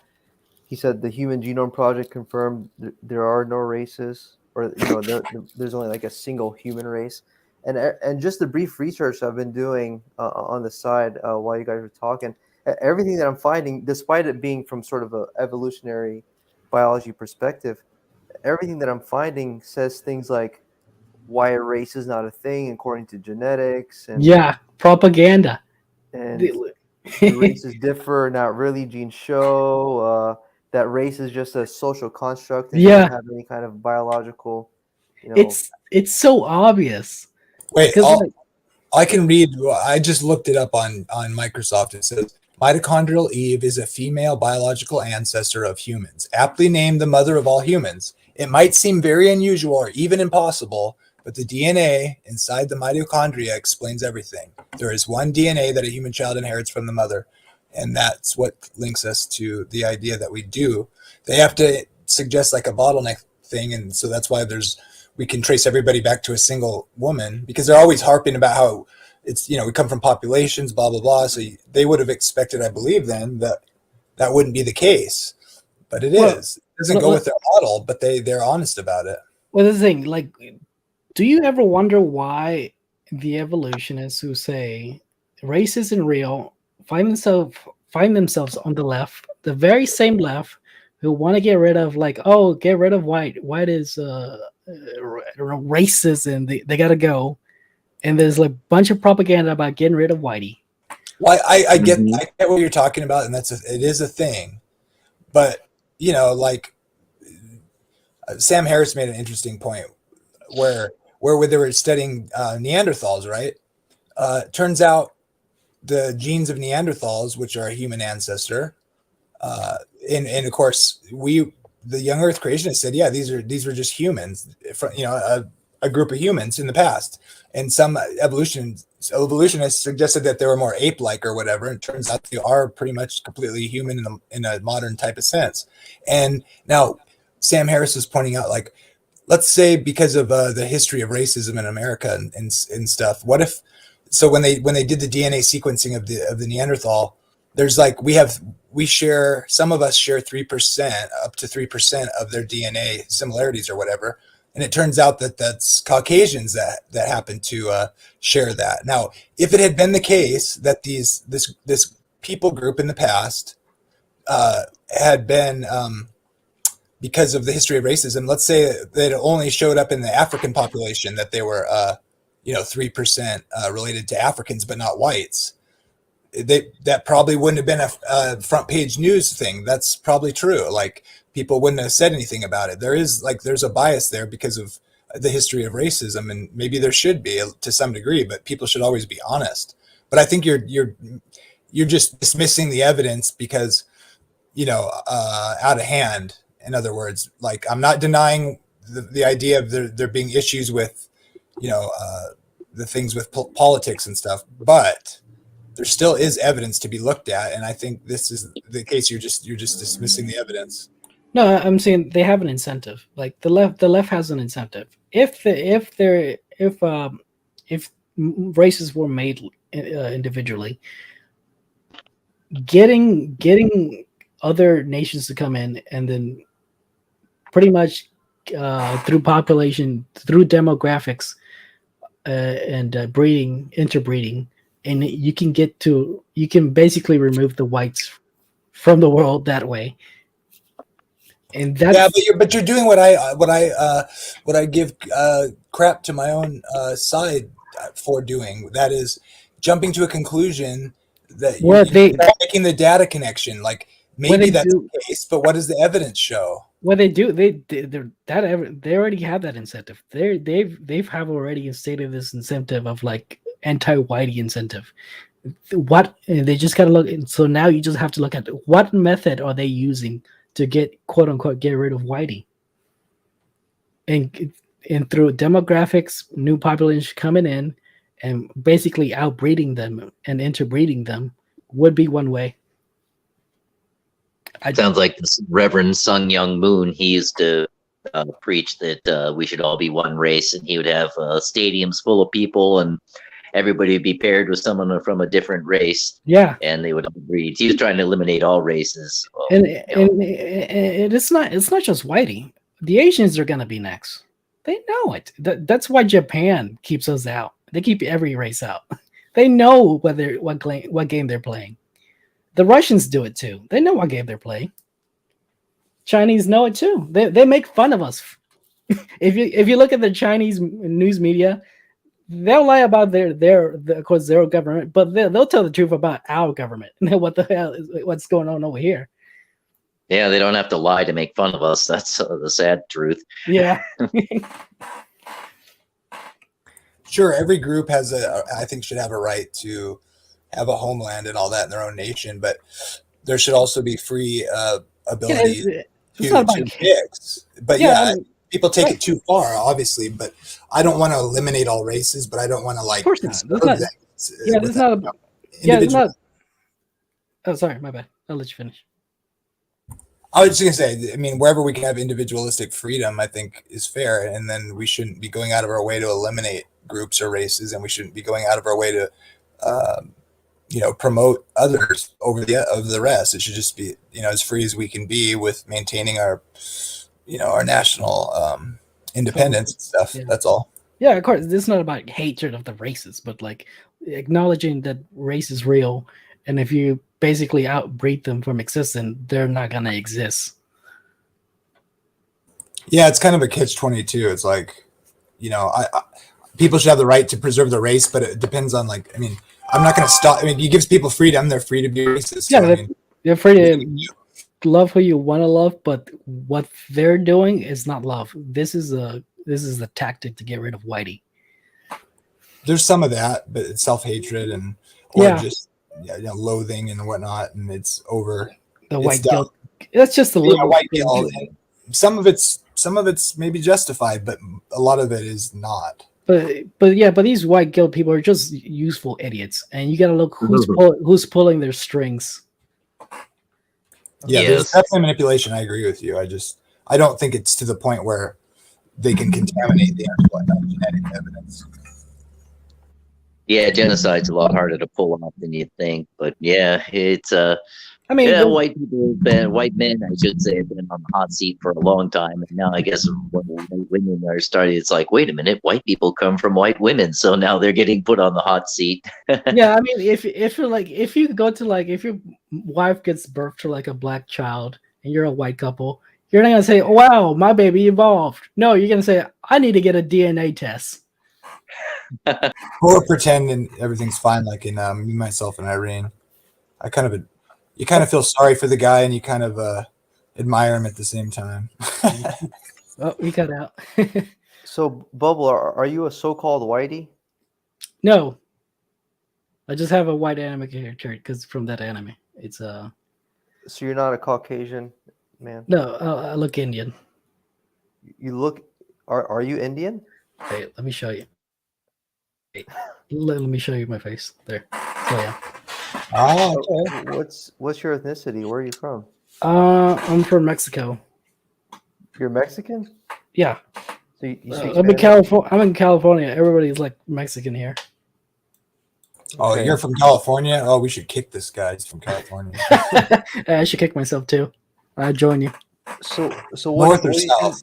he said the Human Genome Project confirmed there are no races, or there's only like a single human race. And just the brief research I've been doing on the side while you guys were talking, everything that I'm finding, despite it being from sort of a evolutionary biology perspective, everything that I'm finding says things like why a race is not a thing according to genetics, and propaganda, and the races differ, not really genes show that race is just a social construct and doesn't have any kind of biological. It's so obvious. Wait, I can read. I just looked it up on Microsoft. It says mitochondrial Eve is a female biological ancestor of humans, aptly named the mother of all humans. It might seem very unusual or even impossible, but the DNA inside the mitochondria explains everything. There is one DNA that a human child inherits from the mother, and that's what links us to the idea that we do. They have to suggest like a bottleneck thing, and so that's why we can trace everybody back to a single woman, because they're always harping about how it's, we come from populations, blah, blah, blah. So they would have expected, I believe then, that wouldn't be the case. But it is. It doesn't go with their model, but they're honest about it. Well, the thing, like, do you ever wonder why the evolutionists who say race isn't real find themselves on the left, the very same left, who want to get rid of get rid of white. White is racist and they gotta go. And there's like a bunch of propaganda about getting rid of whitey. Well, I get what you're talking about, and it is a thing. But Sam Harris made an interesting point where they were studying Neanderthals, right? Turns out the genes of Neanderthals, which are a human ancestor, and of course the young Earth creationists said, yeah, these were just humans, a group of humans in the past, and some evolutionists suggested that they were more ape-like or whatever. And it turns out they are pretty much completely human in a modern type of sense. And now Sam Harris is pointing out, like, let's say because of the history of racism in America and stuff, what if? So when they did the DNA sequencing of the Neanderthal, there's like some of us share 3%, up to 3% of their DNA similarities or whatever. And it turns out that that's Caucasians that happen to share that. Now, if it had been the case that this people group in the past had been, because of the history of racism, let's say that it only showed up in the African population, that they were 3% related to Africans but not whites, that probably wouldn't have been a front page news thing. That's probably true. Like, people wouldn't have said anything about it. There's a bias there because of the history of racism, and maybe there should be to some degree, but people should always be honest. But I think you're just dismissing the evidence because out of hand. In other words, like, I'm not denying the idea of there being issues with the things with politics and stuff, but there still is evidence to be looked at, and I think this is the case. You're just dismissing the evidence. No, I'm saying they have an incentive. Like the left has an incentive. If races were made individually, getting other nations to come in and then pretty much through population, through demographics and interbreeding, and you can basically remove the whites from the world that way. And that's, but you're doing what I give crap to my own side for doing. That is jumping to a conclusion That Well, you're not making the data connection. Like maybe that's the case, but what does the evidence show? What they do, they already have that incentive. They've have already instated this incentive of like anti-whitey incentive. What they just gotta look. So now you just have to look at what method are they using to get quote unquote get rid of whitey, and through demographics, new population coming in, and basically outbreeding them and interbreeding them would be one way. Sounds like this Reverend Sun Young Moon. He used to preach that we should all be one race, and he would have stadiums full of people, and everybody would be paired with someone from a different race. Yeah, and they would all breed. He was trying to eliminate all races. Well, and it's not just whitey. The Asians are gonna be next. They know it. That's why Japan keeps us out. They keep every race out. They know what game they're playing. The Russians do it too. They know what game they're playing. Chinese know it too. They make fun of us. If you look at the Chinese news media, they'll lie about of course their government, but they'll tell the truth about our government and what the hell what's going on over here. Yeah, they don't have to lie to make fun of us. That's the sad truth. Yeah. Sure, every group I think should have a right to have a homeland and all that in their own nation, but there should also be free ability to mix. But people take it too far, obviously. But I don't want to eliminate all races, but I don't want to like. Of course not. Oh, sorry, my bad. I'll let you finish. I was just gonna say, I mean, wherever we can have individualistic freedom, I think is fair, and then we shouldn't be going out of our way to eliminate groups or races, and we shouldn't be going out of our way to, promote others over the rest. It should just be, as free as we can be with maintaining our, our national independence and stuff. Yeah. That's all. Yeah, of course. This is not about hatred of the races, but like acknowledging that race is real, and if you basically outbreed them from existing, they're not gonna exist. Yeah, it's kind of a catch-22. It's like, people should have the right to preserve the race, but it depends on I'm not going to stop. I mean, it gives people freedom. They're free to be racist. Yeah, so, they're free to love who you want to love, but what they're doing is not love. This is the tactic to get rid of whitey. There's some of that, but it's self-hatred just loathing and whatnot, and it's over. The white guilt. That's just a little white guilt. Some of it's maybe justified, but a lot of it is not. But these white guilt people are just useful idiots, and you got to look who's pulling their strings. Yeah, there's definitely manipulation. I agree with you. I don't think it's to the point where they can contaminate the actual genetic evidence. Yeah, genocide's a lot harder to pull off than you think, but yeah, it's white men, I should say, have been on the hot seat for a long time, and now I guess when white women are starting, it's like, wait a minute, white people come from white women, so now they're getting put on the hot seat. Yeah, I mean, if your wife gives birth to like a black child and you're a white couple, you're not gonna say, oh, wow, my baby evolved. No, you're gonna say, I need to get a DNA test. Or pretend and everything's fine, like in Me, Myself, and Irene. You kind of feel sorry for the guy, and you kind of admire him at the same time. Oh, we got out. So, Bubble, are you a so-called whitey? No, I just have a white anime character because from that anime, it's So you're not a Caucasian man? No, I look Indian. You look. Are you Indian? Hey, let me show you. Hey, let me show you my face. There. So yeah. Oh, okay. What's your ethnicity? Where are you from? I'm from Mexico. You're Mexican? Yeah. So you I'm in California. I'm in California. Everybody's like Mexican here. Oh, okay. You're from California? Oh, we should kick this guy. He's from California. I should kick myself too. I'll join you. So North or south?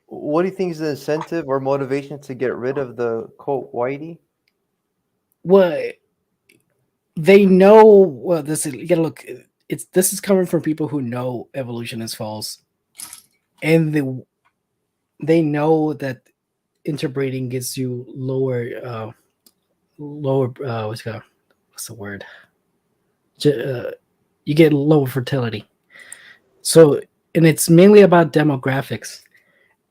What do you think is the incentive or motivation to get rid of the quote whitey? Well, they know. Well, you gotta look. This is coming from people who know evolution is false, and they know that interbreeding gives you lower. What's the word? you get lower fertility. So, and it's mainly about demographics.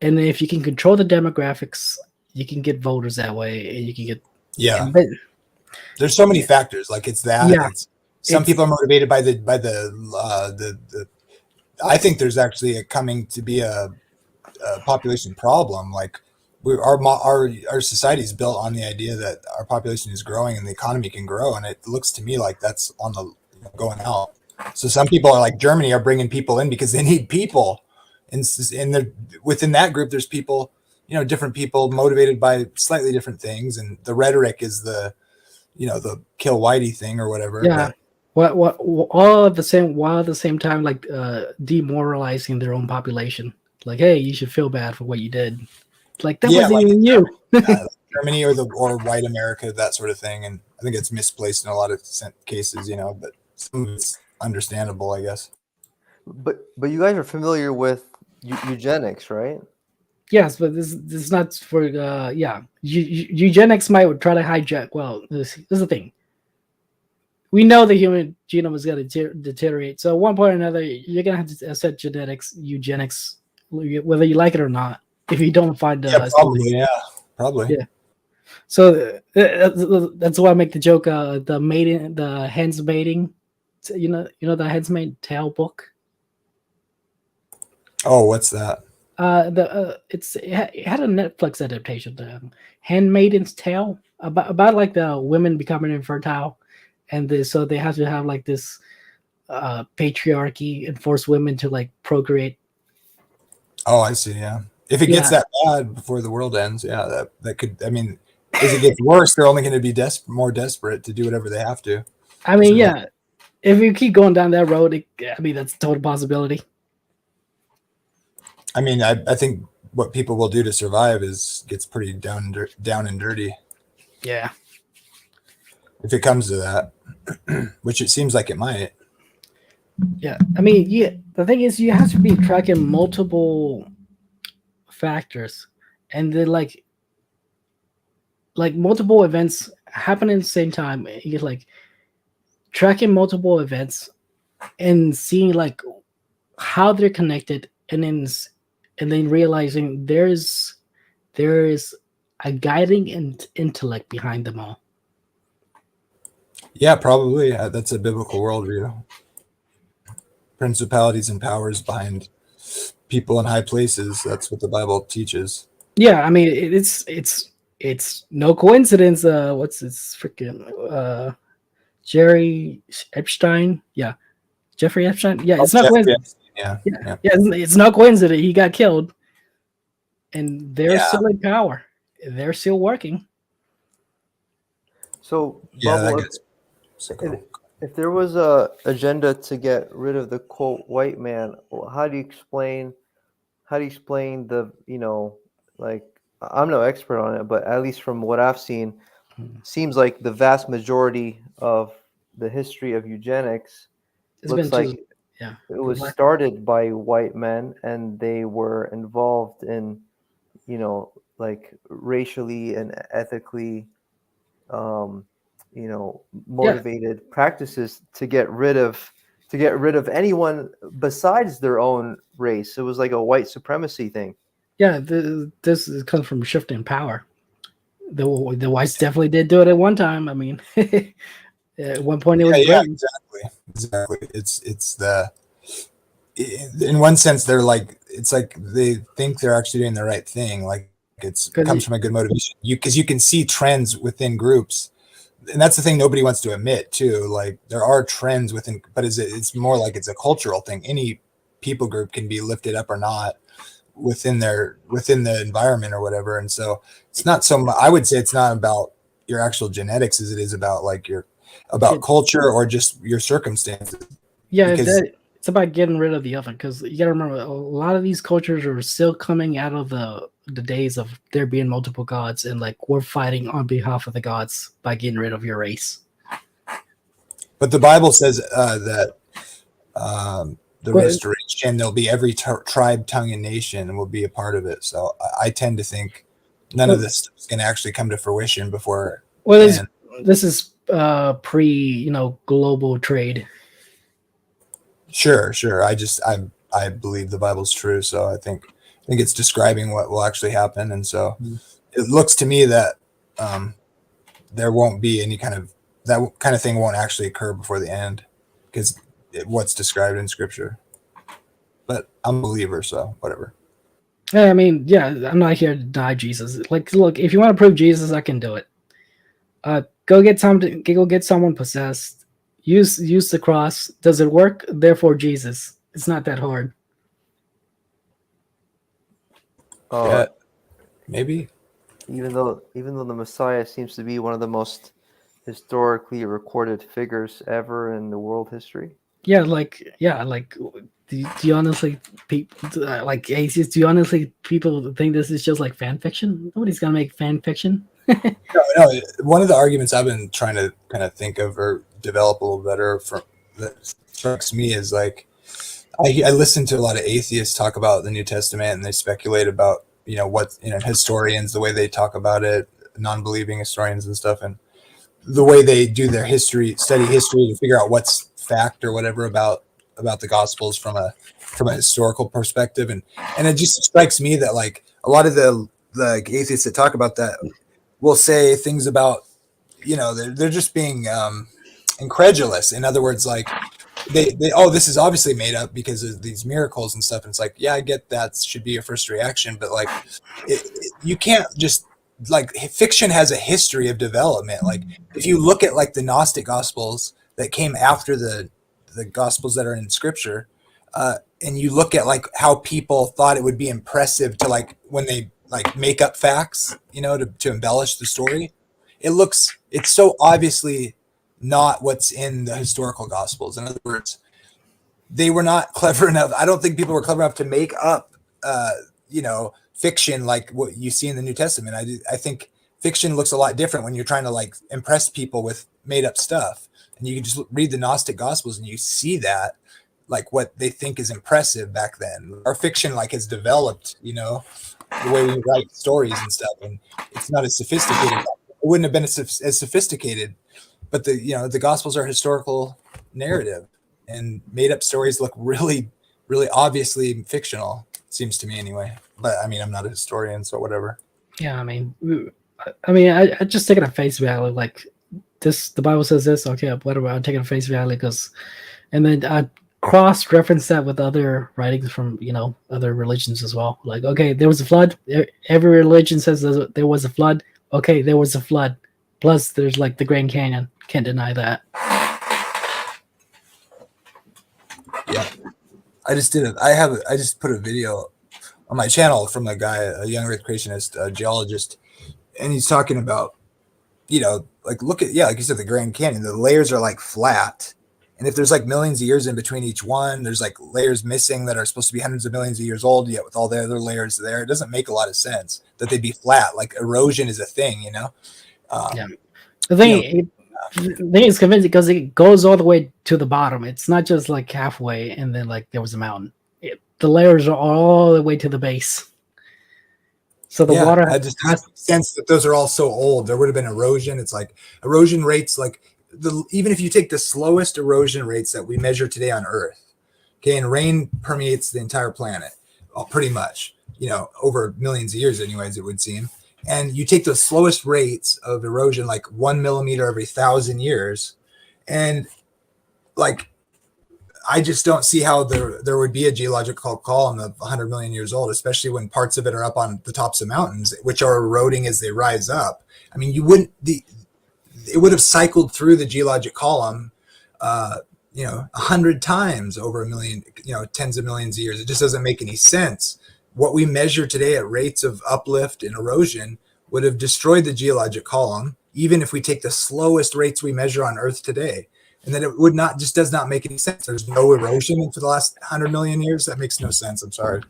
And if you can control the demographics, you can get voters that way, and you can get There's so many factors. Like it's that. Yeah. It's some people are motivated by the. I think there's actually coming to be a population problem. Like our society is built on the idea that our population is growing and the economy can grow, and it looks to me like that's on the going out. So some people are like Germany are bringing people in because they need people, and within that group there's people, different people motivated by slightly different things, and the rhetoric is the kill whitey thing or whatever. Yeah. What all at the same while at the same time like demoralizing their own population. Like, hey, you should feel bad for what you did. Like that wasn't even you. Germany or white America, that sort of thing. And I think it's misplaced in a lot of cases, but some of it's understandable, I guess. But you guys are familiar with eugenics, right? Yes, but this is not for eugenics might try to hijack. Well, this is the thing. We know the human genome is going to deteriorate. So at one point or another, you're going to have to set genetics, eugenics, whether you like it or not. If you don't find probably. Yeah. So that's why I make the joke. The hens mating. You know the hens mating tail book. Oh, what's that? It had a Netflix adaptation. The Handmaiden's Tale about like the women becoming infertile. And so they have to have like this patriarchy and force women to like procreate. Oh, I see. Yeah. If it gets that bad before the world ends, that could. I mean, as it gets worse, they're only going to be more desperate to do whatever they have to. I mean, if you keep going down that road, that's a total possibility. I mean, I think what people will do to survive gets pretty down and dirty. Yeah. If it comes to that, which it seems like it might. Yeah, I mean, the thing is, you have to be tracking multiple factors, and then like multiple events happen at the same time. You get like tracking multiple events and seeing like how they're connected, and then realizing there is a guiding intellect behind them all. Yeah, probably. That's a biblical worldview. Principalities and powers behind people in high places. That's what the Bible teaches. Yeah, I mean, it's no coincidence. What's his freaking Jerry Epstein? Yeah, Jeffrey Epstein. Yeah, it's not coincidence. Yeah, it's not coincidence. He got killed, and they're still in power. They're still working. So, Bubble, if there was a agenda to get rid of the quote white man, how do you explain the, like, I'm no expert on it, but at least from what I've seen, seems like the vast majority of the history of eugenics looks like it was started by white men, and they were involved in, like racially and ethically motivated practices to get rid of anyone besides their own race. It was like a white supremacy thing. Yeah, this comes from shifting power. The whites definitely did do it at one time. I mean, at one point it was exactly. It's in one sense they're like, it's like they think they're actually doing the right thing. Like it comes from a good motivation. Because you can see trends within groups. And that's the thing nobody wants to admit too. Like there are trends within, but it's more like it's a cultural thing. Any people group can be lifted up or not within the environment or whatever. And so it's not so much, I would say it's not about your actual genetics as it is about like about culture or just your circumstances. Yeah, it's about getting rid of the other, because you gotta remember a lot of these cultures are still coming out of the days of there being multiple gods, and like we're fighting on behalf of the gods by getting rid of your race. But the Bible says that the restoration, there'll be every tribe, tongue, and nation will be a part of it. So I tend to think none of this is going to actually come to fruition before. Well, this is pre global trade. Sure. I believe the Bible's true, so I think it's describing what will actually happen, and so it looks to me that there won't be any kind of that kind of thing won't actually occur before the end, because what's described in Scripture. But I'm a believer, so whatever. I mean, yeah, I'm not here to deny Jesus. Like, look, if you want to prove Jesus, I can do it. Go get someone possessed. Use the cross. Does it work? Therefore, Jesus. It's not that hard. Yeah, maybe. Even though the Messiah seems to be one of the most historically recorded figures ever in the world history. Yeah, do you honestly like atheists? Do you honestly people think this is just like fan fiction? Nobody's gonna make fan fiction. No. One of the arguments I've been trying to kind of think of or develop a little better that strikes me is like I listen to a lot of atheists talk about the New Testament, and they speculate about what historians, the way they talk about it, non-believing historians and stuff, and the way they do their study history to figure out what's fact or whatever about the Gospels from a historical perspective, and it just strikes me that like a lot of the atheists that talk about that will say things about they're just being incredulous. In other words, like they this is obviously made up because of these miracles and stuff, and it's like, yeah, I get that should be your first reaction, but like you can't just like fiction has a history of development. Like if you look at like the Gnostic Gospels that came after the Gospels that are in Scripture, and you look at like how people thought it would be impressive to like when they like make up facts, to embellish the story, it's so obviously not what's in the historical Gospels. In other words, they were not clever enough. I don't think people were clever enough to make up, fiction like what you see in the New Testament. I think fiction looks a lot different when you're trying to like impress people with made up stuff. And you can just read the Gnostic Gospels and you see that like what they think is impressive back then. Our fiction like has developed, the way we write stories and stuff, and it's not as sophisticated. It wouldn't have been as sophisticated, but the Gospels are historical narrative, and made up stories look really, really obviously fictional. Seems to me anyway. But I mean, I'm not a historian, so whatever. Yeah, I just take it at face value. Like this, the Bible says this. Okay, whatever. I'll take it at face value and then I cross-reference that with other writings from other religions as well. Like, okay, there was a flood. Every religion says there was a flood. Okay, there was a flood. Plus, there's like the Grand Canyon. Can't deny that. Yeah, I just put a video on my channel from a guy, a young Earth creationist, a geologist, and he's talking about, like look at like you said, the Grand Canyon. The layers are like flat, and if there's like millions of years in between each one, there's like layers missing that are supposed to be hundreds of millions of years old. Yet with all the other layers there, it doesn't make a lot of sense that they'd be flat. Like erosion is a thing, Yeah. The thing is convincing because it goes all the way to the bottom. It's not just like halfway and then like there was a mountain. The layers are all the way to the base. So the water has sense that those are all so old. There would have been erosion. It's like erosion rates, like even if you take the slowest erosion rates that we measure today on Earth, okay, and rain permeates the entire planet, pretty much, over millions of years, anyways, it would seem. And you take the slowest rates of erosion, like 1 millimeter every 1,000 years, and like I just don't see how there would be a geological column of 100 million years old, especially when parts of it are up on the tops of mountains, which are eroding as they rise up. I mean, it would have cycled through the geologic column, 100 times over a million, tens of millions of years. It just doesn't make any sense. What we measure today at rates of uplift and erosion would have destroyed the geologic column, even if we take the slowest rates we measure on Earth today. And then it would does not make any sense. There's no erosion for the last 100 million years. That makes no sense. I'm sorry.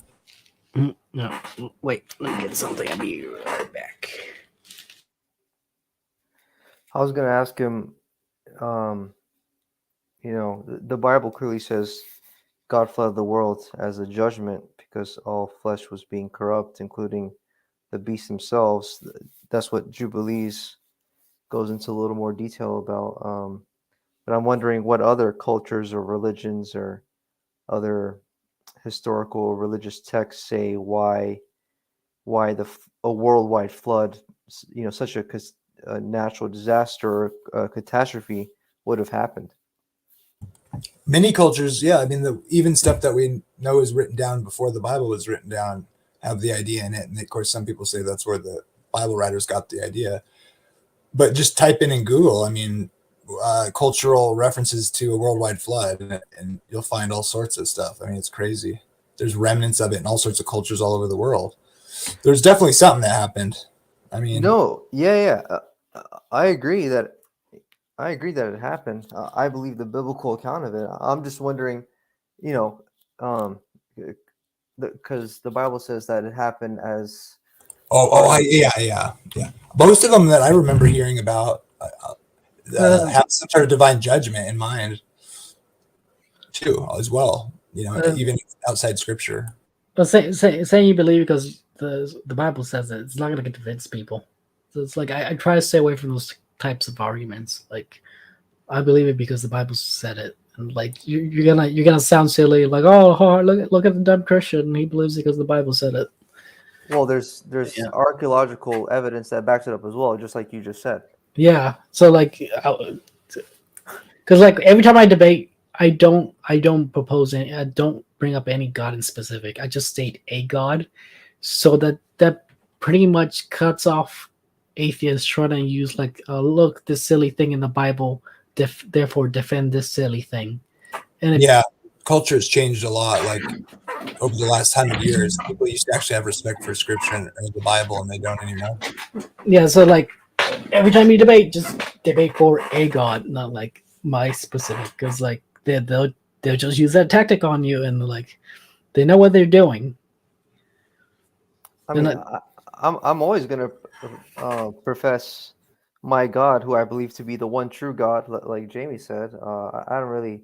No, wait, let me get something. I'll be right back. I was going to ask him, the Bible clearly says God flooded the world as a judgment because all flesh was being corrupt, including the beasts themselves. That's what Jubilees goes into a little more detail about. But I'm wondering what other cultures or religions or other historical or religious texts say why a worldwide flood, such a natural disaster or catastrophe would have happened. Many cultures, yeah. I mean, even stuff that we know is written down before the Bible was written down have the idea in it. And of course, some people say that's where the Bible writers got the idea. But just type in Google, I mean, cultural references to a worldwide flood, and you'll find all sorts of stuff. I mean, it's crazy. There's remnants of it in all sorts of cultures all over the world. There's definitely something that happened. I mean, no, yeah. I agree that it happened. I believe the biblical account of it. I'm just wondering, because the Bible says that it happened as. Yeah. Most of them that I remember hearing about have some sort of divine judgment in mind, too, as well. Even outside Scripture. But saying you believe because the Bible says it, it's not going to convince people. So it's like I try to stay away from those types of arguments. Like I believe it because the Bible said it, and like you're gonna sound silly, like look at the dumb Christian, he believes it because the Bible said it. Well, there's archaeological evidence that backs it up as well, just like you just said. Yeah. So like, because like every time I debate, I don't propose any. I don't bring up any God in specific. I just state a God, so that pretty much cuts off atheists trying to use like, look, this silly thing in the Bible, therefore defend this silly thing. And culture has changed a lot. Like over the last 100 years, people used to actually have respect for Scripture and the Bible, and they don't anymore. Yeah. So like, every time you debate, just debate for a God, not like my specific, because like they'll just use that tactic on you, and like they know what they're doing. I mean, I'm always gonna profess my God, who I believe to be the one true God, like Jamie said. I don't really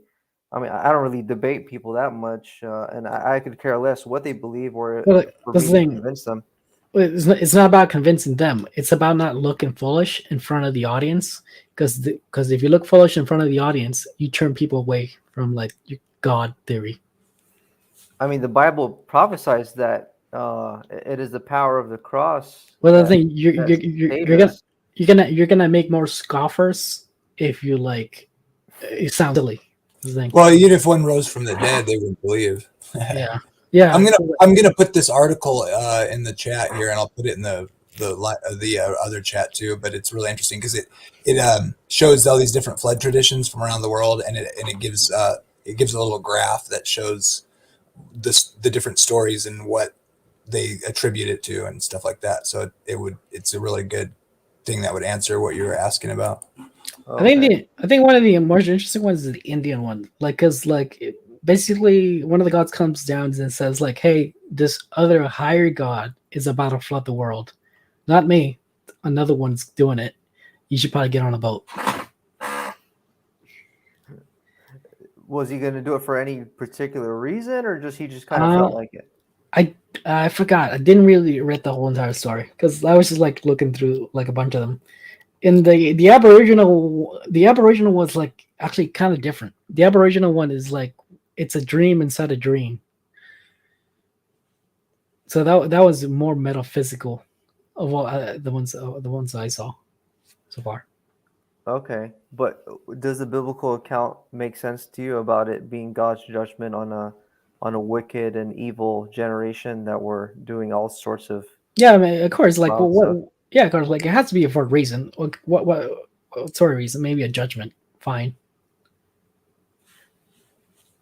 debate people that much, and I could care less what they believe or for me to convince them. It's not about convincing them. It's about not looking foolish in front of the audience, because if you look foolish in front of the audience, you turn people away from like your God theory. I mean, the Bible prophesies that it is the power of the cross. Well, the thing you're gonna make more scoffers if you like. It sounds silly. Well, even if one rose from the dead, they wouldn't believe. Yeah. I'm gonna put this article in the chat here, and I'll put it in the other chat too. But it's really interesting because it shows all these different flood traditions from around the world, and it gives a little graph that shows the different stories and what they attribute it to and stuff like that. So it's a really good thing that would answer what you were asking about. Okay. I think one of the more interesting ones is the Indian one, like because basically one of the gods comes down and says like, hey, this other higher god is about to flood the world, not me, another one's doing it, you should probably get on a boat. Was he going to do it for any particular reason, or he just kind of felt like it? I forgot. I didn't really read the whole entire story because I was just like looking through like a bunch of them. In the Aboriginal was like actually kind of different. The Aboriginal one is like it's a dream inside a dream. So that was more metaphysical of all the ones I saw so far. Okay, but does the biblical account make sense to you about it being God's judgment on a wicked and evil generation that were doing all sorts of? Yeah, I mean, of course, like yeah, of course, like it has to be for a reason. What sort of reason? Maybe a judgment. Fine.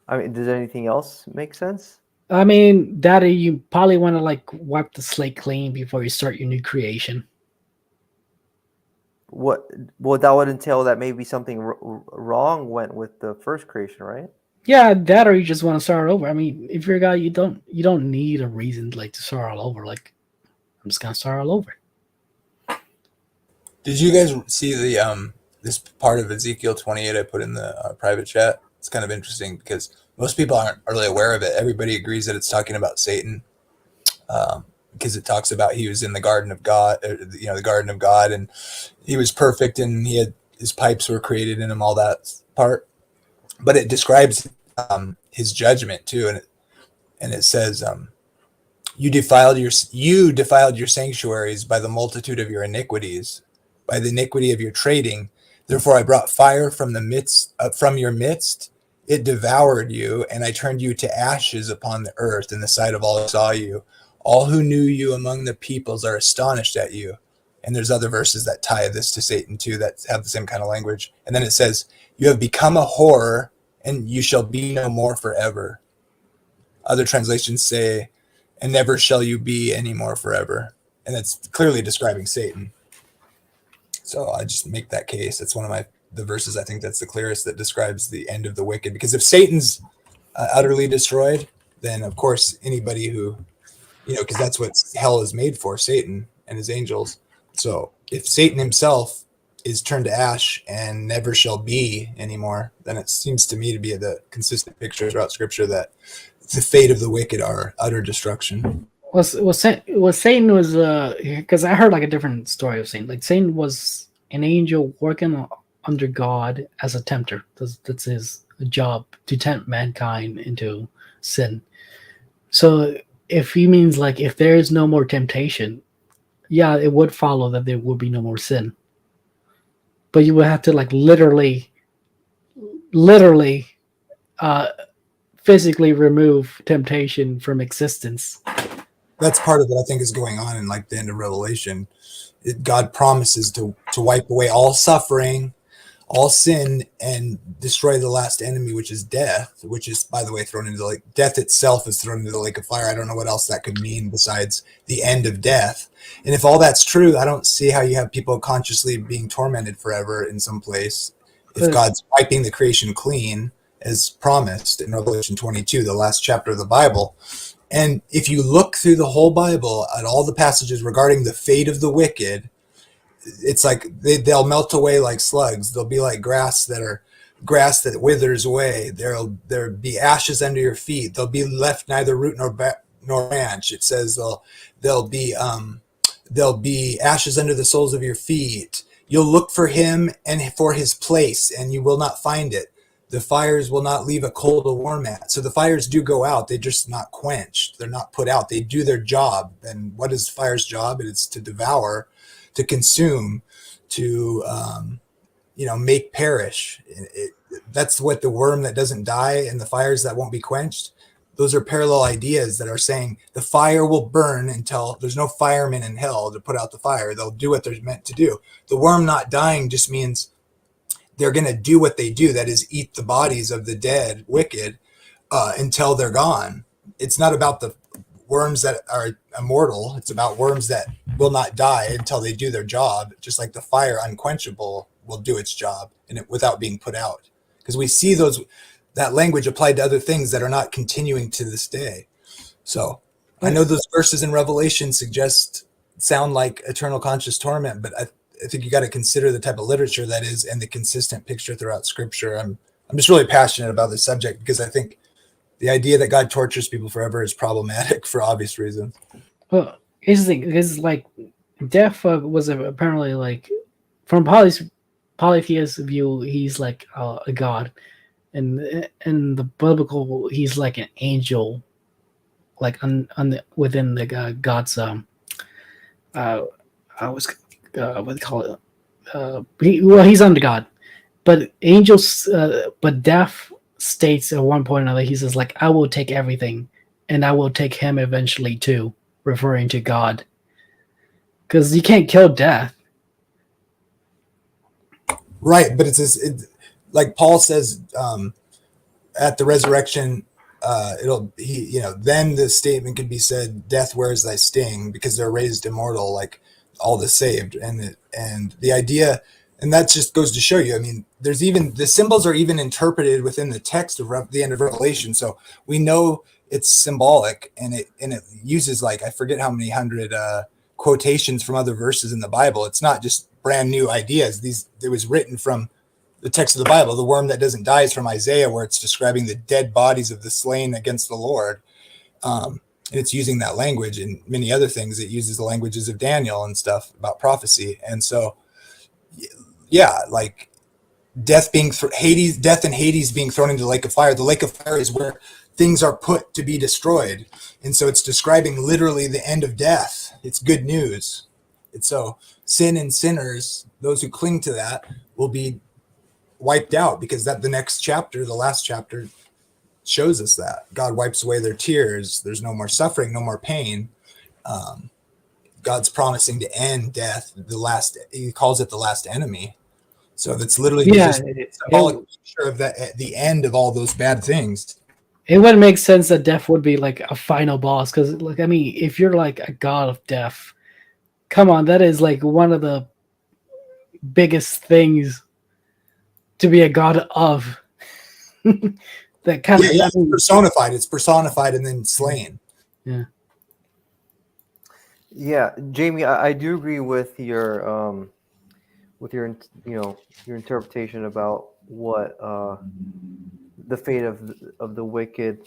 I mean, does anything else make sense? I mean, that you probably want to like wipe the slate clean before you start your new creation. Well, that would entail that maybe something wrong went with the first creation, right? Yeah, that or you just want to start over. I mean, if you're a guy, you don't need a reason like to start all over. Like, I'm just gonna start all over. Did you guys see the this part of Ezekiel 28 I put in the private chat? It's kind of interesting because most people aren't really aware of it. Everybody agrees that it's talking about Satan. because it talks about he was in the garden of God, the garden of God, and he was perfect, and he had his pipes were created in him, all that part. But it describes his judgment too, and it says, you defiled your sanctuaries by the multitude of your iniquities, by the iniquity of your trading. Therefore, I brought fire from your midst. It devoured you, and I turned you to ashes upon the earth in the sight of all who saw you. All who knew you among the peoples are astonished at you. And there's other verses that tie this to Satan too, that have the same kind of language. And then it says, you have become a horror, and you shall be no more forever. Other translations say, and never shall you be anymore forever. And it's clearly describing Satan. So I just make that case. It's one of the verses I think that's the clearest that describes the end of the wicked. Because if Satan's utterly destroyed, then of course anybody who, because that's what hell is made for, Satan and his angels. So if Satan himself is turned to ash and never shall be anymore, then it seems to me to be the consistent picture throughout Scripture that the fate of the wicked are utter destruction. Satan was because I heard like a different story of Satan. Like Satan was an angel working under God as a tempter. That's his job, to tempt mankind into sin. So if he means like if there is no more temptation, yeah, it would follow that there would be no more sin. But you would have to like literally physically remove temptation from existence. That's part of what I think is going on in like the end of Revelation. God promises to wipe away all suffering, all sin, and destroy the last enemy, which is death, which is, by the way, thrown into the lake. Death itself is thrown into the lake of fire. I don't know what else that could mean besides the end of death. And if all that's true, I don't see how you have people consciously being tormented forever in some place if God's wiping the creation clean, as promised in Revelation 22, the last chapter of the Bible. And if you look through the whole Bible at all the passages regarding the fate of the wicked, it's like they'll melt away like slugs. They'll be like grass that withers away. There'll be ashes under your feet. They'll be left neither root nor branch. It says there'll be ashes under the soles of your feet. You'll look for him and for his place, and you will not find it. The fires will not leave a coal to warm at. So the fires do go out. They're just not quenched. They're not put out. They do their job. And what is fire's job? It's to devour, to consume, to make perish. That's what the worm that doesn't die and the fires that won't be quenched. Those are parallel ideas that are saying the fire will burn until there's no firemen in hell to put out the fire. They'll do what they're meant to do. The worm not dying just means they're going to do what they do, that is eat the bodies of the dead wicked until they're gone. It's not about the worms that are immortal. It's about worms that will not die until they do their job, just like the fire unquenchable will do its job without being put out. Because we see that language applied to other things that are not continuing to this day. So I know those verses in Revelation sound like eternal conscious torment, but I think you got to consider the type of literature that is and the consistent picture throughout Scripture. I'm just really passionate about this subject because I think the idea that God tortures people forever is problematic for obvious reasons. Well, here's the thing: is like death was apparently like from polytheist view, he's like a god, and in the biblical, he's like an angel, like within the God's what do you call it? He's under God, but angels, but death states at one point or another, he says like, I will take everything, and I will take him eventually too, referring to God, because you can't kill death. Right, but like Paul says at the resurrection, then the statement can be said, "Death, where is thy sting?" Because they're raised immortal, like all the saved, and the idea, and that just goes to show you. I mean, there's even the symbols are even interpreted within the text of the end of Revelation, so we know it's symbolic, and it uses like I forget how many hundred quotations from other verses in the Bible. It's not just brand new ideas. It was written from the text of the Bible. The worm that doesn't die is from Isaiah, where it's describing the dead bodies of the slain against the Lord. And it's using that language and many other things. It uses the languages of Daniel and stuff about prophecy. And so, yeah, like death and Hades being thrown into the lake of fire. The lake of fire is where things are put to be destroyed. And so it's describing literally the end of death. It's good news. And so sin and sinners, those who cling to that, will be wiped out, because that the next chapter, the last chapter, shows us that God wipes away their tears. There's no more suffering, no more pain. God's promising to end death. He calls it the last enemy. So that's literally just a symbolic picture of the end of all those bad things. It would make sense that death would be like a final boss, because like, I mean, if you're like a god of death, come on, that is like one of the biggest things to be a god of. That kind of it's personified. It's personified and then slain. Yeah. Yeah, Jamie, I do agree with your your interpretation about what the fate of the wicked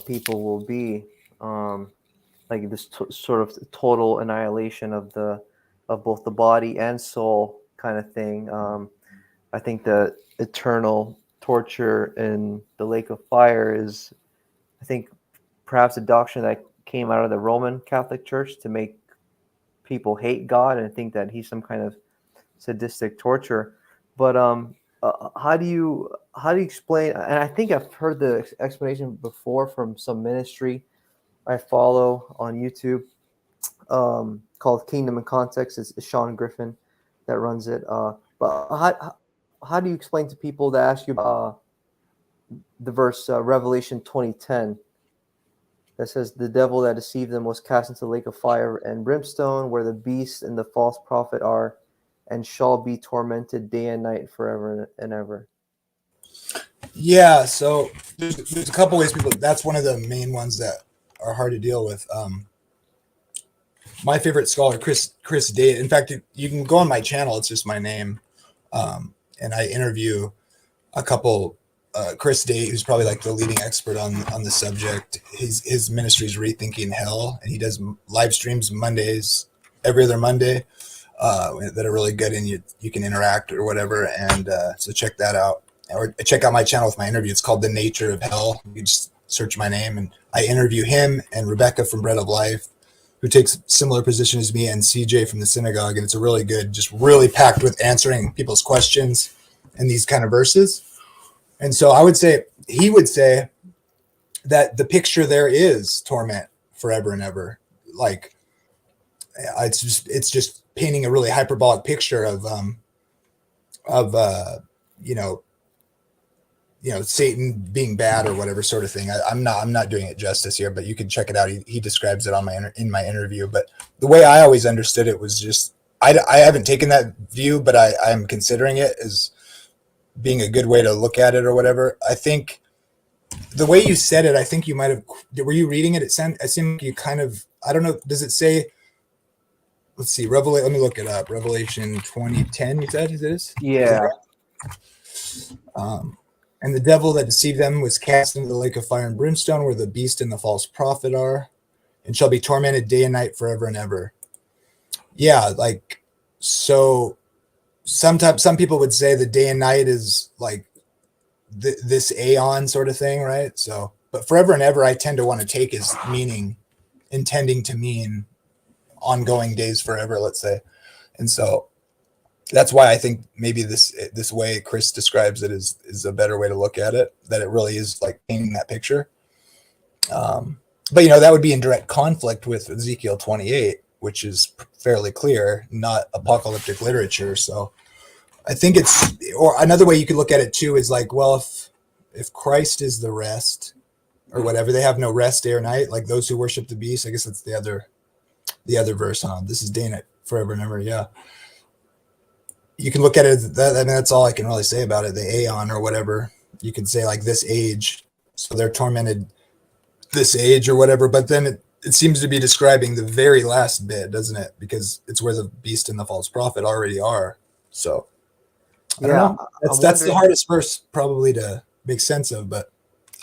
people will be, like this sort of total annihilation of both the body and soul kind of thing. I think the eternal torture in the lake of fire is, I think, perhaps a doctrine that came out of the Roman Catholic Church to make people hate God and think that he's some kind of sadistic torture. But how do you explain? And I think I've heard the explanation before from some ministry I follow on YouTube, called Kingdom in Context. It's Sean Griffin that runs it. But how do you explain to people that ask you about the verse Revelation 20:10 that says, "The devil that deceived them was cast into the lake of fire and brimstone, where the beast and the false prophet are, and shall be tormented day and night forever and ever"? Yeah, so there's a couple ways people. That's one of the main ones that are hard to deal with. My favorite scholar, Chris Day. In fact, you can go on my channel. It's just my name, and I interview a couple. Chris Day, who's probably like the leading expert on the subject. His ministry is Rethinking Hell, and he does live streams Mondays, every other Monday, that are really good, and you can interact or whatever. And so check that out, or check out my channel with my interview. It's called The Nature of Hell. You just search my name, and I interview him and Rebecca from Bread of Life, who takes a similar position as me, and CJ from the synagogue. And it's a really good, just really packed with answering people's questions in these kind of verses. And so he would say that the picture there is torment forever and ever. Like it's just painting a really hyperbolic picture of Satan being bad or whatever sort of thing. I'm not doing it justice here, but you can check it out. He describes it in my interview. But the way I always understood it was just, I haven't taken that view, but I'm considering it as being a good way to look at it or whatever. I think the way you said it, I think you might have, were you reading it? It seemed like you kind of, I don't know. Does it say, let's see, let me look it up. Revelation 20:10, you said it is? Yeah. And the devil that deceived them was cast into the lake of fire and brimstone, where the beast and the false prophet are, and shall be tormented day and night forever and ever. Yeah, like, so sometimes some people would say the day and night is like this aeon sort of thing, right? So, but forever and ever, I tend to want to take as intending to mean ongoing days forever, let's say. And so that's why I think maybe this way Chris describes it is a better way to look at it, that it really is like painting that picture. But that would be in direct conflict with Ezekiel 28, which is fairly clear, not apocalyptic literature. So I think or another way you could look at it too is like, well, if Christ is the rest or whatever, they have no rest day or night, like those who worship the beast. I guess that's the other verse, huh? This is day and night forever and ever. Yeah. You can look at it as that. I mean, that's all I can really say about it. The aeon or whatever. You could say like this age. So they're tormented this age or whatever. But then it seems to be describing the very last bit, doesn't it? Because it's where the beast and the false prophet already are. So I don't know. That's the hardest verse probably to make sense of. But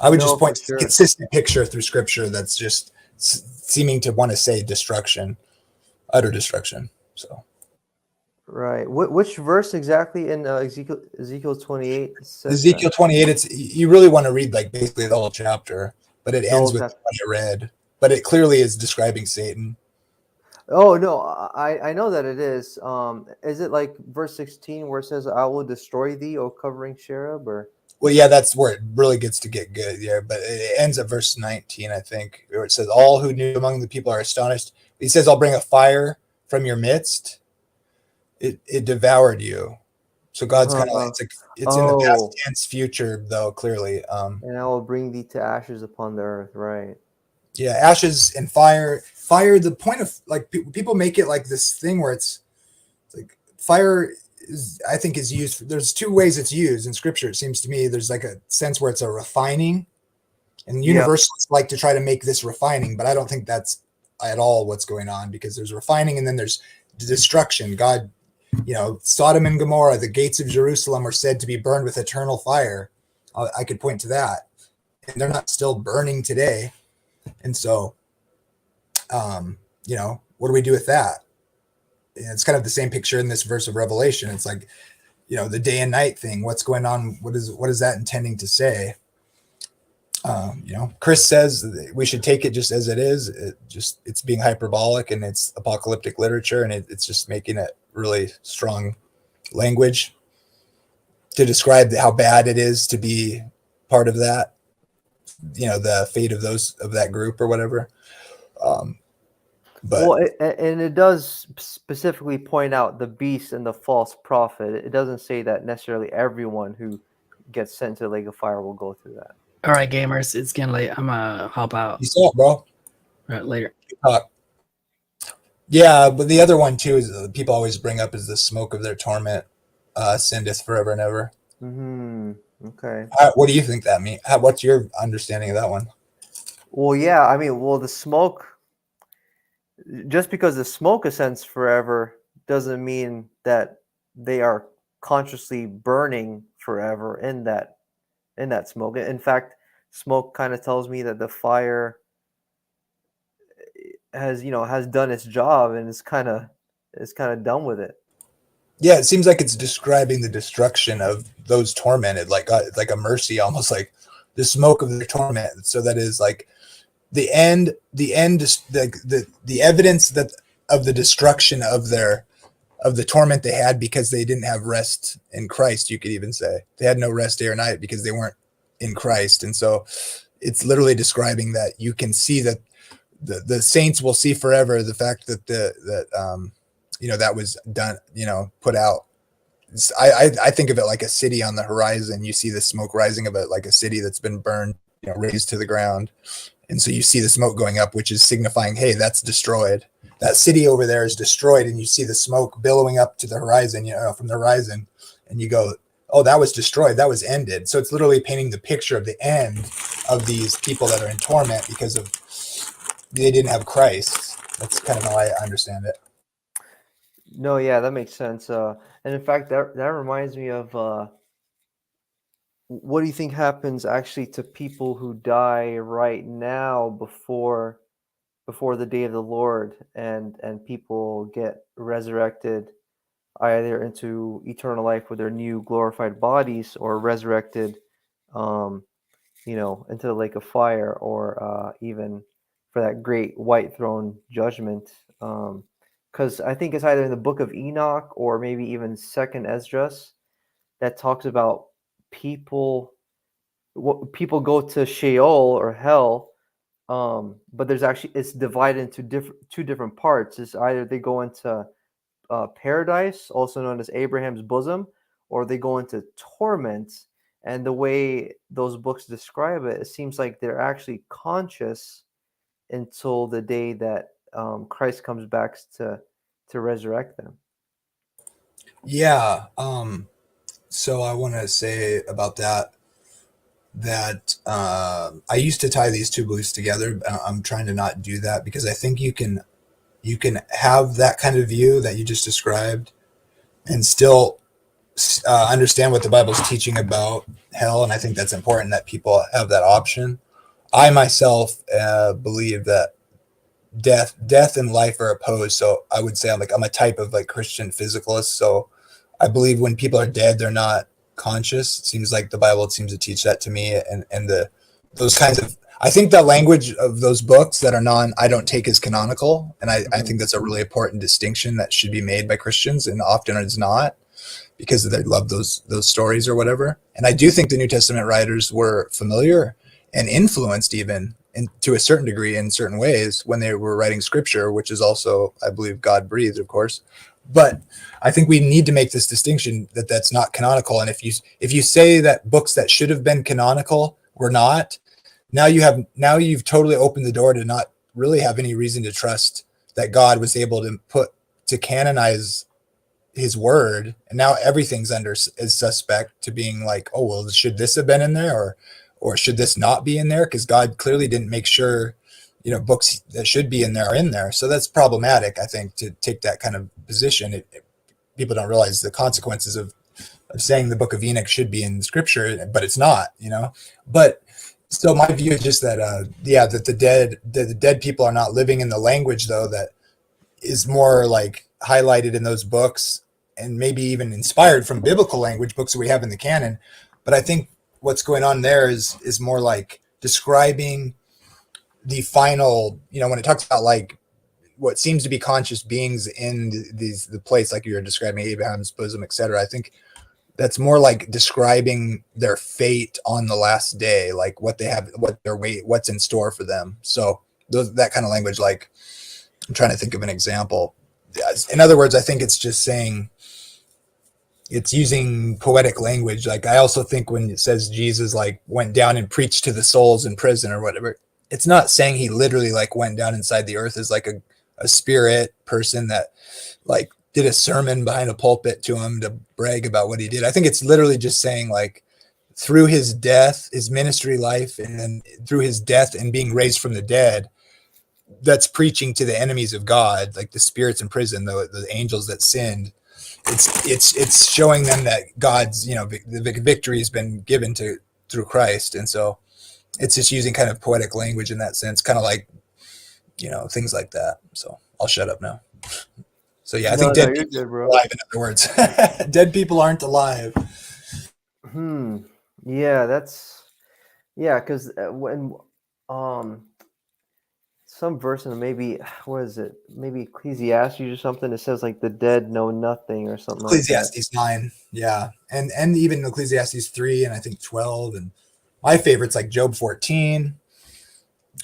I would just point to the consistent picture through Scripture that's just seeming to want to say destruction, utter destruction. So. Right. Which verse exactly in Ezekiel 28 says Ezekiel 28, it's, you really want to read like basically the whole chapter, but it ends with what I read. But it clearly is describing Satan. Oh no, I know that it is. Is it like verse 16 where it says, "I will destroy thee, O covering cherub"? Or well, yeah, that's where it really gets to get good. Yeah, but it ends at verse 19, I think, where it says, "All who knew among the people are astonished." He says, "I'll bring a fire from your midst. It devoured you." So God's kind of like it's in the past tense, future though, clearly. And I will bring thee to ashes upon the earth, right? Yeah, ashes and fire. Fire. The point of like people make it like this thing where it's like fire is, I think, is used. There's two ways it's used in Scripture. It seems to me there's like a sense where it's a refining, and universalists like to try to make this refining, but I don't think that's at all what's going on, because there's refining and then there's destruction. God, Sodom and Gomorrah, the gates of Jerusalem are said to be burned with eternal fire. I could point to that, and they're not still burning today. And so, what do we do with that? And it's kind of the same picture in this verse of Revelation. It's like, the day and night thing. What's going on? What is that intending to say? Chris says we should take it just as it is. It's being hyperbolic, and it's apocalyptic literature, and it's just making it really strong language to describe how bad it is to be part of that. The fate of that group or whatever. And it does specifically point out the beast and the false prophet. It doesn't say that necessarily everyone who gets sent to the lake of fire will go through that. All right, gamers, it's getting late. I'm gonna hop out. You saw it, bro. All right, later. Yeah, but the other one too is people always bring up is the smoke of their torment ascendeth forever and ever. Mm-hmm. Okay. What do you think that means? What's your understanding of that one? Well, yeah, I mean, the smoke, just because the smoke ascends forever doesn't mean that they are consciously burning forever in that smoke. In fact, smoke kind of tells me that the fire has done its job and is kind of done with it. Yeah, it seems like it's describing the destruction of those tormented, like a mercy, almost like the smoke of their torment. So that is like the end, the evidence that of the destruction of the torment they had because they didn't have rest in Christ. You could even say they had no rest day or night because they weren't in Christ. And so it's literally describing that you can see that the saints will see forever the fact that that was done, put out. I think of it like a city on the horizon. You see the smoke rising of it like a city that's been burned, razed to the ground. And so you see the smoke going up, which is signifying, hey, that's destroyed. That city over there is destroyed. And you see the smoke billowing up to the horizon, from the horizon. And you go, oh, that was destroyed. That was ended. So it's literally painting the picture of the end of these people that are in torment because they didn't have Christ. That's kind of how I understand it. No, yeah, that makes sense. And in fact, that reminds me of what do you think happens actually to people who die right now before the day of the Lord, and people get resurrected either into eternal life with their new glorified bodies, or resurrected, into the lake of fire, or even for that great white throne judgment. Because I think it's either in the book of Enoch or maybe even Second Esdras that talks about people go to Sheol or hell, but it's divided into two different parts. It's either they go into paradise, also known as Abraham's bosom, or they go into torment. And the way those books describe it, it seems like they're actually conscious until the day that Christ comes back to resurrect them. Yeah. So I want to say about that I used to tie these two beliefs together. I'm trying to not do that because I think you can have that kind of view that you just described and still understand what the Bible's teaching about hell. And I think that's important that people have that option. I myself believe that death and life are opposed. So I would say I'm a type of like Christian physicalist. So I believe when people are dead, they're not conscious. It seems like the Bible seems to teach that to me, and those kinds of, I think the language of those books that are I don't take as canonical, and I think that's a really important distinction that should be made by Christians, and often it's not, because they love those stories or whatever. And I do think the New Testament writers were familiar and influenced even to a certain degree in certain ways when they were writing scripture, which is also, I believe, God breathed, of course. But I think we need to make this distinction that that's not canonical. And if you say that books that should have been canonical were not, now you've totally opened the door to not really have any reason to trust that God was able to canonize his word. And now everything's is suspect to being like, oh, well, should this have been in there, or should this not be in there? Because God clearly didn't make sure, books that should be in there are in there. So that's problematic, I think, to take that kind of position. People don't realize the consequences of saying the Book of Enoch should be in Scripture, but it's not. But so my view is just that, that the dead people are not living in the language, though, that is more like highlighted in those books, and maybe even inspired from biblical language, books that we have in the canon. But I think what's going on there is more like describing the final, when it talks about like what seems to be conscious beings in the place, like you're describing Abraham's bosom, etc. I think that's more like describing their fate on the last day, like what they have, what's in store for them. So that kind of language, like I'm trying to think of an example. In other words, I think it's just saying, it's using poetic language. Like I also think when it says Jesus like went down and preached to the souls in prison or whatever, it's not saying he literally like went down inside the earth as like a spirit person that like did a sermon behind a pulpit to him to brag about what he did. I think it's literally just saying like through his death, his ministry life, and then through his death and being raised from the dead, that's preaching to the enemies of God, like the spirits in prison, the angels that sinned. It's showing them that God's, the victory has been given through Christ. And so it's just using kind of poetic language in that sense, kind of like, things like that. So I'll shut up now. So yeah, I think dead people are alive, in other words. Dead people aren't alive. Yeah, because when some verse in maybe maybe Ecclesiastes or something, it says like the dead know nothing or something. Ecclesiastes 9, yeah, and even Ecclesiastes 3 and I think 12, and my favorites like Job 14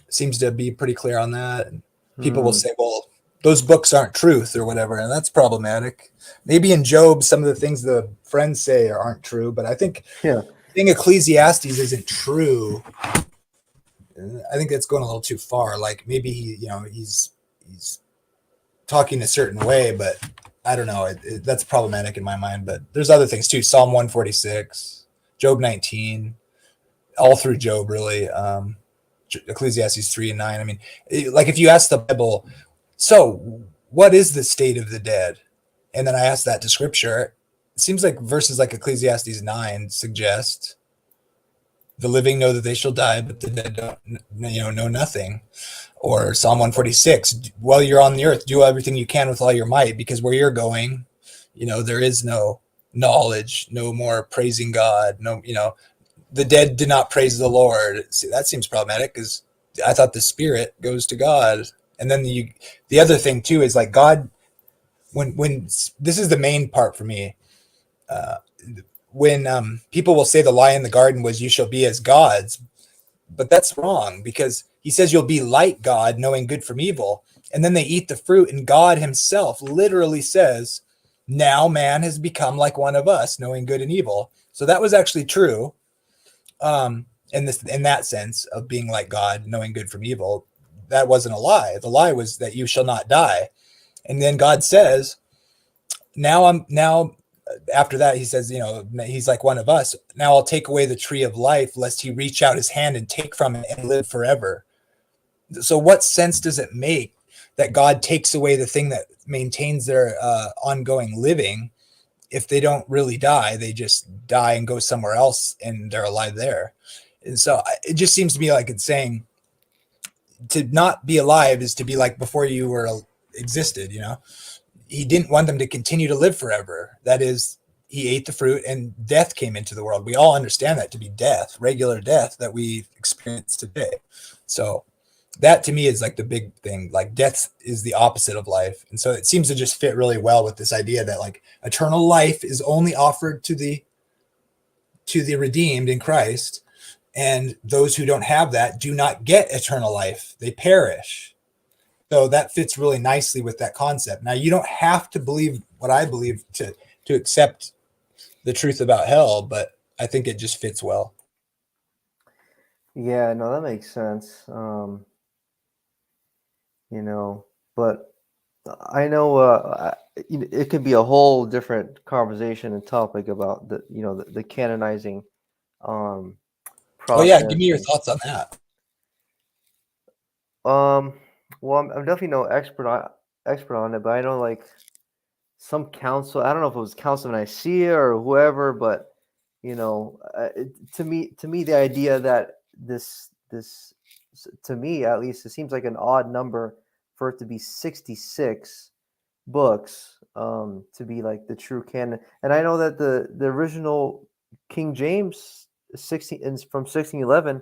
seems to be pretty clear on that. And people will say, well, those books aren't truth or whatever, and that's problematic. Maybe in Job some of the things the friends say aren't true, but I think Ecclesiastes isn't true. I think that's going a little too far. Like maybe he's talking a certain way, but I don't know. That's problematic in my mind. But there's other things too. Psalm 146, Job 19, all through Job really. Ecclesiastes 3 and 9. I mean, like if you ask the Bible, so what is the state of the dead? And then I ask that to Scripture. It seems like verses like Ecclesiastes 9 suggest the living know that they shall die, but the dead don't, know nothing. Or Psalm 146, while you're on the earth, do everything you can with all your might, because where you're going, there is no knowledge, no more praising God. No, the dead did not praise the Lord. See, that seems problematic because I thought the spirit goes to God. And then the other thing too is like God, when this is the main part for me, when people will say the lie in the garden was you shall be as gods, but that's wrong because he says you'll be like God, knowing good from evil. And then they eat the fruit, and God himself literally says, now man has become like one of us, knowing good and evil. So that was actually true. In that sense of being like God, knowing good from evil, that wasn't a lie. The lie was that you shall not die. And then God says, now after that, he says, he's like one of us. Now I'll take away the tree of life, lest he reach out his hand and take from it and live forever. So what sense does it make that God takes away the thing that maintains their ongoing living? If they don't really die, they just die and go somewhere else and they're alive there. And so it just seems to me like it's saying, to not be alive is to be like before you were existed. He didn't want them to continue to live forever. That is, he ate the fruit and death came into the world. We all understand that to be death, regular death that we experience today. So that to me is like the big thing. Like death is the opposite of life. And so it seems to just fit really well with this idea that like eternal life is only offered to the redeemed in Christ. And those who don't have that do not get eternal life. They perish. So that fits really nicely with that concept. Now, you don't have to believe what I believe to accept the truth about hell, but I think it just fits well. Yeah, no, that makes sense. But I know it could be a whole different conversation and topic about the canonizing process. Oh yeah, give me your thoughts on that. Well, I'm definitely no expert on it, but I know like some council. I don't know if it was Council of Nicaea or whoever, but to me, the idea that this to me at least, it seems like an odd number for it to be 66 books to be like the true canon. And I know that the original King James from 1611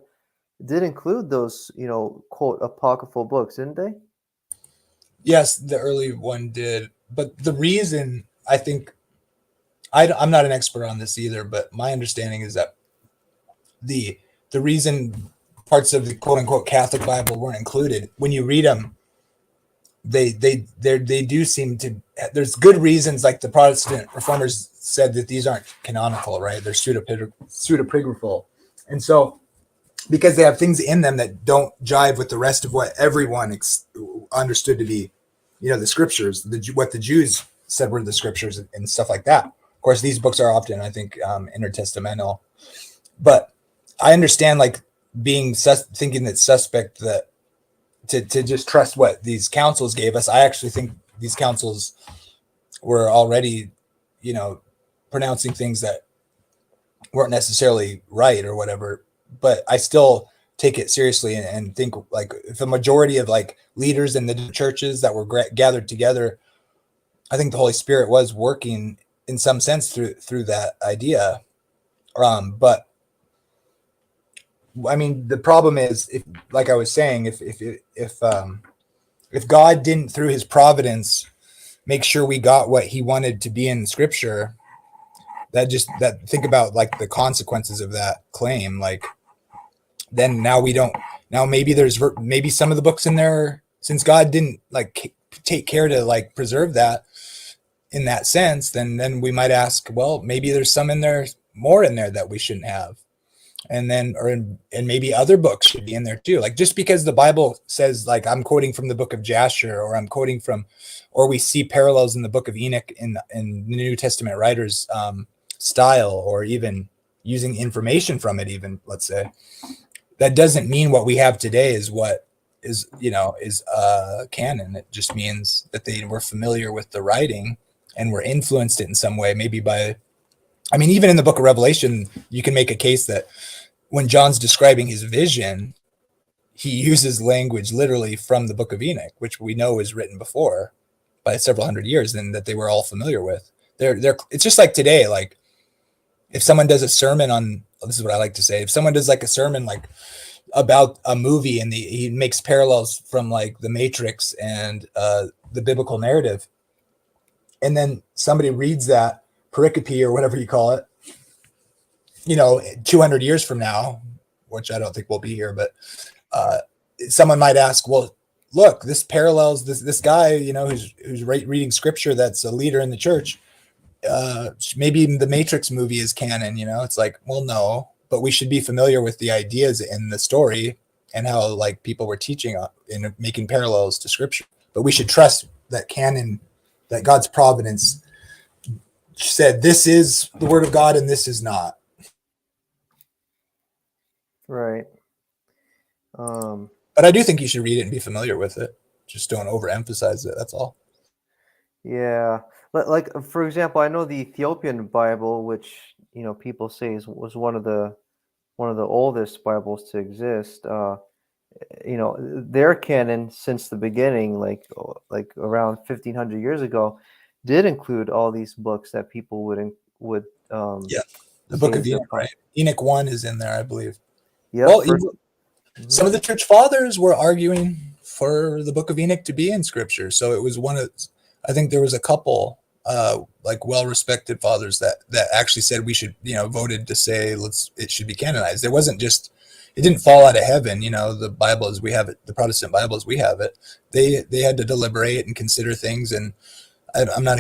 did include those, quote, apocryphal books, didn't they? Yes, the early one did. But the reason I think, I'm not an expert on this either, but my understanding is that the reason parts of the quote unquote Catholic Bible weren't included, when you read them, they do seem to, there's good reasons, like the Protestant reformers said that these aren't canonical, right? They're pseudepigraphal. And so because they have things in them that don't jive with the rest of what everyone understood to be, the scriptures, what the Jews said were the scriptures and stuff like that. Of course, these books are often, I think, intertestamental. But I understand, like, thinking that suspect that to just trust what these councils gave us. I actually think these councils were already, pronouncing things that weren't necessarily right or whatever. But I still take it seriously and think, like, if a majority of like leaders in the churches that were gathered together, I think the Holy Spirit was working in some sense through that idea. But I mean, the problem is, if, like I was saying, if God didn't, through his providence, make sure we got what he wanted to be in scripture, think about like the consequences of that claim. Like, then now maybe some of the books in there, since God didn't like take care to like preserve that in that sense, then we might ask, well, maybe there's some in there, more in there that we shouldn't have. And maybe other books should be in there too. Like, just because the Bible says, like, I'm quoting from the book of Jasher, or I'm quoting from, or we see parallels in the book of Enoch in the New Testament writers' style, or even using information from it, even, let's say, that doesn't mean what we have today is what is canon. It just means that they were familiar with the writing and were influenced it in some way, maybe by, I mean, even in the book of Revelation, you can make a case that when John's describing his vision, he uses language literally from the book of Enoch, which we know is written before by several hundred years, and that they were all familiar with. It's just like today, like, if someone does a sermon on, this is what I like to say, if someone does like a sermon like about a movie, and he makes parallels from like the Matrix and the biblical narrative, and then somebody reads that pericope or whatever you call it, 200 years from now, which I don't think we'll be here, but someone might ask, well, look, this parallels this guy, who's reading scripture, that's a leader in the church. Maybe the Matrix movie is canon. It's like, well, no, but we should be familiar with the ideas in the story and how like people were teaching and making parallels to scripture. But we should trust that canon, that God's providence said this is the word of God and this is not. Right. But I do think you should read it and be familiar with it. Just don't overemphasize it. That's all. Yeah. Like, for example, I know the Ethiopian Bible, which people say was one of the oldest Bibles to exist. their canon since the beginning, like around 1500 years ago, did include all these books that people would the say Book of is their Enoch, right? Enoch 1 is in there, I believe. Yeah. Well, some of the church fathers were arguing for the Book of Enoch to be in Scripture. So it was I think there was a couple like well-respected fathers that actually said we should, voted to say it should be canonized. It wasn't just, it didn't fall out of heaven. The Bible as we have it, the Protestant Bible as we have it. They had to deliberate and consider things, and I'm not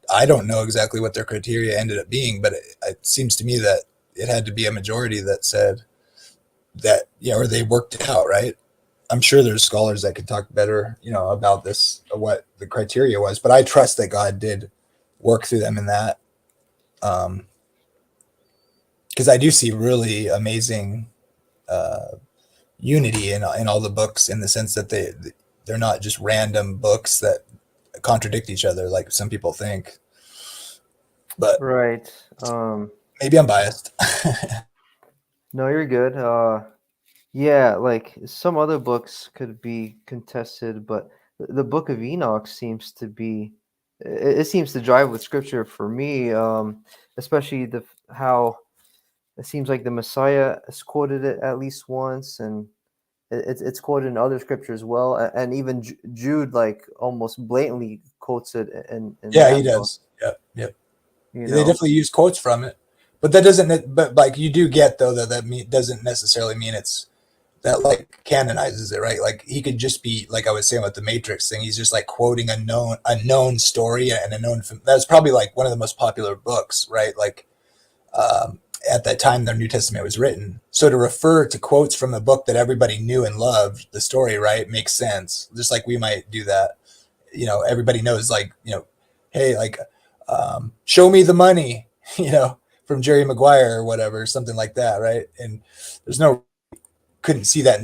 I don't know exactly what their criteria ended up being, but it seems to me that it had to be a majority that said that, or they worked it out, right? I'm sure there's scholars that could talk better, about this, what the criteria was, but I trust that God did work through them in that. Because I do see really amazing unity in all the books, in the sense that they're not just random books that contradict each other like some people think. But right. Maybe I'm biased. No, you're good. Yeah, like some other books could be contested, but the Book of Enoch seems to be, it seems to drive with Scripture for me, especially how it seems like the Messiah has quoted it at least once, and it's quoted in other scripture as well, and even Jude like almost blatantly quotes it in yeah, that he book. does. Yep. You They know? definitely use quotes from it, but that doesn't. But like you do get though that doesn't necessarily mean it's that like canonizes it, right? Like he could just be, like I was saying with the Matrix thing, he's just like quoting a known story and a known. That's probably like one of the most popular books, right? Like at that time the New Testament was written. So to refer to quotes from a book that everybody knew and loved, the story, right, makes sense. Just like we might do that. Everybody knows, like, hey, like, show me the money, from Jerry Maguire or whatever, something like that, right? And there's couldn't see that,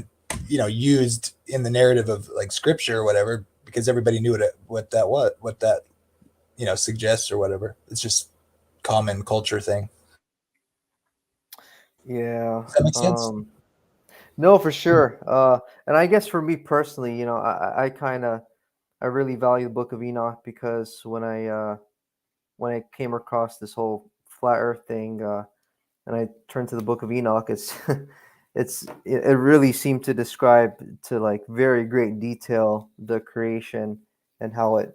used in the narrative of like scripture or whatever, because everybody knew what that suggests or whatever. It's just common culture thing. Yeah. Does that make sense? No, for sure. And I guess for me personally, I really value the Book of Enoch, because when I came across this whole flat Earth thing, and I turned to the Book of Enoch, it really seemed to describe to like very great detail the creation and how it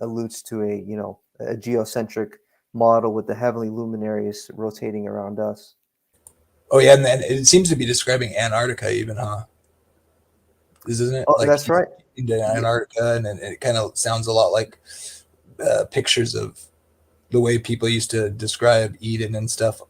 alludes to a geocentric model with the heavenly luminaries rotating around us. Oh yeah, and then it seems to be describing Antarctica even, huh? Isn't it? Oh, like that's right. Into Antarctica, and it kind of sounds a lot like pictures of the way people used to describe Eden and stuff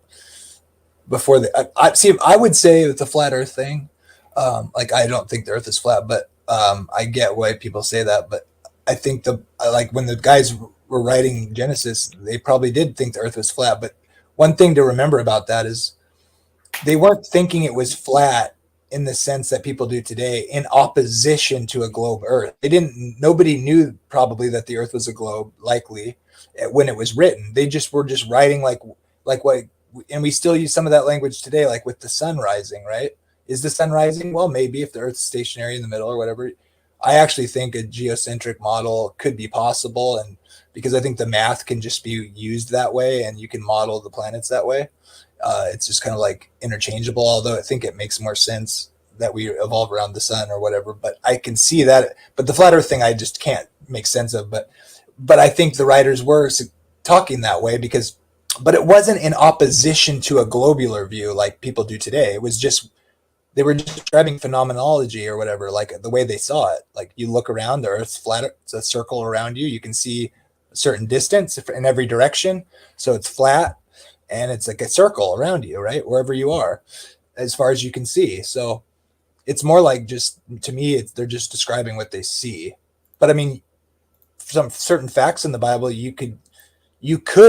before I would say with the flat Earth thing, like I don't think the Earth is flat, but I get why people say that. But I think like when the guys were writing Genesis, they probably did think the Earth was flat. But one thing to remember about that is they weren't thinking it was flat in the sense that people do today, in opposition to a globe Earth. Nobody knew probably that the Earth was a globe, likely, when it was written. They were just writing like what, and we still use some of that language today, like with the sun rising, right? Is the sun rising? Well, maybe, if the Earth's stationary in the middle or whatever. I actually think a geocentric model could be possible, and because I think the math can just be used that way, and you can model the planets that way. It's just kind of like interchangeable, although I think it makes more sense that we evolve around the sun or whatever. But I can see that. But the flat Earth thing, I just can't make sense of. But I think the writers were talking that way but it wasn't in opposition to a globular view like people do today. It was just, they were just describing phenomenology or whatever, like the way they saw it. Like you look around, the Earth's flat, it's a circle around you. You can see a certain distance in every direction. So it's flat. And it's like a circle around you, right? Wherever you are, as far as you can see. So it's more like, just to me, they're just describing what they see. But I mean, some certain facts in the Bible, you could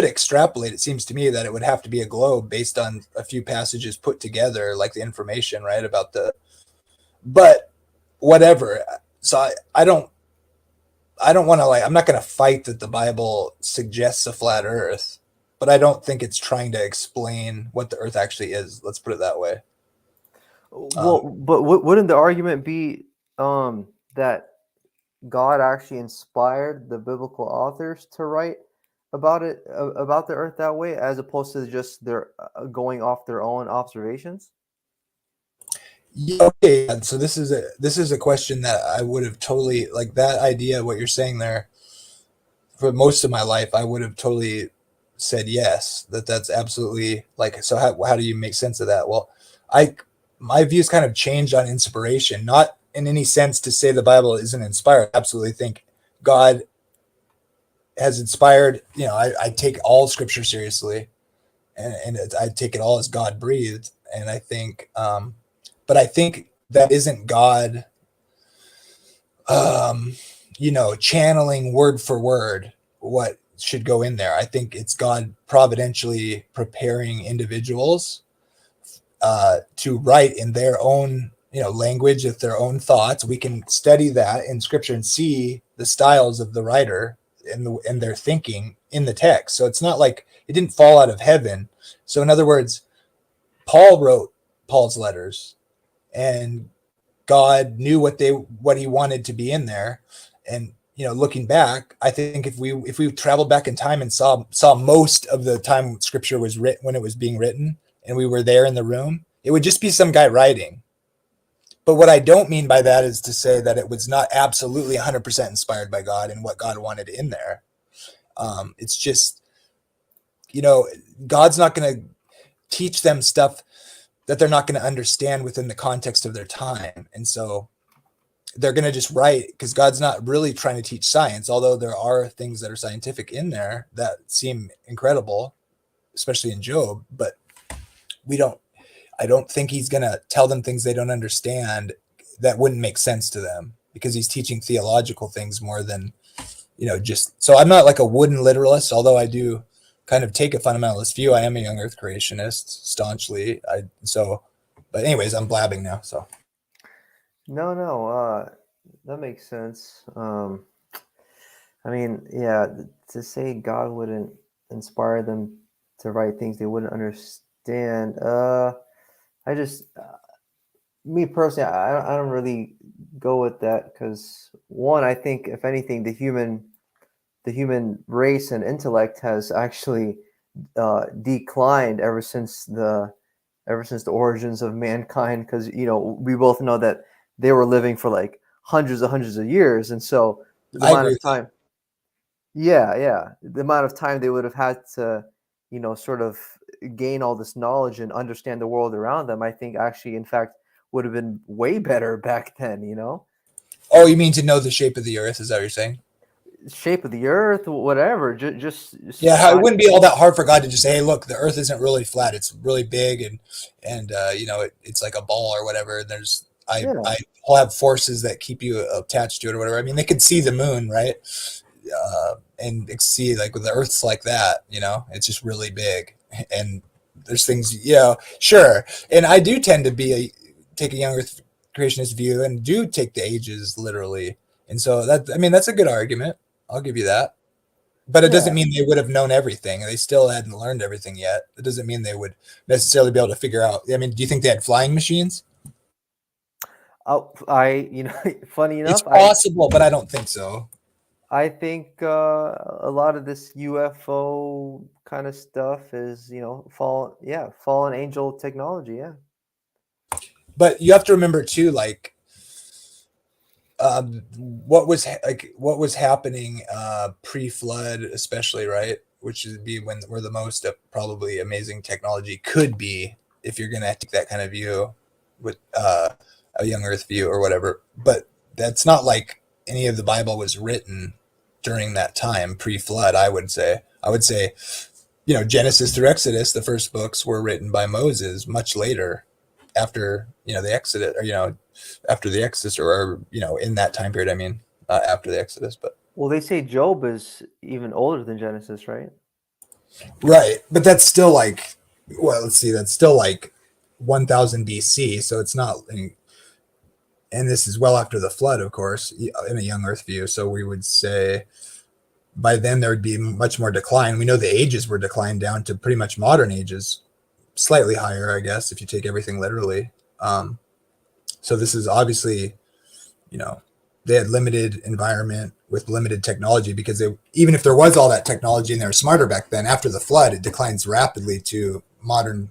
extrapolate. It seems to me that it would have to be a globe based on a few passages put together, like the information, right, about but whatever. So I don't want to, I'm not going to fight that the Bible suggests a flat Earth, but I don't think it's trying to explain what the Earth actually is. Let's put it that way. Well, but wouldn't the argument be that God actually inspired the biblical authors to write about it, about the earth that way, as opposed to just their going off their own observations? Yeah, okay. And so this is a question that I would have totally, like, that idea, what you're saying there, for most of my life, I would have totally said yes, that's absolutely, like, so how do you make sense of that? Well, my views kind of changed on inspiration, not in any sense to say the Bible isn't inspired. I absolutely think God has inspired, I take all scripture seriously, and I take it all as God breathed. And I think, but I think that isn't God, channeling word for word what should go in there. I think it's God providentially preparing individuals to write in their own, language, with their own thoughts. We can study that in scripture and see the styles of the writer and their thinking in the text. So it's not like it didn't fall out of heaven. So in other words, Paul wrote Paul's letters, and God knew what he wanted to be in there. And looking back, I think if we traveled back in time and saw most of the time scripture was written, when it was being written, and we were there in the room, it would just be some guy writing. But what I don't mean by that is to say that it was not absolutely 100% inspired by God and what God wanted in there. It's just, God's not going to teach them stuff that they're not going to understand within the context of their time. And so they're going to just write, because God's not really trying to teach science, although there are things that are scientific in there that seem incredible, especially in Job. But I don't think he's going to tell them things they don't understand that wouldn't make sense to them, because he's teaching theological things more than, just, so I'm not like a wooden literalist, although I do kind of take a fundamentalist view. I am a young earth creationist staunchly. But anyways, I'm blabbing now. So. No, that makes sense. I mean, yeah, to say God wouldn't inspire them to write things they wouldn't understand. Me personally, I don't really go with that, because one, I think if anything, the human race and intellect has actually declined ever since the origins of mankind, because we both know that they were living for like hundreds of years, and so the amount of time, the amount of time they would have had to sort of gain all this knowledge and understand the world around them, I think actually, in fact, would have been way better back then. Oh, you mean to know the shape of the earth? Is that what you're saying? Shape of the earth, whatever. Just yeah, it wouldn't be all that hard for God to just say, "Hey, look, the earth isn't really flat; it's really big, and it's like a ball or whatever." And I'll have forces that keep you attached to it or whatever. I mean, they could see the moon, right? And see, like, the earth's like that. It's just really big, and there's things. Sure. And I do tend to take a young earth creationist view and do take the ages literally, and so that's a good argument. I'll give you that. But it doesn't mean they would have known everything. They still hadn't learned everything yet. It doesn't mean they would necessarily be able to figure out. I mean, do you think they had flying machines? Funny enough, it's possible, but I don't think so. I think a lot of this UFO kind of stuff is, fallen angel technology. Yeah. But you have to remember too, like, what was happening pre-flood, especially, right? Which would be where the most probably amazing technology could be, if you're gonna take that kind of view with a young earth view or whatever. But that's not like any of the Bible was written during that time pre-flood. I would say, Genesis through Exodus, the first books were written by Moses much later, after the Exodus, or after the Exodus, or in that time period. I mean, after the Exodus. But well, they say Job is even older than Genesis, right? Right, but that's still like, well, let's see, that's still like 1000 BC. So it's not, and this is well after the flood, of course, in a young Earth view. So we would say by then there would be much more decline. We know the ages were declined down to pretty much modern ages, slightly higher, I guess, if you take everything literally. So this is obviously, they had limited environment with limited technology, because even if there was all that technology and they were smarter back then, after the flood, it declines rapidly to modern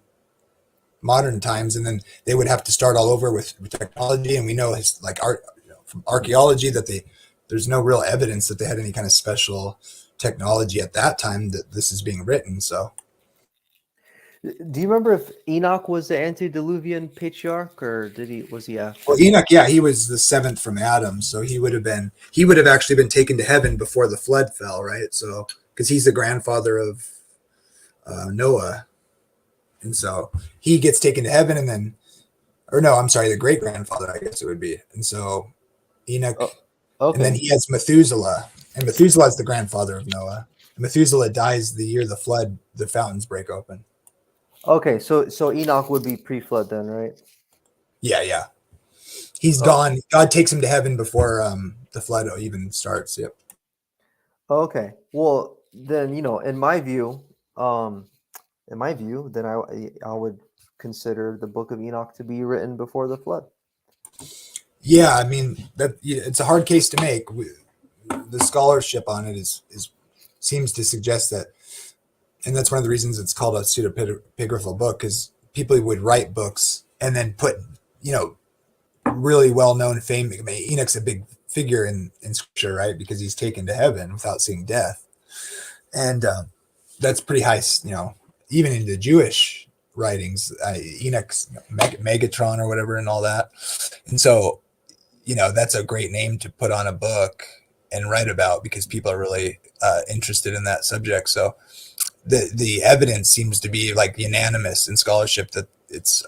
times, and then they would have to start all over with technology. And we know from archaeology that there's no real evidence that they had any kind of special technology at that time that this is being written. So Do you remember if Enoch was the antediluvian patriarch, or was he after? Well, Enoch, yeah, he was the seventh from Adam, so he would have actually been taken to heaven before the flood fell, right? So because he's the grandfather of Noah, and so he gets taken to heaven, and then, or no, I'm sorry, the great grandfather, I guess it would be, and so Enoch, Okay. and then he has Methuselah, and Methuselah is the grandfather of Noah. Methuselah dies the year the flood, the fountains break open. Okay, so Enoch would be pre-flood then, right? Yeah. He's gone. God takes him to heaven before the flood even starts. Yep. Okay. Well, then, in my view, then I would consider the Book of Enoch to be written before the flood. Yeah, I mean it's a hard case to make. The scholarship on it seems to suggest that, and that's one of the reasons it's called a pseudepigraphal book, because people would write books and then put, really well-known fame. I mean, Enoch's a big figure in scripture, right? Because he's taken to heaven without seeing death. And that's pretty high, even in the Jewish writings, Enoch's Megatron or whatever and all that. And so, that's a great name to put on a book and write about, because people are really interested in that subject. So the evidence seems to be like unanimous in scholarship that it's,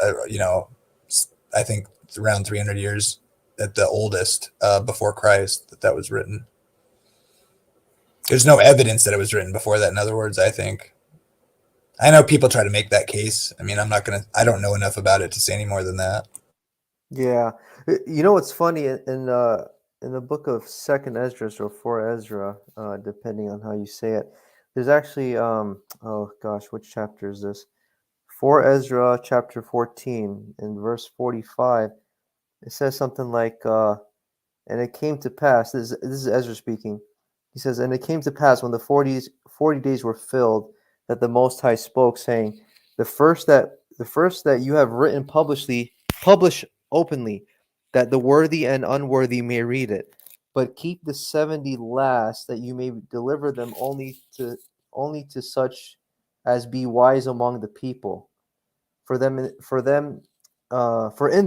I think it's around 300 years at the oldest before Christ that was written. There's no evidence that it was written before that. In other words, I think. I know people try to make that case. I mean, I don't know enough about it to say any more than that. Yeah. What's funny, in the book of Second Ezra or For Ezra, depending on how you say it, there's actually, which chapter is this? For Ezra, chapter 14, in verse 45, it says something like, and it came to pass, this is Ezra speaking, he says, and it came to pass when the 40 days were filled, that the Most High spoke, saying, the first that you have written publish openly, that the worthy and unworthy may read it, but keep the 70 last, that you may deliver them only to such as be wise among the people. For in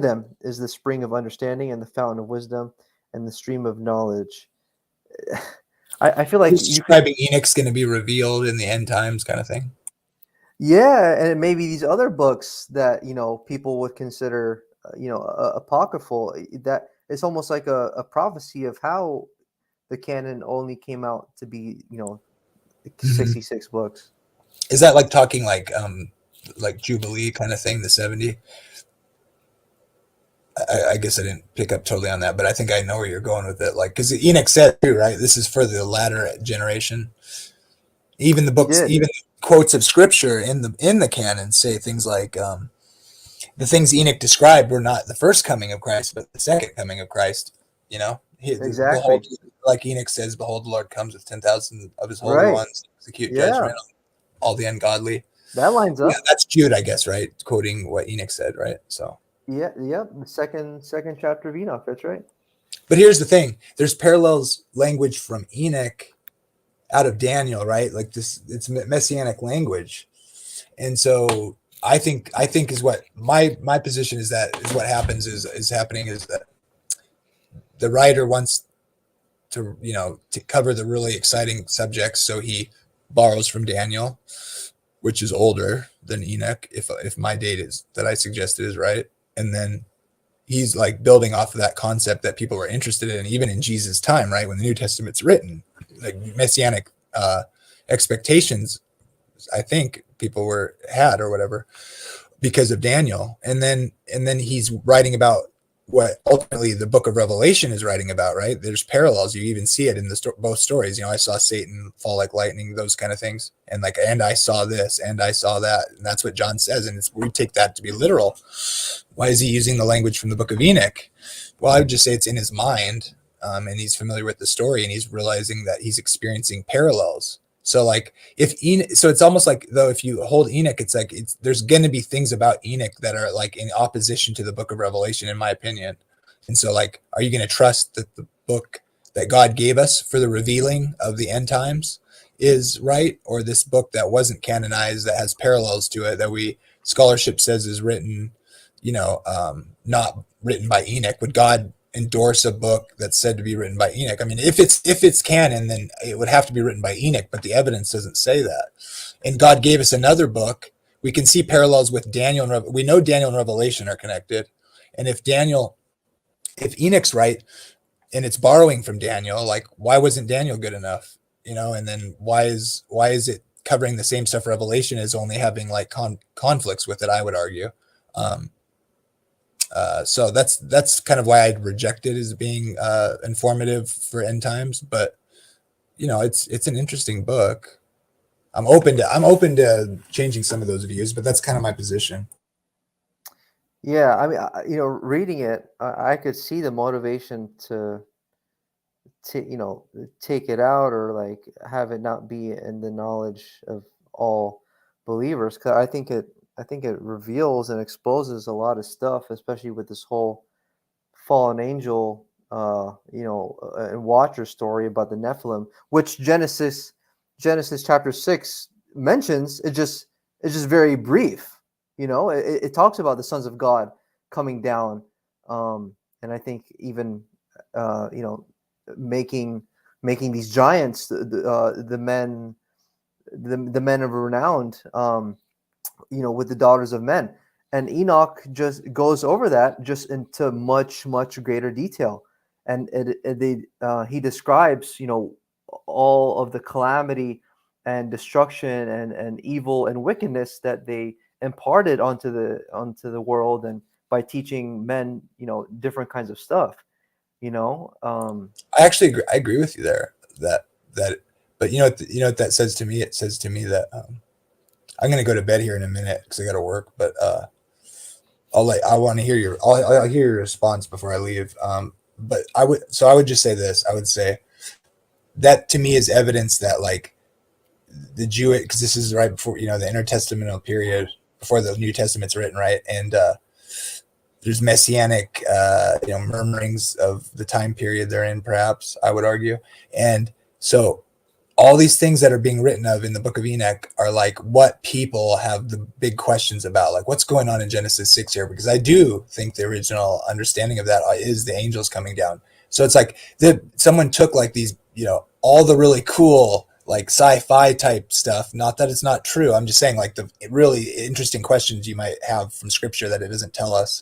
them is the spring of understanding and the fountain of wisdom and the stream of knowledge. I feel like describing Enoch's going to be revealed in the end times, kind of thing. Yeah, and maybe these other books that people would consider apocryphal. That it's almost like a prophecy of how the canon only came out to be 66 books. Is that like talking like Jubilee kind of thing, the 70? I guess I didn't pick up totally on that, but I think I know where you're going with it. Like, because Enoch said too, right? This is for the latter generation. Even the books, even quotes of scripture in the canon say things like the things Enoch described were not the first coming of Christ, but the second coming of Christ. Exactly. Behold, like Enoch says, "Behold, the Lord comes with 10,000 of his holy ones to execute judgment on all the ungodly." That lines up. Yeah, that's Jude, I guess, right? Quoting what Enoch said, right? So. Yeah. The second chapter of Enoch. That's right. But here's the thing: there's parallels language from Enoch out of Daniel, right? Like this, it's messianic language, and so I think is what my position is, that is what happens is happening is that the writer wants to to cover the really exciting subjects, so he borrows from Daniel, which is older than Enoch, if my date is that I suggested is right. And then he's like building off of that concept that people were interested in, even in Jesus' time, right? When the New Testament's written, like messianic expectations, I think people had or whatever because of Daniel. And then he's writing about what ultimately the book of Revelation is writing about, right? There's parallels. You even see it in the both stories. You know, I saw Satan fall like lightning, those kind of things. And like, and I saw this and I saw that. And that's what John says. And we take that to be literal. Why is he using the language from the book of Enoch? Well, I would just say it's in his mind. And he's familiar with the story and he's realizing that he's experiencing parallels. So like if Enoch, so it's almost like though if you hold Enoch, it's like there's going to be things about Enoch that are like in opposition to the book of Revelation, in my opinion. And so like, are you going to trust that the book that God gave us for the revealing of the end times is right, or this book that wasn't canonized that has parallels to it that scholarship says is written, you know, not written by Enoch? Would God endorse a book that's said to be written by Enoch? I mean, if it's canon, then it would have to be written by Enoch, but the evidence doesn't say that. And God gave us another book. We can see parallels with Daniel and we know Daniel and Revelation are connected. And if Enoch's right and it's borrowing from Daniel, like why wasn't Daniel good enough? You know, and then why is it covering the same stuff Revelation is only having like conflicts with it, I would argue. So that's kind of why I'd reject it as being informative for end times. But you know, it's an interesting book. I'm open to changing some of those views, but that's kind of my position. Yeah, I mean, you know, reading it, I could see the motivation to you know, take it out or like have it not be in the knowledge of all believers. Because I think it reveals and exposes a lot of stuff, especially with this whole fallen angel, you know, and Watcher story about the Nephilim, which Genesis chapter 6 mentions. It's just very brief. You know, it talks about the sons of God coming down, and I think even you know, making these giants the men of renowned, you know, with the daughters of men. And Enoch just goes over that just into much greater detail, and he describes, you know, all of the calamity and destruction and evil and wickedness that they imparted onto the world, and by teaching men, you know, different kinds of stuff. You know, I agree with you there. But you know what that says to me? It says to me that I'm gonna go to bed here in a minute because I got to work. But I want to hear I'll hear your response before I leave. But I would just say this. I would say that to me is evidence that like the Jewish, because this is right before, you know, the intertestamental period before the New Testament's written, right? And there's messianic, you know, murmurings of the time period they're in, perhaps, I would argue. And so all these things that are being written of in the book of Enoch are like what people have the big questions about, like what's going on in Genesis 6 here, because I do think the original understanding of that is the angels coming down. So it's like someone took like these, you know, all the really cool like sci-fi type stuff, not that it's not true, I'm just saying like the really interesting questions you might have from scripture that it doesn't tell us,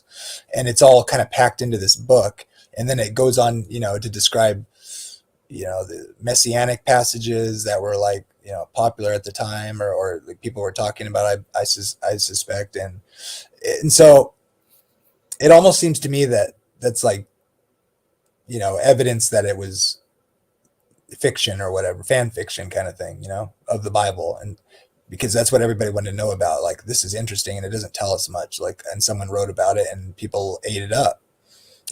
and it's all kind of packed into this book. And then it goes on, you know, to describe, you know, the messianic passages that were like, you know, popular at the time, or like people were talking about, I suspect. And so it almost seems to me that that's like, you know, evidence that it was fiction or whatever, fan fiction kind of thing, you know, of the Bible. And because that's what everybody wanted to know about, like, this is interesting and it doesn't tell us much, like, and someone wrote about it and people ate it up.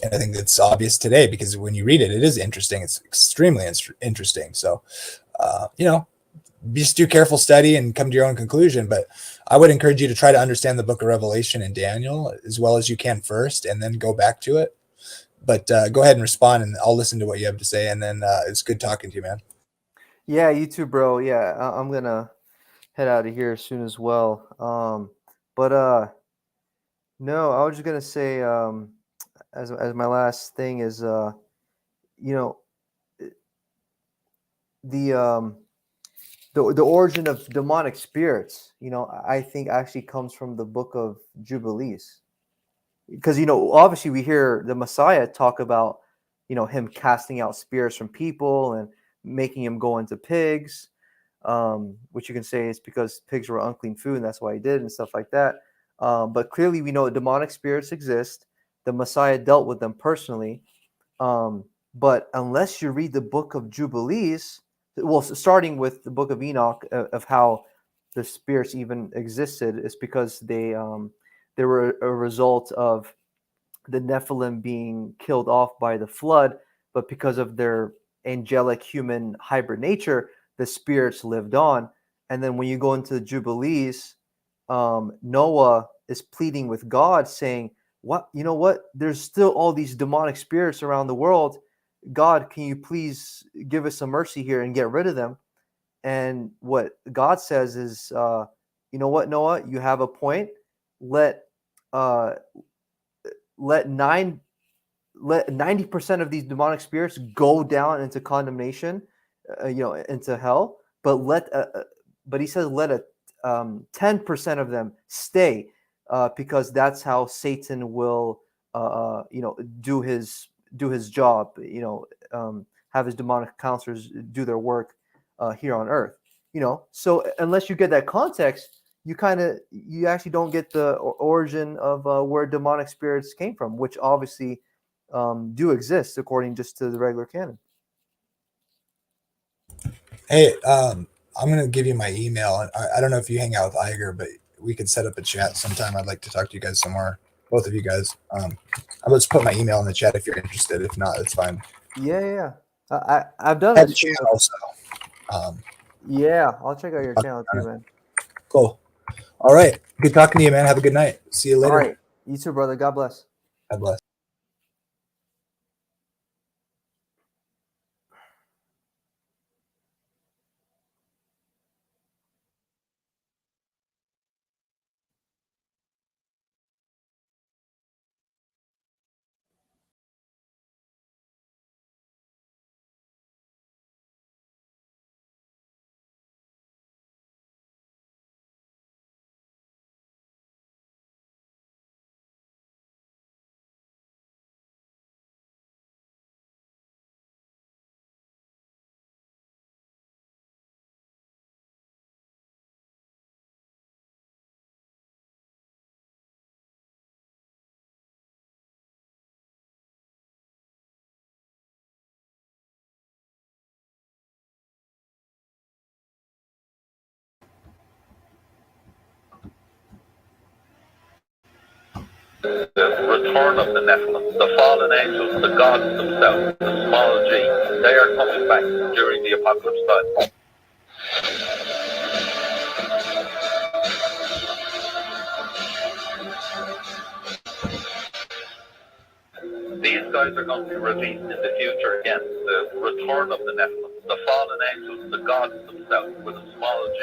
And I think that's obvious today because when you read it, it is interesting. It's extremely interesting. So, you know, just do careful study and come to your own conclusion. But I would encourage you to try to understand the book of Revelation and Daniel as well as you can first, and then go back to it. But go ahead and respond, and I'll listen to what you have to say. And then it's good talking to you, man. Yeah, you too, bro. Yeah, I'm gonna head out of here soon as well. No, I was just gonna say, as my last thing is, you know, the origin of demonic spirits, you know, I think actually comes from the book of Jubilees, because, you know, obviously we hear the Messiah talk about, you know, him casting out spirits from people and making him go into pigs, which you can say is because pigs were unclean food and that's why he did and stuff like that. But clearly we know demonic spirits exist, the Messiah dealt with them personally. But unless you read the book of Jubilees, well, starting with the book of Enoch, of how the spirits even existed, is because they were a result of the Nephilim being killed off by the flood, but because of their angelic human hybrid nature, the spirits lived on. And then when you go into the Jubilees, Noah is pleading with God, saying, "What, you know what? There's still all these demonic spirits around the world. God, can you please give us some mercy here and get rid of them?" And what God says is, "You know what, Noah? You have a point. Let 90% of these demonic spirits go down into condemnation, into hell. But he says let 10% of them stay, because that's how Satan will, do his job. Have his demonic counselors do their work here on earth. So unless you get that context, you actually don't get the origin of where demonic spirits came from, which obviously do exist according just to the regular canon. Hey, I'm gonna give you my email. I don't know if you hang out with Iger, but we could set up a chat sometime. I'd like to talk to you guys some more, both of you guys. I'll just put my email in the chat if you're interested. If not, it's fine. Yeah. I've done That this channel, so, yeah, I'll check out your channel too, man. Cool. All right. Good talking to you, man. Have a good night. See you later. All right. You too, brother. God bless. God bless. The return of the Nephilim, the fallen angels, the gods themselves, the small g, they are coming back during the apocalypse time. These guys are going to be released in the future again. The return of the Nephilim, the fallen angels, the gods themselves, with a small g,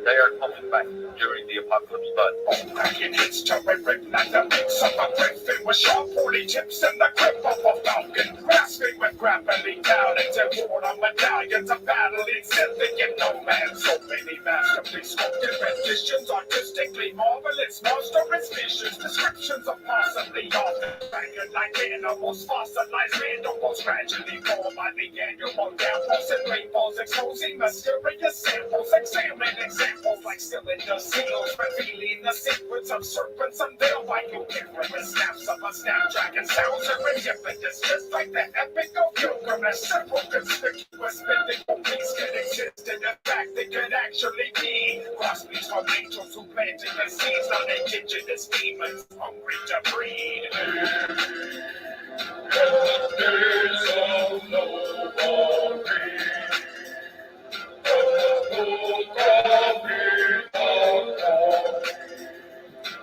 they are coming back during the apocalypse time. Cracking hits terrific like the mix of a griffin with sharp pointy tips and the grip of a falcon. Grasping with grappling down into water medallions of battle exhibit in no man's so many masterfully sculpted renditions, artistically marvelous, monstrous visions, descriptions of possibly often dragon like animals, fossilized mandibles gradually form by the annual downfalls and rainfalls, exposing mysterious samples, examine examples like cylinder seals, revealing the secrets of serpents unveiled by ubiquitous snaps of a snapdragon. Sounds are ridiculous, just like the epic of Gilgamesh. Several conspicuous mythical beasts can exist, and in fact they could actually be crossbreeds from angels who planted the seeds on indigenous demons hungry to breed. Days of nobody.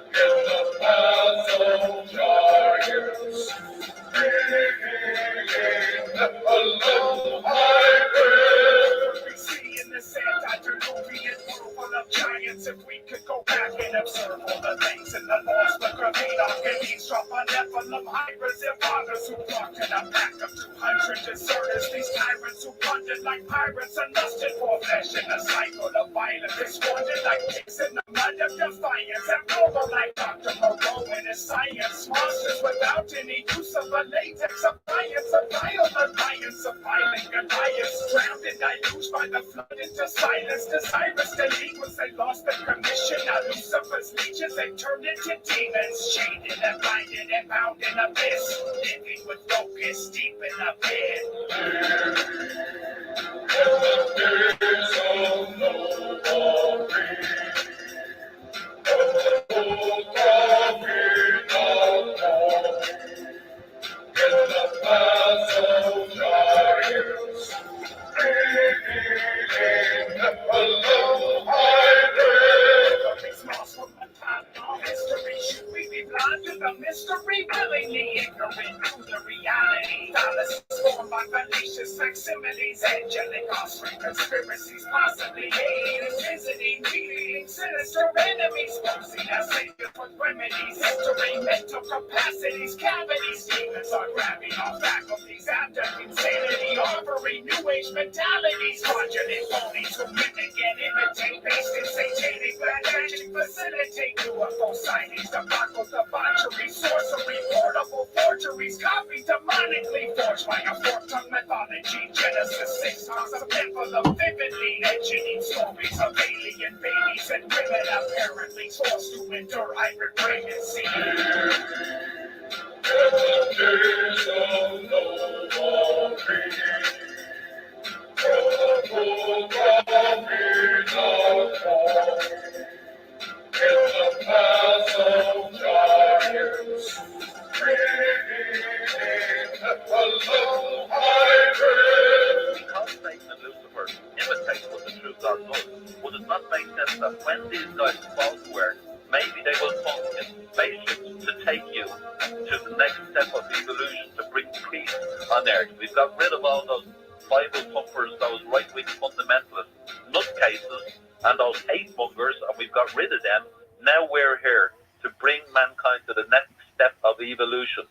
In the path of giants, alone I we see in this antediluvian world full of giants. If we could go back and observe all the things in the lost book of Enoch and eavesdrop on Nephilim hybrids and fathers who flocked in a pack of 200 deserters. These tyrants who plundered like pirates and lusted for flesh in a cycle of violence. They squandered like pigs in the mud of defiance, and over like Dr. Moreau and his science. Monsters without any use of a latex appliance, a violent alliance of violent Goliaths, drowned and diluted by the flood into silence. Desirous delinquents, they lost their commission. Now Lucifer's leeches, they angelic turned into demons, chained and blinded and bound in abyss, living with focus deep in the pit. Mystery, willingly ignorant to the reality. Fallacies formed by fallacious facsimiles, angelic offspring conspiracies, possibly aliens visiting, meeting sinister enemies, posing as saviors with remedies, entering mental capacities, cavities. Demons are grabbing our faculties after insanity, offering new age mentalities, fraudulent phonies who mimic and imitate, based in satanic magic, facilitate UFO sightings, debacle, debauchery, sorcery, portable forgeries, copied demonically forged by a fork-tongued mythology. Genesis 6 talks of Nephilim vividly, mentioning stories of alien babies and women apparently forced to endure hybrid pregnancy. Because Satan and Lucifer imitate what the true God does, would it not make sense that when these guys fall to earth, maybe they will come in spaceships to take you to the next step of evolution to bring peace on earth? We've got rid of all those Bible thumpers, those right-wing fundamentalists, nutcases, and those hate mongers, and we've got rid of them. Now we're here to bring mankind to the next step of evolution.